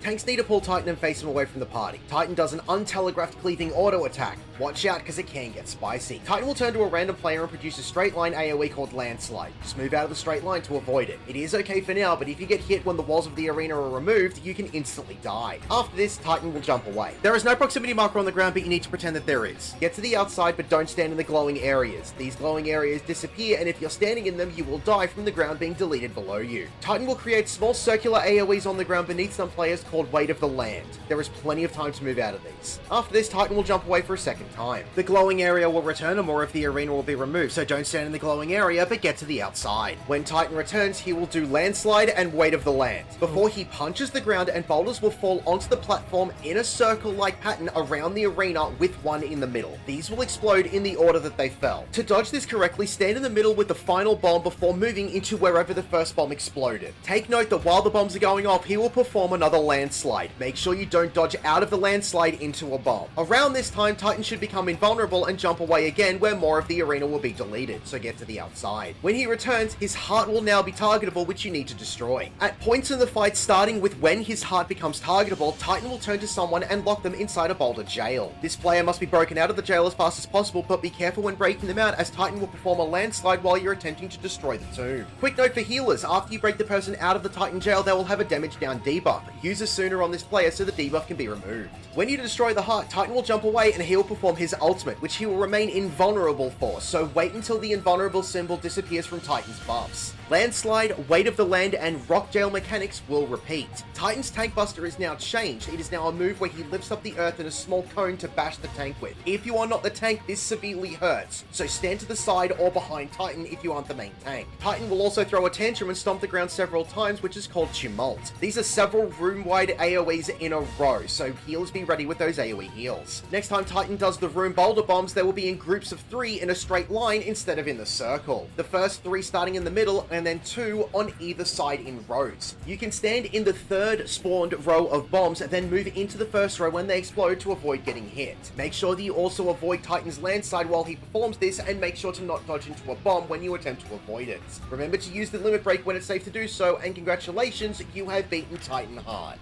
Tanks need to pull Titan and face him away from the party. Titan does an untelegraphed cleaving auto attack. Watch out, because it can get spicy. Titan will turn to a random player and produce a straight line AoE called Landslide. Just move out of the straight line to avoid it. It is okay for now, but if you get hit when the walls of the arena are removed, you can instantly die. After this, Titan will jump away. There is no proximity marker on the ground, but you need to pretend that there is. Get to the outside, but don't stand in the glowing areas. These glowing areas disappear, and if you're standing in them, you will die from the ground being deleted below you. Titan will create small circular AoEs on the ground beneath some players called Weight of the Land. There is plenty of time to move out of these. After this, Titan will jump away for a second time. The glowing area will return, and more of the arena will be removed, so don't stand in the glowing area, but get to the outside. When Titan returns, he will do Landslide and Weight of the Land. Before he punches the ground, and boulders will fall onto the platform in a circle-like pattern around the arena with one in the middle. These will explode in the order that they fell. To dodge this correctly, stand in the middle with the final bomb before moving into wherever the first bomb exploded. Take note that while the bombs are going off, he will perform another landslide. Make sure you don't dodge out of the landslide into a bomb. Around this time, Titan should become invulnerable and jump away again, where more of the arena will be deleted, so get to the outside. When he returns, his heart will now be targetable, which you need to destroy. At points in the fight, starting with when his heart becomes targetable, Titan will turn to someone and lock them inside a boulder jail. This player must be broken out of the jail as fast as possible, but be careful when breaking them out, as Titan will perform a landslide while you're attempting to destroy the tomb. Quick note for healers, after you break the person out of the Titan jail, they will have a damage down debuff. Use a sooner on this player so the debuff can be removed. When you destroy the heart, Titan will jump away and he will perform his ultimate, which he will remain invulnerable for, so wait until the invulnerable symbol disappears from Titan's buffs. Landslide, Weight of the Land, and Rock Jail mechanics will repeat. Titan's Tank Buster is now changed. It is now a move where he lifts up the earth in a small cone to bash the tank with. If you are not the tank, this severely hurts, so stand to the side or behind Titan if you aren't the main tank. Titan will also throw a tantrum and stomp the ground several times, which is called Tumult. These are several room-wide AoEs in a row, so healers be ready with those AoE heals. Next time Titan does the room boulder bombs, they will be in groups of 3 in a straight line instead of in the circle. The first 3 starting in the middle, and then 2 on either side in rows. You can stand in the third spawned row of bombs, and then move into the first row when they explode to avoid getting hit. Make sure that you also avoid Titan's landslide while he performs this, and make sure to not dodge into a bomb when you attempt to avoid it. Remember to use the limit break when it's safe to do so, and congratulations, you have beaten Titan hard.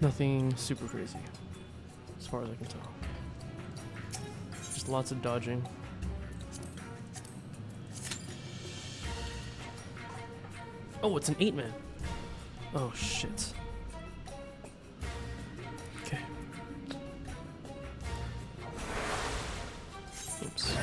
Nothing super crazy, as far as I can tell. Just lots of dodging. Oh, it's an 8-man. Oh, shit. Okay. Oops.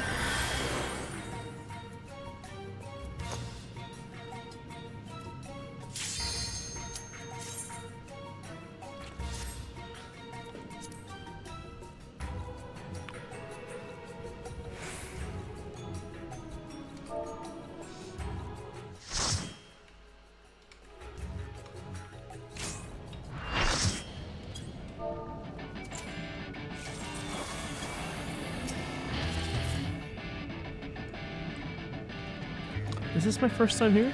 Is this my first time here?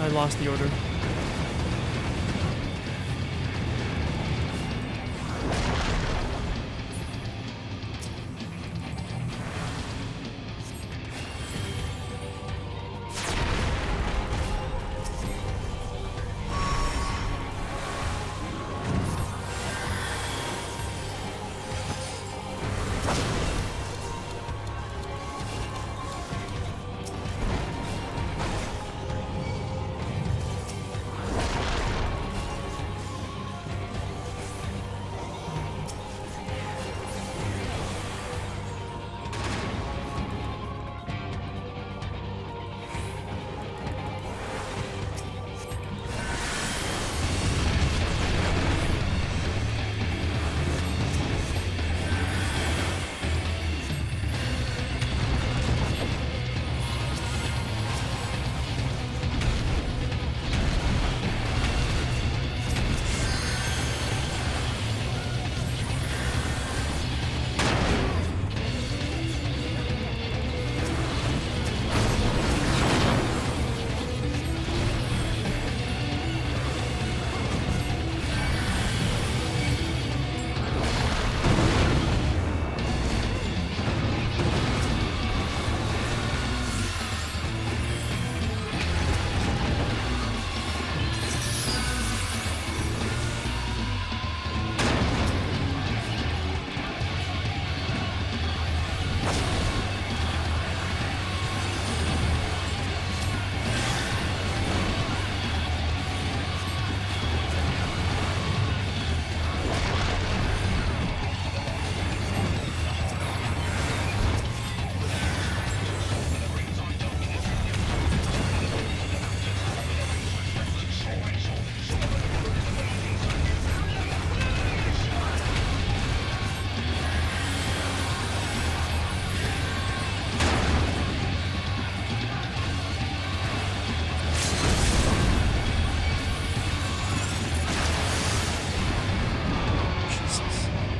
I lost the order.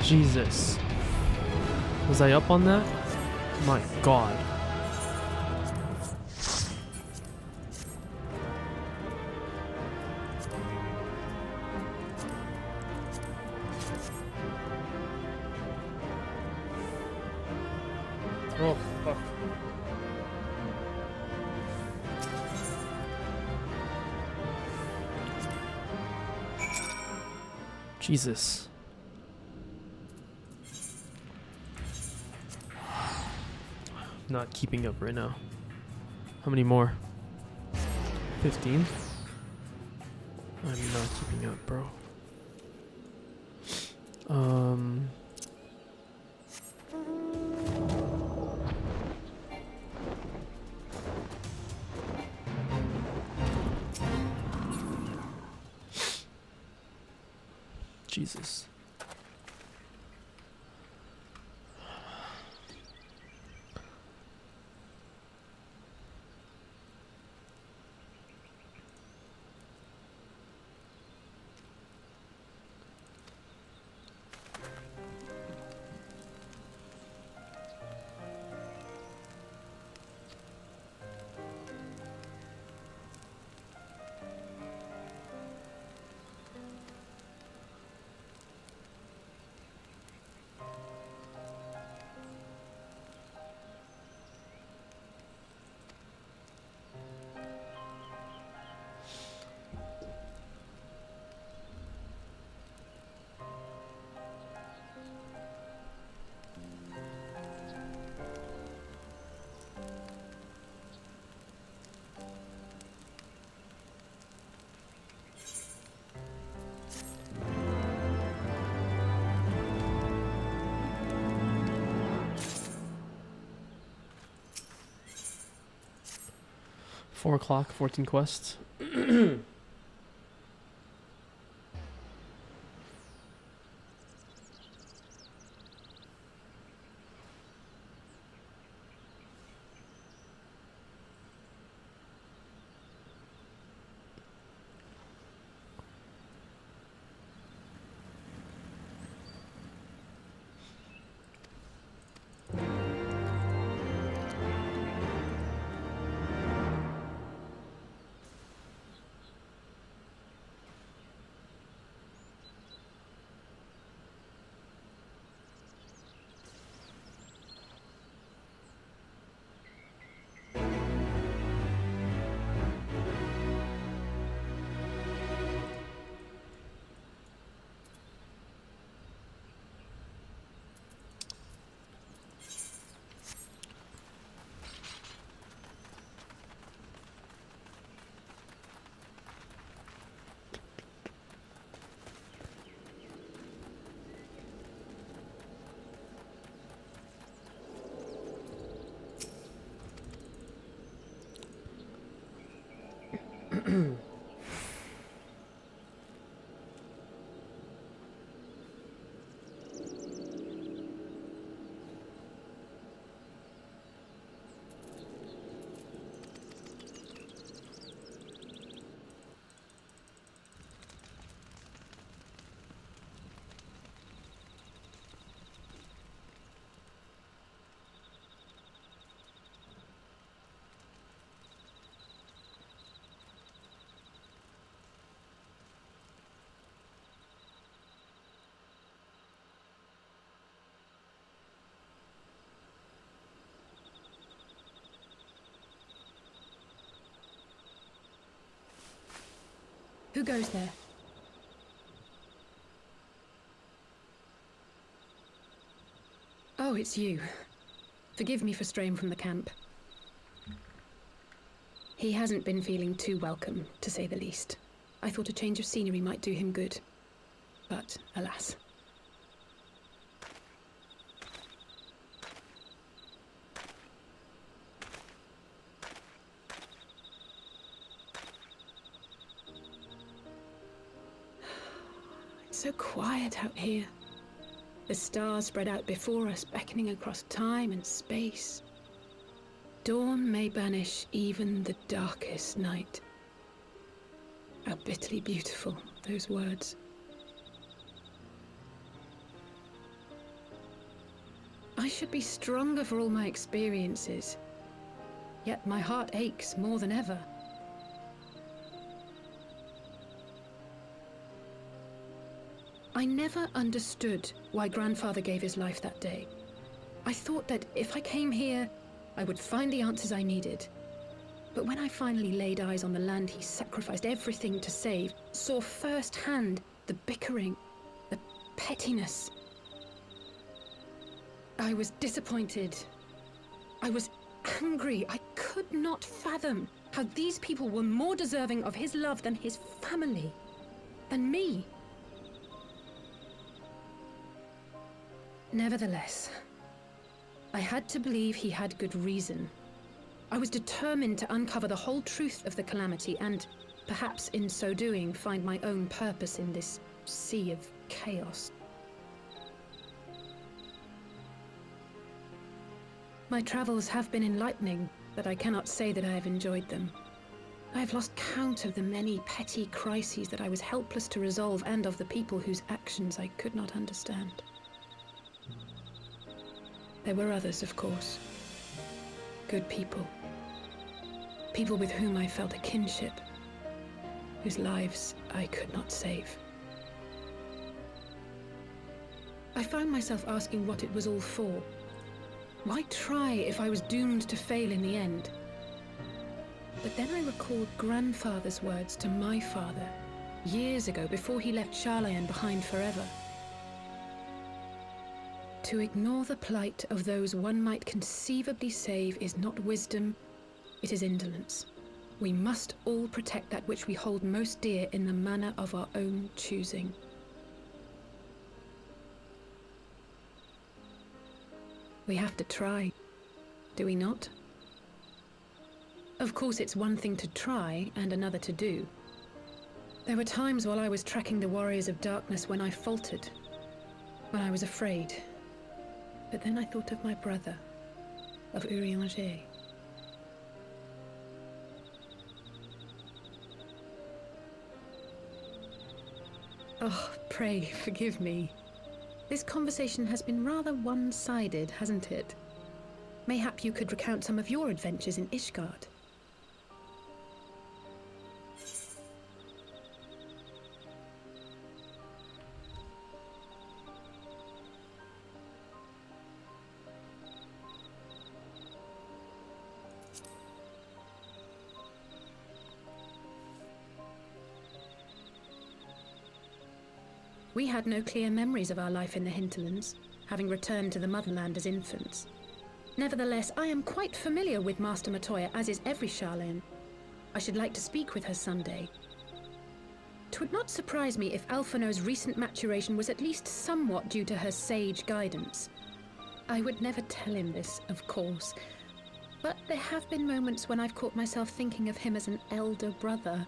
Jesus. Was I up on that? My God. Oh, fuck. Jesus. Not keeping up right now. How many more? 15? I'm not keeping up, bro. Jesus. Four o'clock, 14 quests. Who goes there? Oh, it's you. Forgive me for straying from the camp. He hasn't been feeling too welcome, to say the least. I thought a change of scenery might do him good. But, alas. It's so quiet out here. The stars spread out before us, beckoning across time and space. Dawn may banish even the darkest night. How bitterly beautiful, those words. I should be stronger for all my experiences. Yet my heart aches more than ever. I never understood why Grandfather gave his life that day. I thought that if I came here, I would find the answers I needed. But when I finally laid eyes on the land he sacrificed everything to save, saw firsthand the bickering, the pettiness, I was disappointed. I was angry. I could not fathom how these people were more deserving of his love than his family, than me. Nevertheless, I had to believe he had good reason. I was determined to uncover the whole truth of the calamity and, perhaps in so doing, find my own purpose in this sea of chaos. My travels have been enlightening, but I cannot say that I have enjoyed them. I have lost count of the many petty crises that I was helpless to resolve and of the people whose actions I could not understand. There were others, of course. Good people. People with whom I felt a kinship, whose lives I could not save. I found myself asking what it was all for. Why try if I was doomed to fail in the end? But then I recalled Grandfather's words to my father, years ago, before he left Charlayan behind forever. To ignore the plight of those one might conceivably save is not wisdom, it is indolence. We must all protect that which we hold most dear in the manner of our own choosing. We have to try, do we not? Of course, it's one thing to try and another to do. There were times while I was tracking the warriors of darkness when I faltered, when I was afraid. But then I thought of my brother, of Urianger. Oh, pray forgive me. This conversation has been rather one-sided, hasn't it? Mayhap you could recount some of your adventures in Ishgard. We had no clear memories of our life in the hinterlands, having returned to the motherland as infants. Nevertheless, I am quite familiar with Master Matoya, as is every Charlayan. I should like to speak with her someday. 'Twould not surprise me if Alphino's recent maturation was at least somewhat due to her sage guidance. I would never tell him this, of course, But there have been moments when I've caught myself thinking of him as an elder brother.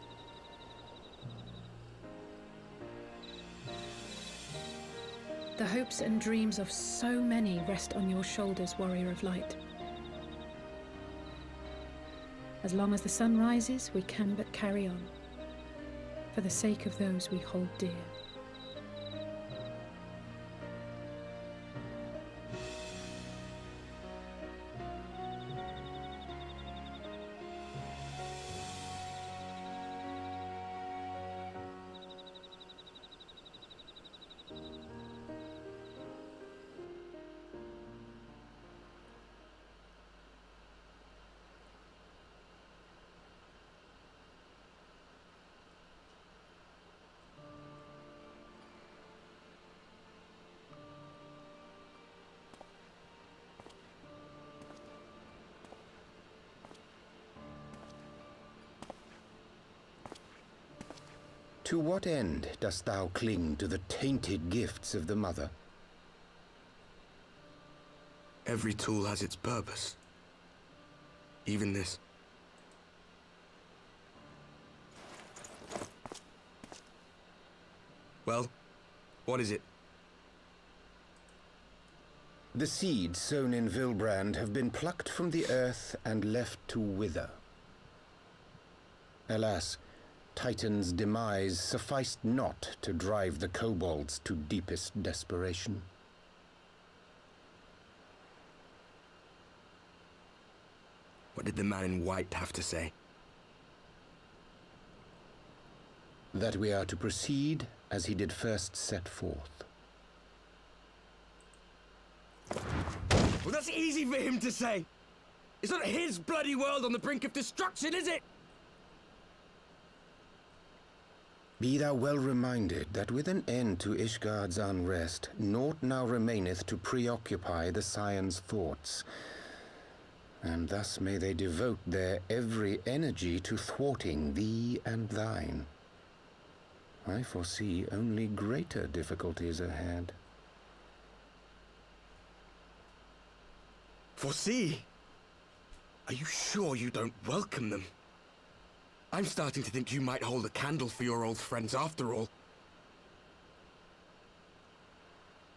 The hopes and dreams of so many rest on your shoulders, Warrior of Light. As long as the sun rises, we can but carry on, for the sake of those we hold dear. To what end dost thou cling to the tainted gifts of the Mother? Every tool has its purpose. Even this. Well, what is it? The seeds sown in Vilbrand have been plucked from the earth and left to wither. Alas, Titan's demise sufficed not to drive the kobolds to deepest desperation. What did the man in white have to say? That we are to proceed as he did first set forth. Well, that's easy for him to say. It's not his bloody world on the brink of destruction, is it? Be thou well reminded that with an end to Ishgard's unrest, naught now remaineth to preoccupy the Scions' thoughts, and thus may they devote their every energy to thwarting thee and thine. I foresee only greater difficulties ahead. Foresee? Are you sure you don't welcome them? I'm starting to think you might hold a candle for your old friends after all.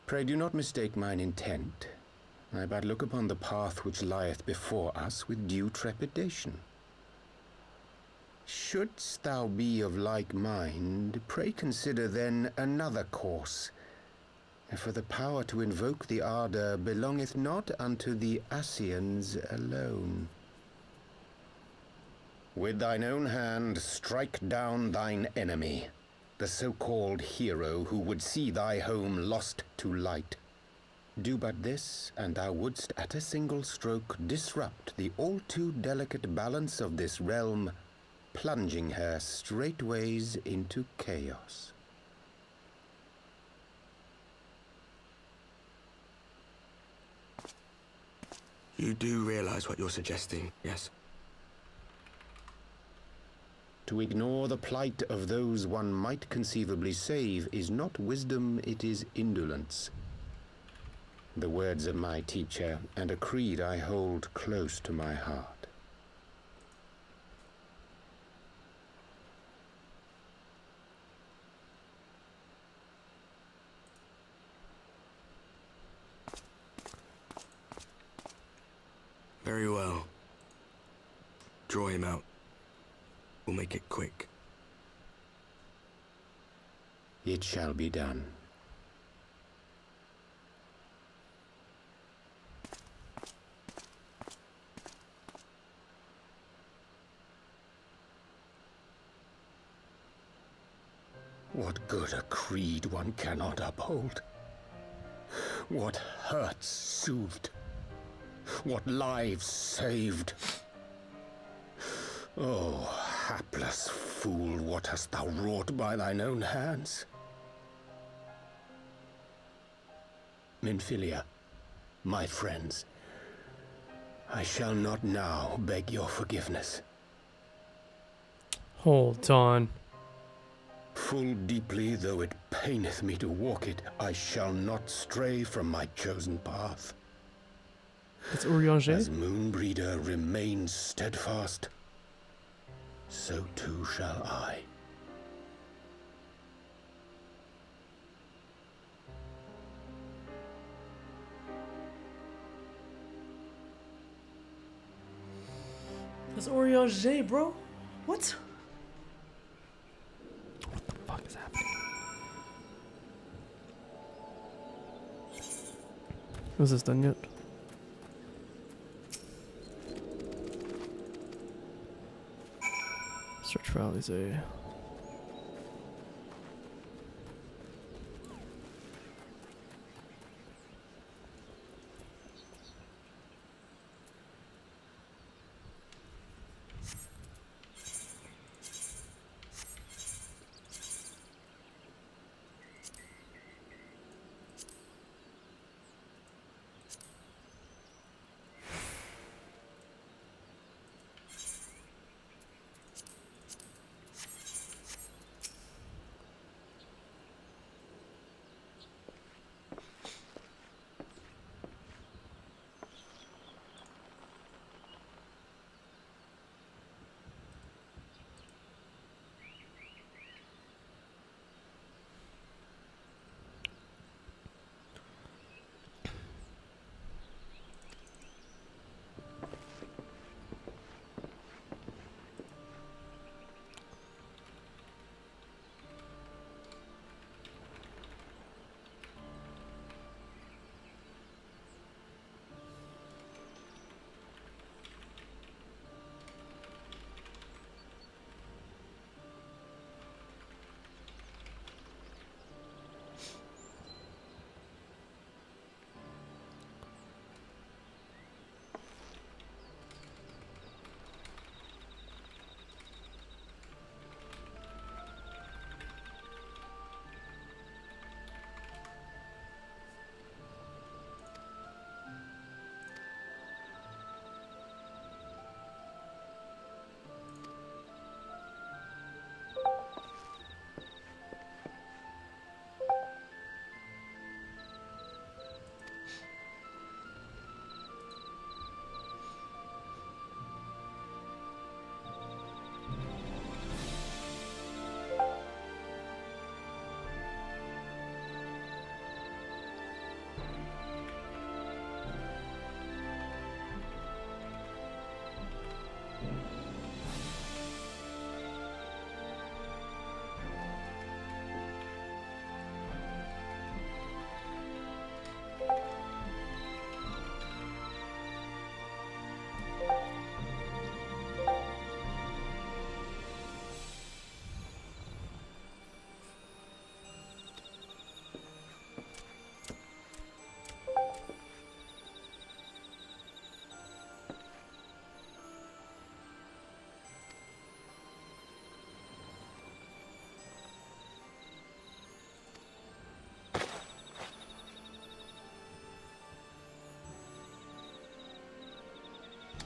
Pray do not mistake mine intent. I but look upon the path which lieth before us with due trepidation. Shouldst thou be of like mind, pray consider then another course. For the power to invoke the ardor belongeth not unto the Ascians alone. With thine own hand strike down thine enemy, the so-called hero who would see thy home lost to light. Do but this, and thou wouldst at a single stroke disrupt the all-too-delicate balance of this realm, plunging her straightways into chaos. You do realize what you're suggesting, yes? To ignore the plight of those one might conceivably save is not wisdom, it is indolence. The words of my teacher, and a creed I hold close to my heart. Very well. Draw him out. We'll make it quick. It shall be done. What good a creed one cannot uphold? What hurts soothed? What lives saved? Oh, hapless fool, what hast thou wrought by thine own hands? Minfilia, my friends, I shall not now beg your forgiveness. Hold on. Full deeply though it paineth me to walk it, I shall not stray from my chosen path. That's Urianger. As Moonbreeder remains steadfast, so too shall I. That's Urianger, bro. What? What the fuck is happening? Was this done yet? Search for Alizé.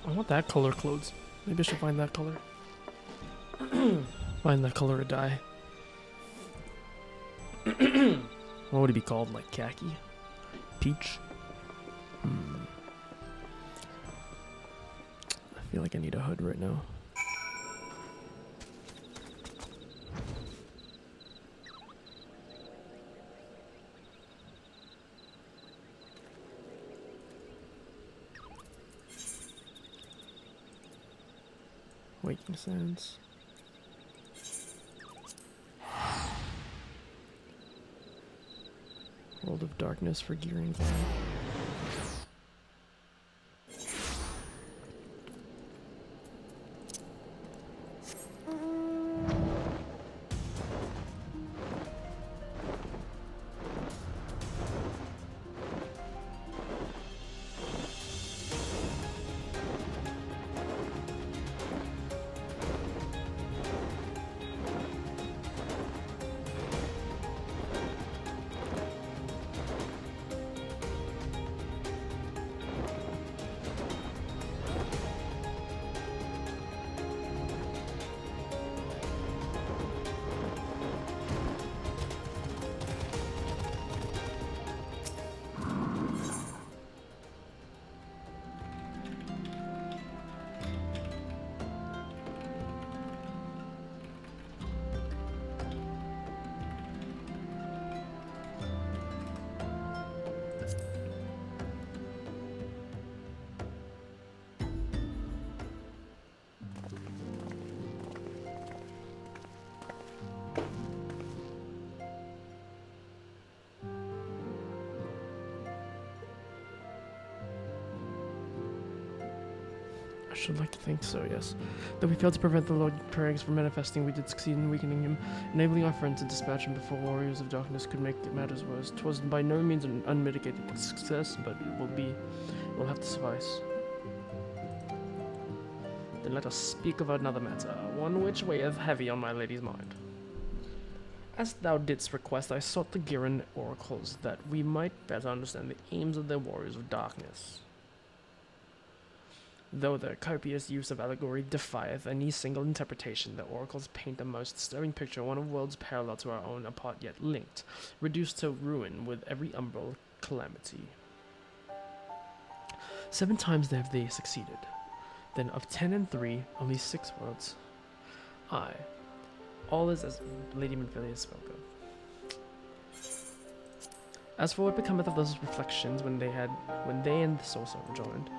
I want that color clothes. Maybe I should find that color. Find that color of dye. What would it be called? Like khaki? Peach? I feel like I need a hood right now. Waking sounds. World of Darkness for gearing clan. should like to think so, yes. Though we failed to prevent the Lord Crags from manifesting, we did succeed in weakening him, enabling our friend to dispatch him before warriors of darkness could make matters worse. 'Twas by no means an unmitigated success, but will have to suffice. Then let us speak of another matter, one which weigheth heavy on my lady's mind. As thou didst request, I sought the Giran oracles, that we might better understand the aims of the warriors of darkness. Though their copious use of allegory defieth any single interpretation, the oracles paint a most disturbing picture, one of worlds parallel to our own, apart yet linked, reduced to ruin with every umbral calamity. 7 times have they succeeded. Then of 10 and 3, only 6 worlds. Aye, all is as Lady Manfilia spoke of. As for what becometh of those reflections when they and the sorcerer joined,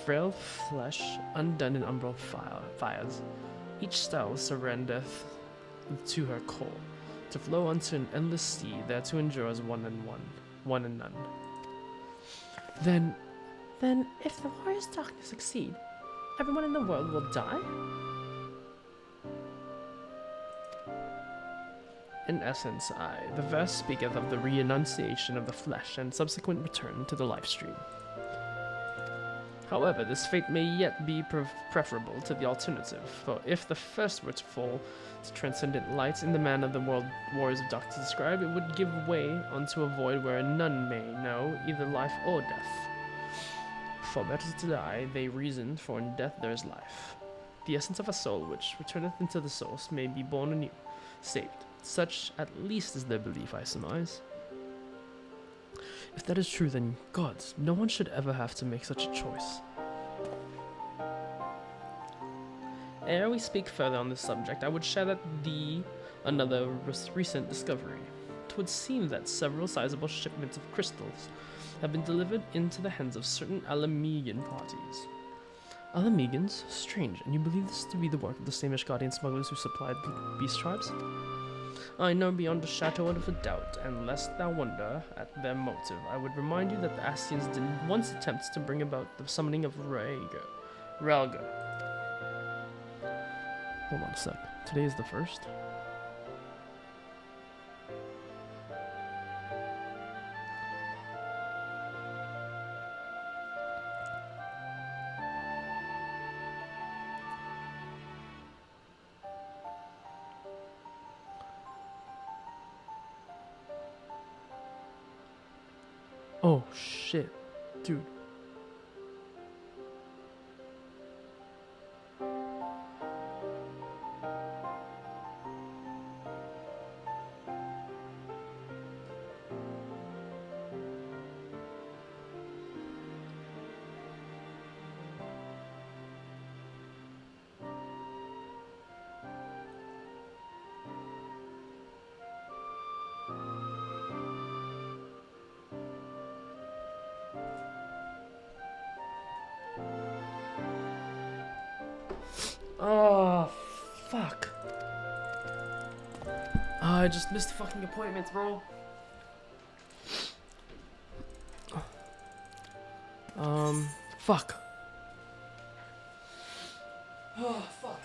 frail flesh undone in umbral fires, each style surrendereth to her core, to flow unto an endless sea, there to endure as one and none. Then, if the warriors' darkness succeed, everyone in the world will die? In essence, the verse speaketh of the renunciation of the flesh and subsequent return to the life stream. However, this fate may yet be preferable to the alternative, for if the first were to fall to transcendent light in the manner the warriors of darkness describe, it would give way unto a void where none may know either life or death. For better to die, they reason, for in death there is life. The essence of a soul which returneth into the source may be born anew, saved. Such at least is their belief, I surmise. If that is true, then gods, no one should ever have to make such a choice. Ere we speak further on this subject, I would share that another recent discovery. 'Twould seem that several sizable shipments of crystals have been delivered into the hands of certain Alamegan parties. Alamegans? Strange, and you believe this to be the work of the same Ishgardian smugglers who supplied the beast tribes? I know beyond a shadow of a doubt, and lest thou wonder at their motive, I would remind you that the Astians did once attempt to bring about the summoning of Relga. Hold on a sec. Today is the 1st? Oh shit, dude. Oh, fuck. I just missed fucking appointments, bro. Fuck. Oh, fuck.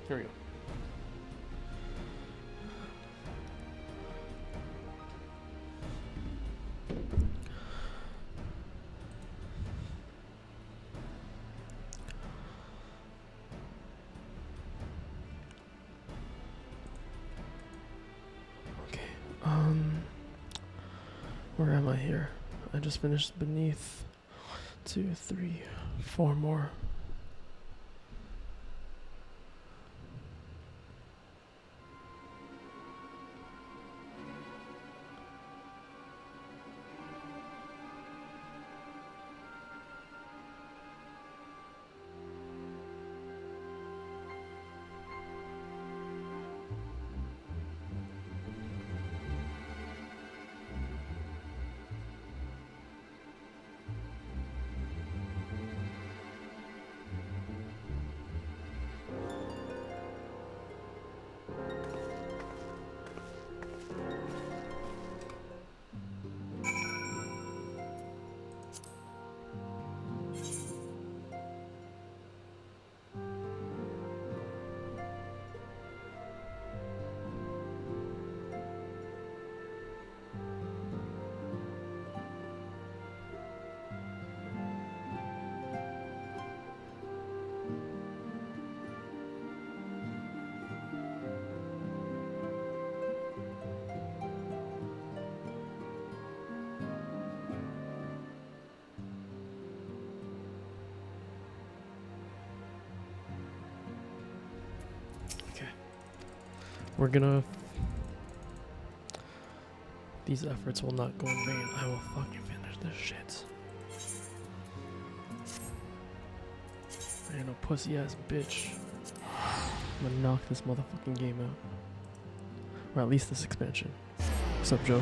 Here we go. Okay, where am I here? I just finished beneath 2, 3, 4 more. We're gonna... These efforts will not go in vain. I will fucking finish this shit. I ain't no pussy ass bitch. I'm gonna knock this motherfucking game out. Or at least this expansion. What's up, Joe?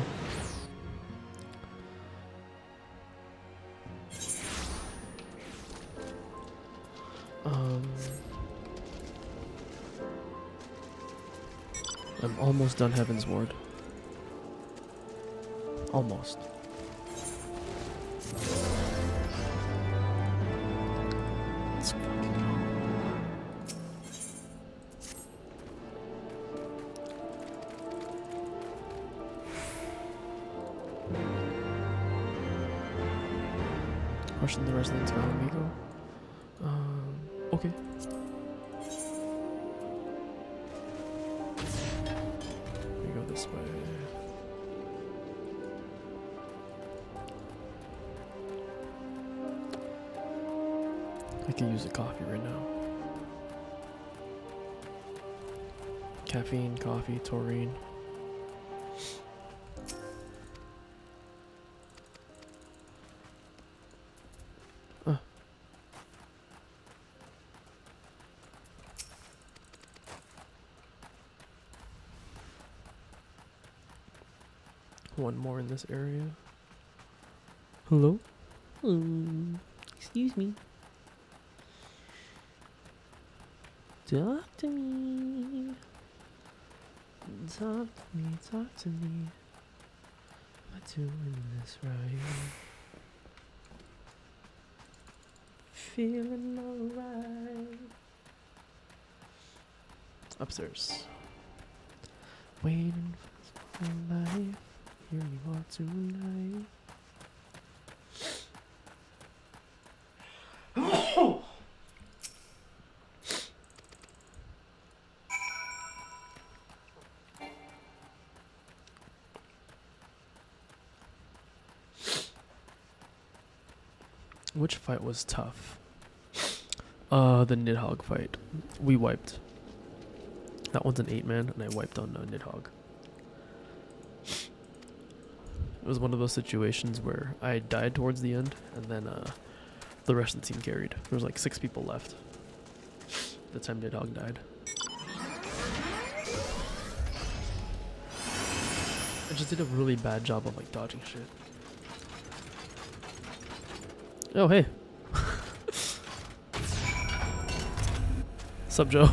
I'm almost done Heavensward. Almost. Let's fucking go. Question the residents of Amigo. Okay. We go this way. I can use a coffee right now. Caffeine, coffee, taurine. One more in this area. Hello? Excuse me. Talk to me. Talk to me, talk to me. Am I doing this right? Feeling alright. Upstairs. Waiting for life. Here you are tonight. Which fight was tough? The Nidhogg fight. We wiped. That one's an 8-man, and I wiped on Nidhogg. It was one of those situations where I died towards the end, and then the rest of the team carried. There was like 6 people left the time Nidhogg died. I just did a really bad job of like dodging shit. Oh, hey. Sup, Joe?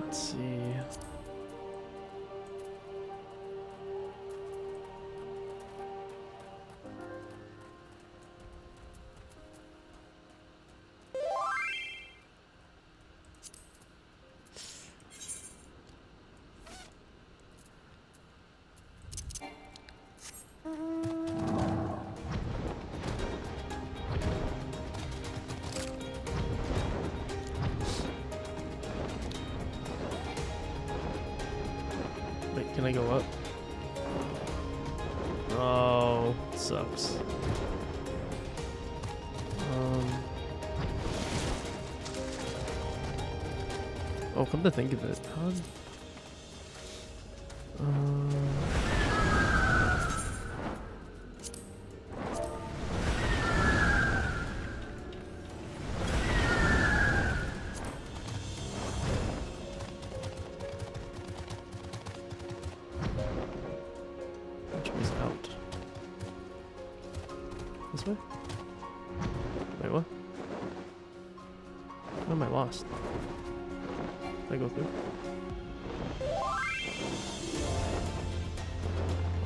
Let's see. Wait, can I go up? Oh, sucks. Oh, come to think of it, Which was out. This way? Wait, what? What am I lost? Did I go through?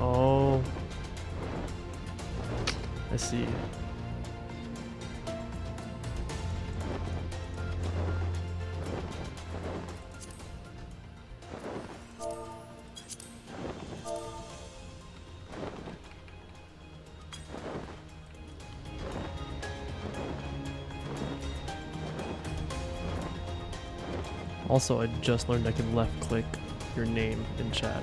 Oh. I see. Also, I just learned I can left click your name in chat.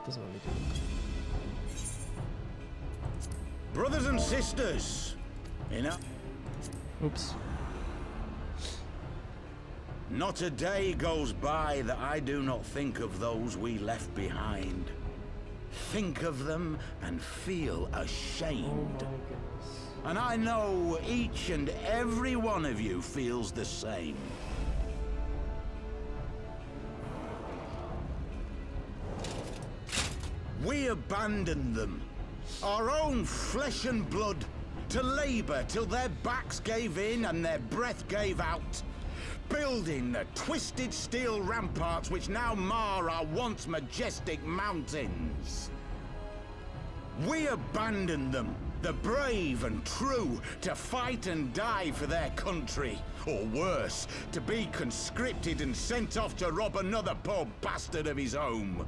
Doesn't let me do it. Brothers and sisters, you know. Oops. Not a day goes by that I do not think of those we left behind. Think of them and feel ashamed. And I know each and every one of you feels the same. We abandoned them, our own flesh and blood, to labor till their backs gave in and their breath gave out, building the twisted steel ramparts which now mar our once majestic mountains. We abandoned them, the brave and true, to fight and die for their country, or worse, to be conscripted and sent off to rob another poor bastard of his home.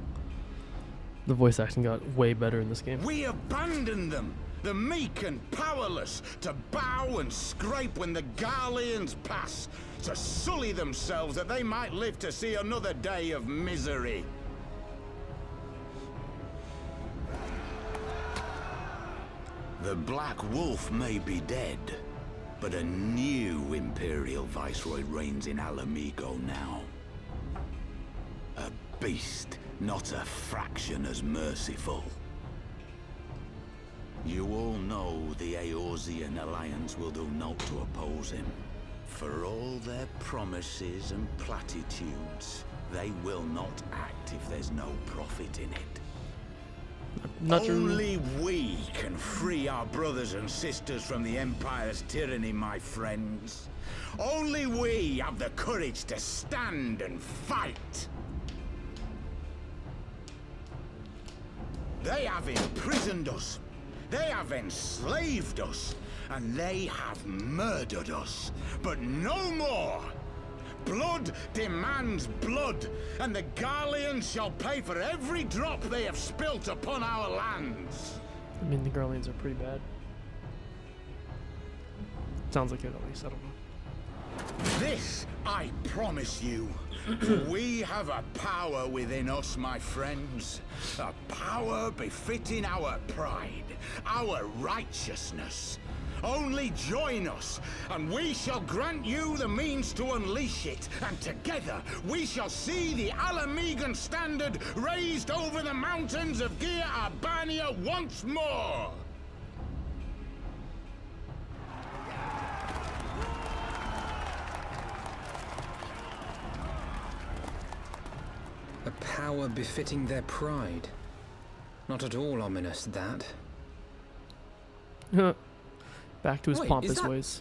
The voice acting got way better in this game. We abandoned them, the meek and powerless, to bow and scrape when the Garleans pass, to sully themselves that they might live to see another day of misery. The Black Wolf may be dead, but a new Imperial Viceroy reigns in Alamigo now. A beast, not a fraction as merciful. You all know the Eorzean Alliance will do naught to oppose him. For all their promises and platitudes, they will not act if there's no profit in it. Only we can free our brothers and sisters from the Empire's tyranny, my friends. Only we have the courage to stand and fight. They have imprisoned us, they have enslaved us, and they have murdered us. But no more! Blood demands blood, and the Garleans shall pay for every drop they have spilt upon our lands. I mean, the Garleans are pretty bad. Sounds like it at least, I don't know. This I promise you. We have a power within us, my friends. A power befitting our pride, our righteousness. Only join us, and we shall grant you the means to unleash it. And together, we shall see the Alamigan standard raised over the mountains of Gia Arbania once more. A power befitting their pride. Not at all ominous, that. Back to his Wait, pompous ways.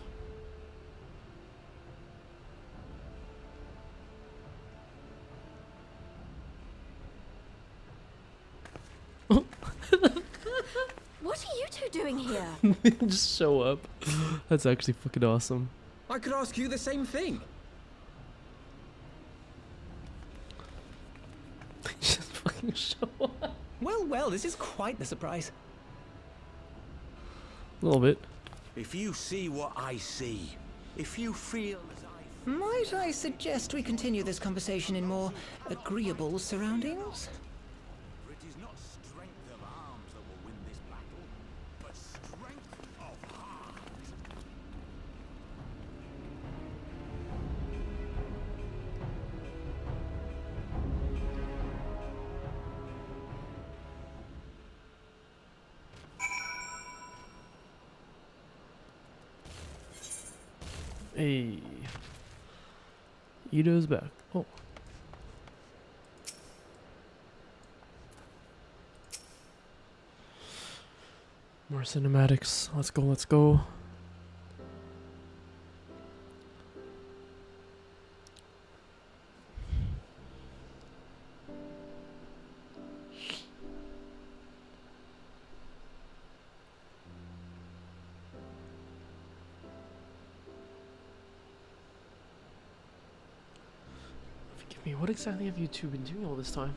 What are you two doing here? Just show up. That's actually fucking awesome. I could ask you the same thing. Just fucking show up. Well, well, this is quite the surprise. A little bit. If you see what I see, if you feel as I Might I suggest we continue this conversation in more agreeable surroundings? For it is not strength of arms that will win this battle, but strength of heart. Hey. Ito's back. Oh. More cinematics. Let's go, let's go. Forgive me, what exactly have you two been doing all this time?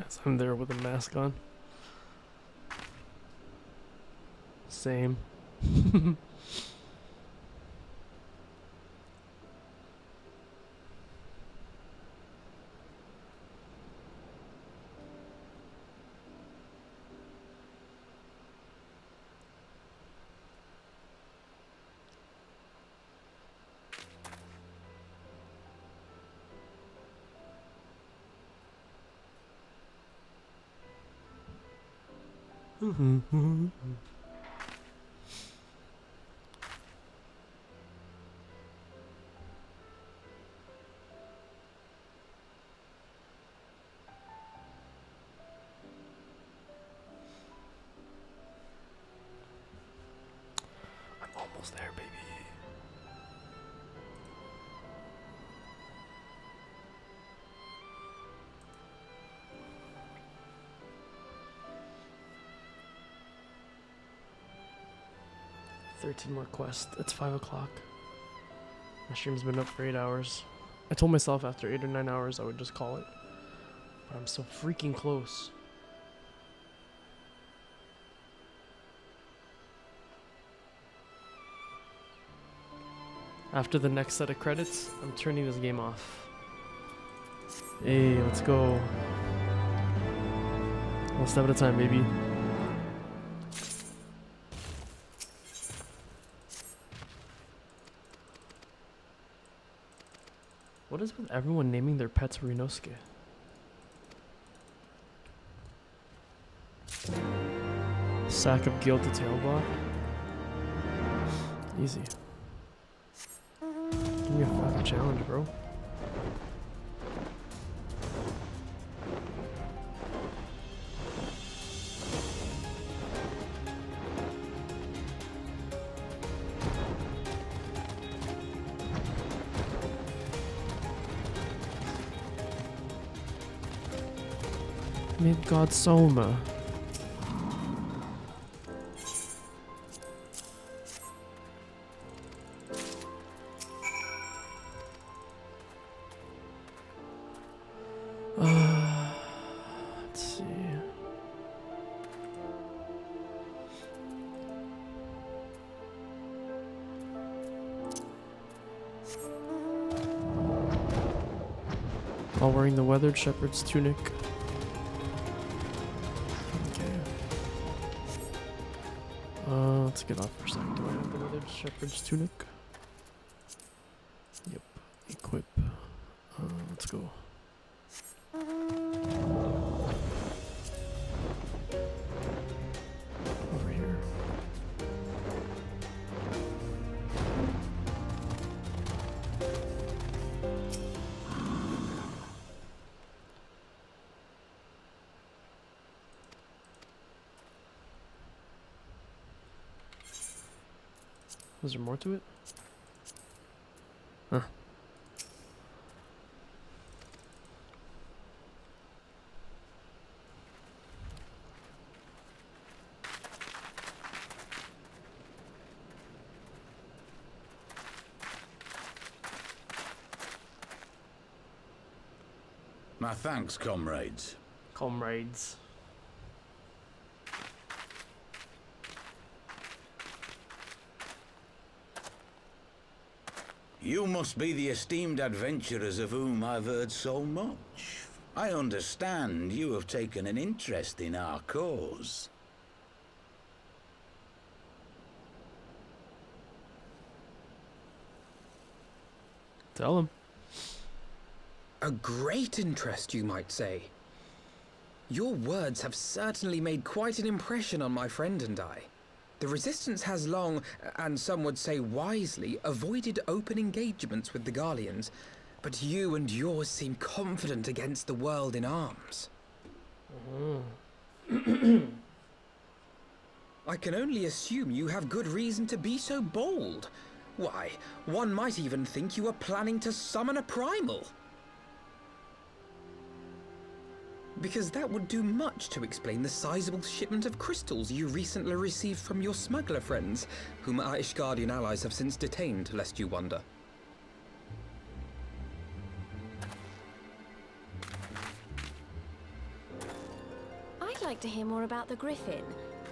As I'm there with a mask on. Same. I'm almost there, baby. $13 more quests. It's 5 o'clock. My stream's been up for 8 hours. I told myself after 8 or 9 hours I would just call it. But I'm so freaking close. After the next set of credits, I'm turning this game off. Hey, let's go. One step at a time, baby. What is with everyone naming their pets Rinosuke? Sack of Guild to Tailbot? Easy. Give me a fucking challenge, bro. Midgard Soma. Let's see. While wearing the weathered shepherd's tunic. Okay. Let's get off for a second. Do I have the weathered shepherd's tunic? Yep. Equip. Let's go. Over here. Was there more to it? Huh. My thanks, comrades. Comrades. You must be the esteemed adventurers of whom I've heard so much. I understand you have taken an interest in our cause. Tell him. A great interest, you might say. Your words have certainly made quite an impression on my friend and I. The Resistance has long, and some would say wisely, avoided open engagements with the Garleans, but you and yours seem confident against the world in arms. I can only assume you have good reason to be so bold. Why, one might even think you are planning to summon a primal. Because that would do much to explain the sizable shipment of crystals you recently received from your smuggler friends, whom our Ishgardian allies have since detained, lest you wonder. I'd like to hear more about the Griffin.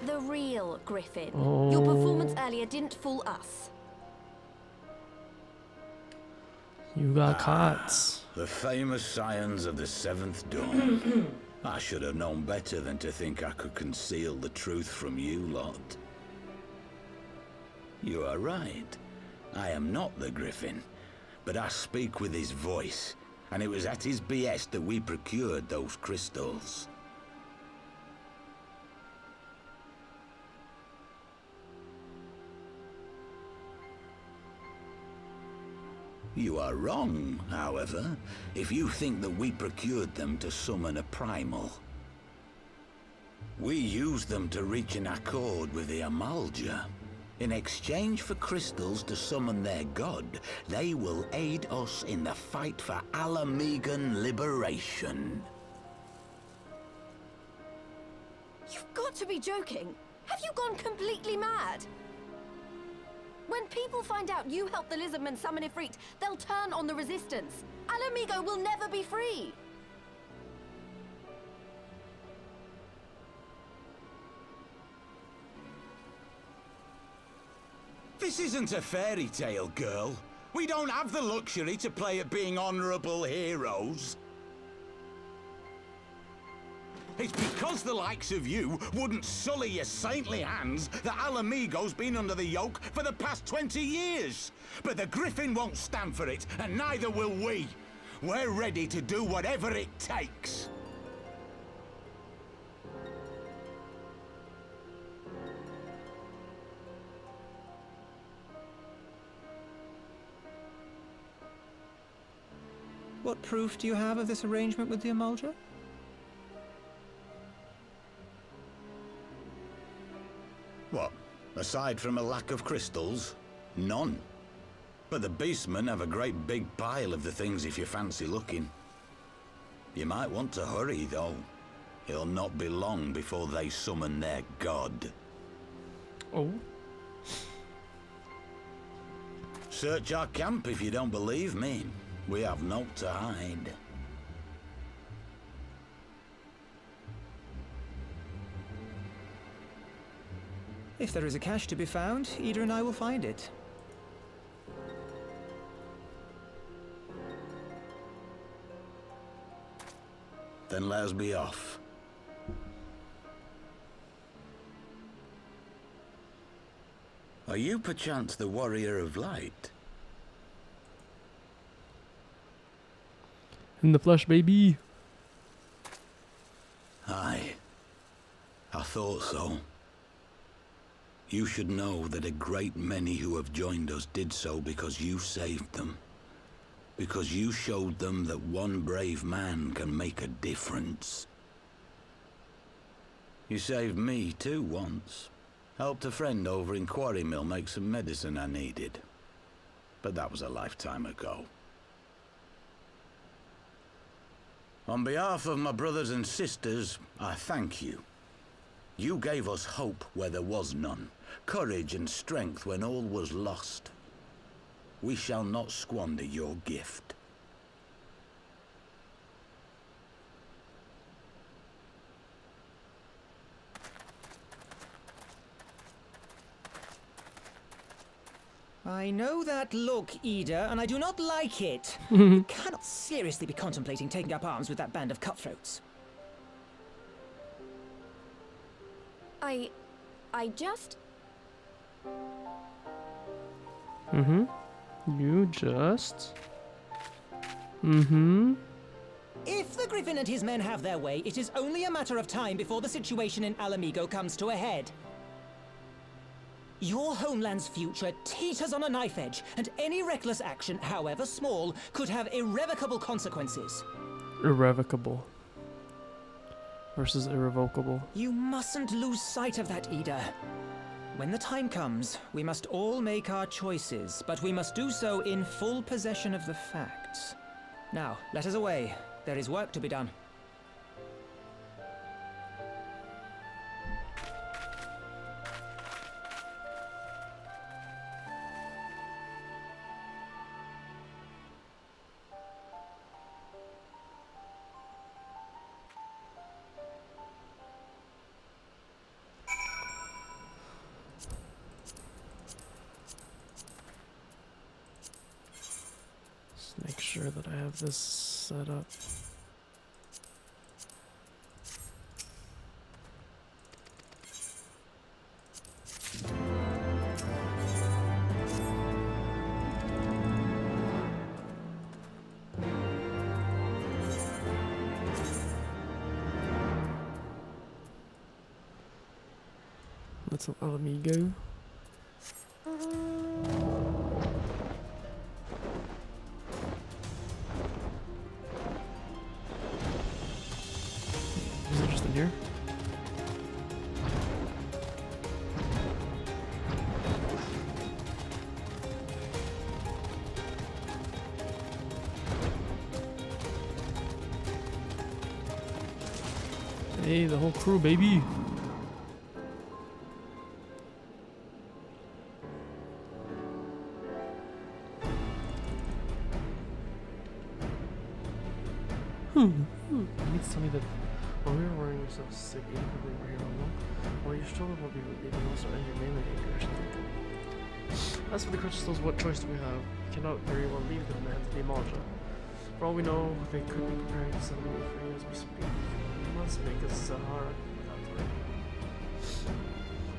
The real Griffin. Oh. Your performance earlier didn't fool us. You got caught. The famous scions of the Seventh Dawn. I should have known better than to think I could conceal the truth from you lot. You are right. I am not the Griffin, but I speak with his voice, and it was at his behest that we procured those crystals. You are wrong, however, if you think that we procured them to summon a primal. We used them to reach an accord with the Amalja. In exchange for crystals to summon their god, they will aid us in the fight for Alamegan liberation. You've got to be joking. Have you gone completely mad? When people find out you helped the Lizardmen summon Ifrit, they'll turn on the Resistance. Alamigo will never be free. This isn't a fairy tale, girl. We don't have the luxury to play at being honorable heroes. It's because the likes of you wouldn't sully your saintly hands that Alamigo's been under the yoke for the past 20 years. But the Griffin won't stand for it, and neither will we. We're ready to do whatever it takes. What proof do you have of this arrangement with the Amalja? What? Aside from a lack of crystals? None. But the beastmen have a great big pile of the things if you fancy looking. You might want to hurry, though. It'll not be long before they summon their god. Oh. Search our camp if you don't believe me. We have naught to hide. If there is a cache to be found, Ida and I will find it. Then let us be off. Are you perchance the warrior of light? In the flesh, baby. Aye. I thought so. You should know that a great many who have joined us did so because you saved them. Because you showed them that one brave man can make a difference. You saved me too once. Helped a friend over in Quarry Mill make some medicine I needed. But that was a lifetime ago. On behalf of my brothers and sisters, I thank you. You gave us hope where there was none, courage and strength when all was lost. We shall not squander your gift. I know that look, Ida, and I do not like it. You cannot seriously be contemplating taking up arms with that band of cutthroats. I just... You just... If the Griffin and his men have their way, it is only a matter of time before the situation in Alamigo comes to a head. Your homeland's future teeters on a knife edge, and any reckless action, however small, could have irrevocable consequences. Irrevocable. Versus irrevocable. You mustn't lose sight of that, Ida. When the time comes, we must all make our choices, but we must do so in full possession of the facts. Now, let us away. There is work to be done. Make sure that I have this set up. That's an Alamigo. Is it just in here? Hey, the whole crew, baby. You need to tell me that while we were worrying yourselves sick, you probably were here alone. While your struggle will be relieving also and your mainly As for the crystals, what choice do we have? We cannot very well leave them in the hands of the Amalja. For all we know, they could be preparing to send me free as we speak. We must make a Sahara without delay.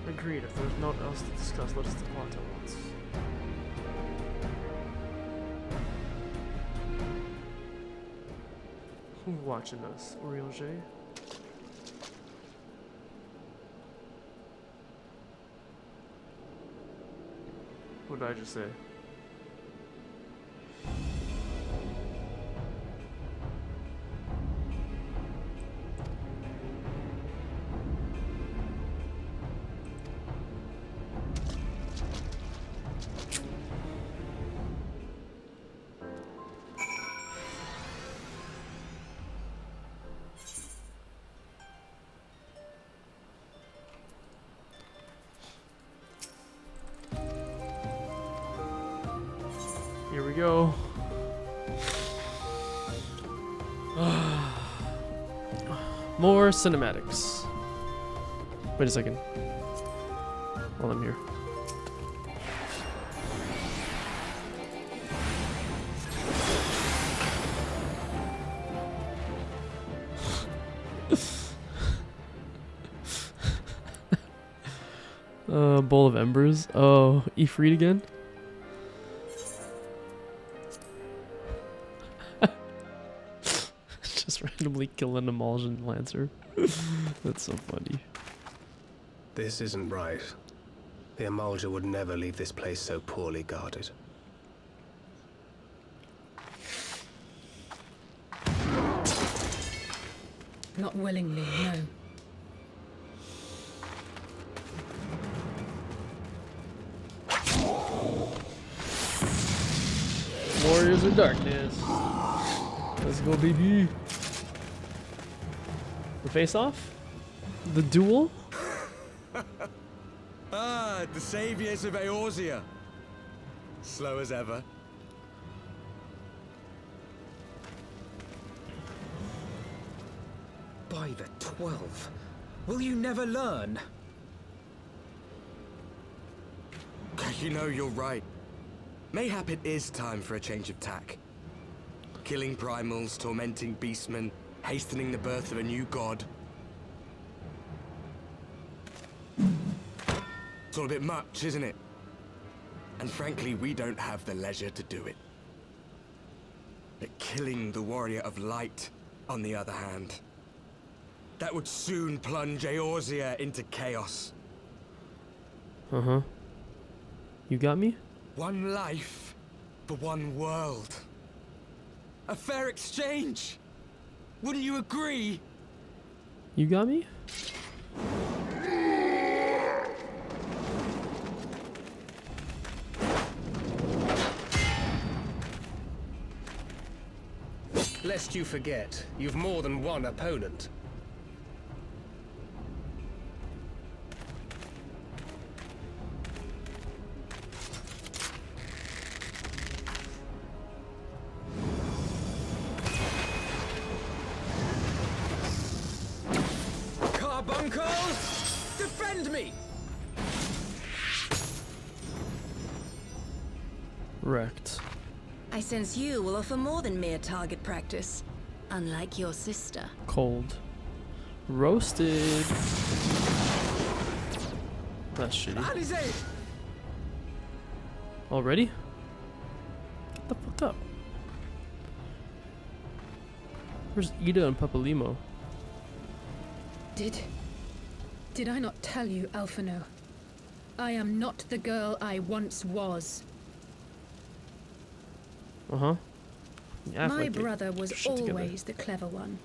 Agreed, if there's naught else to discuss, let us depart at once. Who's watching us? Oriol J? What did I just say? go. More cinematics. Wait a second. While I'm here. Bowl of Embers. Oh, Ifrit again? Just randomly kill an Emulsion Lancer. That's so funny. This isn't right. The Emulger would never leave this place so poorly guarded. Not willingly, no. Warriors of Darkness. Let's go, baby. The face-off? The duel? Ah, the saviors of Eorzea. Slow as ever. By the 12. Will you never learn? You know, you're right. Mayhap it is time for a change of tack. Killing primals, tormenting beastmen, hastening the birth of a new god. It's all a bit much, isn't it? And frankly, we don't have the leisure to do it. But killing the warrior of light, on the other hand, that would soon plunge Eorzea into chaos. Uh-huh. You got me? One life for one world. A fair exchange. Wouldn't you agree? You got me? Lest you forget, you've more than one opponent. Carbuncles! Defend me! Wrecked. I sense you will offer more than mere target practice, unlike your sister. Cold. Roasted. That's shitty. Alizé! Already? Get the fuck up. Where's Ida and Papalimo? Did I not tell you, Alphino? I am not the girl I once was. Uh-huh. My brother was always the clever one,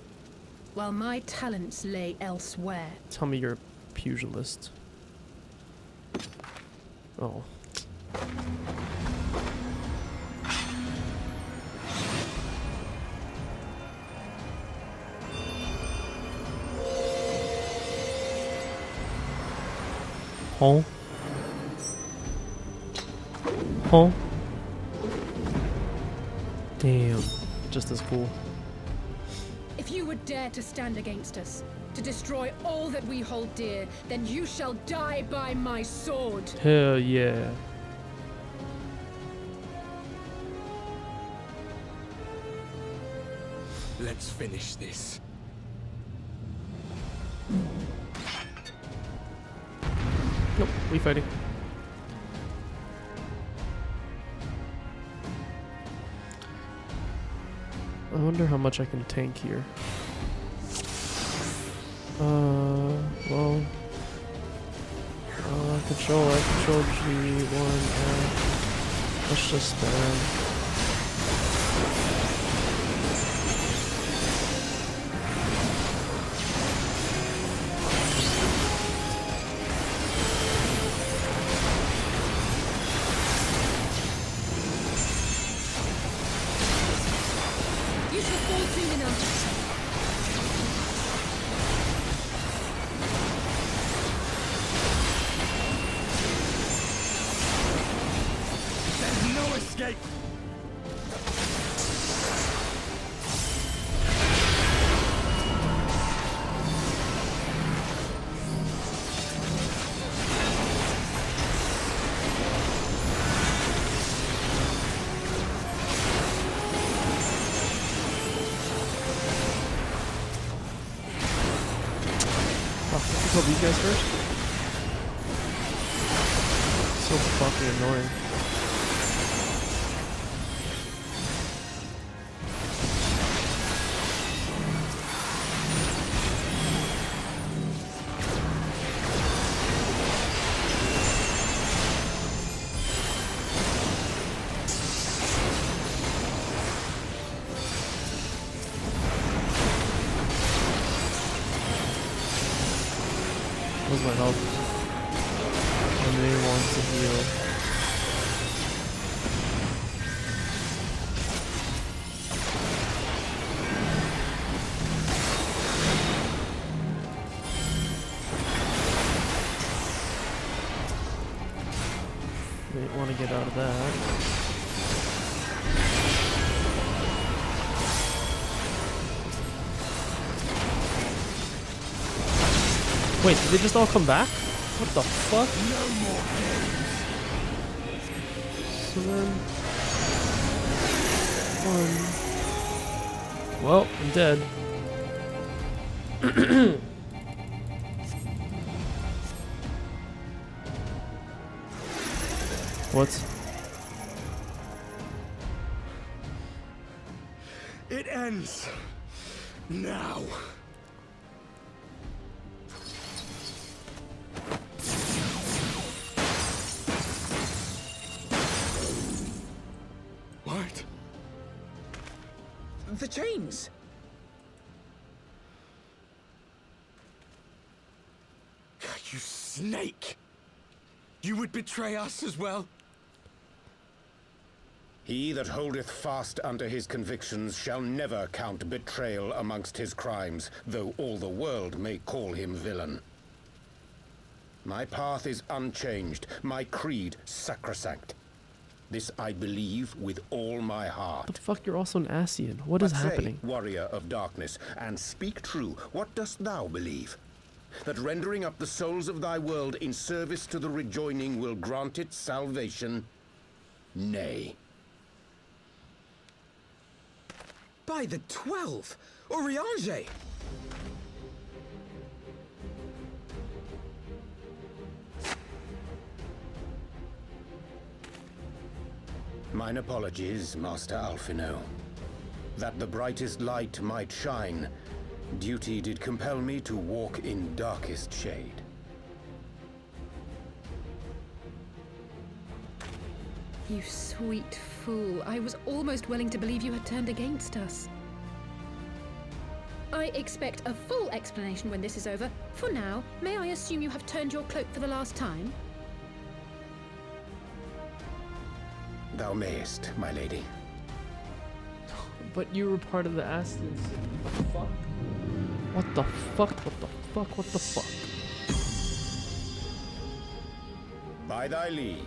while my talents lay elsewhere. Tell me you're a pugilist. Oh. Huh? Huh? Damn. Just as cool. If you would dare to stand against us, to destroy all that we hold dear, then you shall die by my sword. Hell yeah. Let's finish this. Nope, we fighting. I wonder how much I can tank here. Well, control G1, let's just, You shall fall soon enough. There's no escape. Fuck, let's kill these guys first. So fucking annoying. Where's my health? I may want to heal. May want to get out of that. Wait, did they just all come back? What the fuck? No more games. So then... Well, I'm dead. What? It ends now. What? The chains! You snake! You would betray us as well? He that holdeth fast unto his convictions shall never count betrayal amongst his crimes, though all the world may call him villain. My path is unchanged, my creed sacrosanct. This I believe with all my heart. What the fuck? You're also an Asian. What is But happening? say, warrior of darkness, and speak true, what dost thou believe? That rendering up the souls of thy world in service to the rejoining will grant it salvation? Nay. By the 12! Oriange! Mine apologies, Master Alphino. That the brightest light might shine, duty did compel me to walk in darkest shade. You sweet fool. I was almost willing to believe you had turned against us. I expect a full explanation when this is over. For now, may I assume you have turned your cloak for the last time? Thou mayest, my lady. But you were part of the Asians. What the fuck? What the fuck? What the fuck? By thy leave.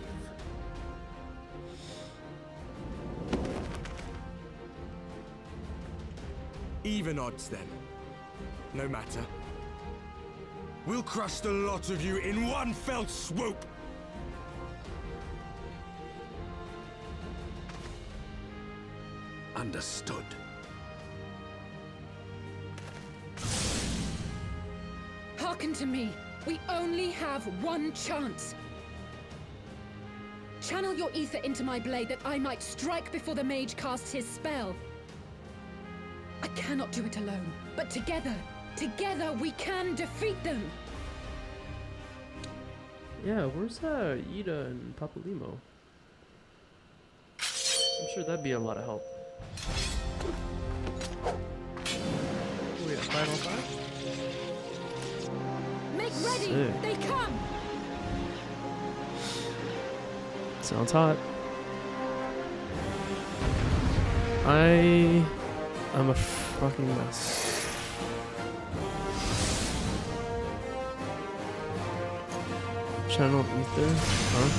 Even odds then. No matter. We'll crush the lot of you in one fell swoop! Understood. Hearken to me. We only have one chance. Channel your ether into my blade that I might strike before the mage casts his spell. I cannot do it alone, but together we can defeat them. Yeah, where's Ida and Papalimo? I'm sure that'd be a lot of help. Oh yeah, 505? Make ready! Sick. They come! Sounds hot. I'm a fucking mess. Channel ether? Huh?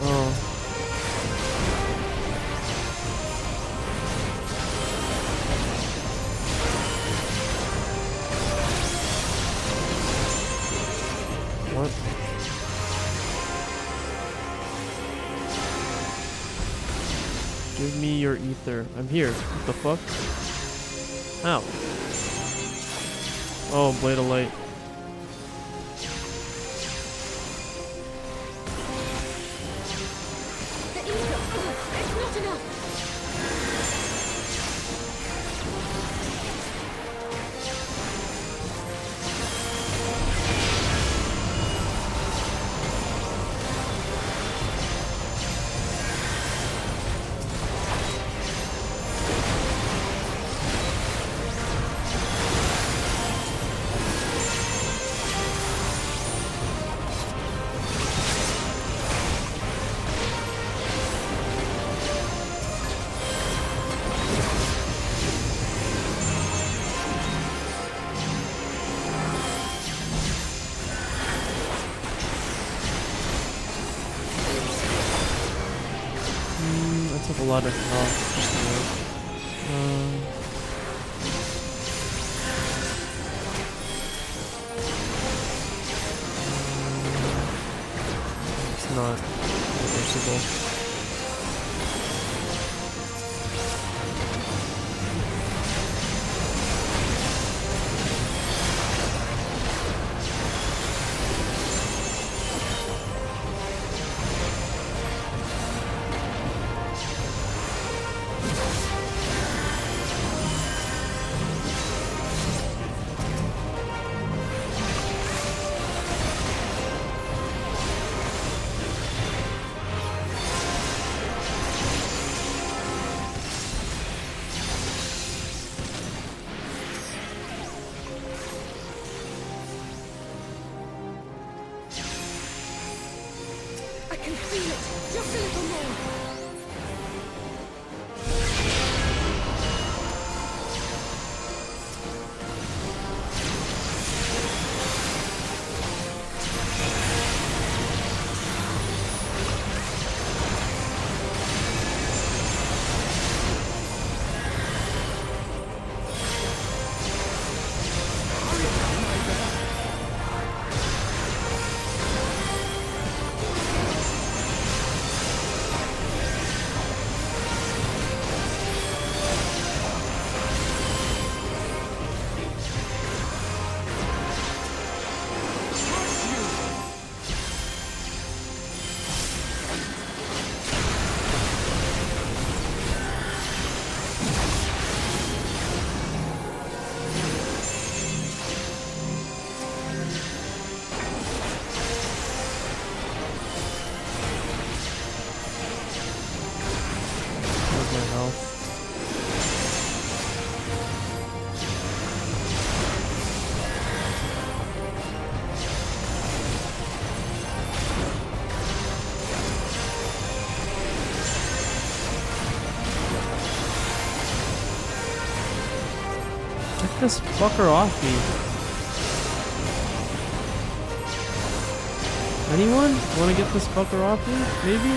Oh. What? Give me your ether. I'm here. What the fuck? Ow. Oh, blade of light. The ether! It's not enough! That took a lot of health just it's not reversible. I can feel it! Just a little more! Get this fucker off me. Anyone want to get this fucker off me? Maybe?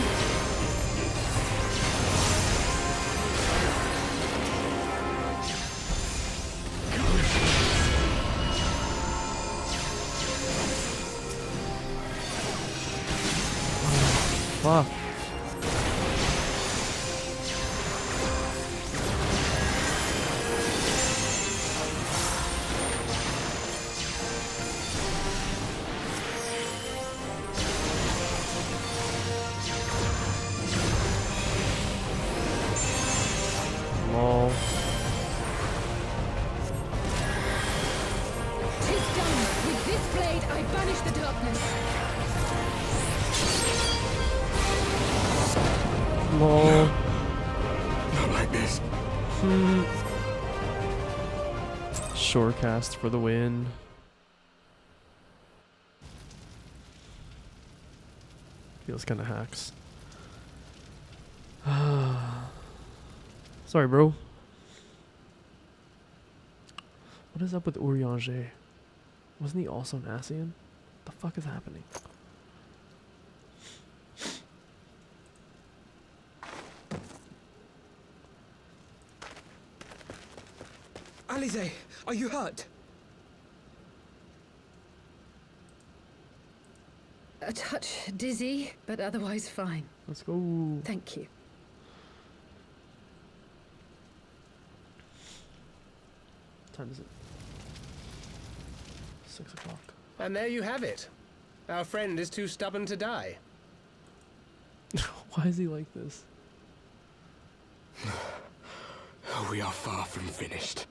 Fuck. Lol. Tis done! With this blade, I banish the darkness! Lol. Not like this. Shorecast for the win. Feels kind of hacks. Sorry, bro. What is up with Urianger? Wasn't he also an Ascian? What the fuck is happening? Alize, are you hurt? A touch dizzy, but otherwise fine. Let's go. Thank you. time is it? 6 o'clock. And there you have it. Our friend is too stubborn to die. Why is he like this? We are far from finished.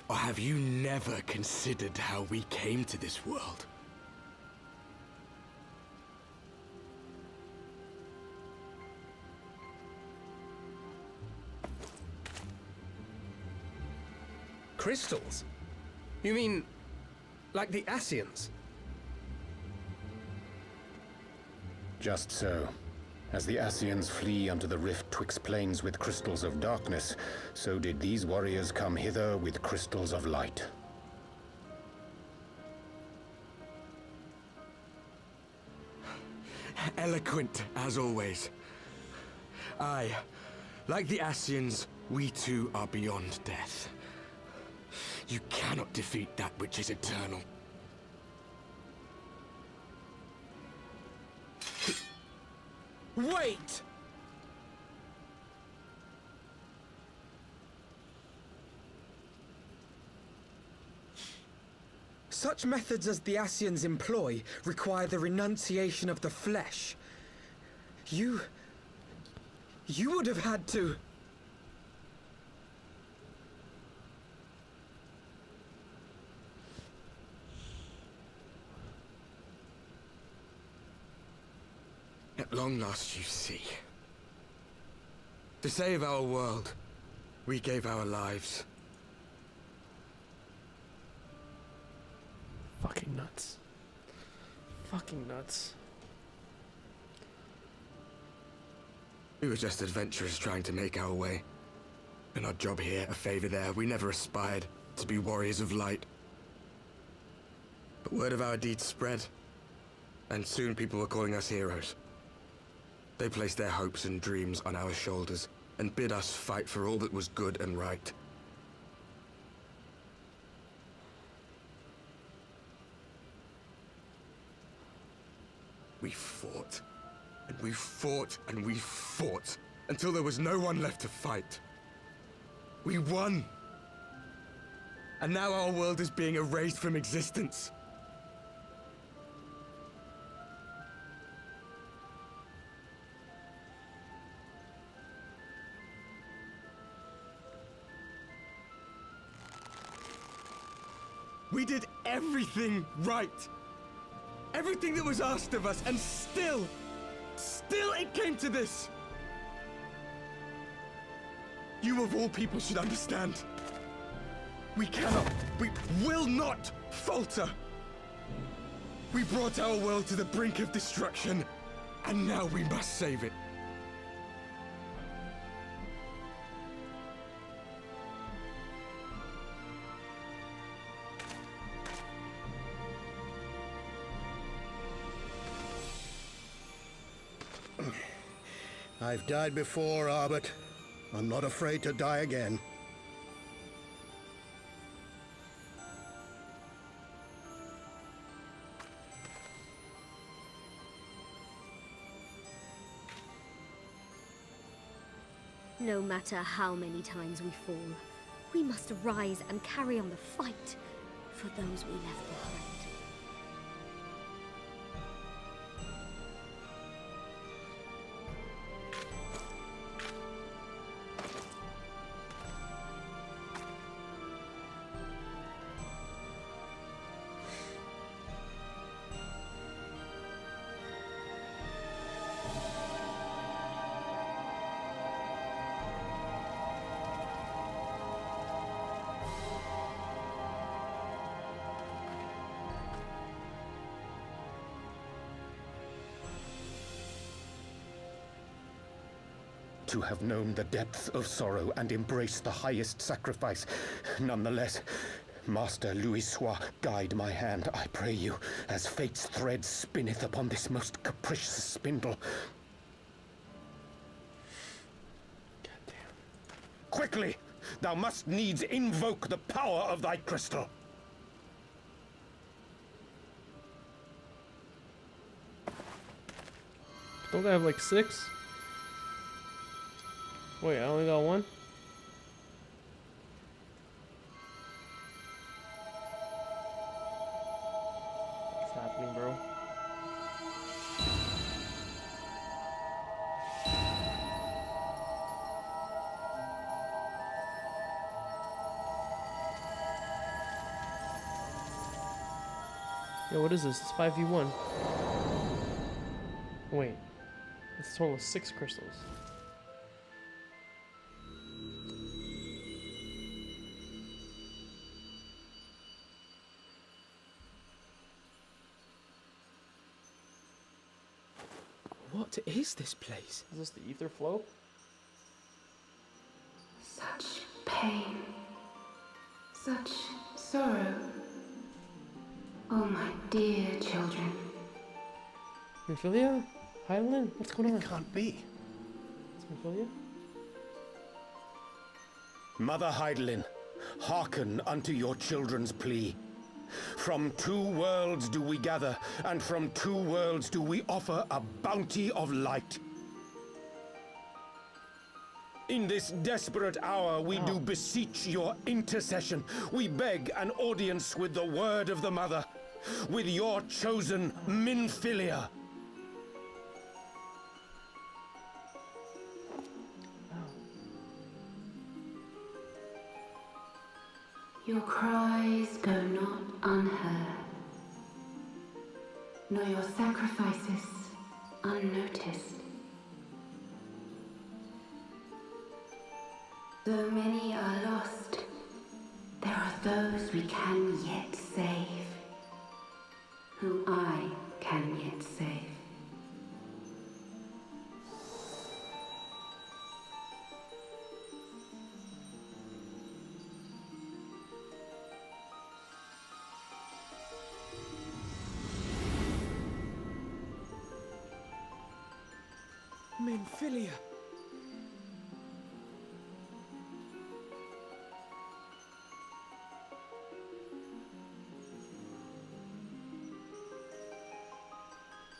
Or have you never considered how we came to this world? Crystals? You mean, like the Ascians? Just so. As the Ascians flee unto the rift twixt planes with crystals of darkness, so did these warriors come hither with crystals of light. Eloquent, as always. Aye, like the Ascians, we too are beyond death. You cannot defeat that which is eternal. Wait! Such methods as the Ascians employ require the renunciation of the flesh. You would have had to... At long last, you see. To save our world, we gave our lives. Fucking nuts. Fucking nuts. We were just adventurers trying to make our way. An odd job here, a favor there. We never aspired to be warriors of light. But word of our deeds spread, and soon people were calling us heroes. They placed their hopes and dreams on our shoulders, and bid us fight for all that was good and right. We fought, and we fought, and we fought, until there was no one left to fight. We won! And now our world is being erased from existence. We did everything right. Everything that was asked of us, and still it came to this. You of all people should understand. We will not falter. We brought our world to the brink of destruction, and now we must save it. I've died before, Arbet. I'm not afraid to die again. No matter how many times we fall, we must rise and carry on the fight for those we left behind. To have known the depth of sorrow and embraced the highest sacrifice. Nonetheless, Master Louis-Sois, guide my hand, I pray you, as fate's thread spinneth upon this most capricious spindle. Quickly! Thou must needs invoke the power of thy crystal. What Don't I have like 6? Wait, I only got 1? What's happening, bro? Yo, what is this? It's 5v1. Wait. It's a total of 6 crystals. What is this place? Is this the ether flow? Such pain. Such sorrow. Oh, my dear children. Minfilia? Hydaelyn? What's going on? It can't be. It's Minfilia? Mother Hydaelyn, hearken unto your children's plea. From 2 worlds do we gather, and from 2 worlds do we offer a bounty of light. In this desperate hour, we do beseech your intercession. We beg an audience with the word of the Mother, with your chosen Minfilia. Your cries go not unheard, nor your sacrifices unnoticed. Though many are lost, there are those we can yet save, whom I can yet save. Minfilia.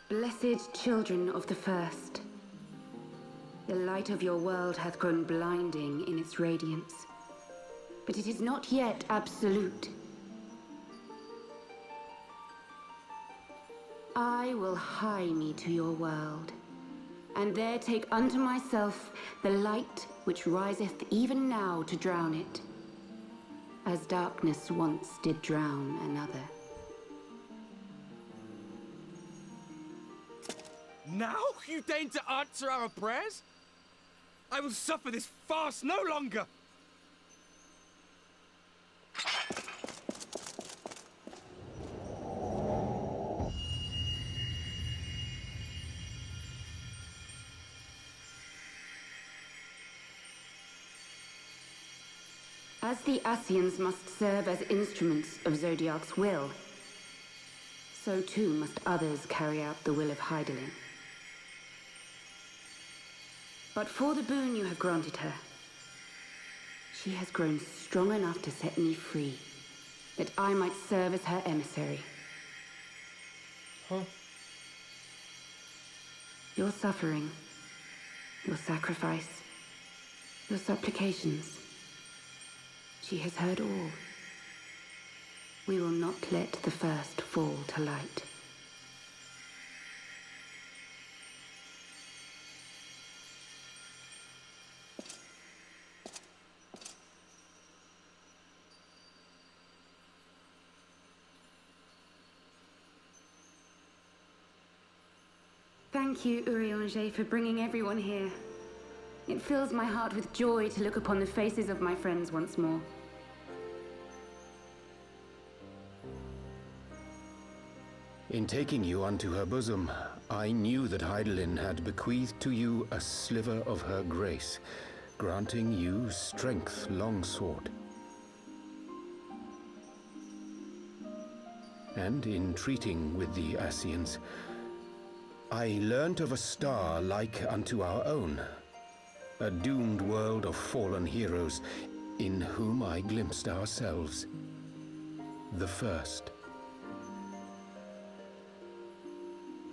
Blessed children of the first, the light of your world hath grown blinding in its radiance, but it is not yet absolute. I will hie me to your world, and there take unto myself the light which riseth even now to drown it, as darkness once did drown another. Now you deign to answer our prayers? I will suffer this farce no longer! As the Ascians must serve as instruments of Zodiark's will, so too must others carry out the will of Hydaelyn. But for the boon you have granted her, she has grown strong enough to set me free, that I might serve as her emissary. Huh? Your suffering, your sacrifice, your supplications, she has heard all. We will not let the first fall to light. Thank you, Urianger, for bringing everyone here. It fills my heart with joy to look upon the faces of my friends once more. In taking you unto her bosom, I knew that Hydaelyn had bequeathed to you a sliver of her grace, granting you strength long sought. And in treating with the Ascians, I learnt of a star like unto our own, a doomed world of fallen heroes in whom I glimpsed ourselves, the first.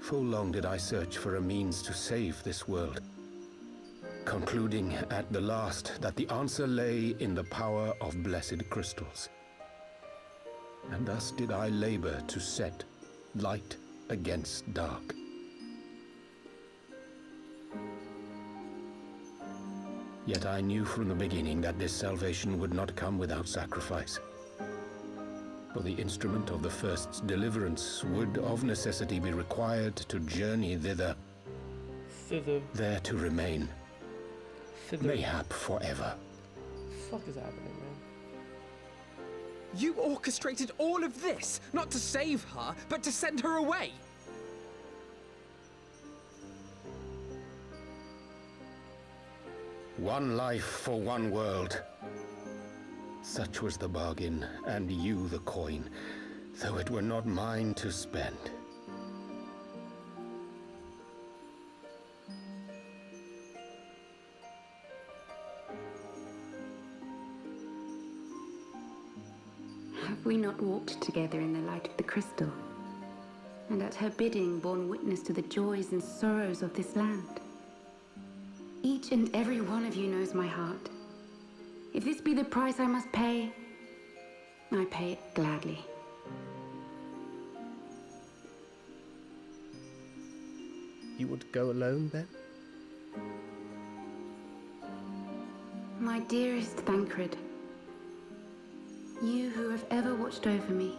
Full long did I search for a means to save this world, concluding at the last that the answer lay in the power of blessed crystals. And thus did I labor to set light against dark. Yet I knew from the beginning that this salvation would not come without sacrifice. For the instrument of the first's deliverance would of necessity be required to journey thither, there to remain, mayhap forever. Fuck is happening, man? You orchestrated all of this, not to save her, but to send her away! One life for one world. Such was the bargain, and you the coin, though it were not mine to spend. Have we not walked together in the light of the crystal, and at her bidding borne witness to the joys and sorrows of this land? Each and every one of you knows my heart. If this be the price I must pay, I pay it gladly. You would go alone, then? My dearest Thancred, you who have ever watched over me,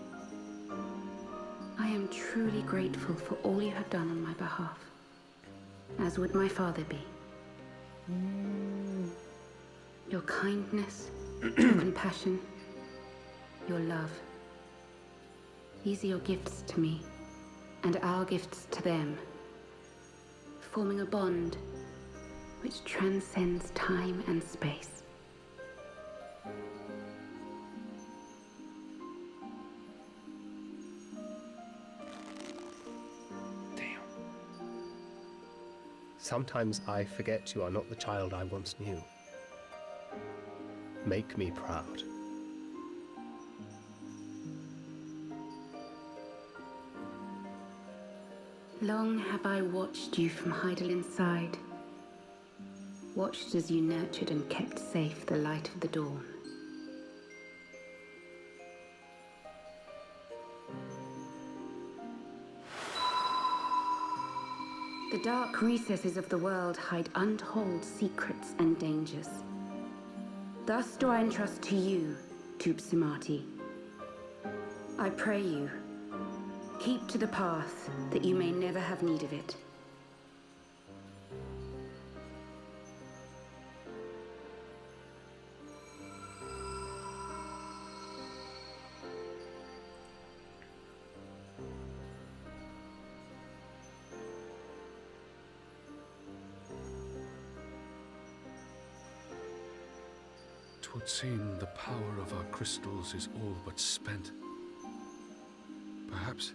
I am truly grateful for all you have done on my behalf, as would my father be. Your kindness, your compassion, your love. These are your gifts to me, and our gifts to them, forming a bond which transcends time and space. Sometimes I forget you are not the child I once knew. Make me proud. Long have I watched you from Heidelin's side, watched as you nurtured and kept safe the light of the dawn. The dark recesses of the world hide untold secrets and dangers. Thus do I entrust to you, Tupsimati. I pray you, keep to the path that you may never have need of it. Twould seem the power of our crystals is all but spent. Perhaps,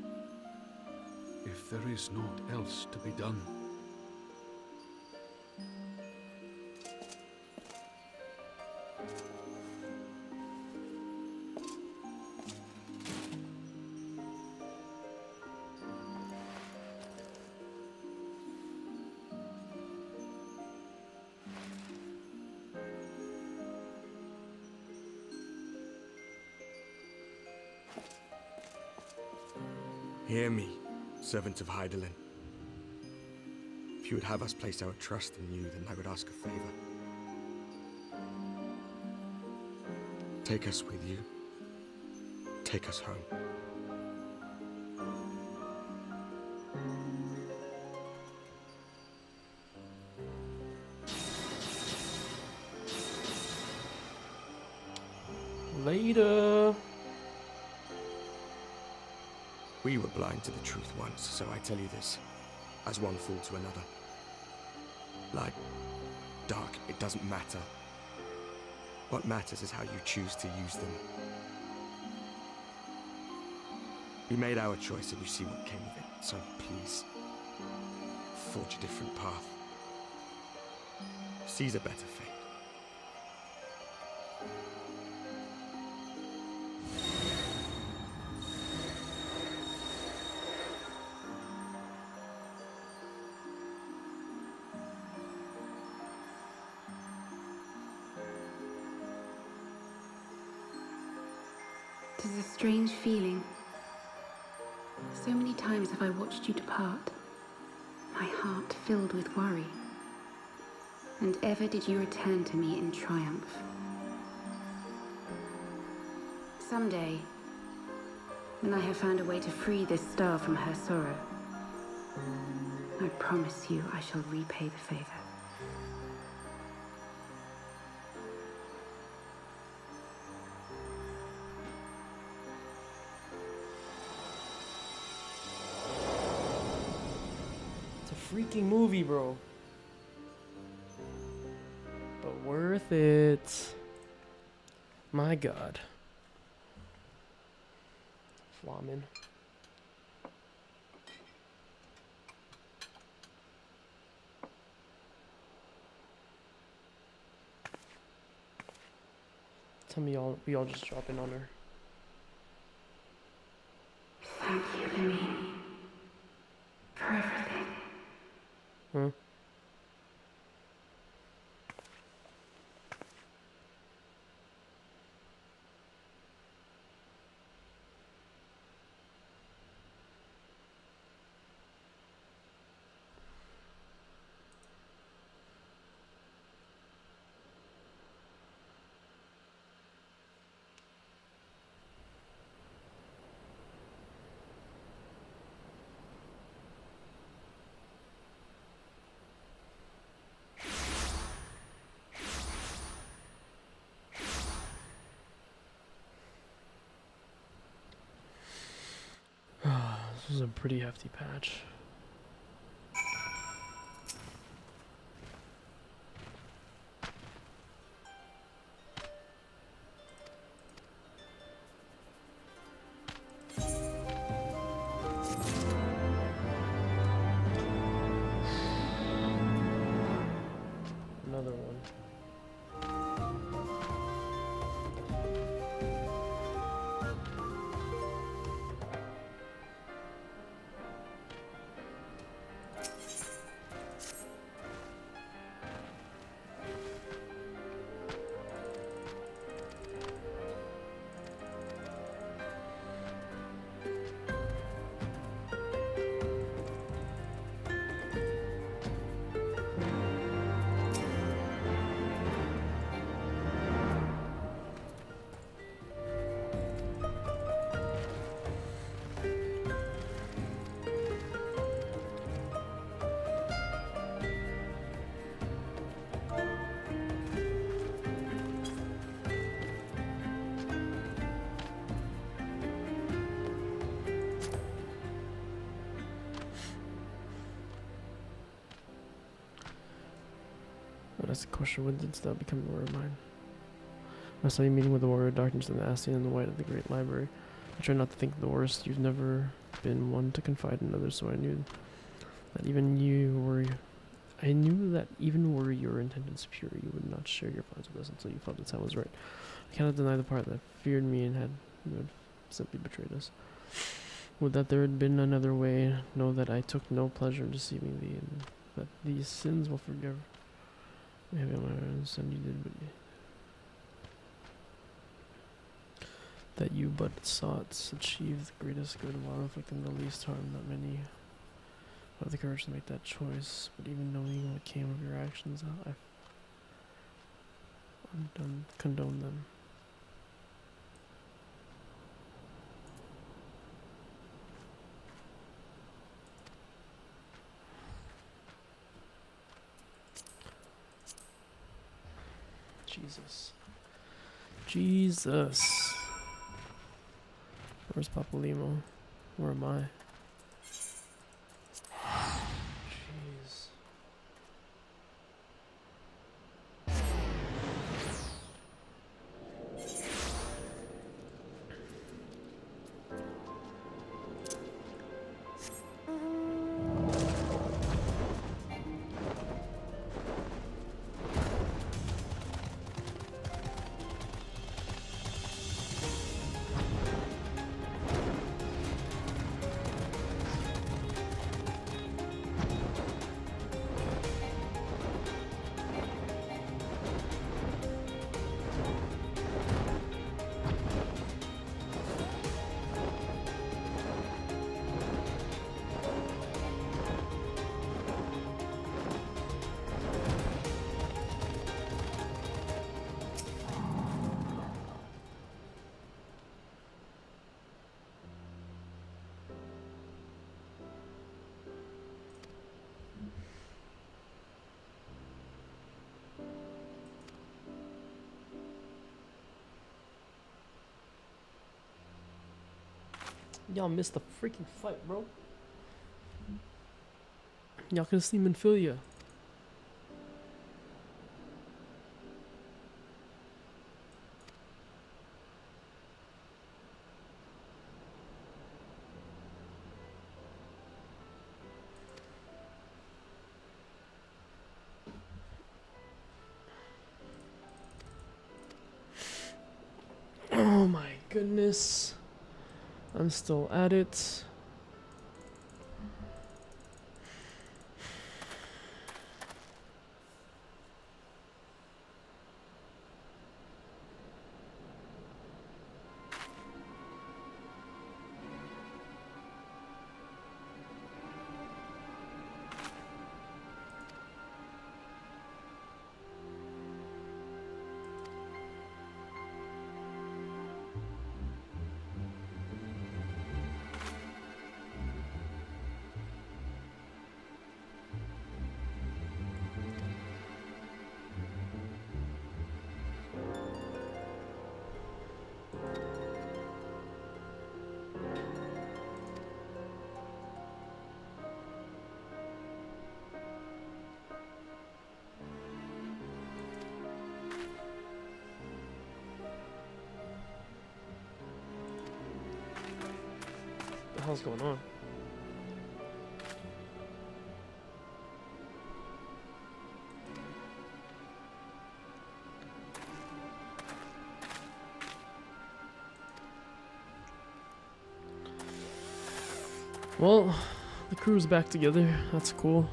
if there is naught else to be done. Hear me, servant of Heidelin. If you would have us place our trust in you, then I would ask a favor. Take us with you. Take us home. Later. We were blind to the truth once, so I tell you this, as one fool to another. Light, dark, it doesn't matter. What matters is how you choose to use them. We made our choice and you see what came of it, so please, forge a different path. Seize a better fate. 'Tis a strange feeling. So many times have I watched you depart, my heart filled with worry. And ever did you return to me in triumph. Someday, when I have found a way to free this star from her sorrow, I promise you I shall repay the favor. It's a freaking movie, bro. But worth it. My god. Flamin. Tell me we all just drop in on her. Thank you, Lemmy, for everything. Huh? This was a pretty hefty patch. Another one. That's the question. When did thou become the warrior of mine? When I saw you meeting with the warrior of darkness and the Ascian and the white at the great library, I tried not to think of the worst. You've never been one to confide in others, so I knew that even were your intentions pure, you would not share your plans with us until you felt the time was right. I cannot deny the part that feared me and had simply betrayed us. Would that there had been another way. Know that I took no pleasure in deceiving thee, and that these sins will forgive. Maybe on my own son you did, but that you but sought achieve the greatest good while inflicting the least harm. Not many have the courage to make that choice, but even knowing what came of your actions, I condone them. Jesus. Where's Papa Limo? Where am I? Jeez. Y'all missed the freaking fight, bro. Y'all could have seen Minfilia. Oh my goodness. I'm still at it. What the hell's going on? Well, the crew's back together. That's cool.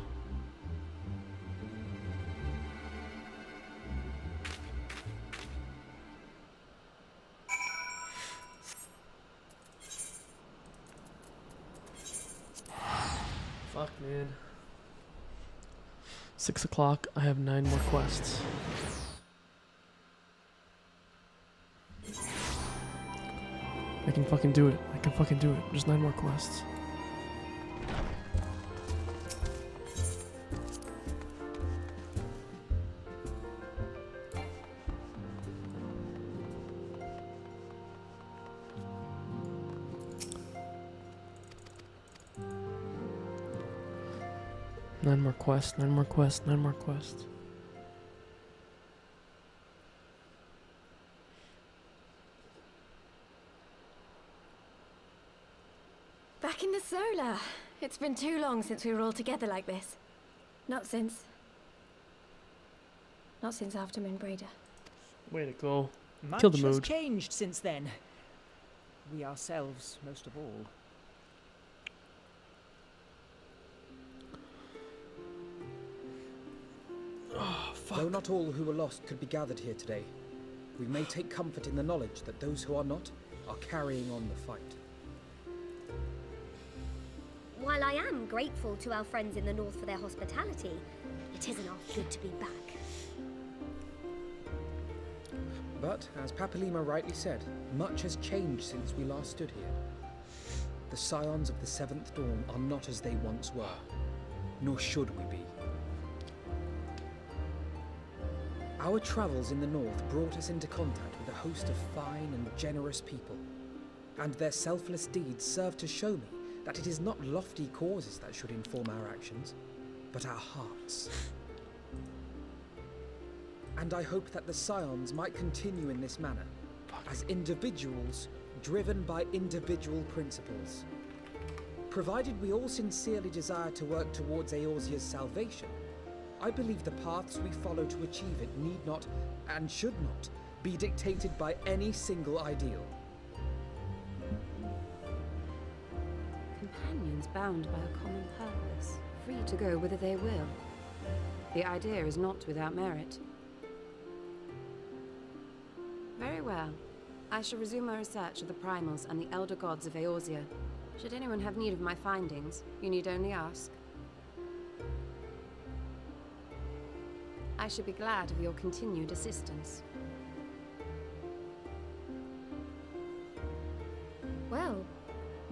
Fuck, man. 6 o'clock. I have 9 more quests. I can fucking do it. I can fucking do it. Just 9 more quests. Nine more quests, 9 more quests, 9 more quests. Back in the solar. It's been too long since we were all together like this. Not since after Moonbraider. Way to go. Much Kill the has mood. changed since then. We ourselves, most of all. Though not all who were lost could be gathered here today, we may take comfort in the knowledge that those who are not are carrying on the fight. While I am grateful to our friends in the north for their hospitality, it isn't all good to be back. But, as Papalima rightly said, much has changed since we last stood here. The scions of the Seventh Dawn are not as they once were, nor should we be. Our travels in the north brought us into contact with a host of fine and generous people, and their selfless deeds serve to show me that it is not lofty causes that should inform our actions, but our hearts. And I hope that the scions might continue in this manner, as individuals driven by individual principles. Provided we all sincerely desire to work towards Eorzea's salvation, I believe the paths we follow to achieve it need not, and should not, be dictated by any single ideal. Companions bound by a common purpose, free to go whither they will. The idea is not without merit. Very well. I shall resume my research of the primals and the elder gods of Eorzea. Should anyone have need of my findings, you need only ask. I should be glad of your continued assistance. Well,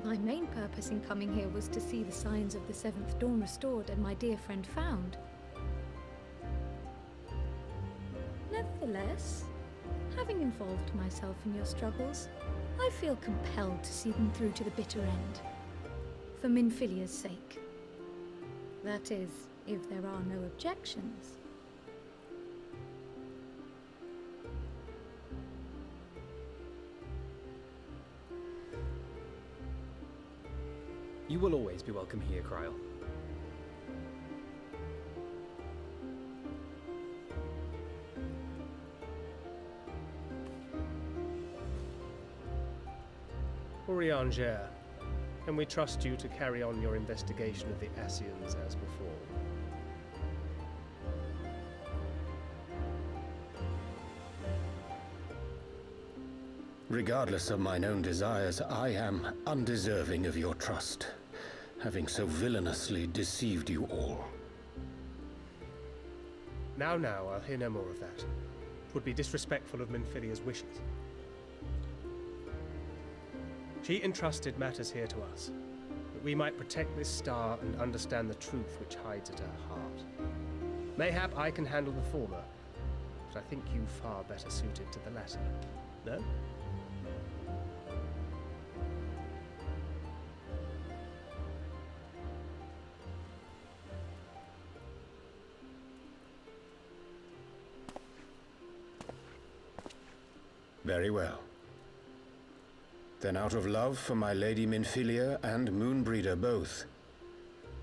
my main purpose in coming here was to see the signs of the Seventh Dawn restored and my dear friend found. Nevertheless, having involved myself in your struggles, I feel compelled to see them through to the bitter end. For Minfilia's sake. That is, if there are no objections. You will always be welcome here, Kryl. Urianger, can we trust you to carry on your investigation of the Ascians as before? Regardless of mine own desires, I am undeserving of your trust, having so villainously deceived you all. Now, I'll hear no more of that. It would be disrespectful of Minfilia's wishes. She entrusted matters here to us, that we might protect this star and understand the truth which hides at her heart. Mayhap I can handle the former, but I think you far better suited to the latter. No? Very well. Then out of love for my Lady Minfilia and Moonbreeder both,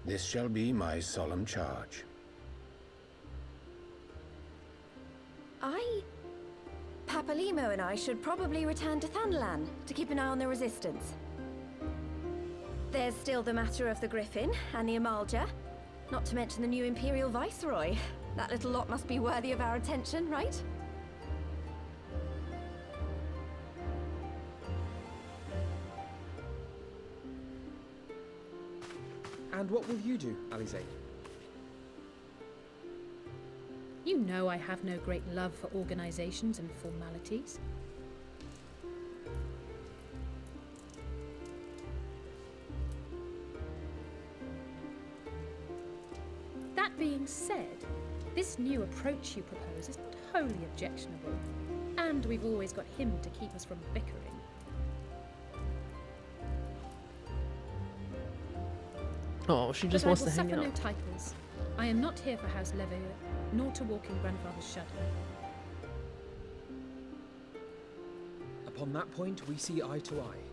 this shall be my solemn charge. Papalimo and I should probably return to Thanalan to keep an eye on the Resistance. There's still the matter of the Griffin and the Amalja, not to mention the new Imperial Viceroy. That little lot must be worthy of our attention, right? And what will you do, Alize? You know I have no great love for organizations and formalities. That being said, this new approach you propose is not wholly objectionable, and we've always got him to keep us from bickering. Oh, she just wants to hang But I will out. suffer no titles. I am not here for House Leveilleur, nor to walk in Grandfather's shadow. Upon that point, we see eye to eye.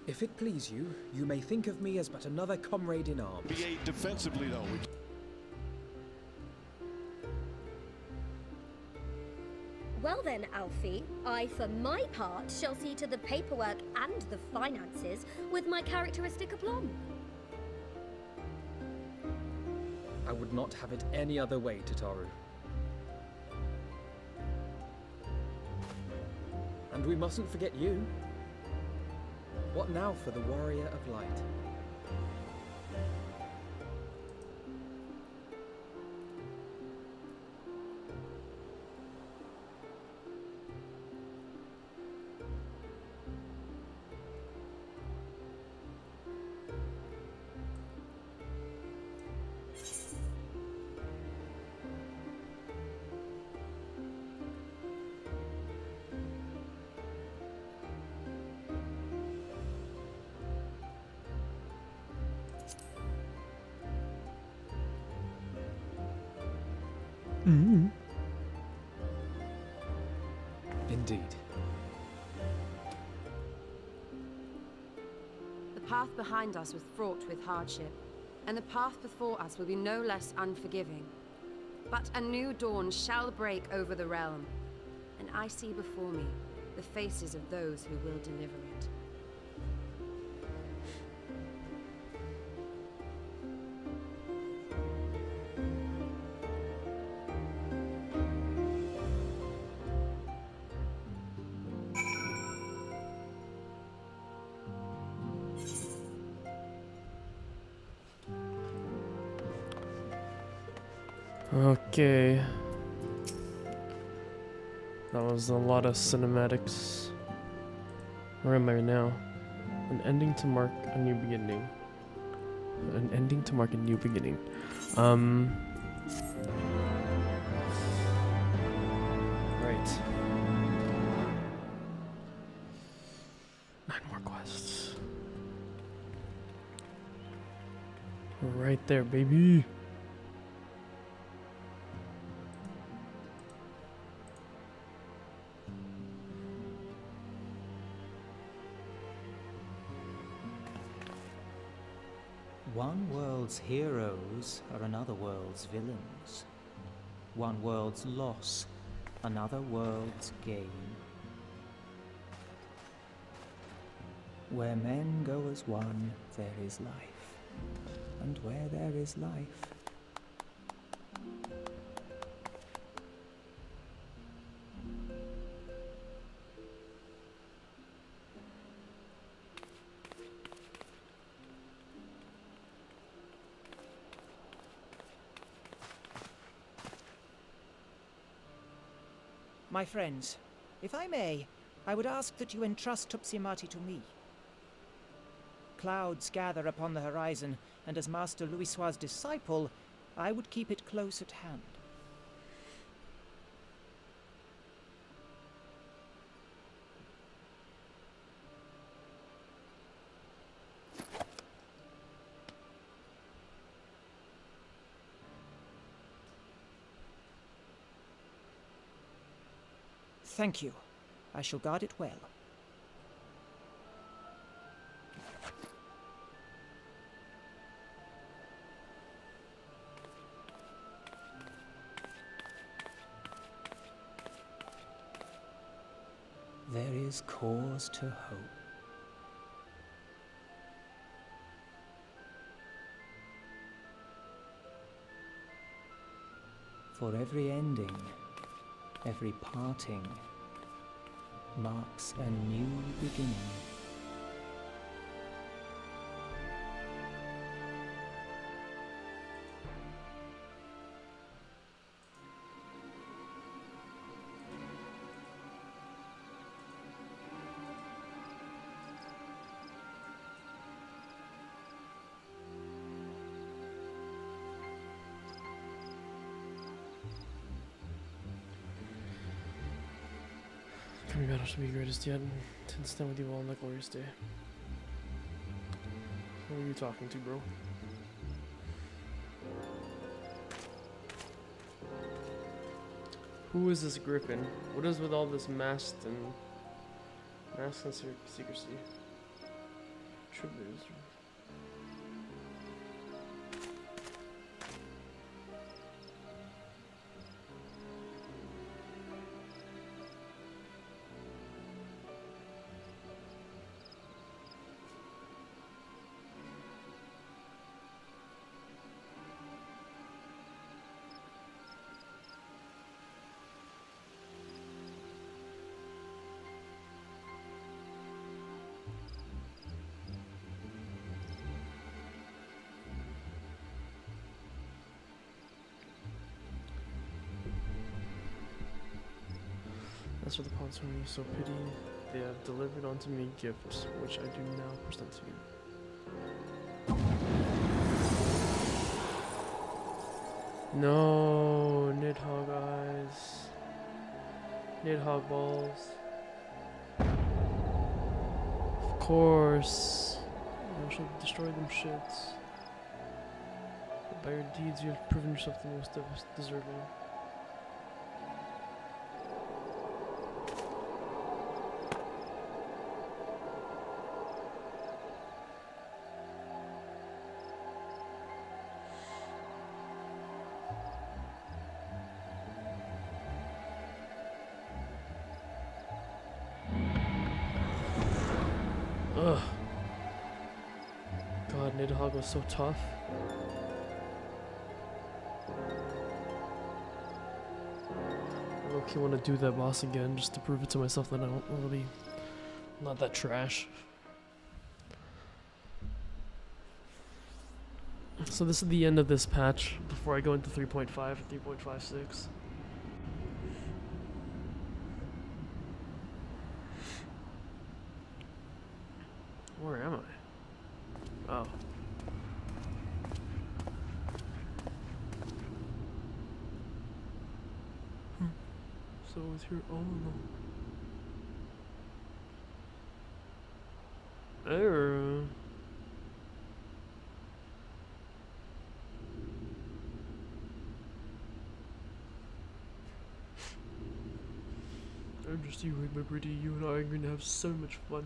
If it please you, you may think of me as but another comrade in arms. Behave defensively, though. Well then, Alfie, I for my part shall see to the paperwork and the finances with my characteristic aplomb. I would not have it any other way, Tataru. And we mustn't forget you. What now for the Warrior of Light? Indeed. The path behind us was fraught with hardship, and the path before us will be no less unforgiving. But a new dawn shall break over the realm, and I see before me the faces of those who will deliver it. Okay. That was a lot of cinematics. Where am I now? An ending to mark a new beginning. An ending to mark a new beginning. Right. 9 more quests. We're right there, baby. One world's heroes are another world's villains. One world's loss, another world's gain. Where men go as one, there is life. And where there is life, My friends, if I may, I would ask that you entrust Tupsimati to me. Clouds gather upon the horizon, and as Master Louisoix's disciple, I would keep it close at hand. Thank you. I shall guard it well. there is cause to hope. For every ending, every parting, marks a new beginning. Coming battle should be greatest yet. To stand with you all on that glorious day. Who are you talking to, bro? Who is this Griffin? What is with all this mask and secrecy? Tributes. As for the pawns whom you so pity, they have delivered unto me gifts, which I do now present to you. No, Nidhogg eyes. Nidhogg balls. Of course. Thou shalt destroy them shits. But by your deeds you have proven yourself the most deserving. Ugh. God, Nidhogg was so tough. I low-key want to do that boss again just to prove it to myself that I don't really... not that trash. So this is the end of this patch before I go into 3.5 and 3.56. Where am I? Oh. So I was here all along. Oh. I'm just you, my pretty. You and I are going to have so much fun.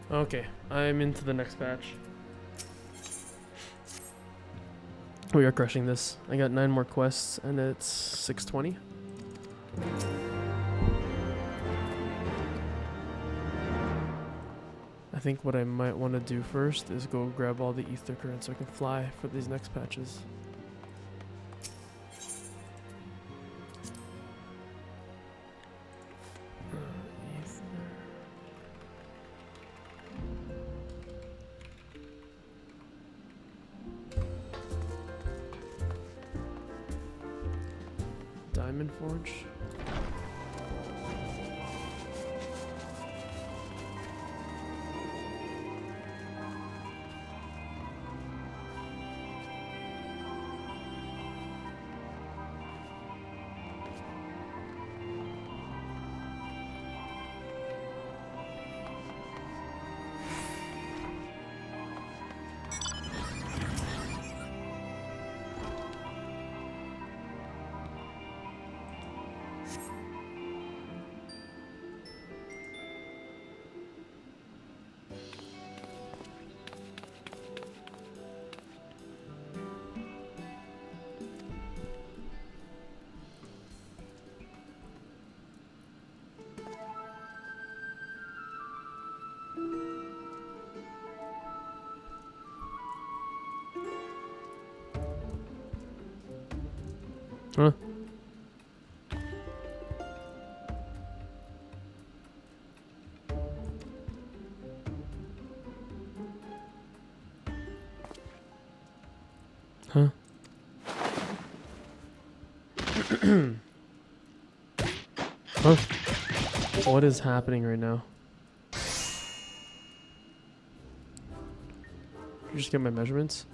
Okay, I'm into the next batch. We are crushing this. I got 9 more quests and it's 6:20. I think what I might want to do first is go grab all the ether currents so I can fly for these next patches. Diamond Forge. Huh? Huh? Huh? What is happening right now? Did you just get my measurements?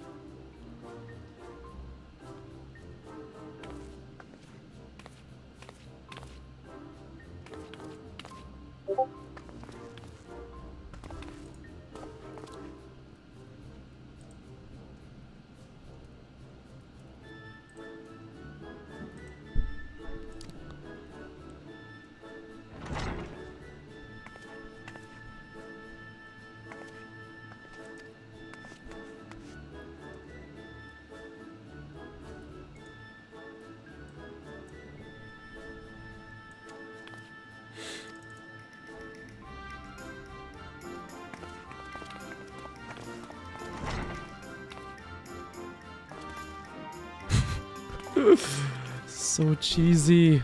So cheesy.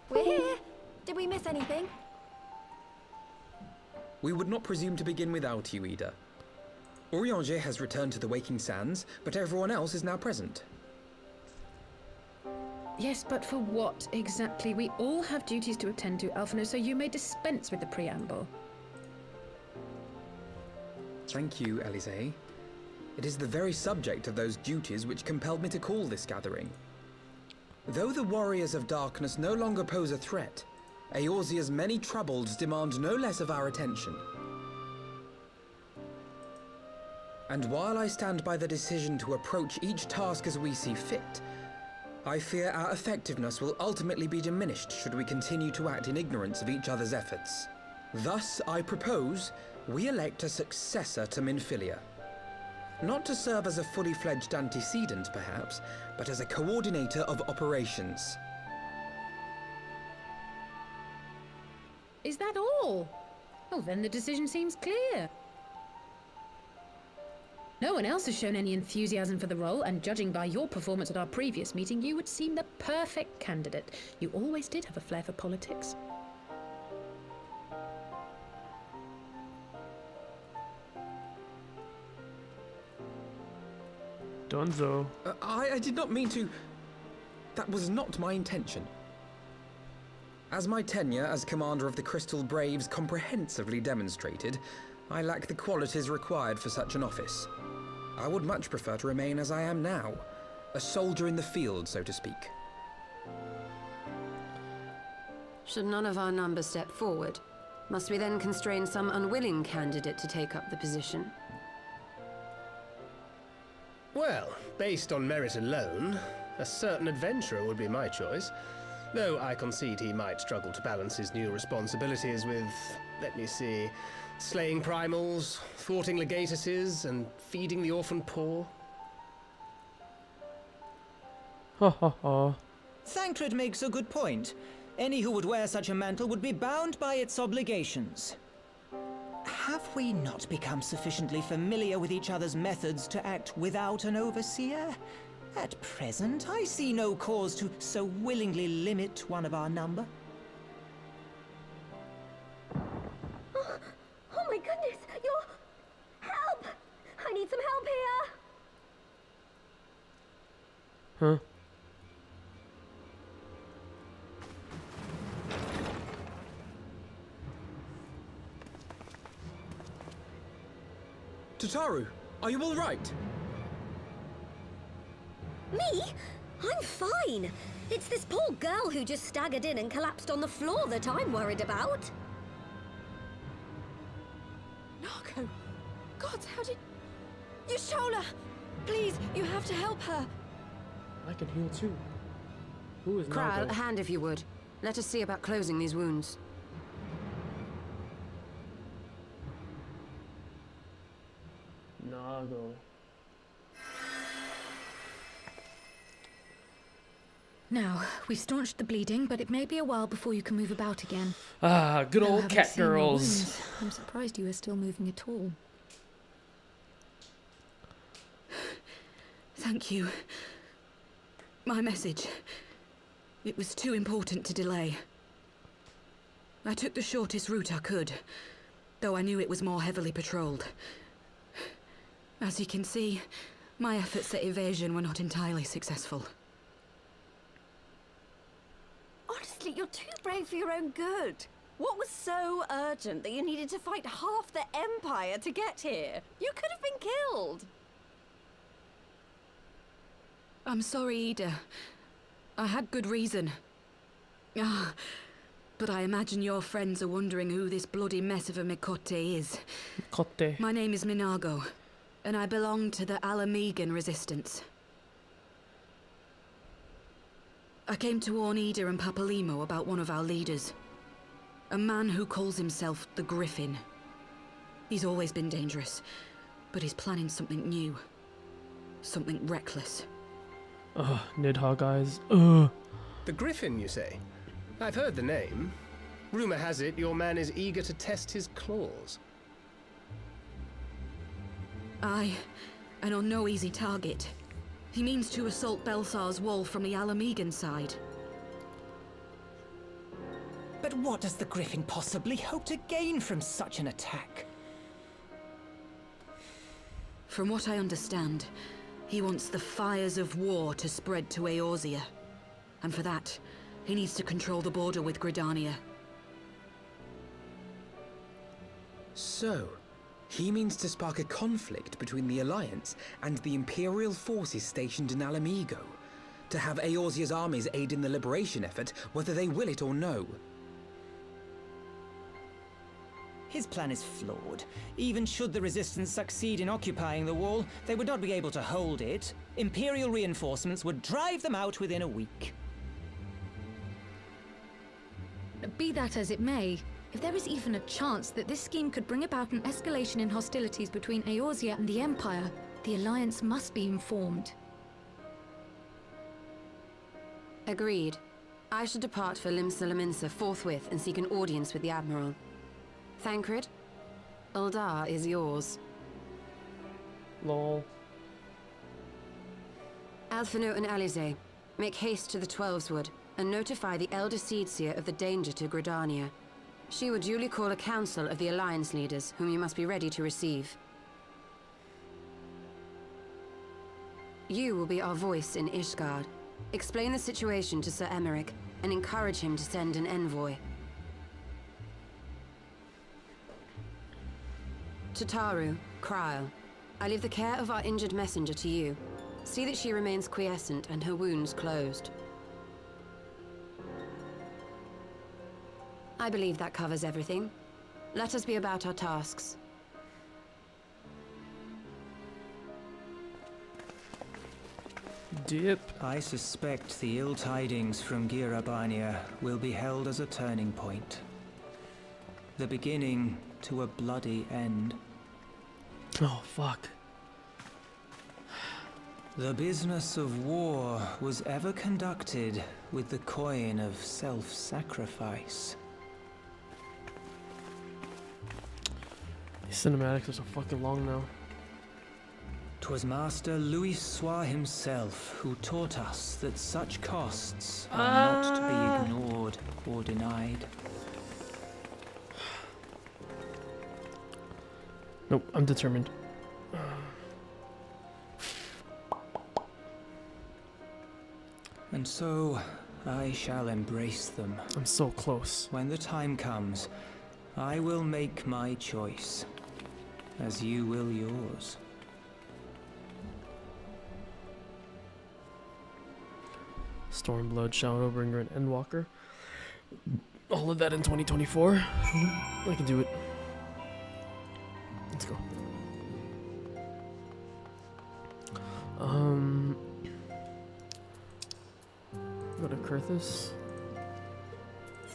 We're here. Did we miss anything? We would not presume to begin without you, Ida. Urianger has returned to the Waking Sands, but everyone else is now present. Yes, but for what exactly? We all have duties to attend to, Alphino, so you may dispense with the preamble. Thank you, Elise. It is the very subject of those duties which compelled me to call this gathering. Though the Warriors of Darkness no longer pose a threat, Eorzea's many troubles demand no less of our attention. And while I stand by the decision to approach each task as we see fit, I fear our effectiveness will ultimately be diminished should we continue to act in ignorance of each other's efforts. Thus, I propose we elect a successor to Minfilia. Not to serve as a fully fledged antecedent, perhaps, but as a coordinator of operations. Is that all? Oh, then the decision seems clear. No one else has shown any enthusiasm for the role, and judging by your performance at our previous meeting, you would seem the perfect candidate. You always did have a flair for politics. Dunzo. I did not mean to... That was not my intention. As my tenure as commander of the Crystal Braves comprehensively demonstrated, I lack the qualities required for such an office. I would much prefer to remain as I am now, a soldier in the field, so to speak. Should none of our number step forward, must we then constrain some unwilling candidate to take up the position? Well, based on merit alone, a certain adventurer would be my choice. Though I concede he might struggle to balance his new responsibilities with, let me see, slaying primals, thwarting legatuses, and feeding the orphan poor. Ha ha ha. Thancred makes a good point. Any who would wear such a mantle would be bound by its obligations. Have we not become sufficiently familiar with each other's methods to act without an overseer? At present, I see no cause to so willingly limit one of our number. Oh my goodness! Help! I need some help here! Huh? Tataru, are you all right? Me? I'm fine. It's this poor girl who just staggered in and collapsed on the floor that I'm worried about. Narco! God, how did... Yashola! Please, you have to help her. I can heal too. Who is Kral, Nago? a hand if you would. Let us see about closing these wounds. Nago. Now, we've staunched the bleeding, but it may be a while before you can move about again. Ah, good Though old having cat seen your girls. wounds, I'm surprised you are still moving at all. Thank you. My message. It was too important to delay. I took the shortest route I could, though I knew it was more heavily patrolled. As you can see, my efforts at evasion were not entirely successful. Honestly, you're too brave for your own good. What was so urgent that you needed to fight half the Empire to get here? You could have been killed. I'm sorry, Ida. I had good reason. But I imagine your friends are wondering who this bloody mess of a Mikote is. Mikote. My name is Minago, and I belong to the Alamegan Resistance. I came to warn Ida and Papalimo about one of our leaders. A man who calls himself the Griffin. He's always been dangerous, but he's planning something new. Something reckless. Ugh, Nidhogg eyes. Ugh. The Griffin, you say? I've heard the name. Rumor has it your man is eager to test his claws. Aye, and on no easy target. He means to assault Belsar's wall from the Alamegan side. But what does the Griffin possibly hope to gain from such an attack? From what I understand, he wants the fires of war to spread to Eorzea. And for that, he needs to control the border with Gridania. So, he means to spark a conflict between the Alliance and the Imperial forces stationed in Alamigo, to have Eorzea's armies aid in the liberation effort, whether they will it or no. His plan is flawed. Even should the Resistance succeed in occupying the wall, they would not be able to hold it. Imperial reinforcements would drive them out within a week. Be that as it may, If there is even a chance that this scheme could bring about an escalation in hostilities between Eorzea and the Empire, the Alliance must be informed. Agreed. I shall depart for Limsa forthwith and seek an audience with the Admiral. Thancred, Uldar is yours. Lol. Alphino and Alize, make haste to the Twelveswood and notify the Elder Seedseer of the danger to Gridania. She will duly call a council of the Alliance leaders, whom you must be ready to receive. You will be our voice in Ishgard. Explain the situation to Sir Emmerich and encourage him to send an envoy. To Taru, Kryl, I leave the care of our injured messenger to you. See that she remains quiescent and her wounds closed. I believe that covers everything. Let us be about our tasks. Dip. I suspect the ill tidings from Girabania will be held as a turning point. The beginning to a bloody end. Oh, fuck. The business of war was ever conducted with the coin of self-sacrifice. These cinematics are so fucking long now. 'Twas Master Louis Soir himself who taught us that such costs are not to be ignored or denied. Nope, I'm determined. And so, I shall embrace them. I'm so close. When the time comes, I will make my choice, as you will yours. Stormblood, Shadowbringer, and Endwalker. All of that in 2024. I can do it. Let's go. Go to Kurthus.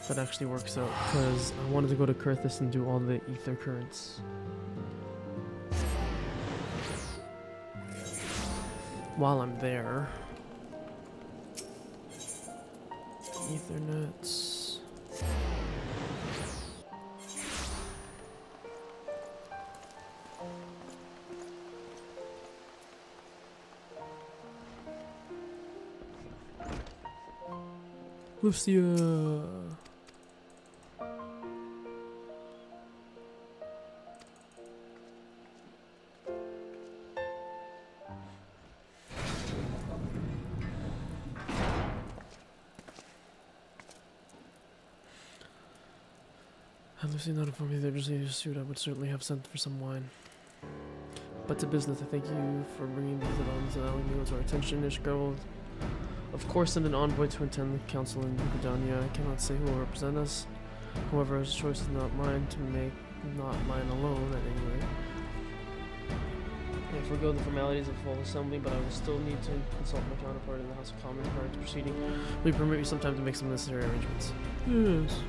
That actually works out because I wanted to go to Kurthus and do all the ether currents. While I'm there, Ethernets. Lucia. Had Lucy not informed me they just needed a suit, I would certainly have sent for some wine. But to business, I thank you for bringing these developments and allowing me to our attention. Ishgard, of course, send an envoy to attend the council in Gridania. I cannot say who will represent us. However, his choice is not mine to make, not mine alone at any rate. I forgo the formalities of full assembly, but I will still need to consult my counterpart in the House of Commons prior to proceeding. Will you permit me some time to make some necessary arrangements? Yes.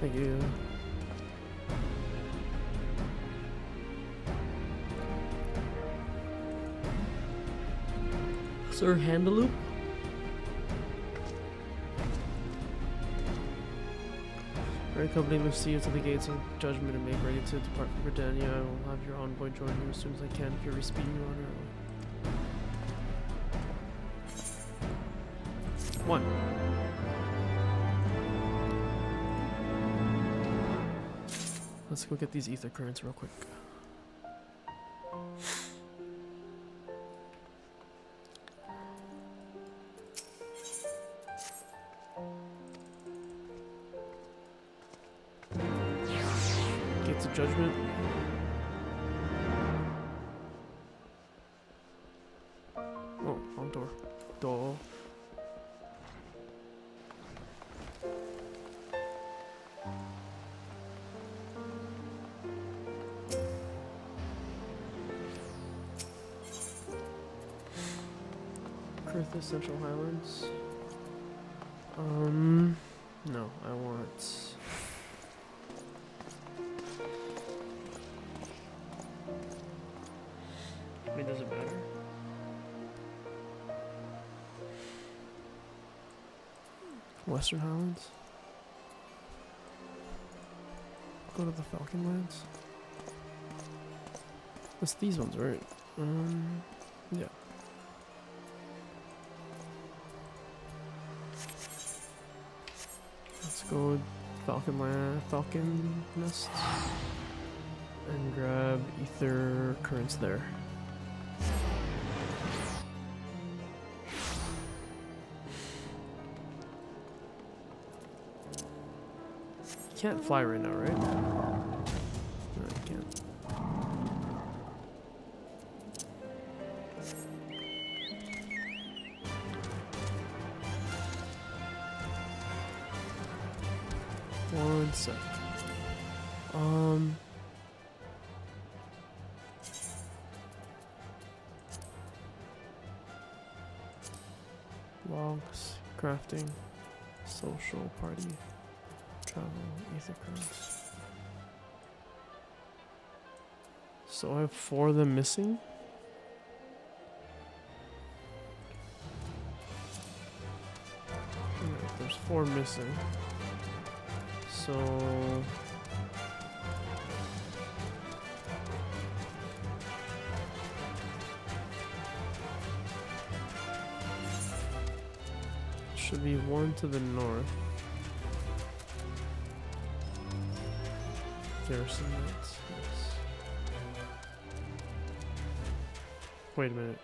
Thank you. Sir Handaloop? Accompany Lucia to the gates of judgment and make ready to depart from Britannia. I will have your envoy join you as soon as I can. If you're speeding you on early. 1. Let's go get these ether currents real quick. Gates of Judgment. Oh, wrong door. Door. Kurthus, Central Highlands. No, I want Western Highlands. Go to the Falcon Lands. It's these ones, right? Yeah. Let's go Falcon Nest and grab Ether Currents there. You can't fly right now, right? No, you can't. One sec. Logs, crafting, social, party, travel, ether currents. So I have 4 of them missing? Alright, there's 4 missing. So should be 1 to the north. Garrison Knights. Yes. Wait a minute.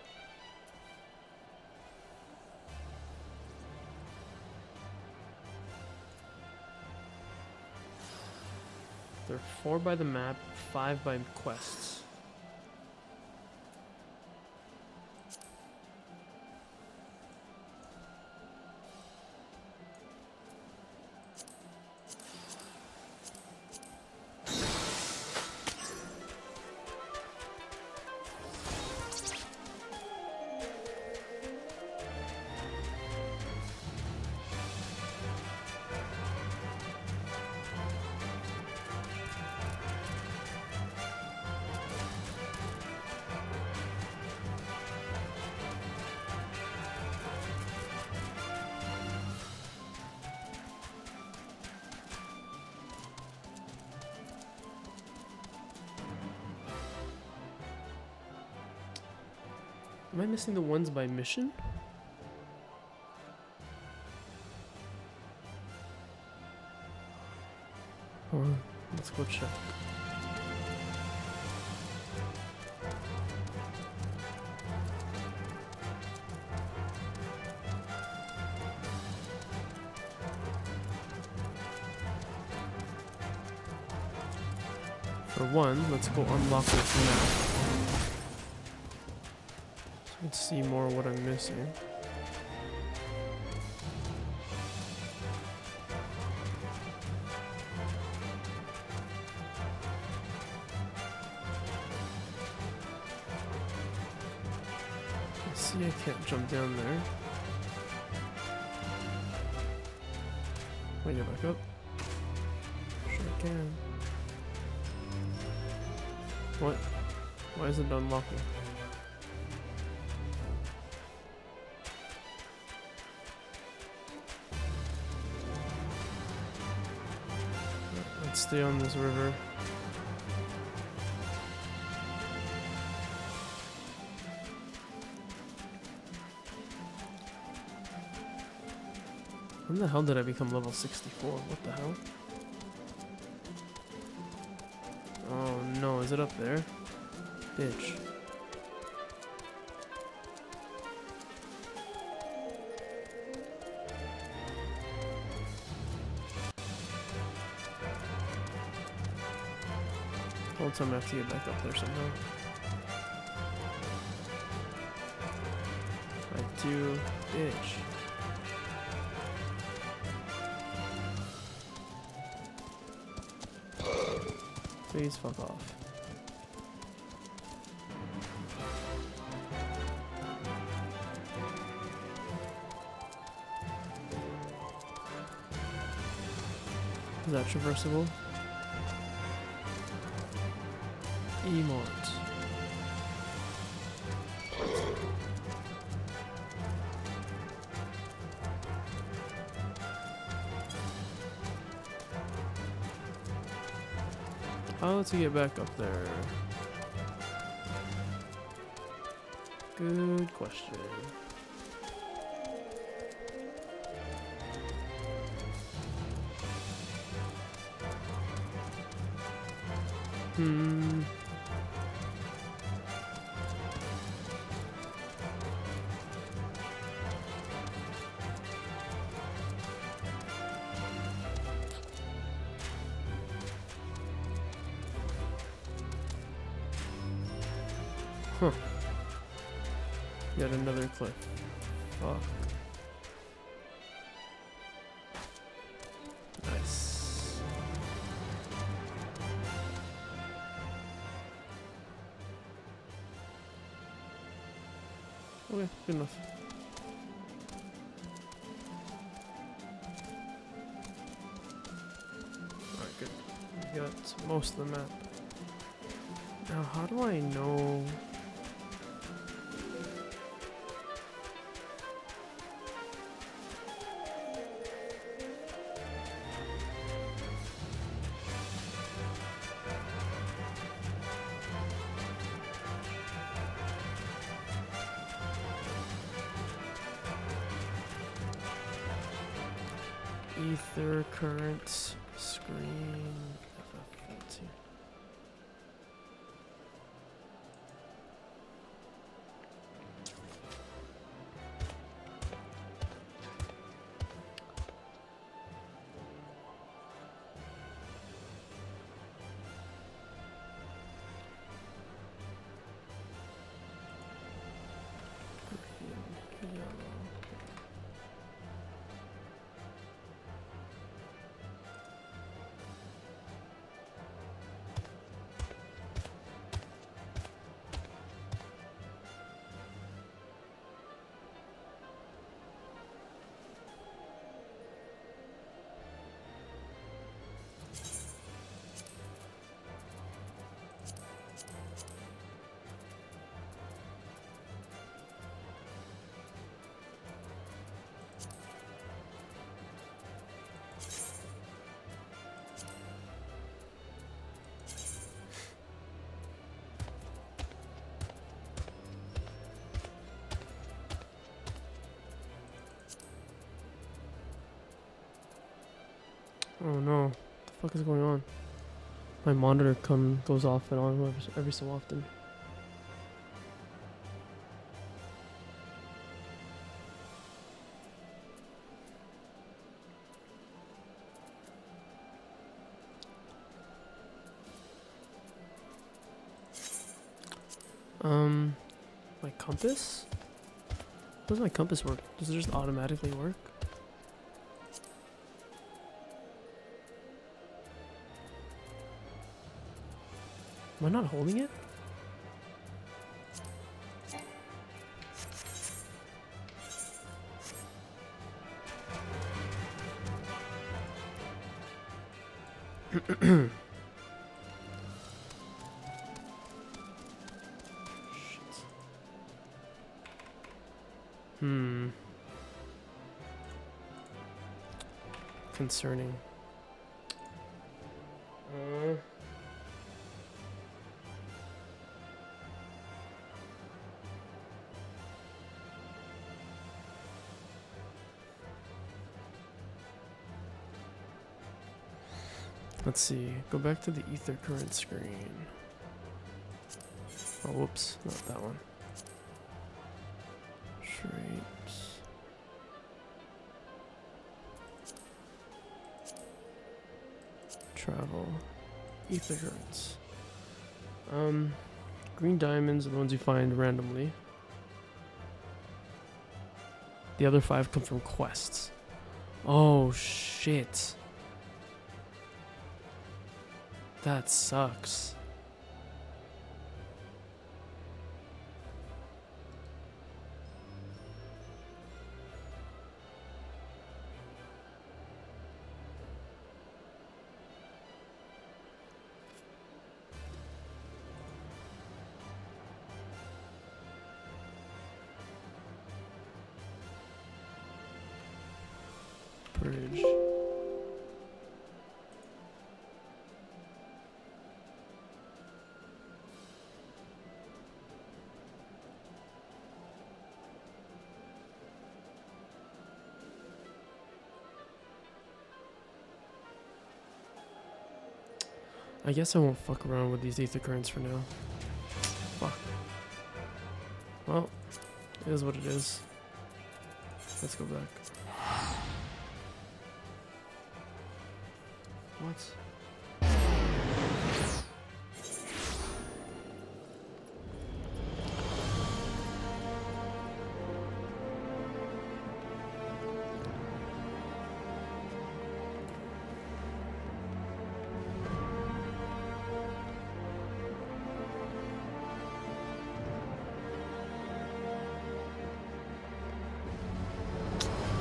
There are 4 by the map, 5 by quests. Am I missing the ones by mission? Hold on, let's go check. For one, let's go unlock this map. Let's see more what I'm missing. Let's see, I can't jump down there. Wait, get back up. Sure I can. What? Why is it unlocking? Let's stay on this river. When the hell did I become level 64? What the hell? Oh no, is it up there? Bitch. Whole time I have to get back up there somehow. I do, bitch. Please fuck off. Is that traversable? Emote. How to get back up there? Good question. Hmm. Huh. Yet another cliff. Fuck. Nice. Okay, good enough. Alright, good. We got most of the map. Now, how do I know? Ether current screen FFXIV. Green, yellow. Oh no, what the fuck is going on? My monitor goes off and on every so often. My compass? How does my compass work? Does it just automatically work? Am I not holding it? Concerning. Let's see. Go back to the ether current screen. Oh, whoops. Not that one. Shapes. Travel. Ether currents. Green diamonds are the ones you find randomly. The other 5 come from quests. Oh, shit. That sucks. Bridge. I guess I won't fuck around with these ether currents for now. Fuck. Well, it is what it is. Let's go back. What?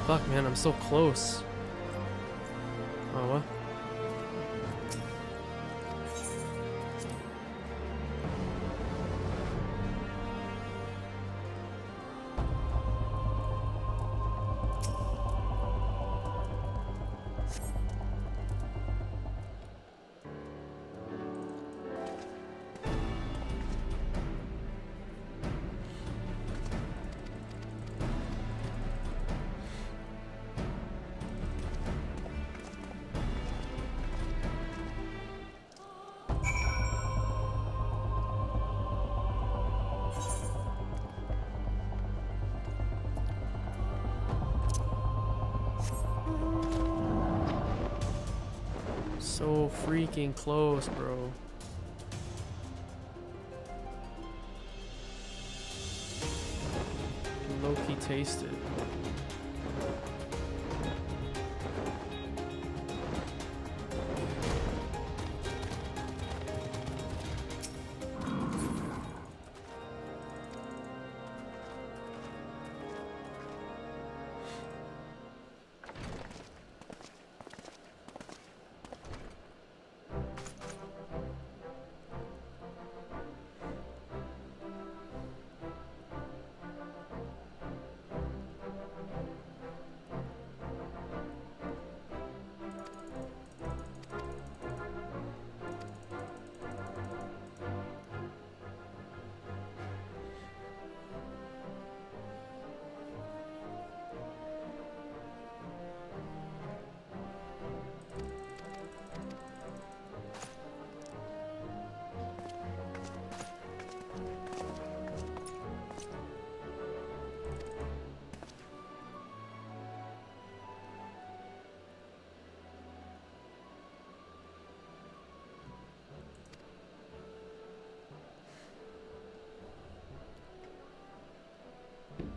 Fuck, man, I'm so close. Oh, what? So freaking close, bro. Low-key tasted.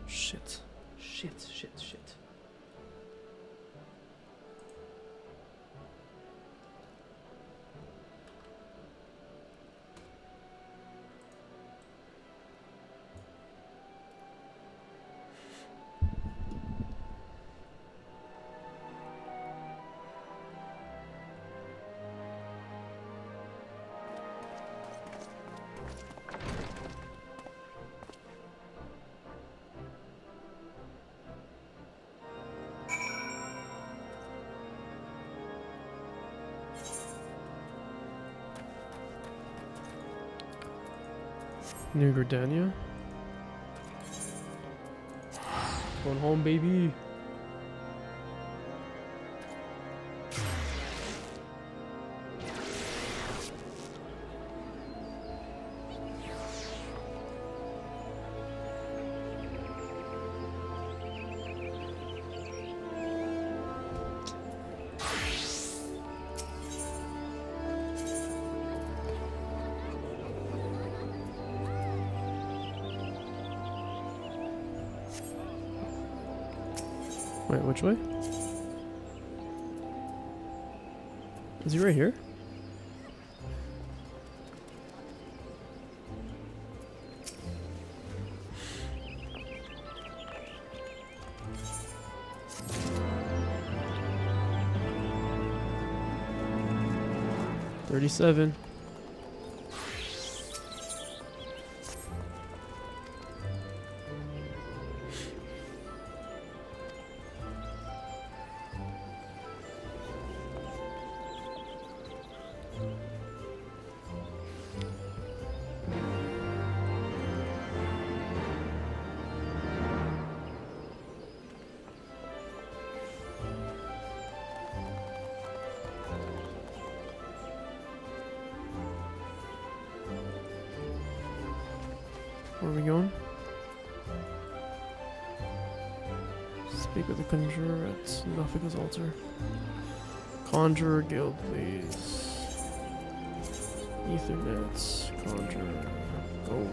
Shit. Shit. New Gridania. Going home, baby. Wait, which way? Is he right here? $37. Where are we going? Speak with the conjurer at Nafika's altar. Conjurer guild, please. Ethernets, conjurer, go.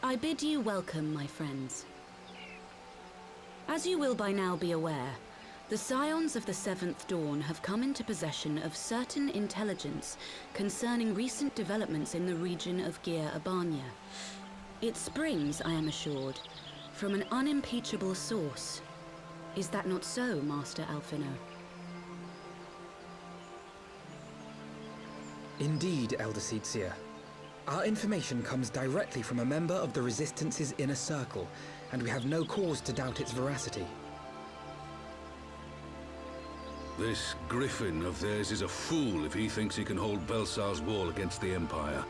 I bid you welcome, my friends. As you will by now be aware, the Scions of the Seventh Dawn have come into possession of certain intelligence concerning recent developments in the region of Gyr Abania. It springs, I am assured, from an unimpeachable source. Is that not so, Master Alphino? Indeed, Elder Seedseer. Our information comes directly from a member of the Resistance's inner circle, and we have no cause to doubt its veracity. This griffin of theirs is a fool if he thinks he can hold Belsar's wall against the Empire.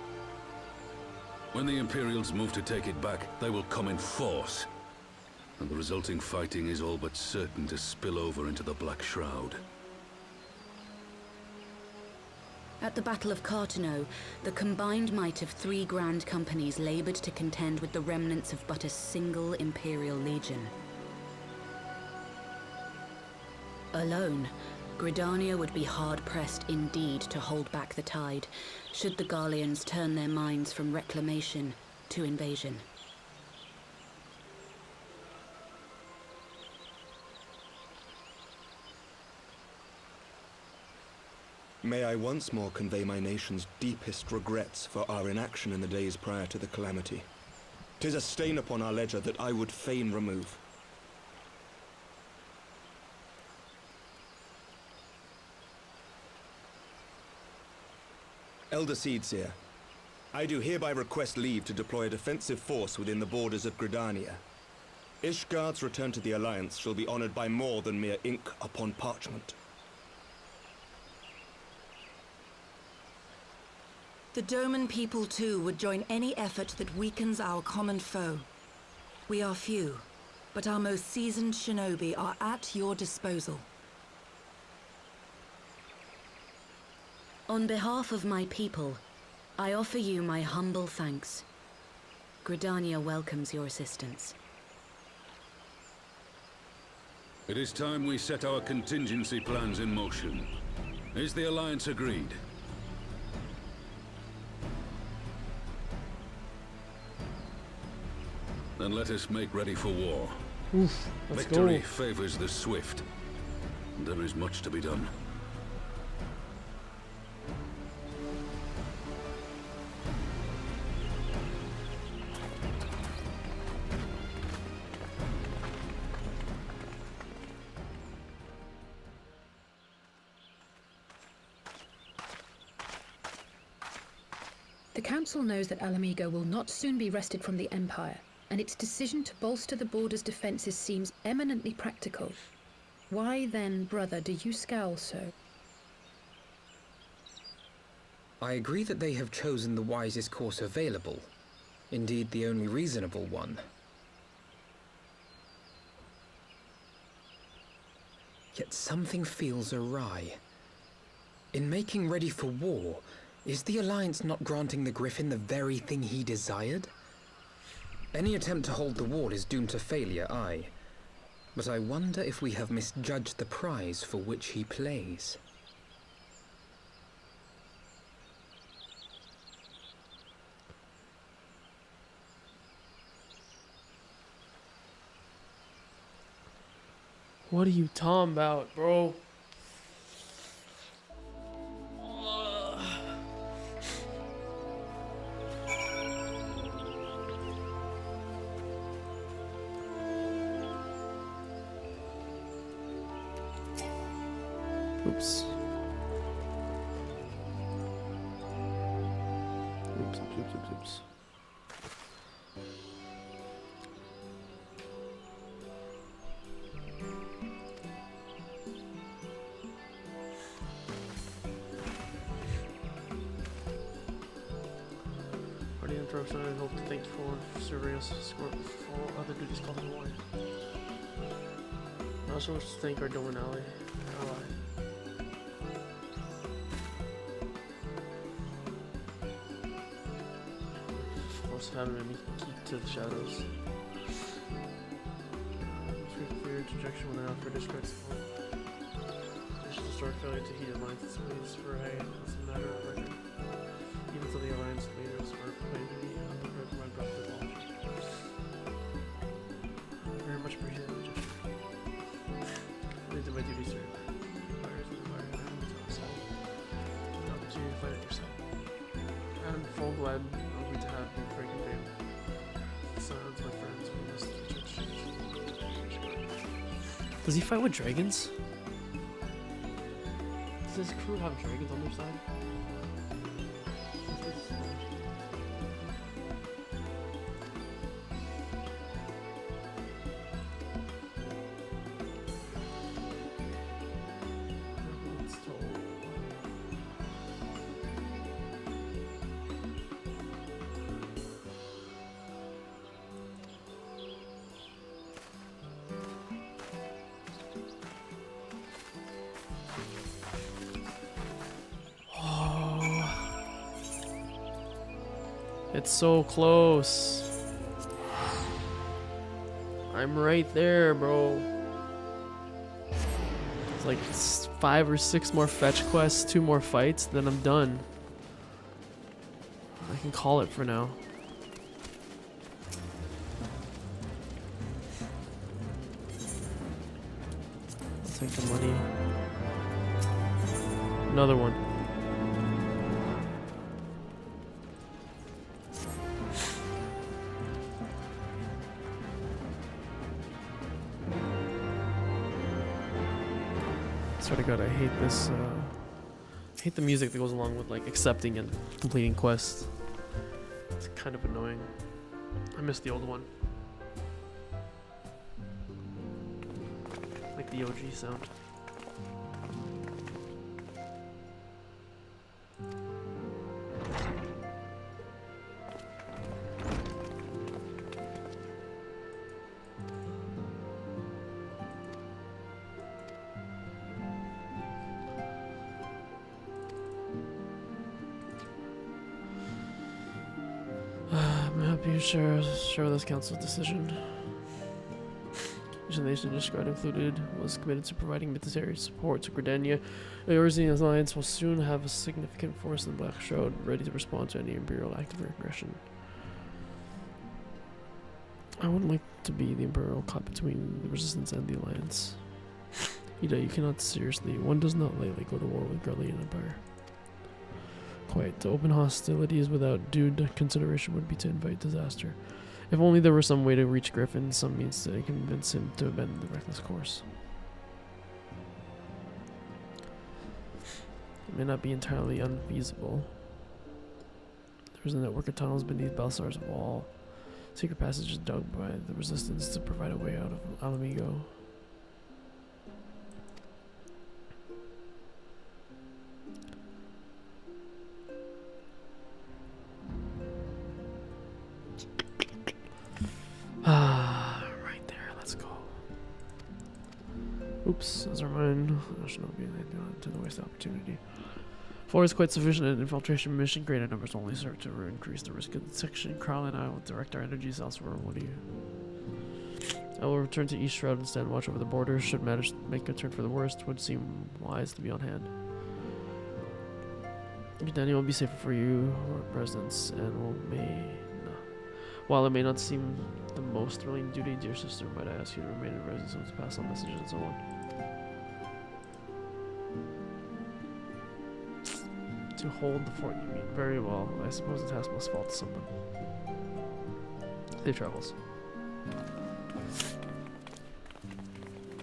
When the Imperials move to take it back, they will come in force. And the resulting fighting is all but certain to spill over into the Black Shroud. At the Battle of Cartano, the combined might of 3 grand companies labored to contend with the remnants of but a single Imperial legion. Alone, Gridania would be hard-pressed indeed to hold back the tide, should the Garleans turn their minds from reclamation to invasion. May I once more convey my nation's deepest regrets for our inaction in the days prior to the calamity. 'Tis a stain upon our ledger that I would fain remove. Elder Seedseer, I do hereby request leave to deploy a defensive force within the borders of Gridania. Ishgard's return to the Alliance shall be honored by more than mere ink upon parchment. The Doman people, too, would join any effort that weakens our common foe. We are few, but our most seasoned shinobi are at your disposal. On behalf of my people, I offer you my humble thanks. Gridania welcomes your assistance. It is time we set our contingency plans in motion. Is the Alliance agreed? Then let us make ready for war. Let's Victory go. favors the swift. There is much to be done. The Council knows that Alamigo will not soon be wrested from the Empire, and its decision to bolster the border's defenses seems eminently practical. Why then, brother, do you scowl so? I agree that they have chosen the wisest course available. Indeed, the only reasonable one. Yet something feels awry. In making ready for war, is the Alliance not granting the Griffin the very thing he desired? Any attempt to hold the wall is doomed to failure, aye. But I wonder if we have misjudged the prize for which he plays. What are you talking about, bro? Oops. Oops. For the interruption, I hope to thank you for serving us for all other duties called in war. I also wish to thank our Doman ally. Having me keep to the shadows. For your interjection when I offer discredit support. I should start failure to heed alliances please, for hey, it's a matter of record. Even though the alliance leaders are claiming me, I'm prepared for my breath to launch. Very much appreciate the gesture. I did my duty, sir. Fires with the fire and so the opportunity to fight it yourself. I'm full glad I'll be to have you for your day. Silence, my friends, we must Does he fight with dragons? Does his crew have dragons on their side? It's so close. I'm right there, bro. It's like 5 or 6 more fetch quests, 2 more fights, then I'm done. I can call it for now. Let's take the money. Another one. Swear to God, I hate this. I hate the music that goes along with like accepting and completing quests. It's kind of annoying. I miss the old one. Like the OG sound. Share this council's decision. The nation described included was committed to providing military support to Gridania. The Eorzean Alliance will soon have a significant force in the Black Shroud, ready to respond to any Imperial act of aggression. I would like to be the Imperial cop between the Resistance and the Alliance. Ida, you cannot seriously. One does not lightly go to war with Garlean Empire. Quite. To open hostilities without due consideration would be to invite disaster. If only there were some way to reach Griffin, some means to convince him to abandon the reckless course. It may not be entirely unfeasible. There's a network of tunnels beneath Belsar's wall. Secret passages dug by the Resistance to provide a way out of Alamigo. Right there, let's go. Oops, as a reminder, I should not be to the waste opportunity. 4 is quite sufficient. An infiltration mission. Greater numbers only serve to increase the risk of detection. Carl and I will direct our energies elsewhere. What do you... I will return to East Shroud instead. Watch over the borders. Should matters make a turn for the worst, would seem wise to be on hand. Daniel will be safer for you residents, and while it may not seem the most thrilling duty, dear sister, might I ask you to remain in residence to pass on messages and so on. To hold the fort, you mean? Very well. I suppose the task must fall to someone. Safe travels.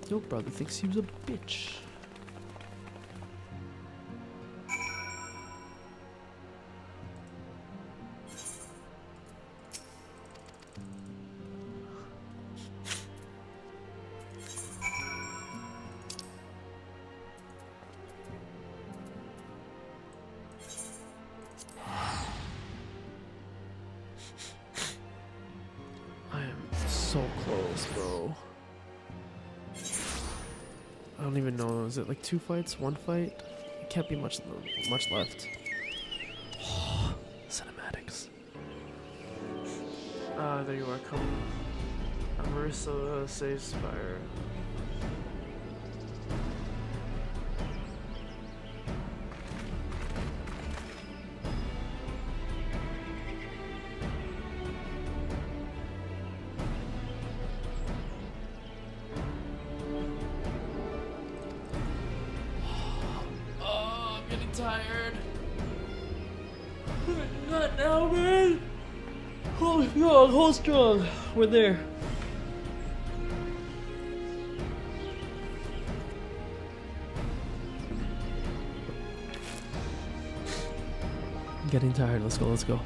Your brother thinks he was a bitch. So close, bro. I don't even know. Is it like 2 fights? 1 fight? It can't be much left. Cinematics. There you are. Come. Marissa saves fire. Tired. Not now, man. Hold strong, hold strong. We're there. I'm getting tired. Let's go, let's go.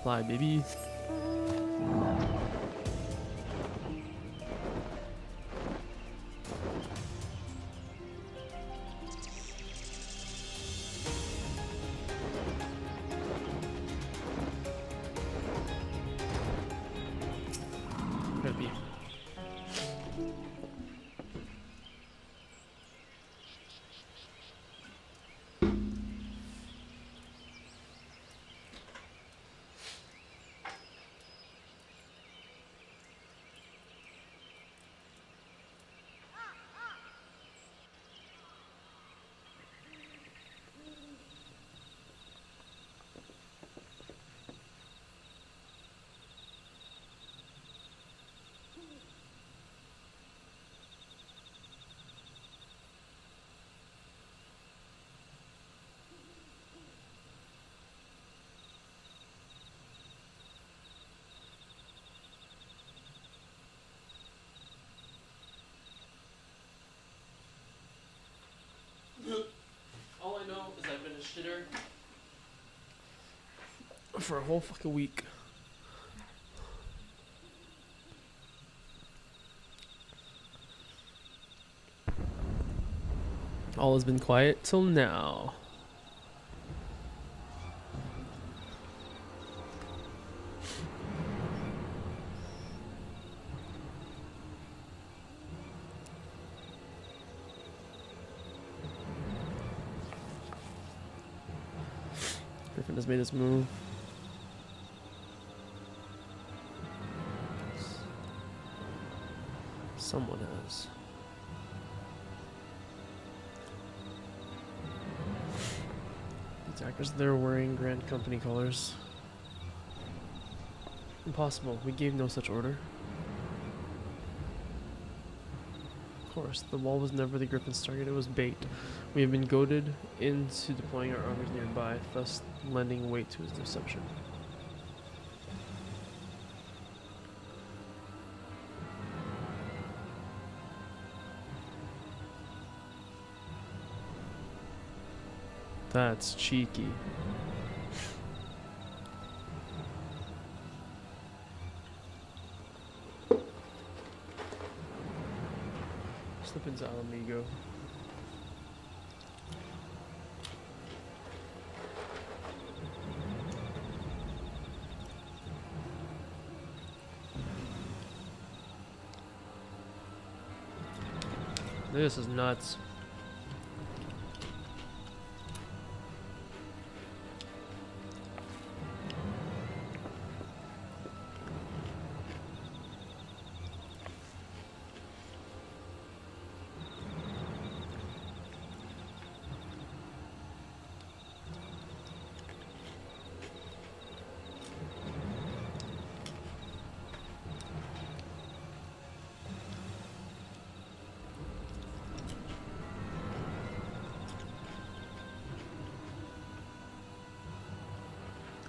Fly, baby. Could be. All I know is I've been a shitter for a whole fucking week. All has been quiet till now. Griffin has made his move. Someone has. The attackers, they're wearing Grand Company colors. Impossible. We gave no such order. Of course, the wall was never the Griffin's target, it was bait. We have been goaded into deploying our armies nearby, thus lending weight to his deception. That's cheeky. Slip into Alamigo. This is nuts.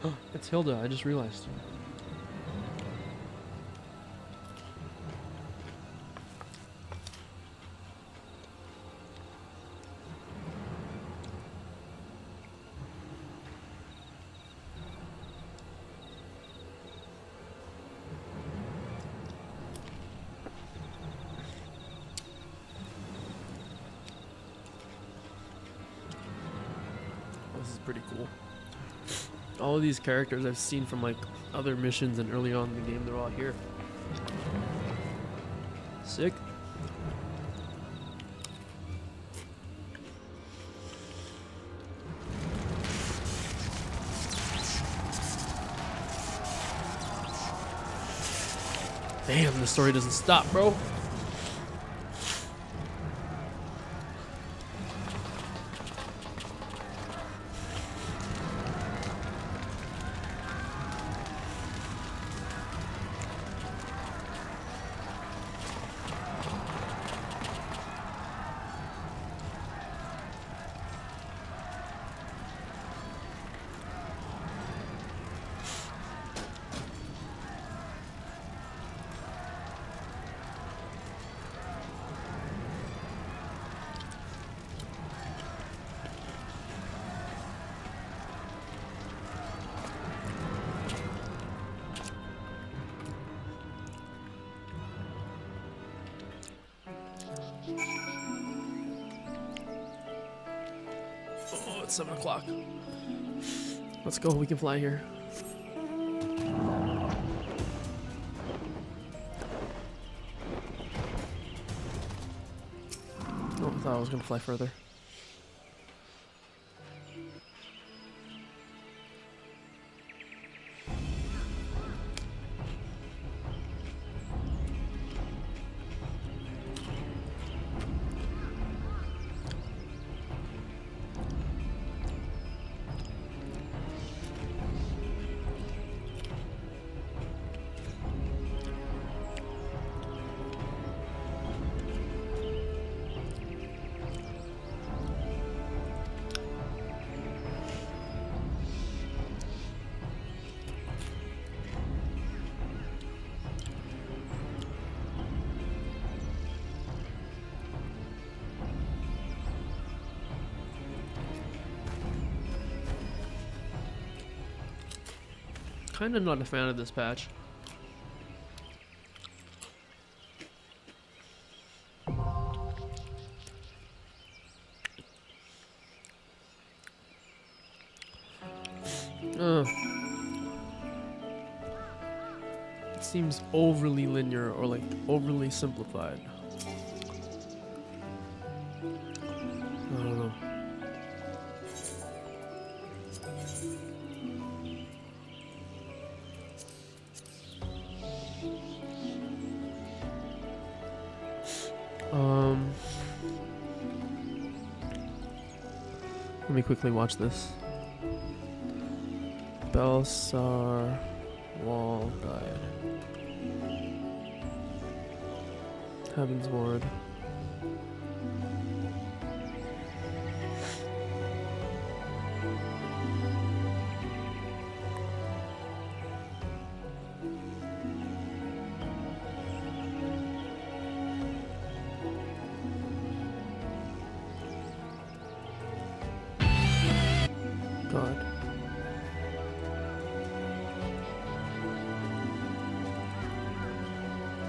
Oh, it's Hilda, I just realized. This is pretty cool. All of these characters I've seen from like other missions and early on in the game, they're all here. Sick. Damn, the story doesn't stop, bro. Oh, it's 7 o'clock. Let's go, we can fly here. Oh, I thought I was gonna fly further. Kinda not a fan of this patch. It seems overly linear or like overly simplified. I don't know. Let me quickly watch this. Belsar Wall Guide. Heavensward. God.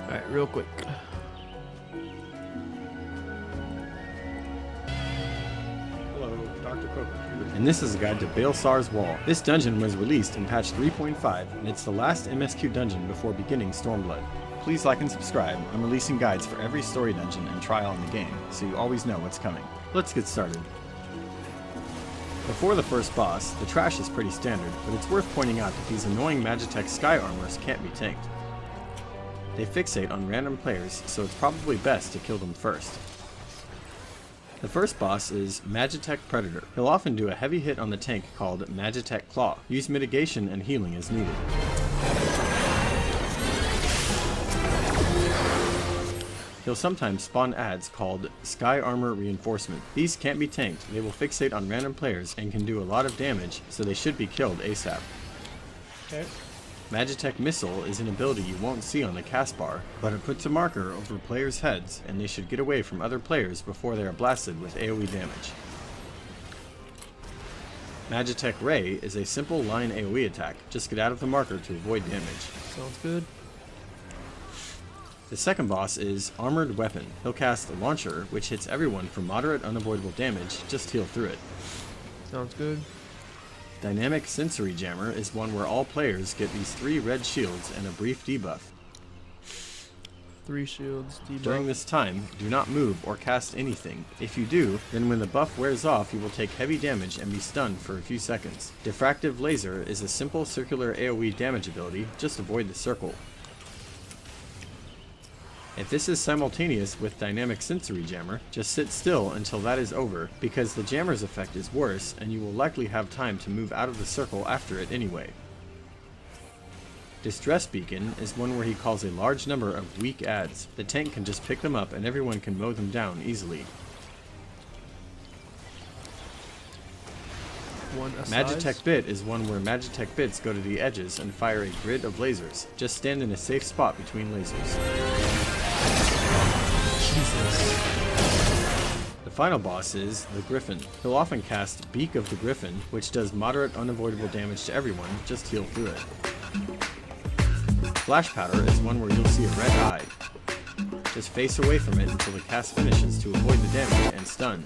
Alright, real quick. Hello, Dr. Coker. And this is a guide to Baelsar's Wall. This dungeon was released in patch 3.5, and it's the last MSQ dungeon before beginning Stormblood. Please like and subscribe. I'm releasing guides for every story dungeon and trial in the game, so you always know what's coming. Let's get started. Before the first boss, the trash is pretty standard, but it's worth pointing out that these annoying Magitech Sky Armors can't be tanked. They fixate on random players, so it's probably best to kill them first. The first boss is Magitech Predator. He'll often do a heavy hit on the tank called Magitech Claw. Use mitigation and healing as needed. He'll sometimes spawn adds called Sky Armor Reinforcement. These can't be tanked, they will fixate on random players and can do a lot of damage, so they should be killed ASAP. Okay. Magitech Missile is an ability you won't see on the cast bar, but it puts a marker over players' heads, and they should get away from other players before they are blasted with AoE damage. Magitech Ray is a simple line AoE attack. Just get out of the marker to avoid damage. Sounds good. The second boss is Armored Weapon. He'll cast Launcher, which hits everyone for moderate unavoidable damage. Just heal through it. Sounds good. Dynamic Sensory Jammer is one where all players get these 3 red shields and a brief debuff. 3 shields, debuff. During this time, do not move or cast anything. If you do, then when the buff wears off, you will take heavy damage and be stunned for a few seconds. Diffractive Laser is a simple circular AoE damage ability. Just avoid the circle. If this is simultaneous with Dynamic Sensory Jammer, just sit still until that is over, because the Jammer's effect is worse, and you will likely have time to move out of the circle after it anyway. Distress Beacon is one where he calls a large number of weak adds. The tank can just pick them up and everyone can mow them down easily. Magitech Bit is one where Magitech Bits go to the edges and fire a grid of lasers. Just stand in a safe spot between lasers. Jesus. The final boss is the Griffin. He'll often cast Beak of the Griffin, which does moderate unavoidable damage to everyone. Just heal through it. Flash Powder is one where you'll see a red eye. Just face away from it until the cast finishes to avoid the damage and stun.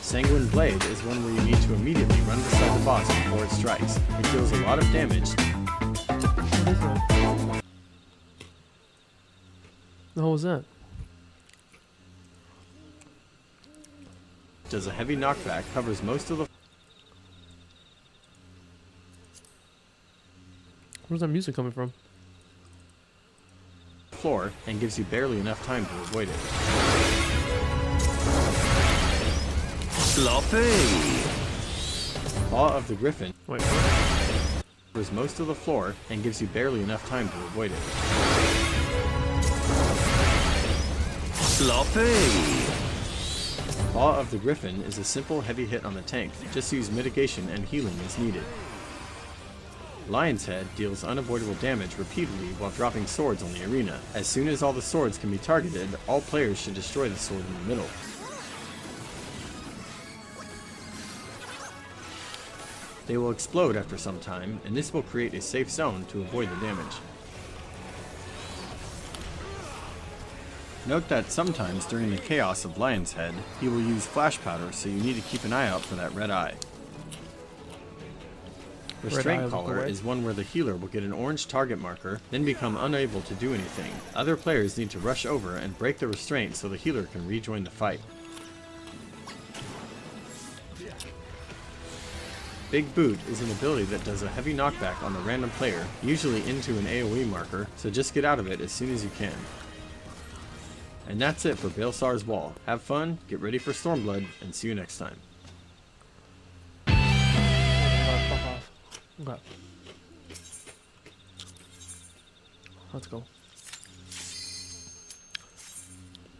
Sanguine Blade is one where you need to immediately run beside the boss before it strikes. It deals a lot of damage. What is that? The hell was that? Does a heavy knockback, covers most of the Where's that music coming from? floor, and gives you barely enough time to avoid it. Sloppy! Claw of the Griffin. Wait, what? Covers most of the floor and gives you barely enough time to avoid it. Sloppy! Claw of the Griffin is a simple heavy hit on the tank. Just use mitigation and healing as needed. Lion's Head deals unavoidable damage repeatedly while dropping swords on the arena. As soon as all the swords can be targeted, all players should destroy the sword in the middle. They will explode after some time, and this will create a safe zone to avoid the damage. Note that sometimes during the chaos of Lion's Head, he will use flash powder, so you need to keep an eye out for that red eye. Restraint Collar is one where the healer will get an orange target marker, then become unable to do anything. Other players need to rush over and break the restraint so the healer can rejoin the fight. Big Boot is an ability that does a heavy knockback on a random player, usually into an AoE marker, so just get out of it as soon as you can. And that's it for Baelsar's Wall. Have fun, get ready for Stormblood, and see you next time. Fuck off. Okay. Let's go.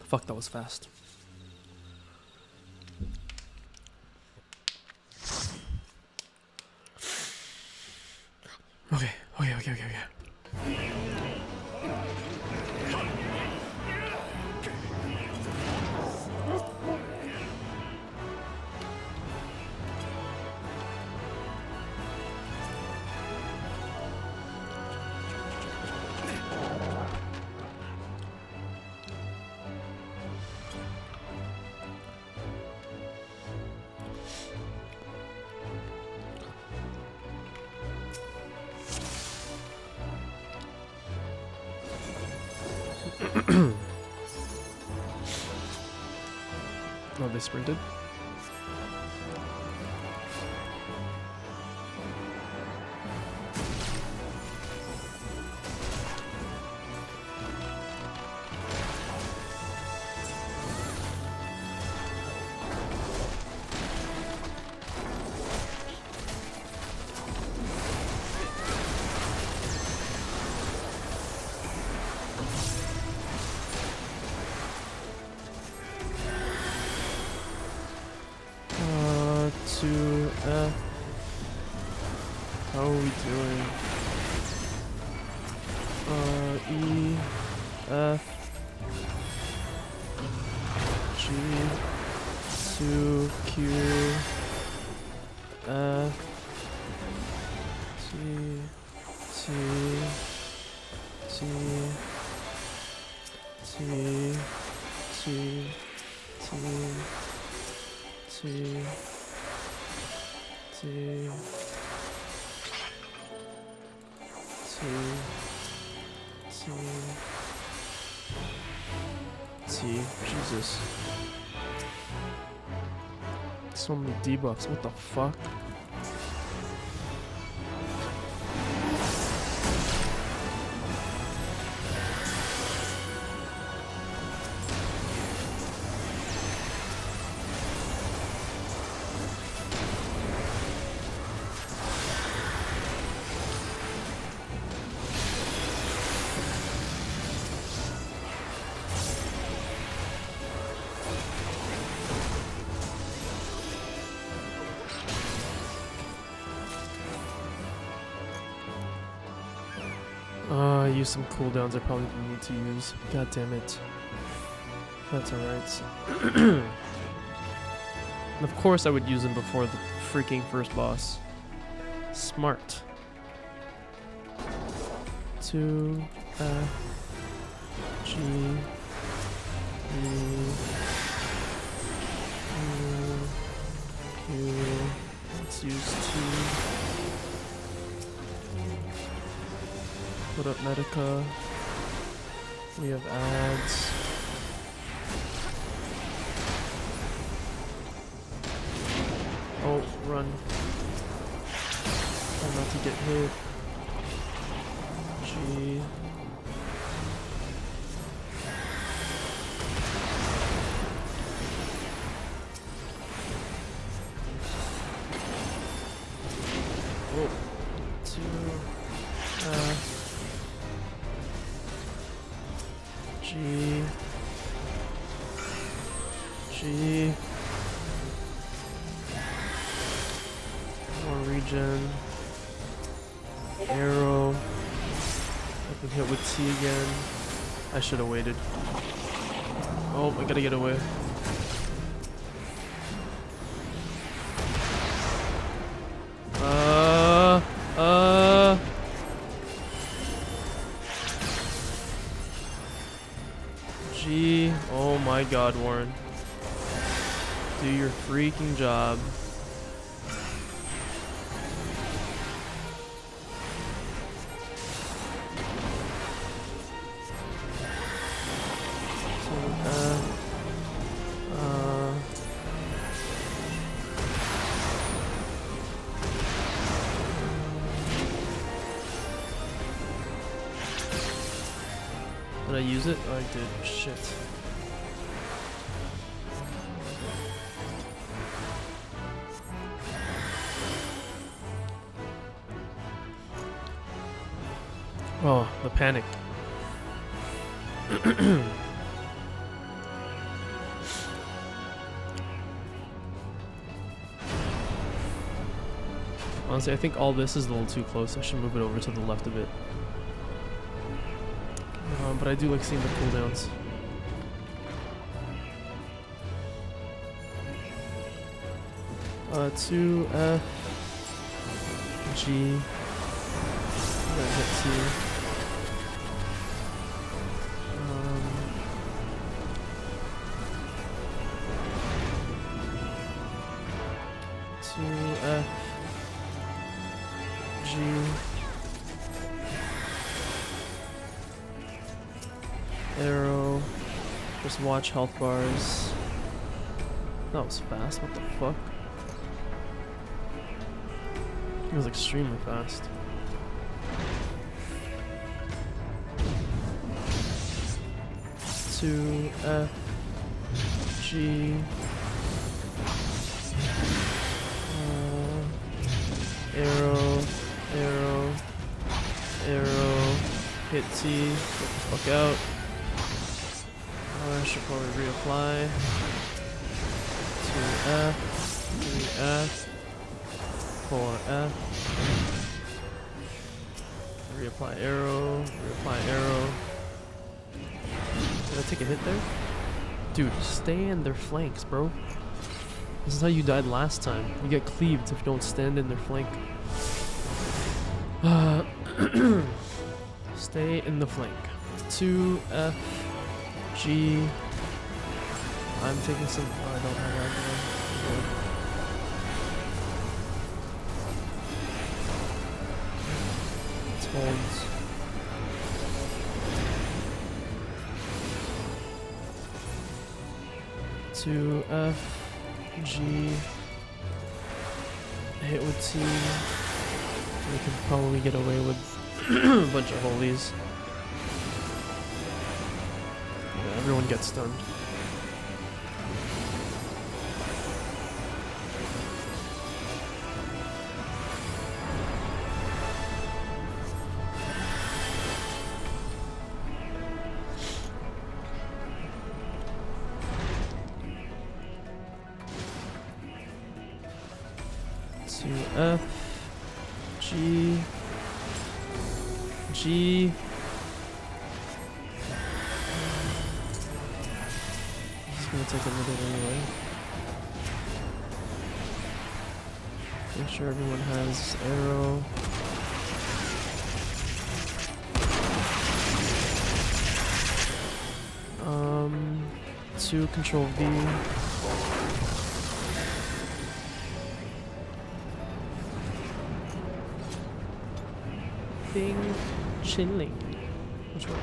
Fuck, that was fast. Okay. Oh, they sprinted. How are we doing? E, F, G, 2, Q, F, T, T, T, T, T, T, T, T, T, Jesus. So many debuffs, what the fuck? I used some cooldowns I probably didn't need to use. God damn it. That's alright. Of course I would use them before the freaking first boss. Smart. 2, F, G, E, Q, let's use 2. Put up Medica. We have ads. Oh, run. Try not to get hit. G. Oh. 2. G. G. More regen. Arrow. I can hit with T again. I should have waited. Oh, I gotta get away. G. Oh my god, Warren. Do your freaking job. Did I use it? Oh, I did. Shit. Oh, the panic. Honestly, I think all this is a little too close. I should move it over to the left a bit. But I do like seeing the cooldowns. To F, G, then hit T. To F, G, arrow, just watch health bars. That was fast, what the fuck? It was extremely fast. To F, G, arrow, arrow, arrow, hit T, get the fuck out. I should probably reapply. To F, 3F, 4F. Reapply arrow, reapply arrow. Did I take a hit there? Dude, stay in their flanks, bro. This is how you died last time. You get cleaved if you don't stand in their flank. Stay in the flank. 2F, G. I'm taking some. Oh, I don't have that. Let's hold. To F, G, hit with T. We can probably get away with a bunch of holies. Yeah, everyone gets stunned. To F, G, G. Just gonna take a minute anyway. Make sure everyone has arrow. To control V. Thing chilling. Which one?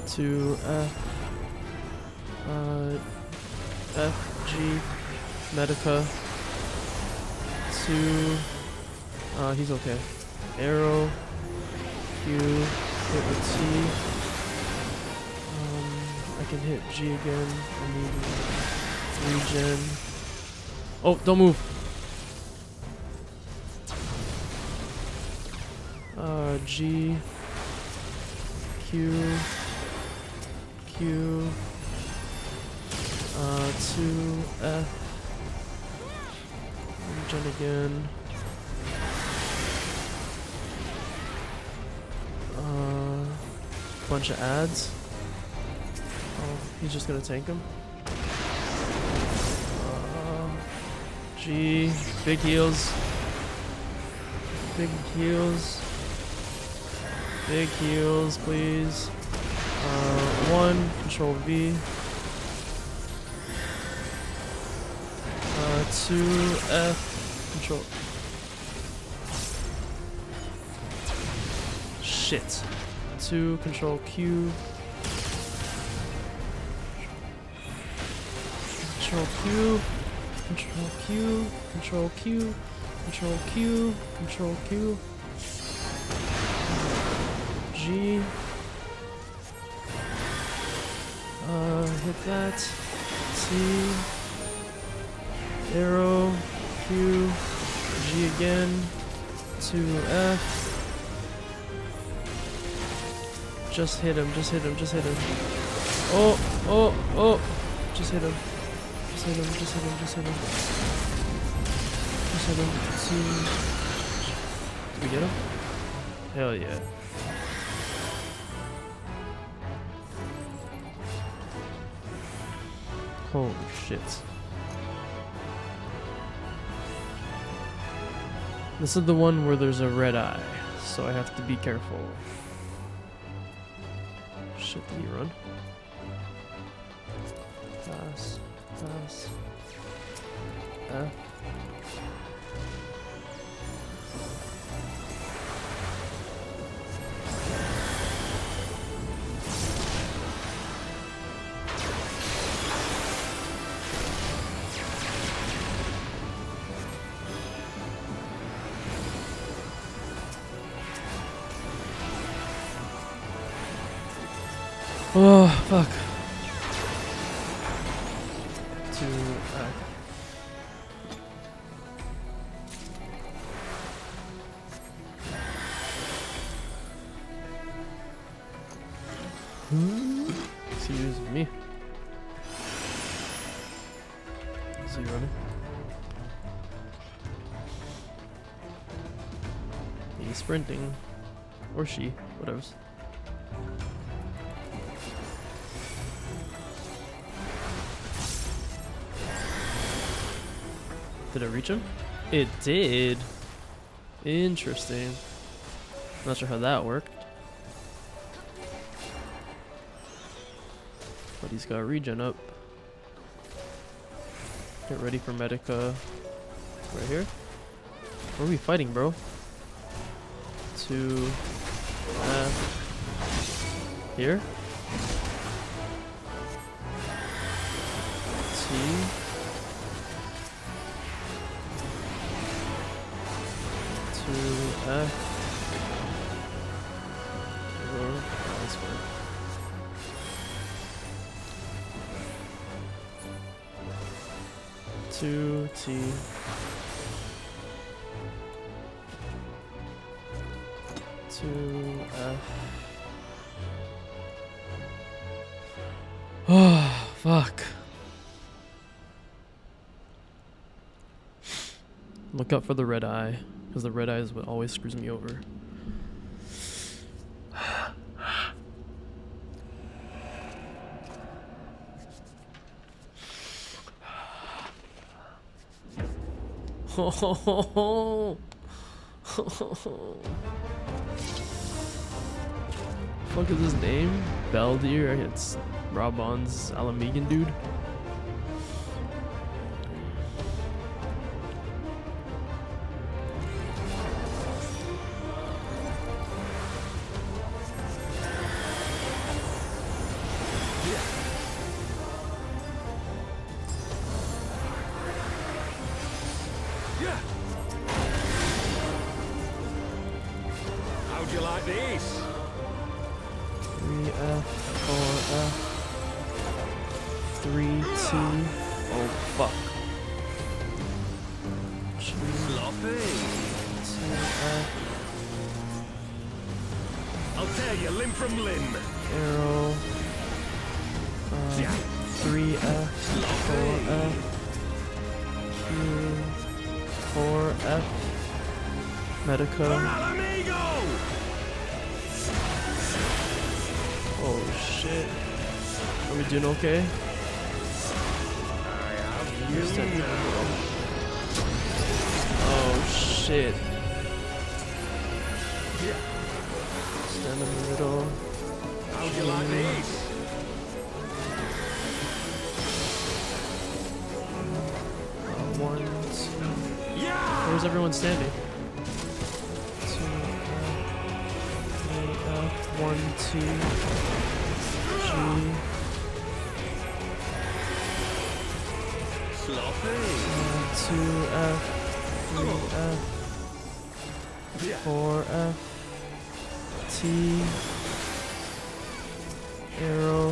To F, G, Medica. To he's okay. Arrow, Q, hit with T. I can hit G again. I need regen. Oh, don't move. G, Q, Q, 2F, regen again. Bunch of ads. Oh, he's just gonna tank him. G, big heals. Big heals. Big heals, please. 1, control V. 2F, control. Shit. 2, control Q. Control Q. Control Q. Control Q. Control Q. Control Q. G. Hit that. T. Arrow, Q, G again, 2F. Just hit him, just hit him, just hit him. Oh, oh, oh. Just hit him. Just hit him, just hit him, just hit him. Just hit him. Did we get him? Hell yeah. Holy shit. This is the one where there's a red eye, so I have to be careful. Shit, did he run? Pass, pass. Oh, fuck. Excuse me. Is he running? He's sprinting. Or she, whatever's. Did it reach him? It did. Interesting. Not sure how that worked. But he's got regen up. Get ready for Medica. Right here. Where are we fighting, bro? 2 here. T. 2F. That's good. 2T. 2F. Oh, fuck. Look out for the red eye, because the red eye is what always screws me over. Fuck is his name? Beldir? It's Rabon's Alamegan dude. How'd you like these? 3F, 4F, 3T. Oh fuck. Sloppy. 2F. I'll tear you limb from limb. Arrow. 3F, 4F, Q, 4F, Medica. Oh shit. Are we doing okay? Oh shit. Stand in the middle. How'd you like these? One, two. Where's everyone standing? 1, 2, G. Sloppy. 2F, 3F, 4F, T, arrow.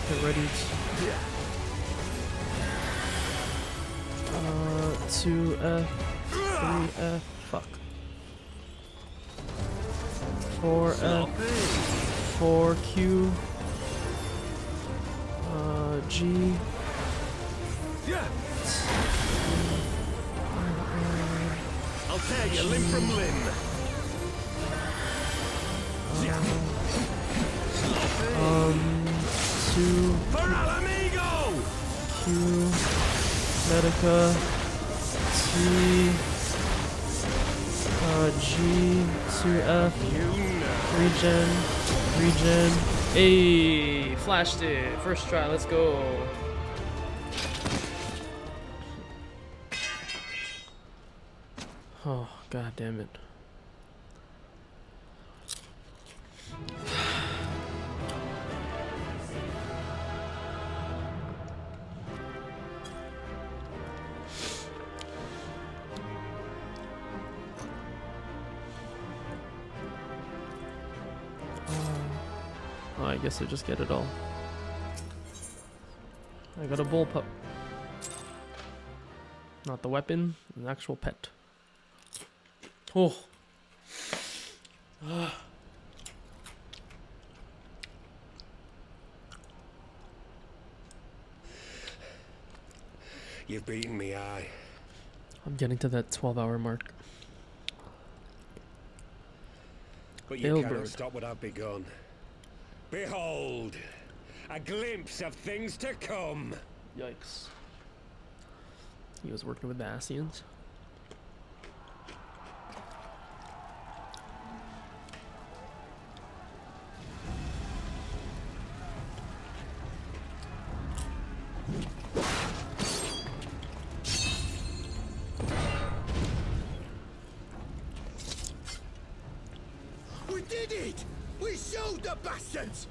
Get ready. 2F, 3F, fuck. 4F, 4Q, G. I'll tear you limb from limb. Two. For Alamigo! Q, Medica, T, G, 2F, regen, Ayy, flashed it, first try, let's go. Oh, god damn it. Oh, I guess I just get it all. I got a bullpup. Not the weapon, an actual pet. Oh. You've beaten me, aye. I'm getting to that 12-hour mark. But you cannot Ailbird. stop what I've begun. Behold, a glimpse of things to come. Yikes. He was working with the Asians. We did it! We showed the bastards!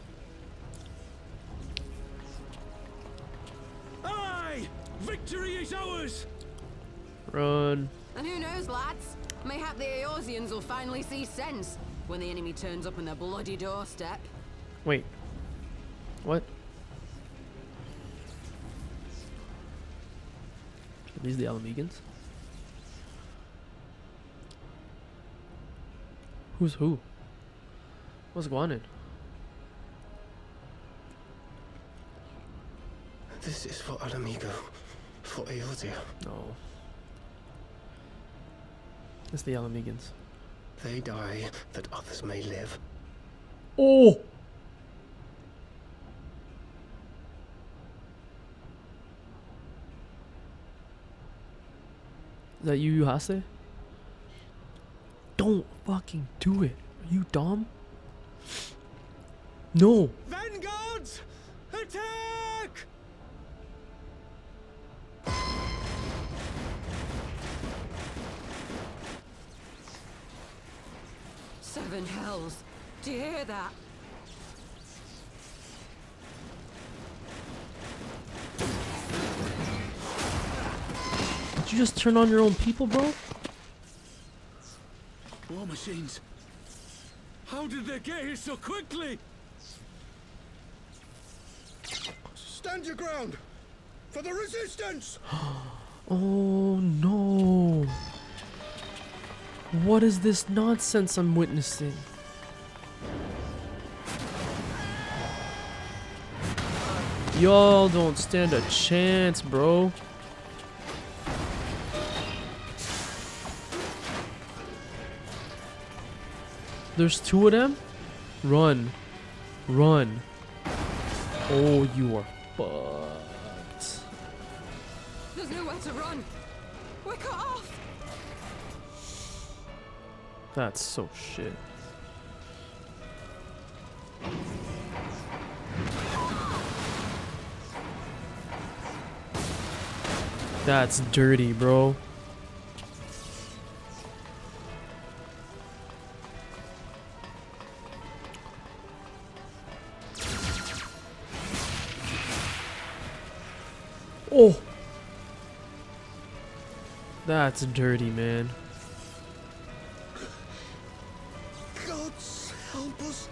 Aye! Victory is ours! Run. And who knows, lads? Mayhap the Eorzeans will finally see sense when the enemy turns up on their bloody doorstep. Wait. What? Are these the Alamegans? Who's who? What's going on? This is for Alamigo, for Eorzea. No. It's the Alamegans. They die that others may live. Oh! Is that you, Hase? Don't fucking do it. Are you dumb? No! Vanguards! Attack! Seven hells. Do you hear that? Did you just turn on your own people, bro? War machines. How did they get here so quickly? Stand your ground! For the resistance! Oh no. What is this nonsense I'm witnessing? Y'all don't stand a chance, bro. There's two of them? Run. Run. Oh, you are fucked. There's nowhere to run. We're cut off. That's so shit. That's dirty, bro. Oh! That's dirty, man. Gods help us!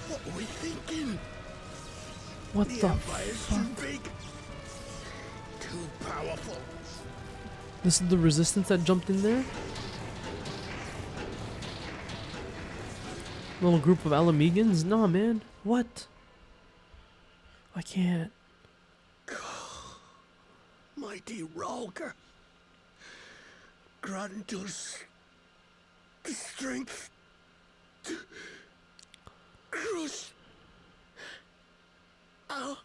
What are we thinking? What the Empire's fuck? too big. Too powerful. This is the resistance that jumped in there? Little group of Alamegans? Nah, man. What? I can't. Mighty Ralker. Grant us the strength to crush our...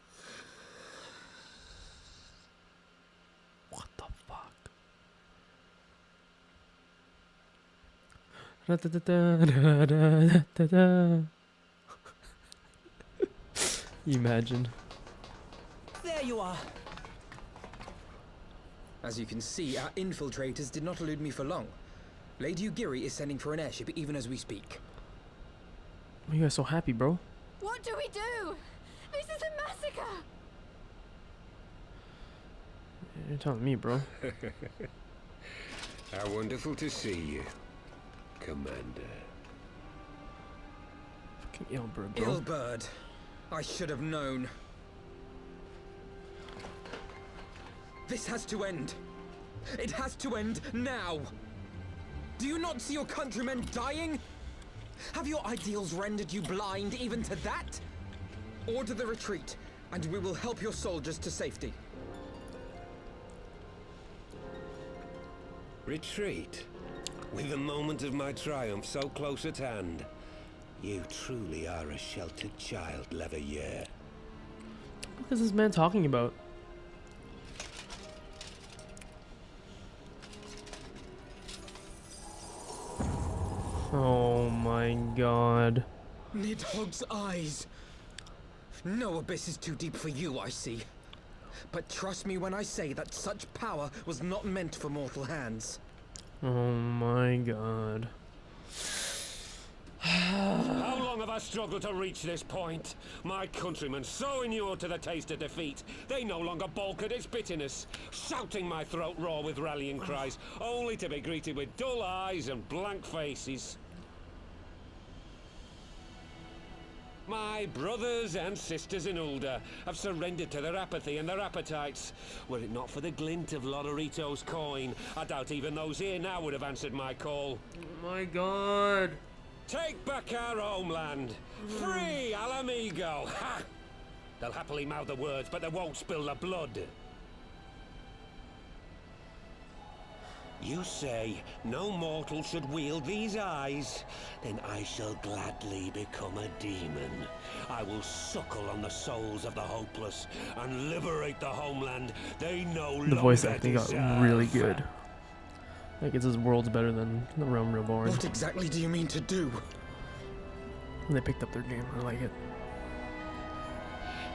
What the fuck? Da-da-da-da-da-da-da-da. Imagine. There you are. As you can see, our infiltrators did not elude me for long. Lady Ugiri is sending for an airship even as we speak. Why are you guys so happy, bro? What do we do? This is a massacre! You're telling me, bro. How wonderful to see you, Commander. Fucking Ilbert, bro. Ilbert. I should have known. This has to end. It has to end now. Do you not see your countrymen dying? Have your ideals rendered you blind even to that? Order the retreat, and we will help your soldiers to safety. Retreat? With the moment of my triumph so close at hand? You truly are a sheltered child, Leveilleur. What is this man talking about? Oh my god. Nidhogg's eyes. No abyss is too deep for you, I see. But trust me when I say that such power was not meant for mortal hands. Oh my god. How long have I struggled to reach this point? My countrymen so inured to the taste of defeat, they no longer balk at its bitterness, shouting my throat raw with rallying cries, only to be greeted with dull eyes and blank faces. My brothers and sisters in Ulda have surrendered to their apathy and their appetites. Were it not for the glint of Lodorito's coin, I doubt even those here now would have answered my call. Oh my god. Take back our homeland. Free Alamigo. Ha! They'll happily mouth the words, but they won't spill the blood. You say no mortal should wield these eyes? Then I shall gladly become a demon. I will suckle on the souls of the hopeless and liberate the homeland they no longer The voice acting got deserve. really good. Like, it's his world's better than The Realm Reborn. What exactly do you mean to do? And they picked up their game. I like it.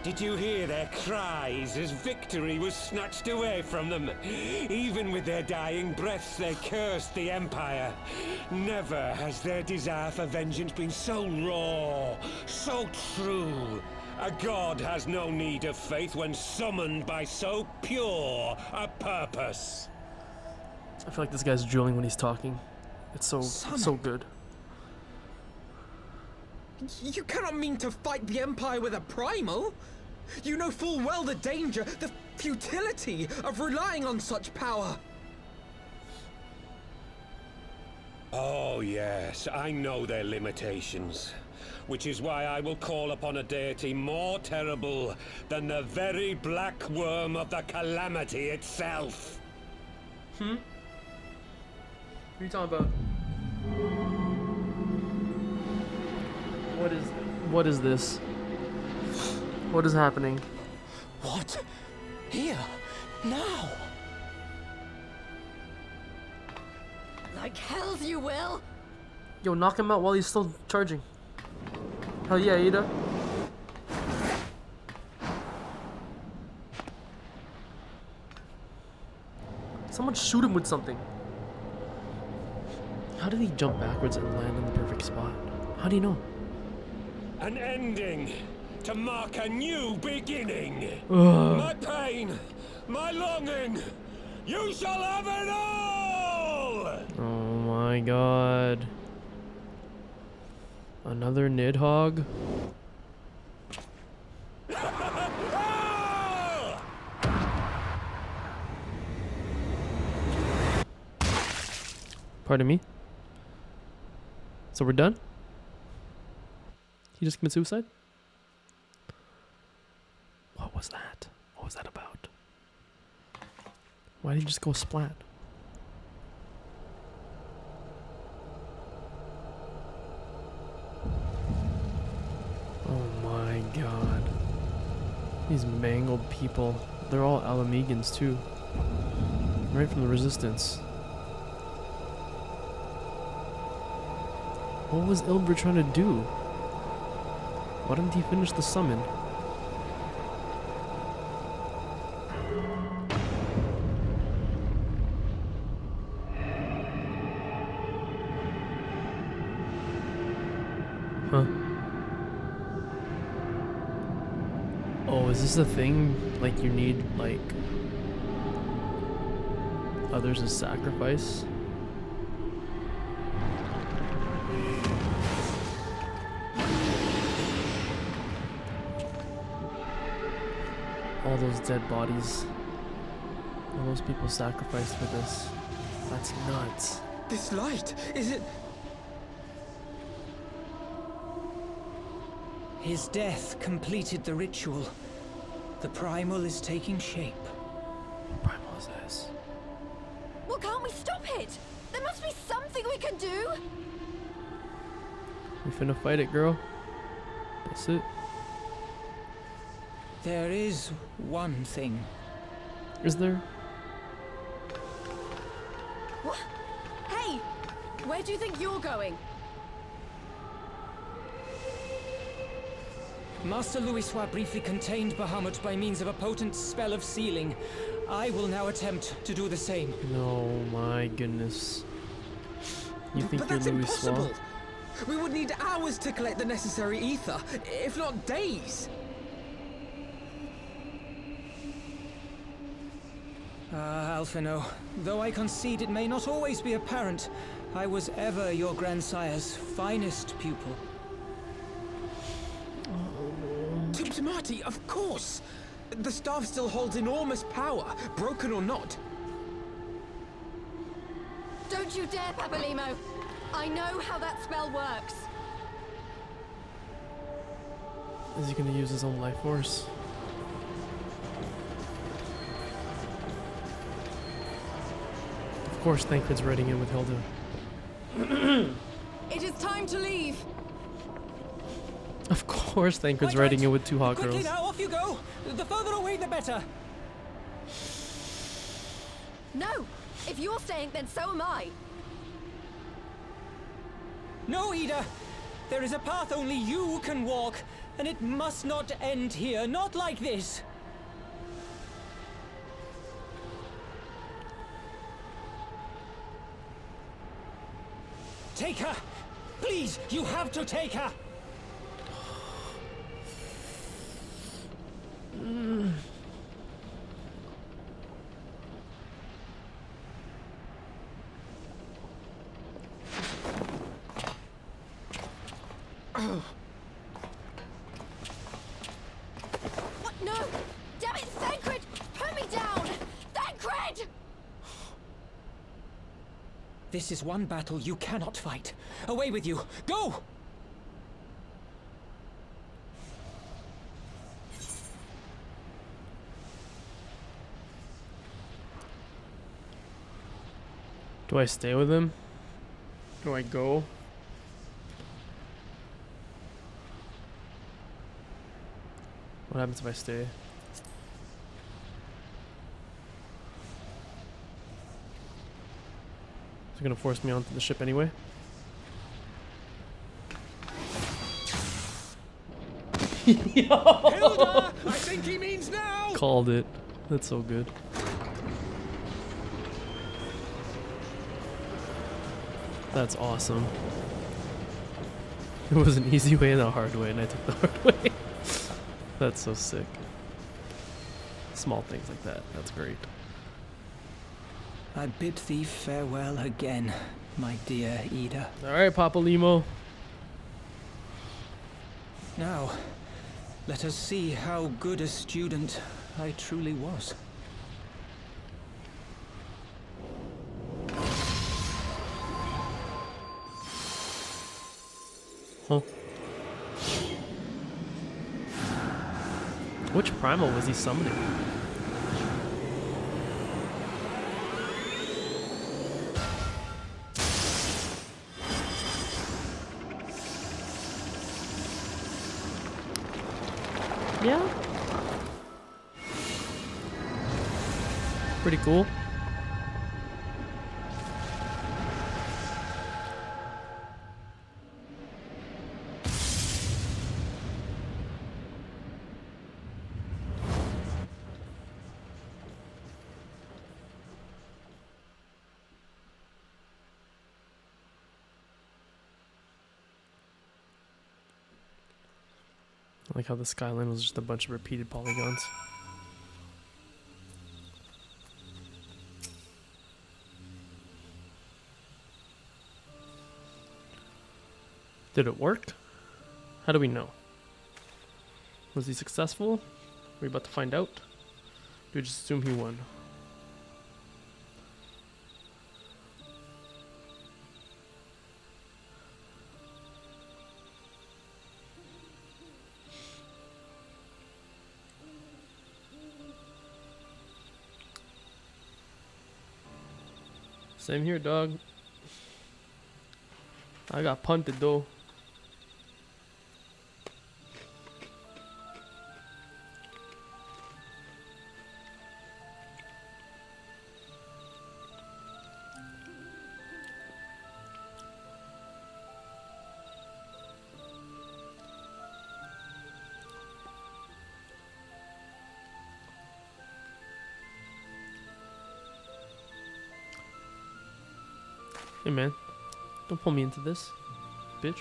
Did you hear their cries as victory was snatched away from them? Even with their dying breaths, they cursed the Empire. Never has their desire for vengeance been so raw, so true. A god has no need of faith when summoned by so pure a purpose. I feel like this guy's drilling when he's talking. It's so good. You cannot mean to fight the Empire with a primal! You know full well the danger, the futility of relying on such power! Oh yes, I know their limitations. Which is why I will call upon a deity more terrible than the very black worm of the calamity itself. What are you talking about? What is this? What is happening? What? Here? Now? Like hells you will! Yo, knock him out while he's still charging. Hell yeah, Ada. Someone shoot him with something. How did he jump backwards and land in the perfect spot? How do you know? An ending to mark a new beginning. Ugh. My pain, my longing, you shall have it all! Oh my god. Another Nidhogg? Pardon me? So we're done? He just committed suicide? What was that? What was that about? Why did he just go splat? Oh my god. These mangled people. They're all Alamegans too. Right from the Resistance. What was Ilbr trying to do? Why didn't he finish the summon? Huh. Oh, is this a thing? Like you need, like, others as sacrifice? All those dead bodies. All those people sacrificed for this. That's nuts. This light, is it? His death completed the ritual. The primal is taking shape. What primal is this? Well, can't we stop it? There must be something we can do. We finna fight it, girl. That's it. There is one thing. Is there? What? Hey! Where do you think you're going? Master Louisoix briefly contained Bahamut by means of a potent spell of sealing. I will now attempt to do the same. No, my goodness. You think But you're that's Louisoix? impossible. We would need hours to collect the necessary ether, if not days. Ah, Alphino, though I concede it may not always be apparent, I was ever your grandsire's finest pupil. Marty, of course! The staff still holds enormous power, broken or not. Don't you dare, Papalimo! I know how that spell works. Is he gonna use his own life force? Of course, Thancred's riding in with Hilda. It is time to leave. Of course, Thancred's riding in with two hot Quickly girls. now, off you go! The further away, the better! No! If you're staying, then so am I. No, Ida! There is a path only you can walk, and it must not end here, not like this! Take her! Please, you have to take her! What? No! Damn it, Thancred! Put me down! Thancred! This is one battle you cannot fight. Away with you! Go! Do I stay with him? Do I go? What happens if I stay? Is he gonna force me onto the ship anyway? Hilda! I think he means now! Called it. That's so good. That's awesome. It was an easy way and a hard way, and I took the hard way. That's so sick. Small things like that. That's great. I bid thee farewell again, my dear Ida. Alright, Papa Limo. Now, let us see how good a student I truly was. Huh. Which primal was he summoning? Yeah. Pretty cool. I like how the skyline was just a bunch of repeated polygons. Did it work? How do we know? Was he successful? Are we about to find out? Do we just assume he won? Same here, dog. I got punted though. Hey man, don't pull me into this, bitch.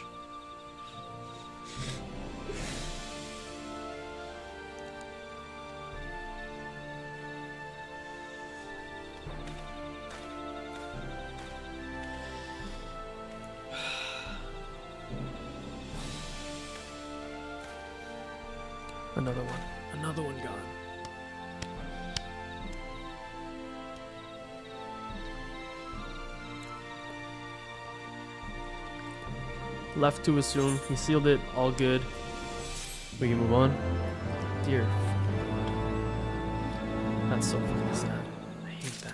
Another one gone. Left to assume. He sealed it. All good. We can move on. Dear God. That's so fucking sad. I hate that.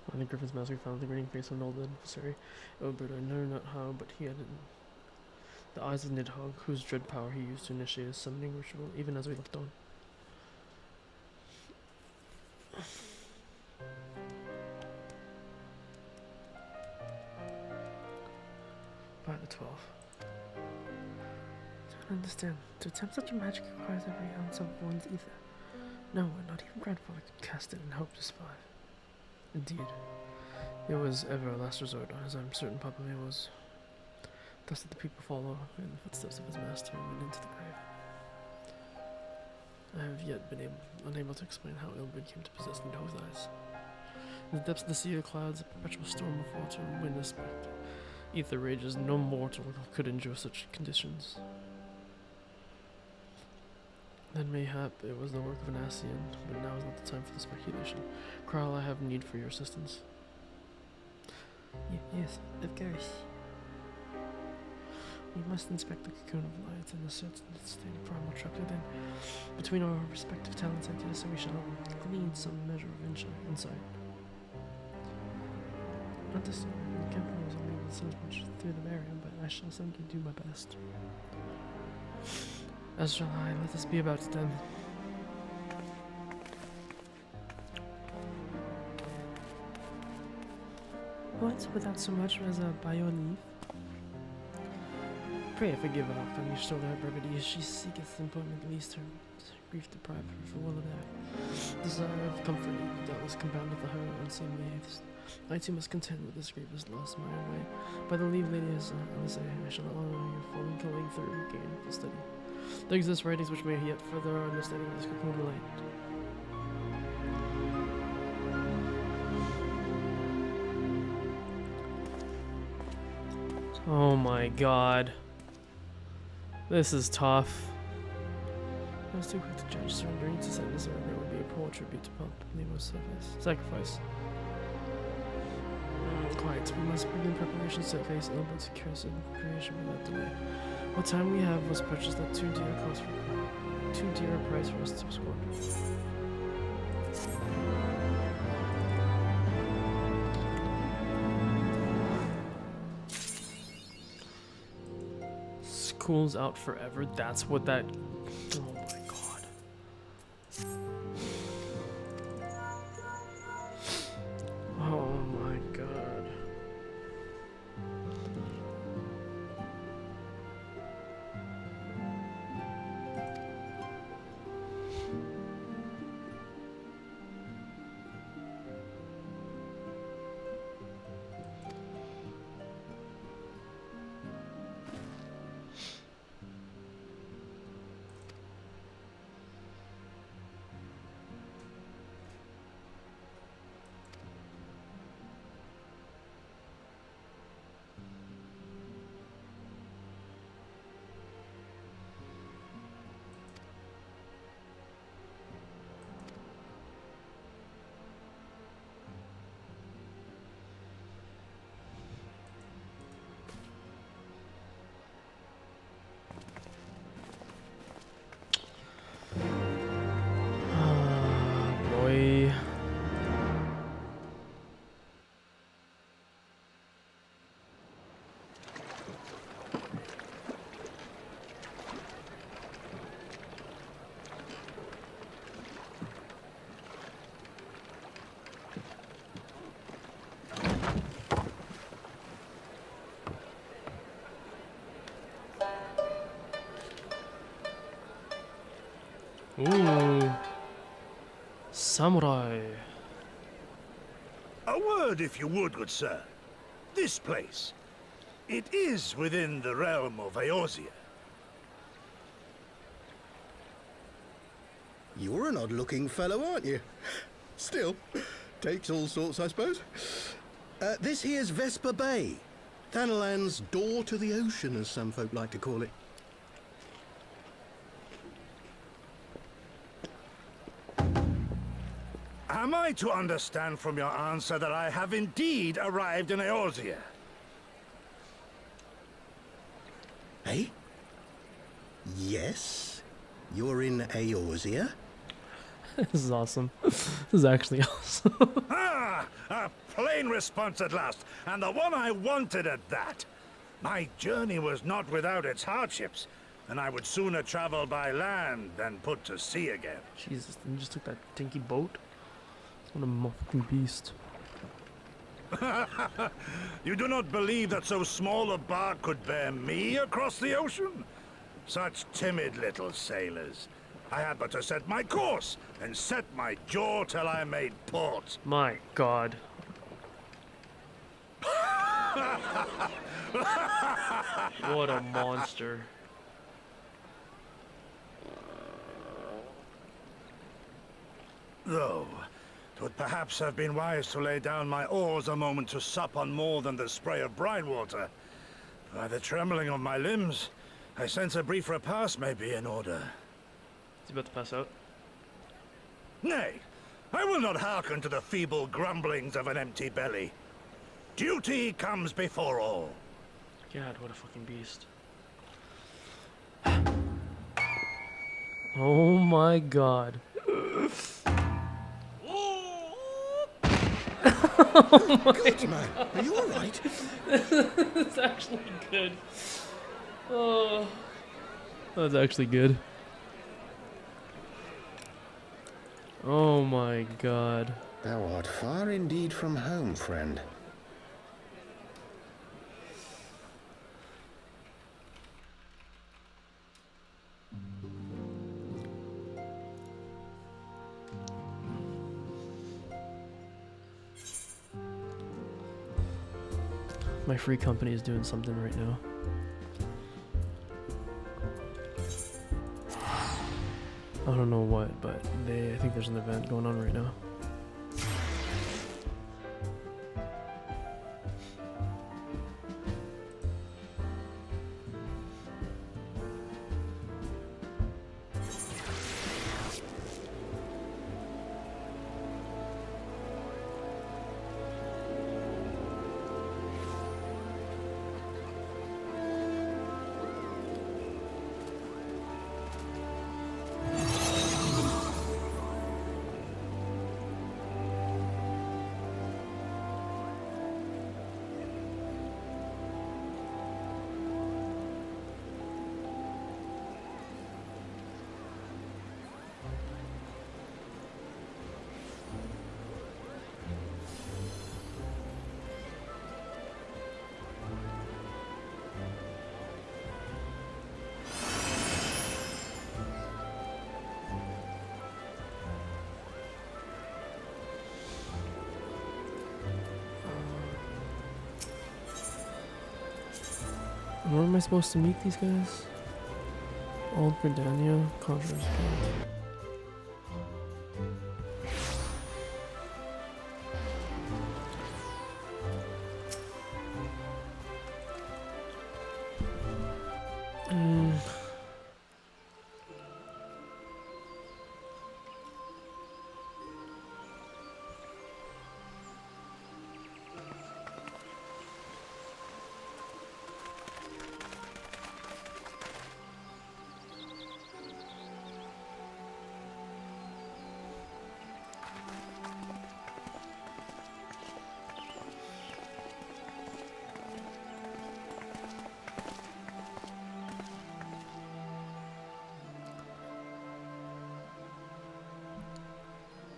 Finding Griffin's mask, we found the grinning face of an old adversary. Oh, but I know not how, but he had the eyes of Nidhogg, whose dread power he used to initiate his summoning ritual, even as we looked on. 12. I don't understand. To attempt such a magic requires every ounce of one's ether. No one, not even grandfather, could cast it and hope to survive. Indeed. It was ever a last resort, as I'm certain Papa May was. Thus did the people follow in the footsteps of his master and went into the grave. I have yet been unable to explain how Ilbrid came to possess Nidhogg's eyes. In the depths of the sea of clouds, a perpetual storm of water and wind aspect. Ether rages, no mortal could endure such conditions. Then mayhap it was the work of an Ascian, but now is not the time for the speculation. Kral, I have need for your assistance. Yes, of course. We must inspect the cocoon of light and assert the state of primal trapdoor. Then, between our respective talents, I guess we shall glean some measure of insight. But this campaign was only so much through the merrier, but I shall simply do my best. As shall I. Let this be about it then. What? Without so much as by your leave? Pray forgive her, and you stole her brevity as she seeketh employment, least her grief deprived her for will of that. Desire of comfort that was compounded for her unseemly hates. I too must contend with this grievous loss my own way. By the leave, lady, as I shall honor your fallen going through gain for study. There exist writings which may yet further our understanding of this cocoon light. Oh my god. This is tough. I was too quick to judge. Surrendering to sadness or regret would be a poor tribute to Pump. Nemo's sacrifice. Quiet. We must begin preparations to face Elbert's cursed creation without delay. What time we have was purchased at too dear a price for us to squander. School's out forever. That's what that. Oh my god. Oh my god. Boy. Ooh. Samurai. A word, if you would, good sir. This place. It is within the realm of Eorzea. You're an odd-looking fellow, aren't you? Still, takes all sorts, I suppose. This here's Vesper Bay. Thanalan's door to the ocean, as some folk like to call it. Am I to understand from your answer that I have indeed arrived in Eorzea? Hey? Yes? You're in Eorzea? This is awesome. This is actually awesome. Ah! A plain response at last, and the one I wanted at that. My journey was not without its hardships, and I would sooner travel by land than put to sea again. Jesus, you just took that dinky boat? What a fucking beast. You do not believe that so small a bark could bear me across the ocean? Such timid little sailors. I had but to set my course and set my jaw till I made port. My god. What a monster. Though, 'twould perhaps have been wise to lay down my oars a moment to sup on more than the spray of brine water. By the trembling of my limbs, I sense a brief repast may be in order. He's about to pass out. Nay, I will not hearken to the feeble grumblings of an empty belly. Duty comes before all. God, what a fucking beast. Oh my god. Oh my God, man. Are you alright? That's actually good. Oh. That's actually good. Oh my god. Thou art far indeed from home, friend. My free company is doing something right now. I don't know what, but I think there's an event going on right now. Where am I supposed to meet these guys? Old Gridania, Conjurer's Guild.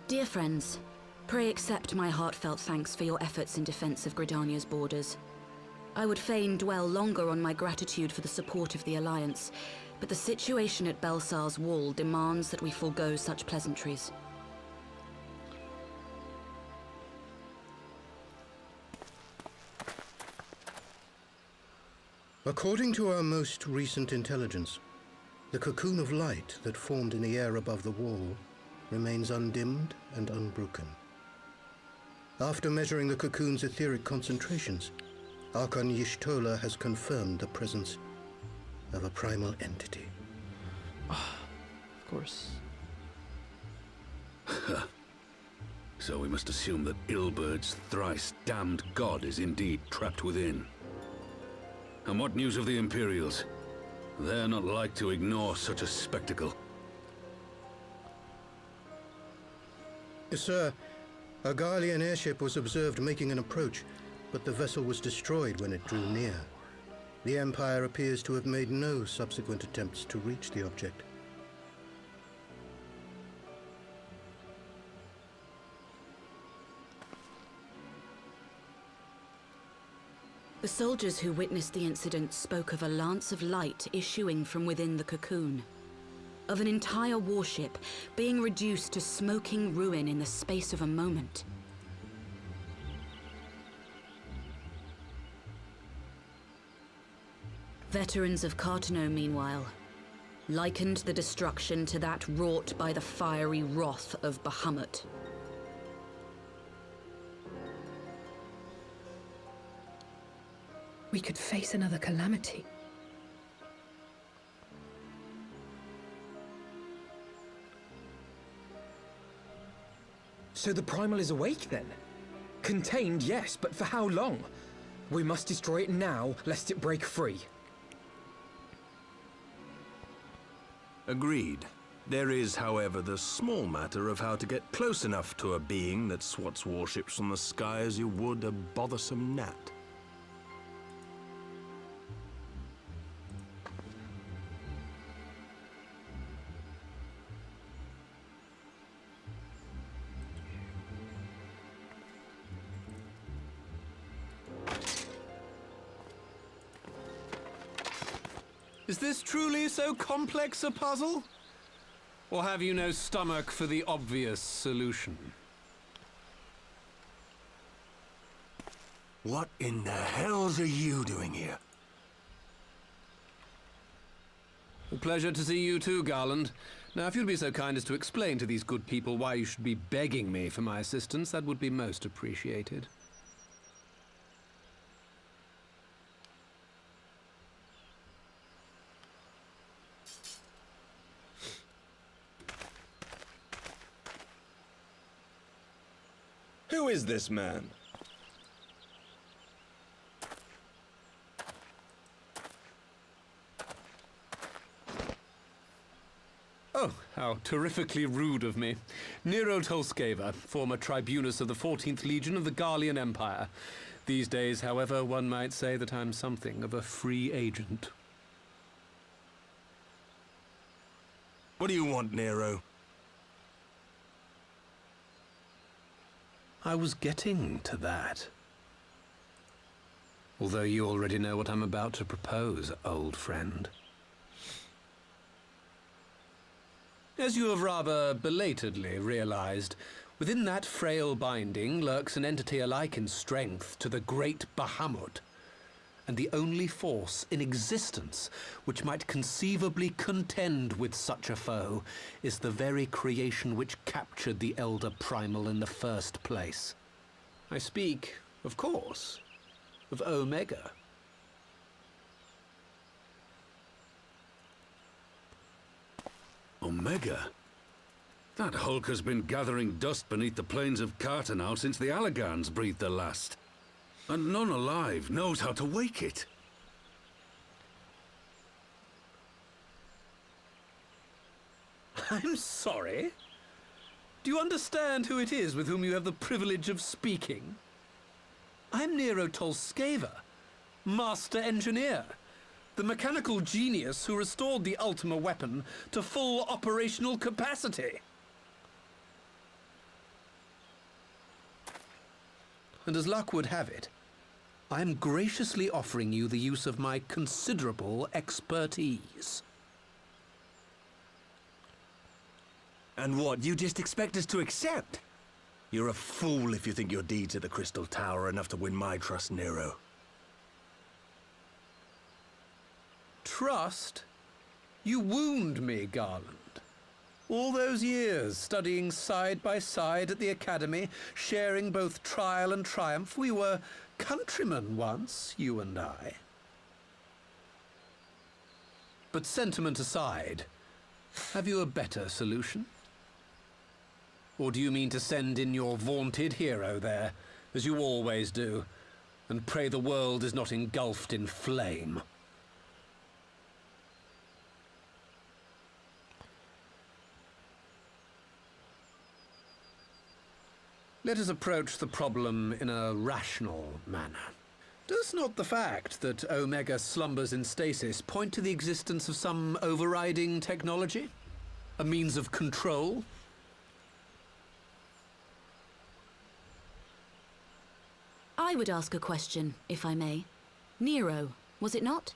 Dear friends, pray accept my heartfelt thanks for your efforts in defense of Gridania's borders. I would fain dwell longer on my gratitude for the support of the Alliance, but the situation at Belsar's Wall demands that we forego such pleasantries. According to our most recent intelligence, the cocoon of light that formed in the air above the wall remains undimmed and unbroken. After measuring the cocoon's etheric concentrations, Archon Y'shtola has confirmed the presence of a primal entity. Of course. So we must assume that Ilbert's thrice damned god is indeed trapped within. And what news of the Imperials? They're not like to ignore such a spectacle. Sir, a Garlean airship was observed making an approach, but the vessel was destroyed when it drew near. The Empire appears to have made no subsequent attempts to reach the object. The soldiers who witnessed the incident spoke of a lance of light issuing from within the cocoon. Of an entire warship being reduced to smoking ruin in the space of a moment. Veterans of Cartano, meanwhile, likened the destruction to that wrought by the fiery wrath of Bahamut. We could face another calamity. So the Primal is awake then? Contained, yes, but for how long? We must destroy it now, lest it break free. Agreed. There is, however, the small matter of how to get close enough to a being that swats warships from the sky as you would a bothersome gnat. Is this truly so complex a puzzle? Or have you no stomach for the obvious solution? What in the hells are you doing here? A pleasure to see you too, Garland. Now, if you'd be so kind as to explain to these good people why you should be begging me for my assistance, that would be most appreciated. Who is this man? Oh, how terrifically rude of me. Nero Tolskeva, former tribunus of the 14th Legion of the Garlean Empire. These days, however, one might say that I'm something of a free agent. What do you want, Nero? I was getting to that. Although you already know what I'm about to propose, old friend. As you have rather belatedly realized, within that frail binding lurks an entity alike in strength to the great Bahamut, and the only force in existence which might conceivably contend with such a foe is the very creation which captured the Elder Primal in the first place. I speak, of course, of Omega. Omega? That hulk has been gathering dust beneath the plains of Cartanau since the Allagans breathed their last. And none alive knows how to wake it. I'm sorry. Do you understand who it is with whom you have the privilege of speaking? I'm Nero Tolskeva, Master Engineer, the mechanical genius who restored the Ultima weapon to full operational capacity. And as luck would have it, I am graciously offering you the use of my considerable expertise. And what, you just expect us to accept? You're a fool if you think your deeds at the Crystal Tower are enough to win my trust, Nero. Trust? You wound me, Garland. All those years, studying side by side at the Academy, sharing both trial and triumph, we were countrymen once, you and I. But sentiment aside, have you a better solution? Or do you mean to send in your vaunted hero there, as you always do, and pray the world is not engulfed in flame? Let us approach the problem in a rational manner. Does not the fact that Omega slumbers in stasis point to the existence of some overriding technology? A means of control? I would ask a question, if I may. Nero, was it not?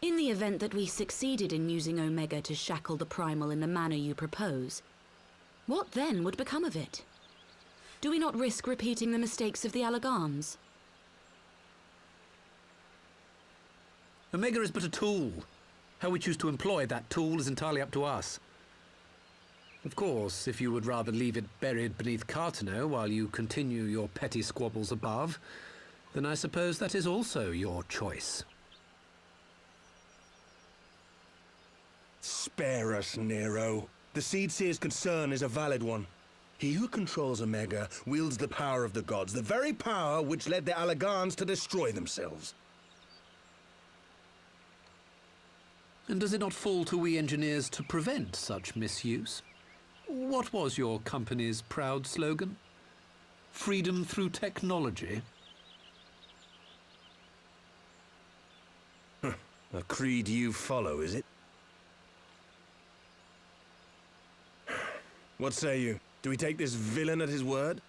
In the event that we succeeded in using Omega to shackle the Primal in the manner you propose, what then would become of it? Do we not risk repeating the mistakes of the Allagans? Omega is but a tool. How we choose to employ that tool is entirely up to us. Of course, if you would rather leave it buried beneath Cartanau while you continue your petty squabbles above, then I suppose that is also your choice. Spare us, Nero. The Seedseer's concern is a valid one. He who controls Omega wields the power of the gods, the very power which led the Allagans to destroy themselves. And does it not fall to we engineers to prevent such misuse? What was your company's proud slogan? Freedom through technology? A creed you follow, is it? What say you? Do we take this villain at his word?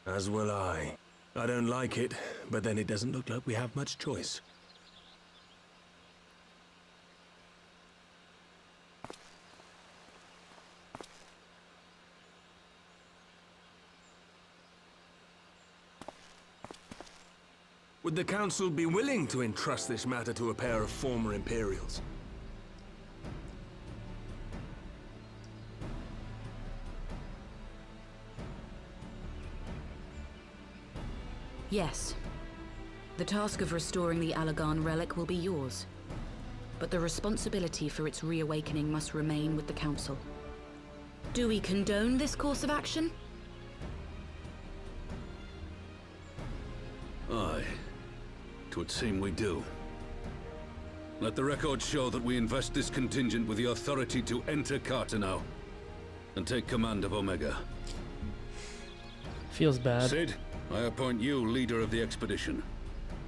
As will I. I don't like it, but then it doesn't look like we have much choice. Would the Council be willing to entrust this matter to a pair of former Imperials? Yes. The task of restoring the Allagan relic will be yours. But the responsibility for its reawakening must remain with the Council. Do we condone this course of action? Aye. 'Twould seem we do. Let the record show that we invest this contingent with the authority to enter Carteneau and take command of Omega. Feels bad. Sid, I appoint you leader of the expedition.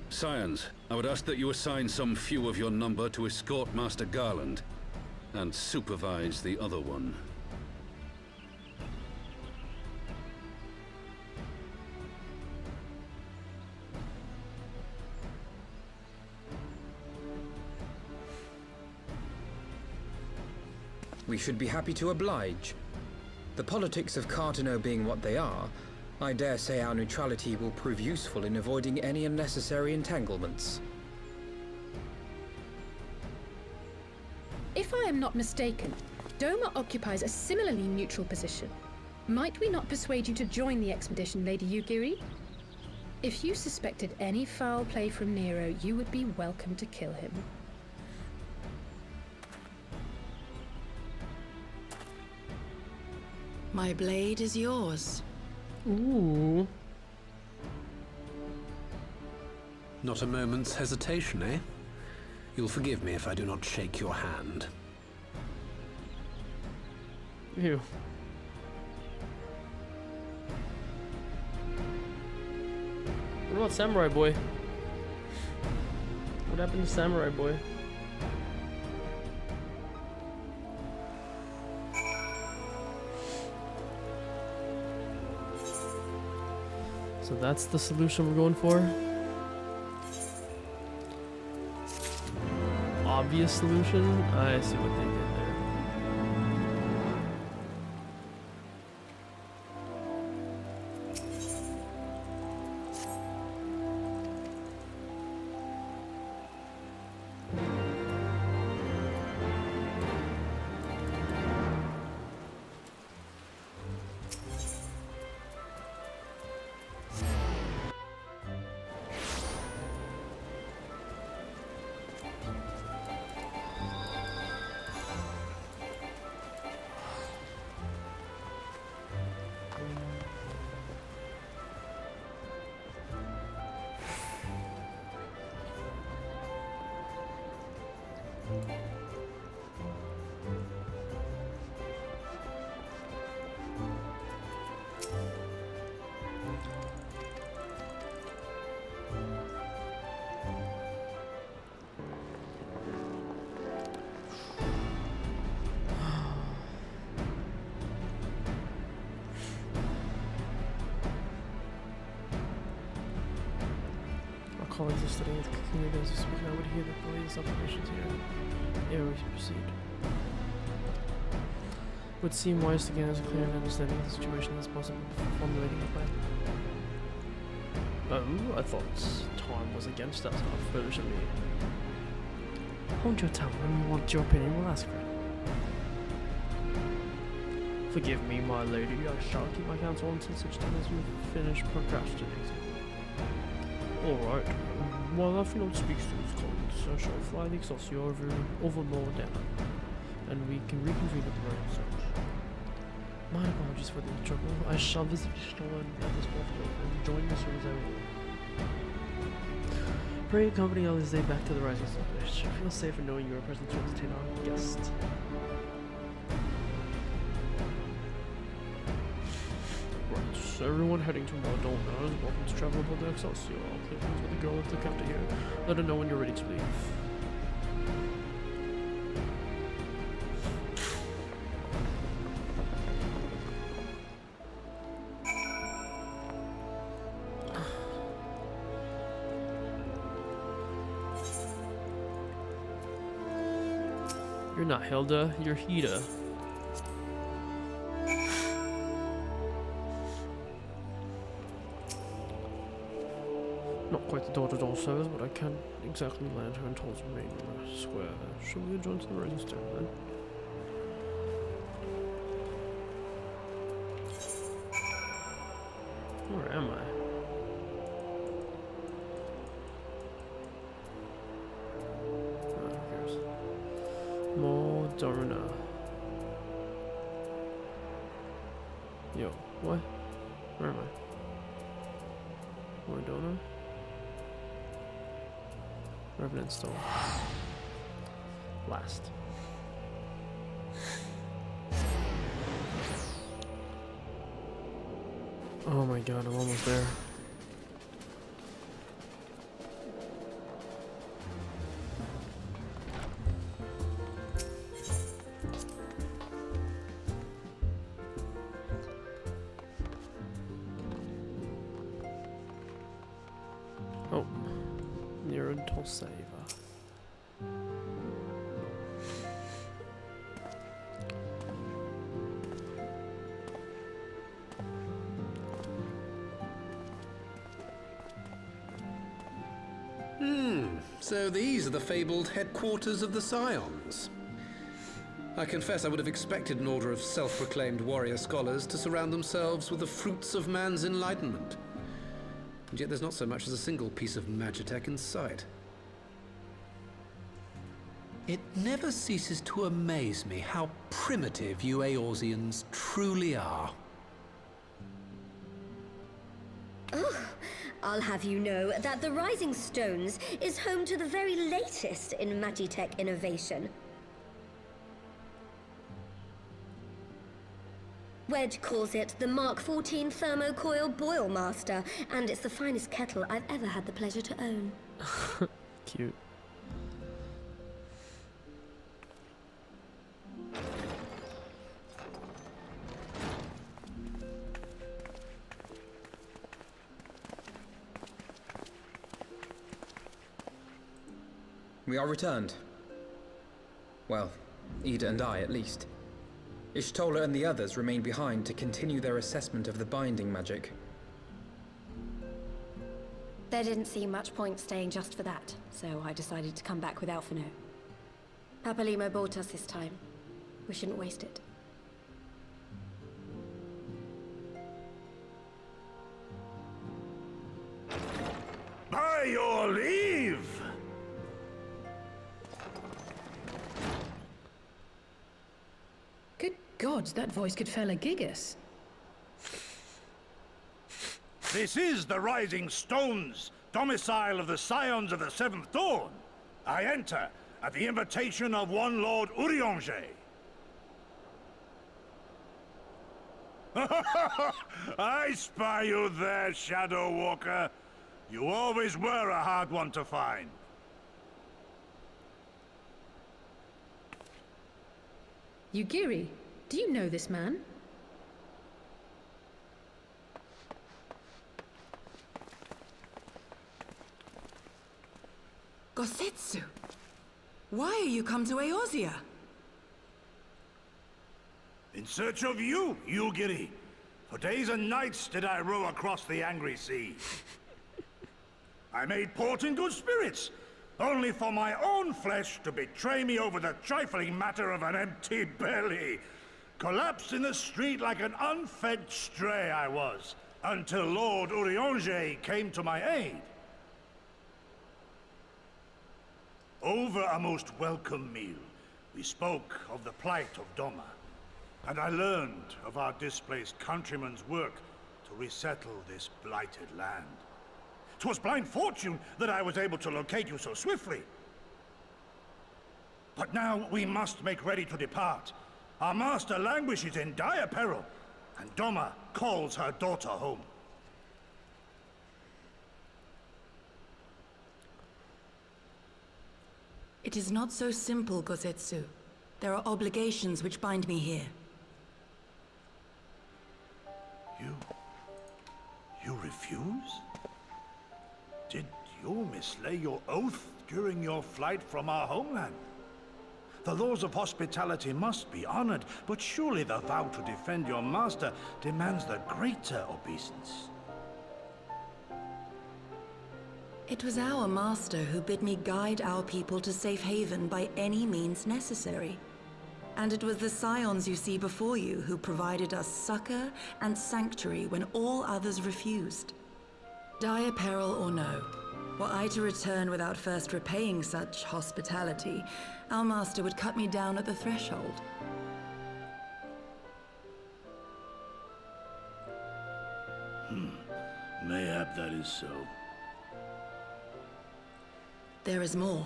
Scions, I would ask that you assign some few of your number to escort Master Garland and supervise the other one. We should be happy to oblige. The politics of Carteneau being what they are, I dare say our neutrality will prove useful in avoiding any unnecessary entanglements. If I am not mistaken, Doma occupies a similarly neutral position. Might we not persuade you to join the expedition, Lady Yugiri? If you suspected any foul play from Nero, you would be welcome to kill him. My blade is yours. Ooh. Not a moment's hesitation, eh? You'll forgive me if I do not shake your hand. Ew. What about Samurai Boy? What happened to Samurai Boy? So that's the solution we're going for? Obvious solution? I see what they did there. Colleagues are studying at the community as we speak. I would hear the latest observations here. Ere we proceed. Would seem wise to gain as clear an understanding of the situation as possible before formulating a plan. Oh, I thought time was against us. How foolish of me. Hold your tongue. When we want your opinion, we'll ask for it. Forgive me, my lady. I shall keep my counsel until such time as you finish procrastinating. Alright. While Afinod speaks to his colleagues, I shall fly the Excelsior over Mordena, and we can reconvene at the right search. My apologies for the trouble. I shall visit Stolen at this buffalo and join the service I will. Pray accompany Alize back to the Rising Sun. I should feel safer knowing you are present to entertain our guest. Right, so everyone heading to Mordona is welcome to travel aboard the Excelsior. I'll play things with the girl at the counter here. Let her know when you're ready to leave. You're not Hilda, you're Hida. Not quite the door-to-door service, but I can't exactly land her in Toll's main square. Shall we adjourn to the Rising Stone then? Where am I? Mordona. Yo, what? Where am I? Mordona? Revenant Stone. Last. Oh my god, I'm almost there. Oh, near until saver. So these are the fabled headquarters of the Scions. I confess I would have expected an order of self-proclaimed warrior scholars to surround themselves with the fruits of man's enlightenment. And yet there's not so much as a single piece of magitech in sight. It never ceases to amaze me how primitive you Eorzeans truly are. I'll have you know that the Rising Stones is home to the very latest in magitech innovation. Wedge calls it the Mark 14 Thermocoil Boil Master, and it's the finest kettle I've ever had the pleasure to own. Cute. We are returned. Well, Ida and I, at least. Ishtola and the others remain behind to continue their assessment of the binding magic. There didn't seem much point staying just for that, so I decided to come back with Alphino. Papalimo bought us this time. We shouldn't waste it. By your leave! Good gods, that voice could fell a gigas. This is the Rising Stones, domicile of the Scions of the Seventh Dawn. I enter at the invitation of one Lord Urianger. I spy you there, Shadow Walker. You always were a hard one to find. Yugiri, do you know this man? Gosetsu, why are you come to Eorzea? In search of you, Yugiri. For days and nights did I row across the angry sea. I made port in good spirits, only for my own flesh to betray me over the trifling matter of an empty belly. Collapsed in the street like an unfed stray I was, until Lord Urianger came to my aid. Over a most welcome meal, we spoke of the plight of Doma, and I learned of our displaced countrymen's work to resettle this blighted land. 'Twas blind fortune that I was able to locate you so swiftly. But now we must make ready to depart. Our master languishes in dire peril, and Doma calls her daughter home. It is not so simple, Gozetsu. There are obligations which bind me here. You refuse? Did you mislay your oath during your flight from our homeland? The laws of hospitality must be honored, but surely the vow to defend your master demands the greater obeisance. It was our master who bid me guide our people to safe haven by any means necessary. And it was the scions you see before you who provided us succor and sanctuary when all others refused. Dire peril or no, were I to return without first repaying such hospitality, our master would cut me down at the threshold. Mayhap that is so. There is more.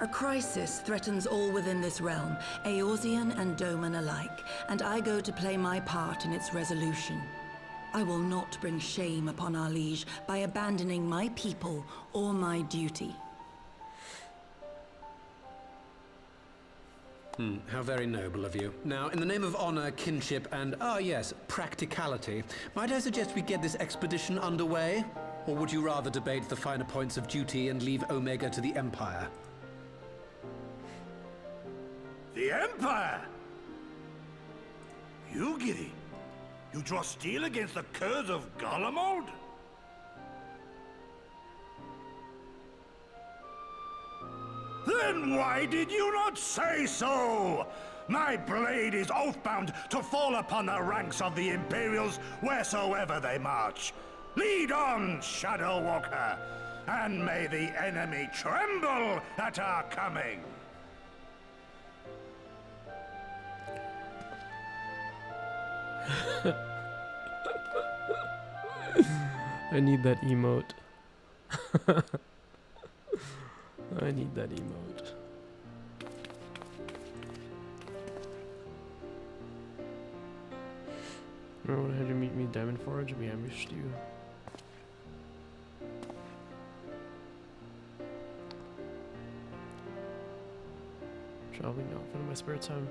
A crisis threatens all within this realm, Eorzean and Doman alike, and I go to play my part in its resolution. I will not bring shame upon our liege by abandoning my people or my duty. How very noble of you. Now, in the name of honor, kinship, and, yes, practicality, might I suggest we get this expedition underway? Or would you rather debate the finer points of duty and leave Omega to the Empire? The Empire? You, Giddy? You draw steel against the curse of Garlemald? Then why did you not say so? My blade is oath-bound to fall upon the ranks of the Imperials wheresoever they march. Lead on, Shadow Walker, and may the enemy tremble at our coming. I need that emote. I need that emote. Remember when I had you meet me in Diamond Forge and we ambushed you? Traveling outfit in my spare time.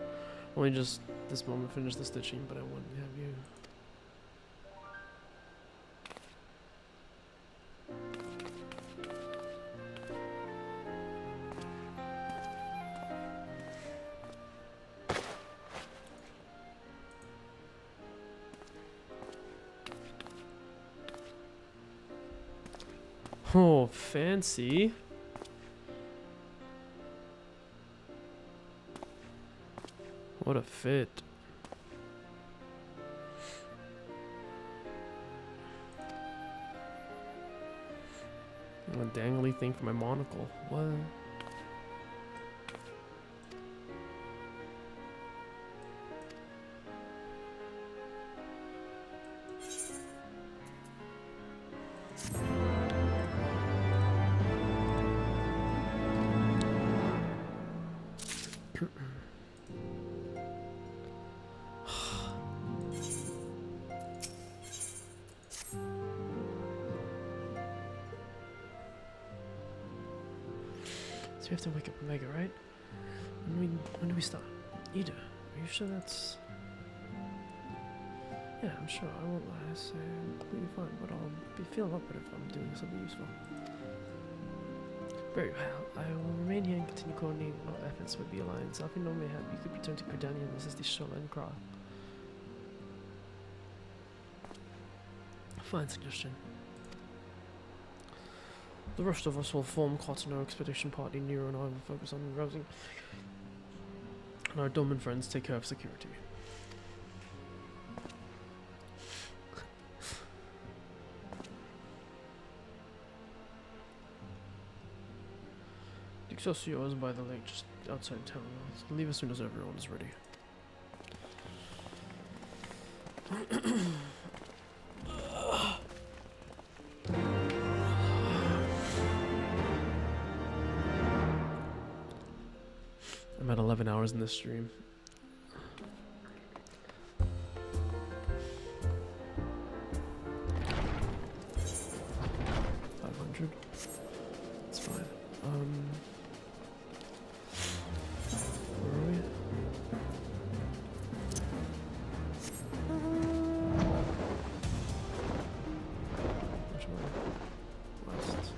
Only just this moment finished the stitching, but I wanted to have you. Oh, fancy. What a fit. A dangly thing for my monocle. What? We have to wake up Omega, right? When do we start? Ida, are you sure that's... Yeah, I'm sure. I won't lie. I say I'm completely fine, but I'll be feeling up if I'm doing something useful. Very well. I will remain here and continue coordinating our efforts with the Alliance. Alfie no mayhap you could return to Gridania and assist the Shoreline Craw. Fine suggestion. The rest of us will form Cottonau Expedition Party. Nero and I will focus on rousing, and our Doman friends take care of security. Excelsior is by the lake, just outside town. Let's leave as soon as everyone is ready. I'm at 11 hours in this stream. That's fine. Where are we? Which way? West.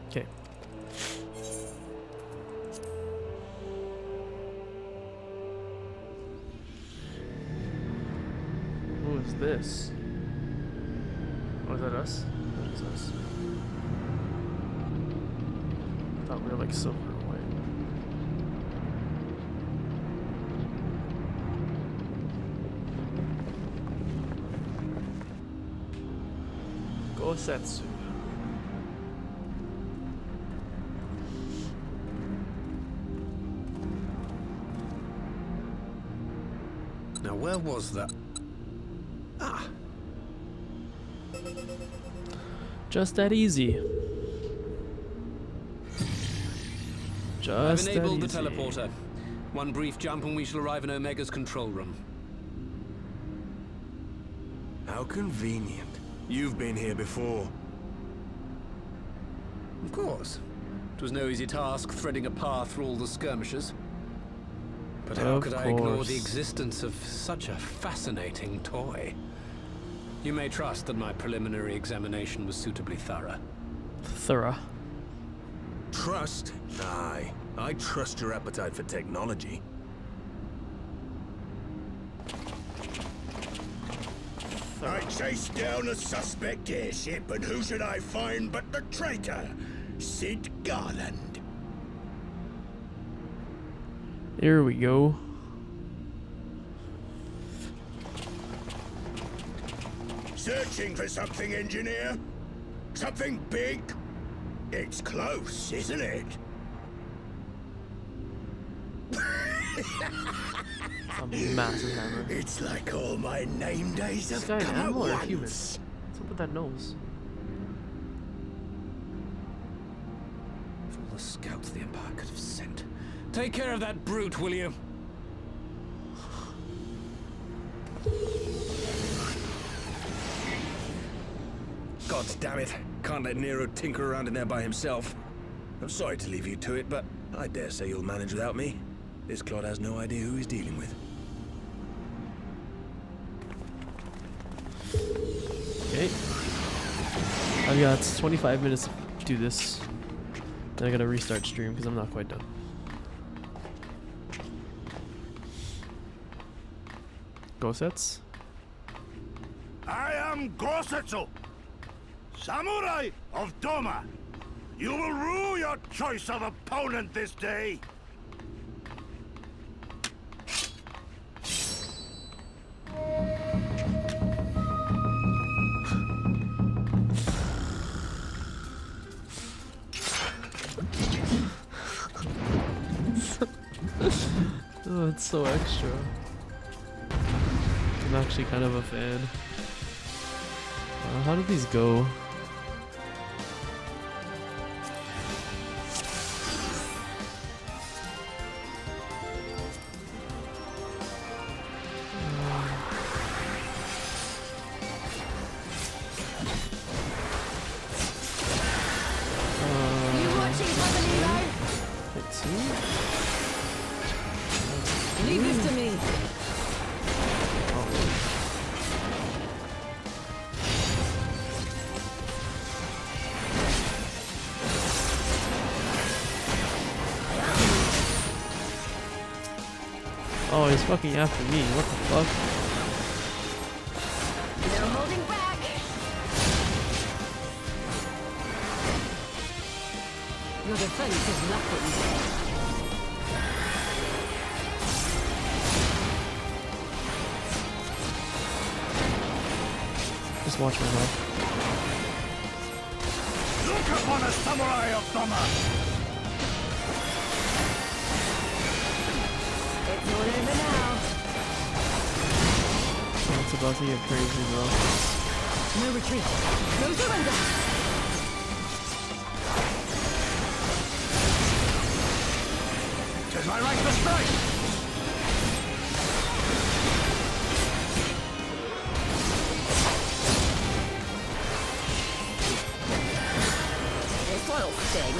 Okay. Who is this? Oh, is that us? That is us. I thought we were like silver and white. Gosetsu. Now, where was that? Ah! Just that easy. Just I've enabled the that easy. teleporter. One brief jump and we shall arrive in Omega's control room. How convenient. You've been here before. Of course. It was no easy task threading a path through all the skirmishes. But how could I ignore the existence of such a fascinating toy? You may trust that my preliminary examination was suitably thorough. Thorough. Trust? Aye. I trust your appetite for technology. I chased down a suspect airship, and who should I find but the traitor, Sid Garland. Here we go. Searching for something, engineer? Something big? It's close, isn't it? A massive hammer. It's like all my name days have This guy an come at animal or a once. human? What's up with that nose? For all the scouts the Empire could have sent. Take care of that brute, will you? God damn it. Can't let Nero tinker around in there by himself. I'm sorry to leave you to it, but I dare say you'll manage without me. This clod has no idea who he's dealing with. Okay. I've got 25 minutes to do this. Then I gotta restart stream because I'm not quite done. Go sets. I am Gosetsu, Samurai of Doma. You will rue your choice of opponent this day. Oh, it's so extra. I'm actually kind of a fan. How did these go? Leave this to me. Oh, he's fucking after me. What the fuck? No holding back. Your defense is nothing. Just watch my health. Look upon a samurai of Doma! It's all over now. It's about to get crazy, bro. No retreat. No surrender. Tis my right to strike! This one'll sting.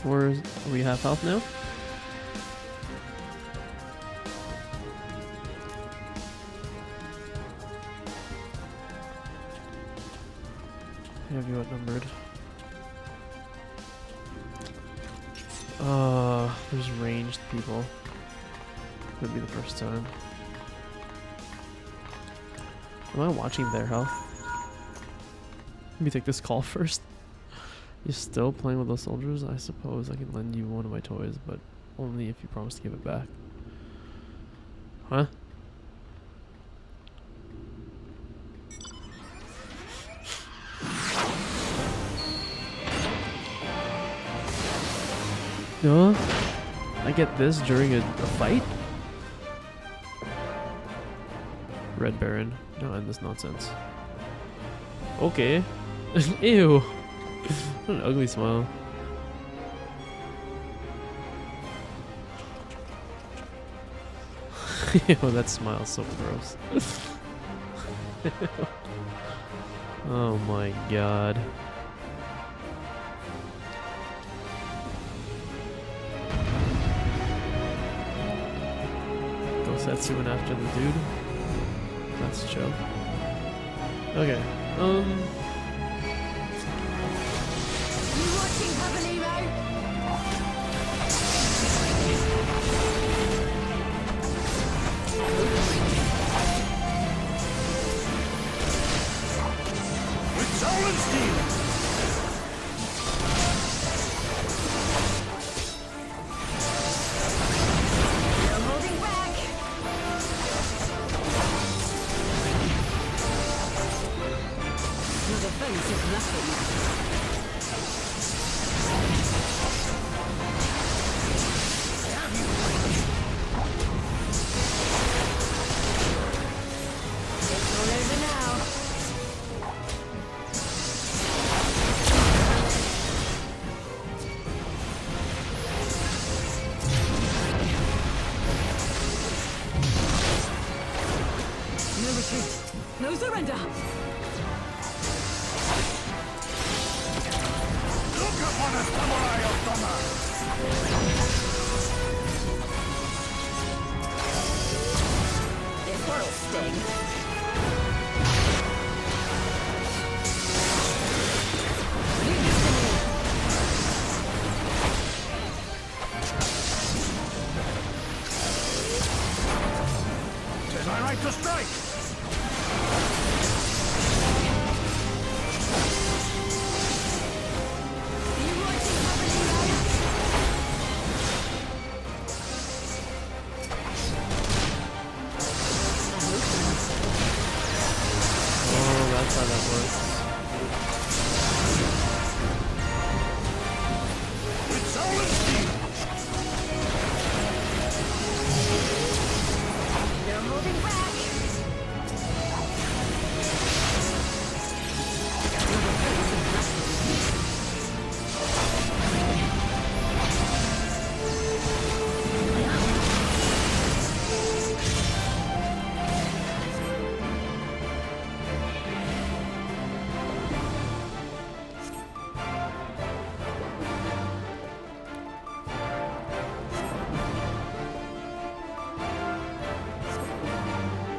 Are we half health now? I have you outnumbered. There's ranged people. Could be the first time. Am I watching their health? Let me take this call first. You're still playing with those soldiers? I suppose I can lend you one of my toys, but only if you promise to give it back. Huh? No? I get this during a fight? Red Baron. No, end this nonsense. Okay. Ew. What an ugly smile. Ew, that smile's so gross. Oh my god. Go Setsuing after the dude. That's chill. Okay. No surrender! Look upon a samurai of Doma! This one'll sting. Tis my right to strike!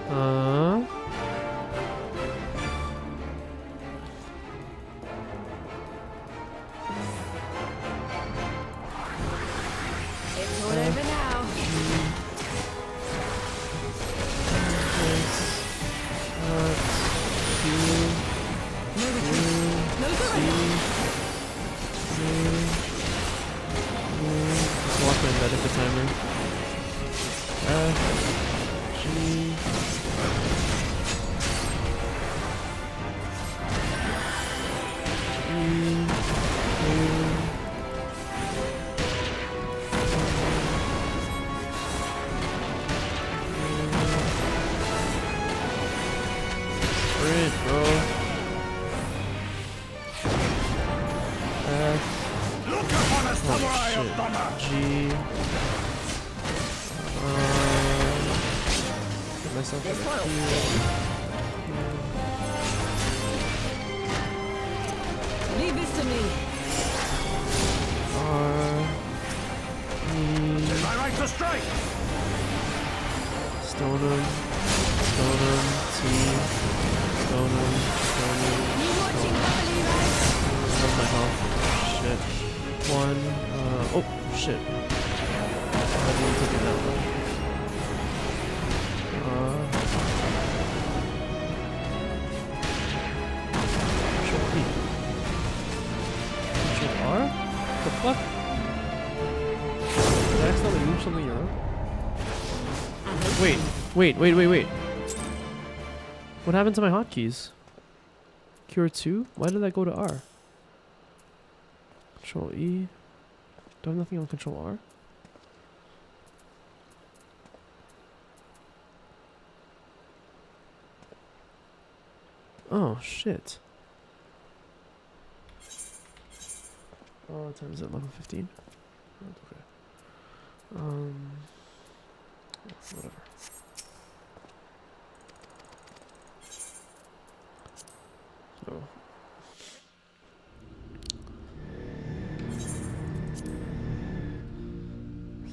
It's all over now. No retreat. No surrender. Just walk my medic timer. F, G. Sprint, bro. F. Look upon us, samurai of Dhamma! G. Get myself in a Leave this to me. R. E. Is my right to strike? Stone him. Stone him. T. Stone him. Stone him. That's my health. Shit. One. Oh, shit. I didn't take it that way. Control E. Control R? What the fuck? Did I accidentally move something around? Wait. What happened to my hotkeys? Cure 2? Why did that go to R? Control E. Do I have nothing on Control R? Oh, shit. Oh, time is at 11:15. Okay. Whatever. So.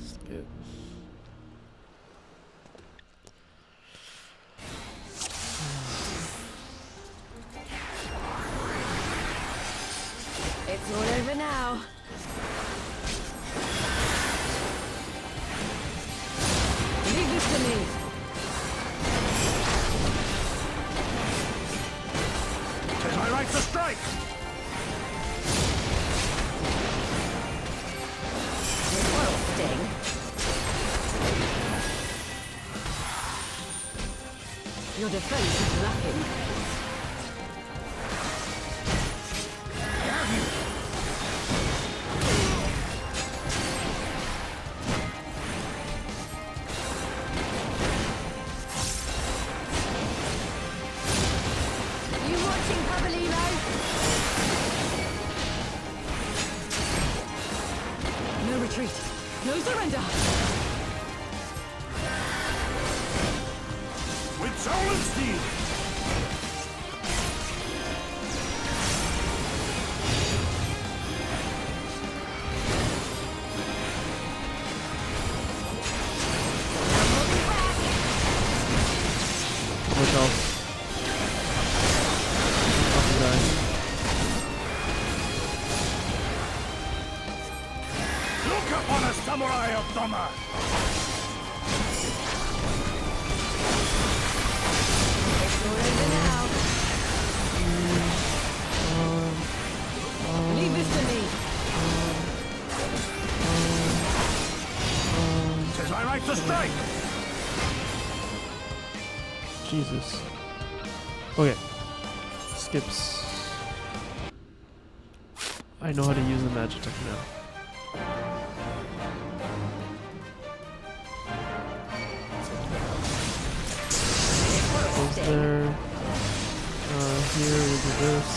Skip. It's all over now. Leave this to me. Tis my right to strike! It will sting. Your defense is lacking. You watching, Pavolino? No retreat. No surrender. With soul and steel! Much health. Fucking die. Look upon us, samurai of Dhamma! It's all over now. Leave this to me. Tis my right to strike! Jesus. Okay. Skips. I know how to use the magic tech now. Goes there. Here we do this.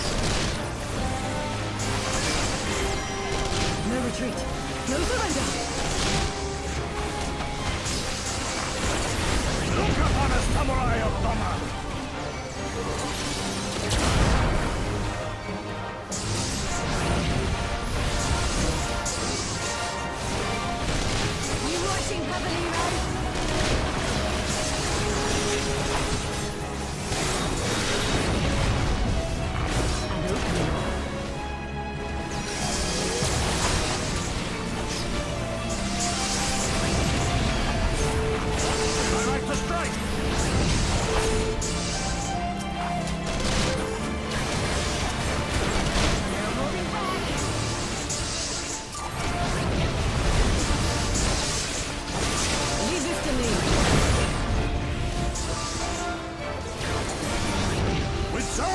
No retreat. No surrender. Look upon us, samurai of Dhamma! You watching, Pavolino?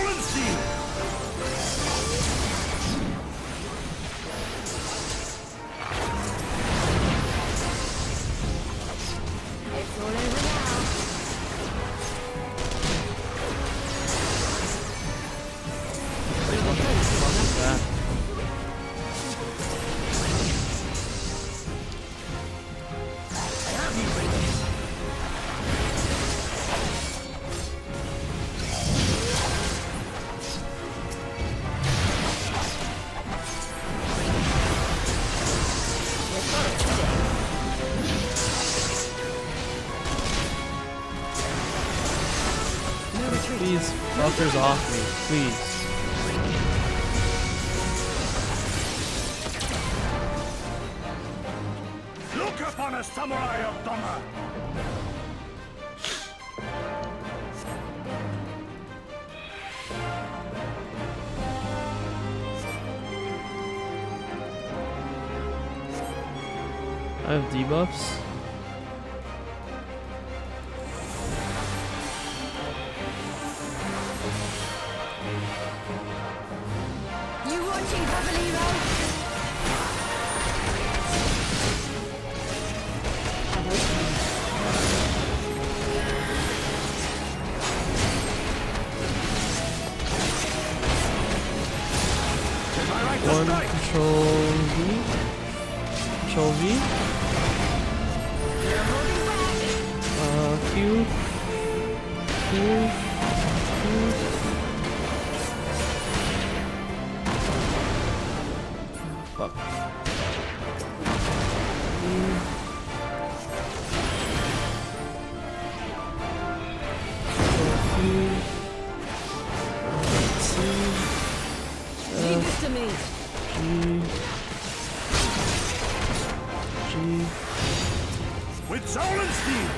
soul and steel! It's all over now. Please, fuckers off me, please. Look upon a samurai of Donna! I have debuffs. You watching, Cavallero? One, control V. Control V. Q. Q. Q. Fuck. Leave this to me. G. With soul and steel!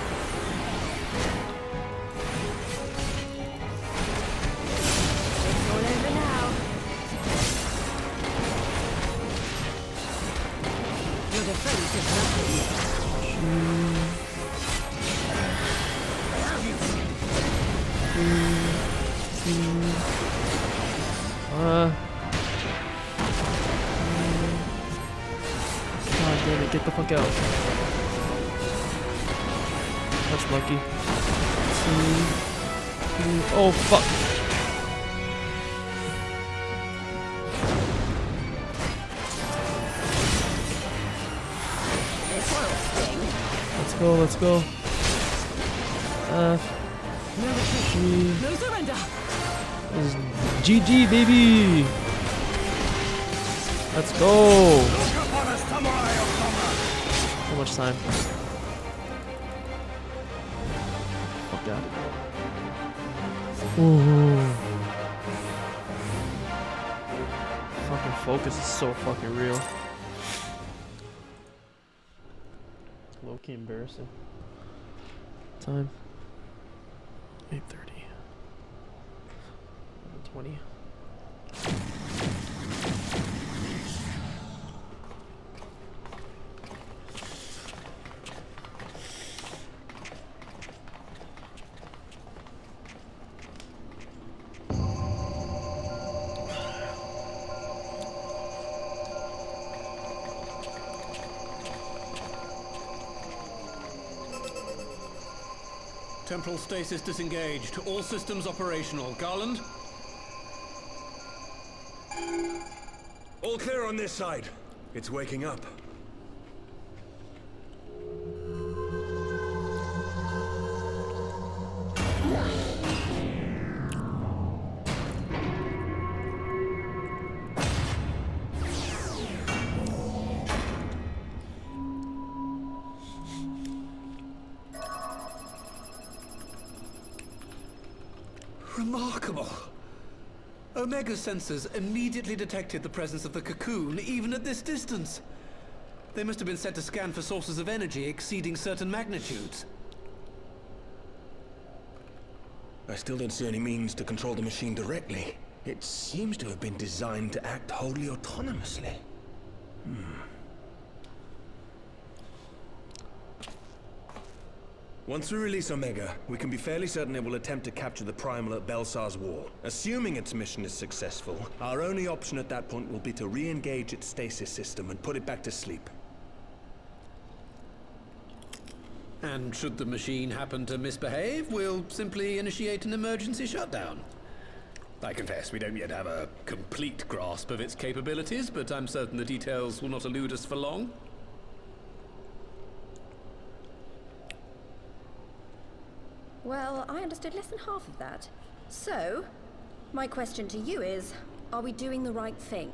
It's all over now. Your defense is nothing. God damn it, get the fuck out. That's lucky. Oh fuck. Let's go, let's go. No retreat. G. No surrender. This is GG, baby. Let's go. Look upon a samurai of Donna! So much time. Fuck that. Ooh. Fucking focus is so fucking real. Low-key embarrassing. Time. 8:30. 20. Temporal stasis disengaged. All systems operational. Garland? All clear on this side. It's waking up. Remarkable. Omega sensors immediately detected the presence of the cocoon, even at this distance. They must have been set to scan for sources of energy exceeding certain magnitudes. I still don't see any means to control the machine directly. It seems to have been designed to act wholly autonomously. Hmm. 'Cause Once we release Omega, we can be fairly certain it will attempt to capture the Primal at Belsar's Wall. Assuming its mission is successful, our only option at that point will be to re-engage its stasis system and put it back to sleep. And should the machine happen to misbehave, we'll simply initiate an emergency shutdown. I confess we don't yet have a complete grasp of its capabilities, but I'm certain the details will not elude us for long. Well, I understood less than half of that. So, my question to you is, are we doing the right thing?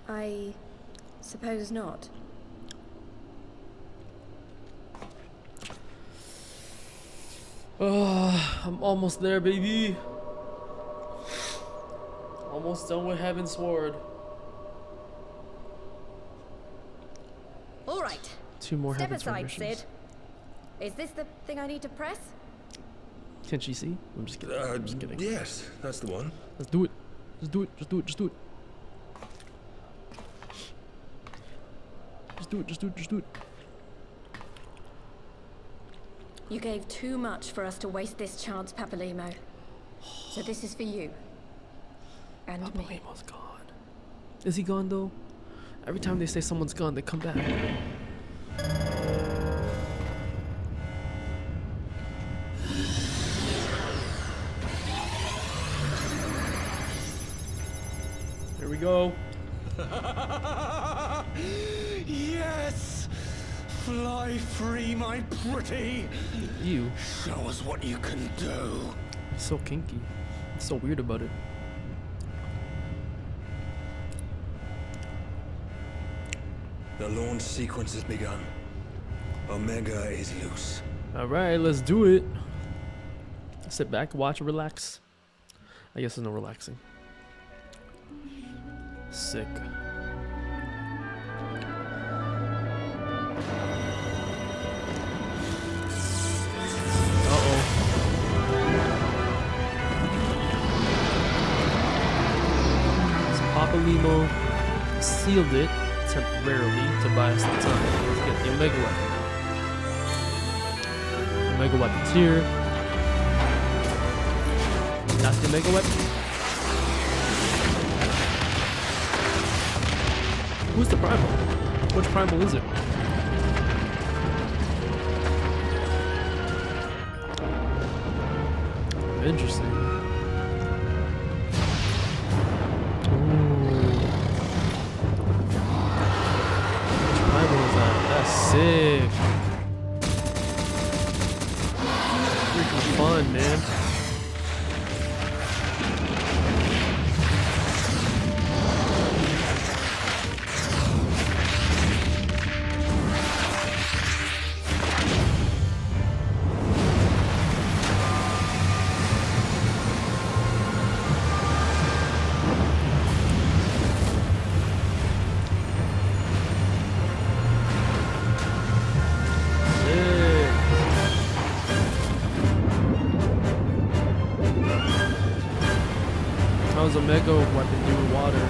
I suppose not. Oh, I'm almost there, baby. Almost done with Heavensward. All right. 2 more Step Heavensward aside, missions. Sid. Is this the thing I need to press? Can she see? I'm just kidding. I'm just kidding. Yes, that's the one. Let's do it. Just do it. Just do it. Just do it. Just do it. Just do it. Just do it. You gave too much for us to waste this chance, Papalimo. So this is for you. And me. Papalimo's gone. Is he gone though? Every time they say someone's gone, they come back. Here we go. Yes! Fly free, my pretty! You. Show us what you can do. He's so kinky. He's so weird about it. The launch sequence has begun. Omega is loose. Alright, let's do it. Sit back, watch, relax. I guess there's no relaxing. Sick. Papalimo sealed it temporarily to buy us some time. Let's get the Omega weapon. Omega weapon's here. That's the Omega weapon. Who's the primal? Which primal is it? Interesting. That's sick. Freaking fun, man. How's Omega weapon do with water?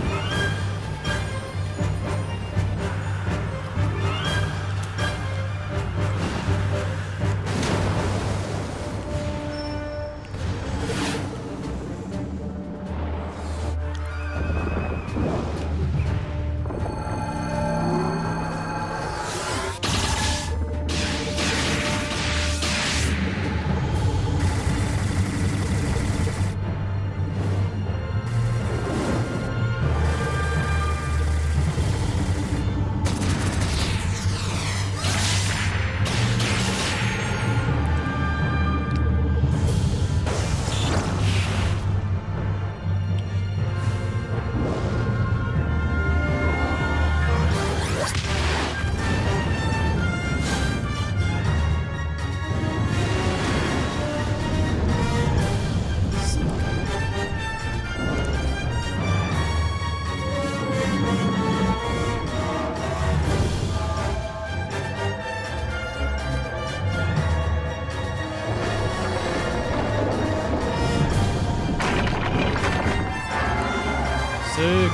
Sick.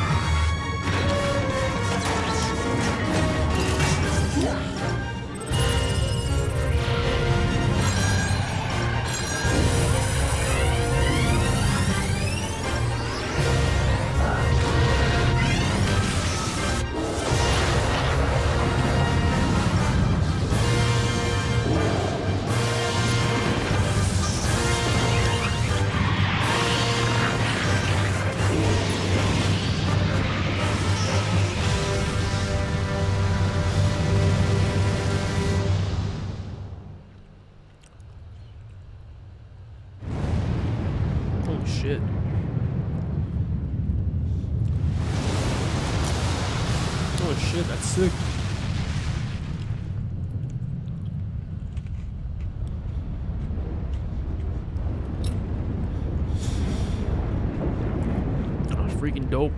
Holy shit. Oh shit, that's sick. Oh, freaking dope.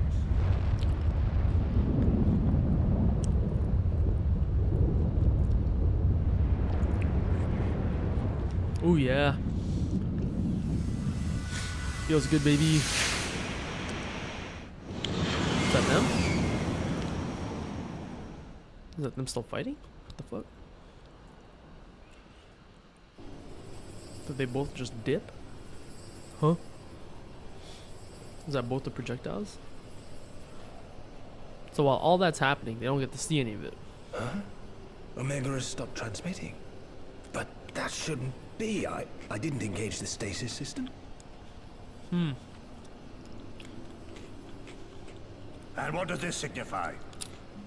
Oh yeah. Feels good, baby. Is that them? Is that them still fighting? What the fuck? Did they both just dip? Huh? Is that both the projectiles? So while all that's happening, they don't get to see any of it. Huh? Omega has stopped transmitting. But that shouldn't be. I didn't engage the stasis system. And what does this signify?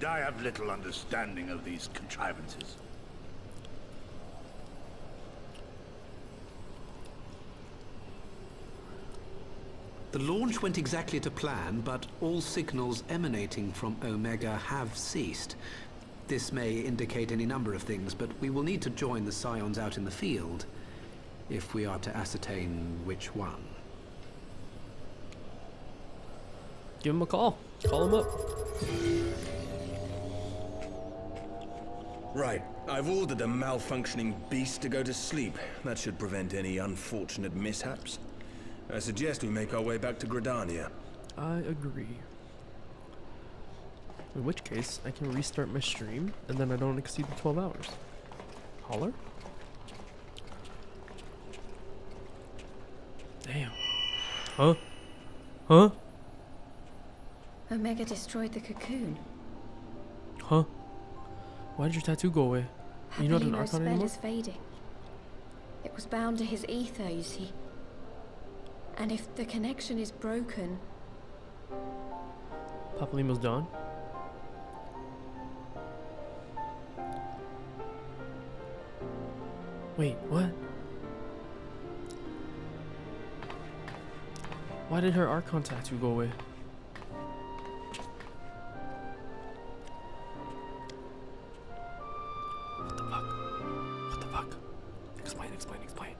I have little understanding of these contrivances. The launch went exactly to plan, but all signals emanating from Omega have ceased. This may indicate any number of things, but we will need to join the Scions out in the field if we are to ascertain which one. Give him a call. Call him up. Right. I've ordered a malfunctioning beast to go to sleep. That should prevent any unfortunate mishaps. I suggest we make our way back to Gridania. I agree. In which case, I can restart my stream, and then I don't exceed the 12 hours. Holler? Damn. Huh? Huh? Omega destroyed the cocoon. Huh? Why did your tattoo go away? Are you not an Archon spell anymore? is fading. It was bound to his ether, you see. And if the connection is broken... Papalimo's done? Wait, what? Why did her Archon tattoo go away? What the fuck? What the fuck? Explain, explain, explain.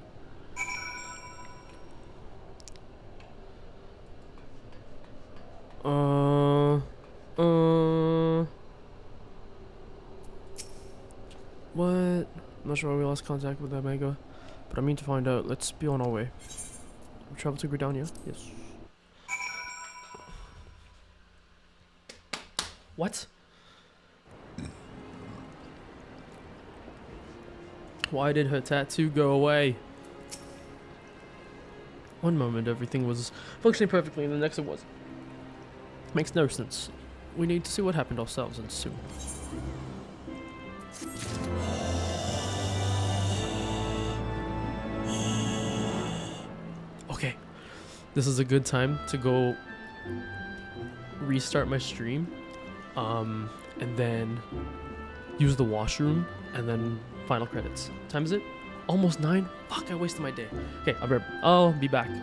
What? I'm not sure why we lost contact with Omega, but I mean to find out. Let's be on our way. We travel to Gridania. Yes. What? Why did her tattoo go away? One moment everything was functioning perfectly, and the next it wasn't. Makes no sense. We need to see what happened ourselves, and soon. Okay, this is a good time to go restart my stream, and then use the washroom, and then final credits. What time is it? Almost 9? Fuck, I wasted my day. Okay, I'll be back.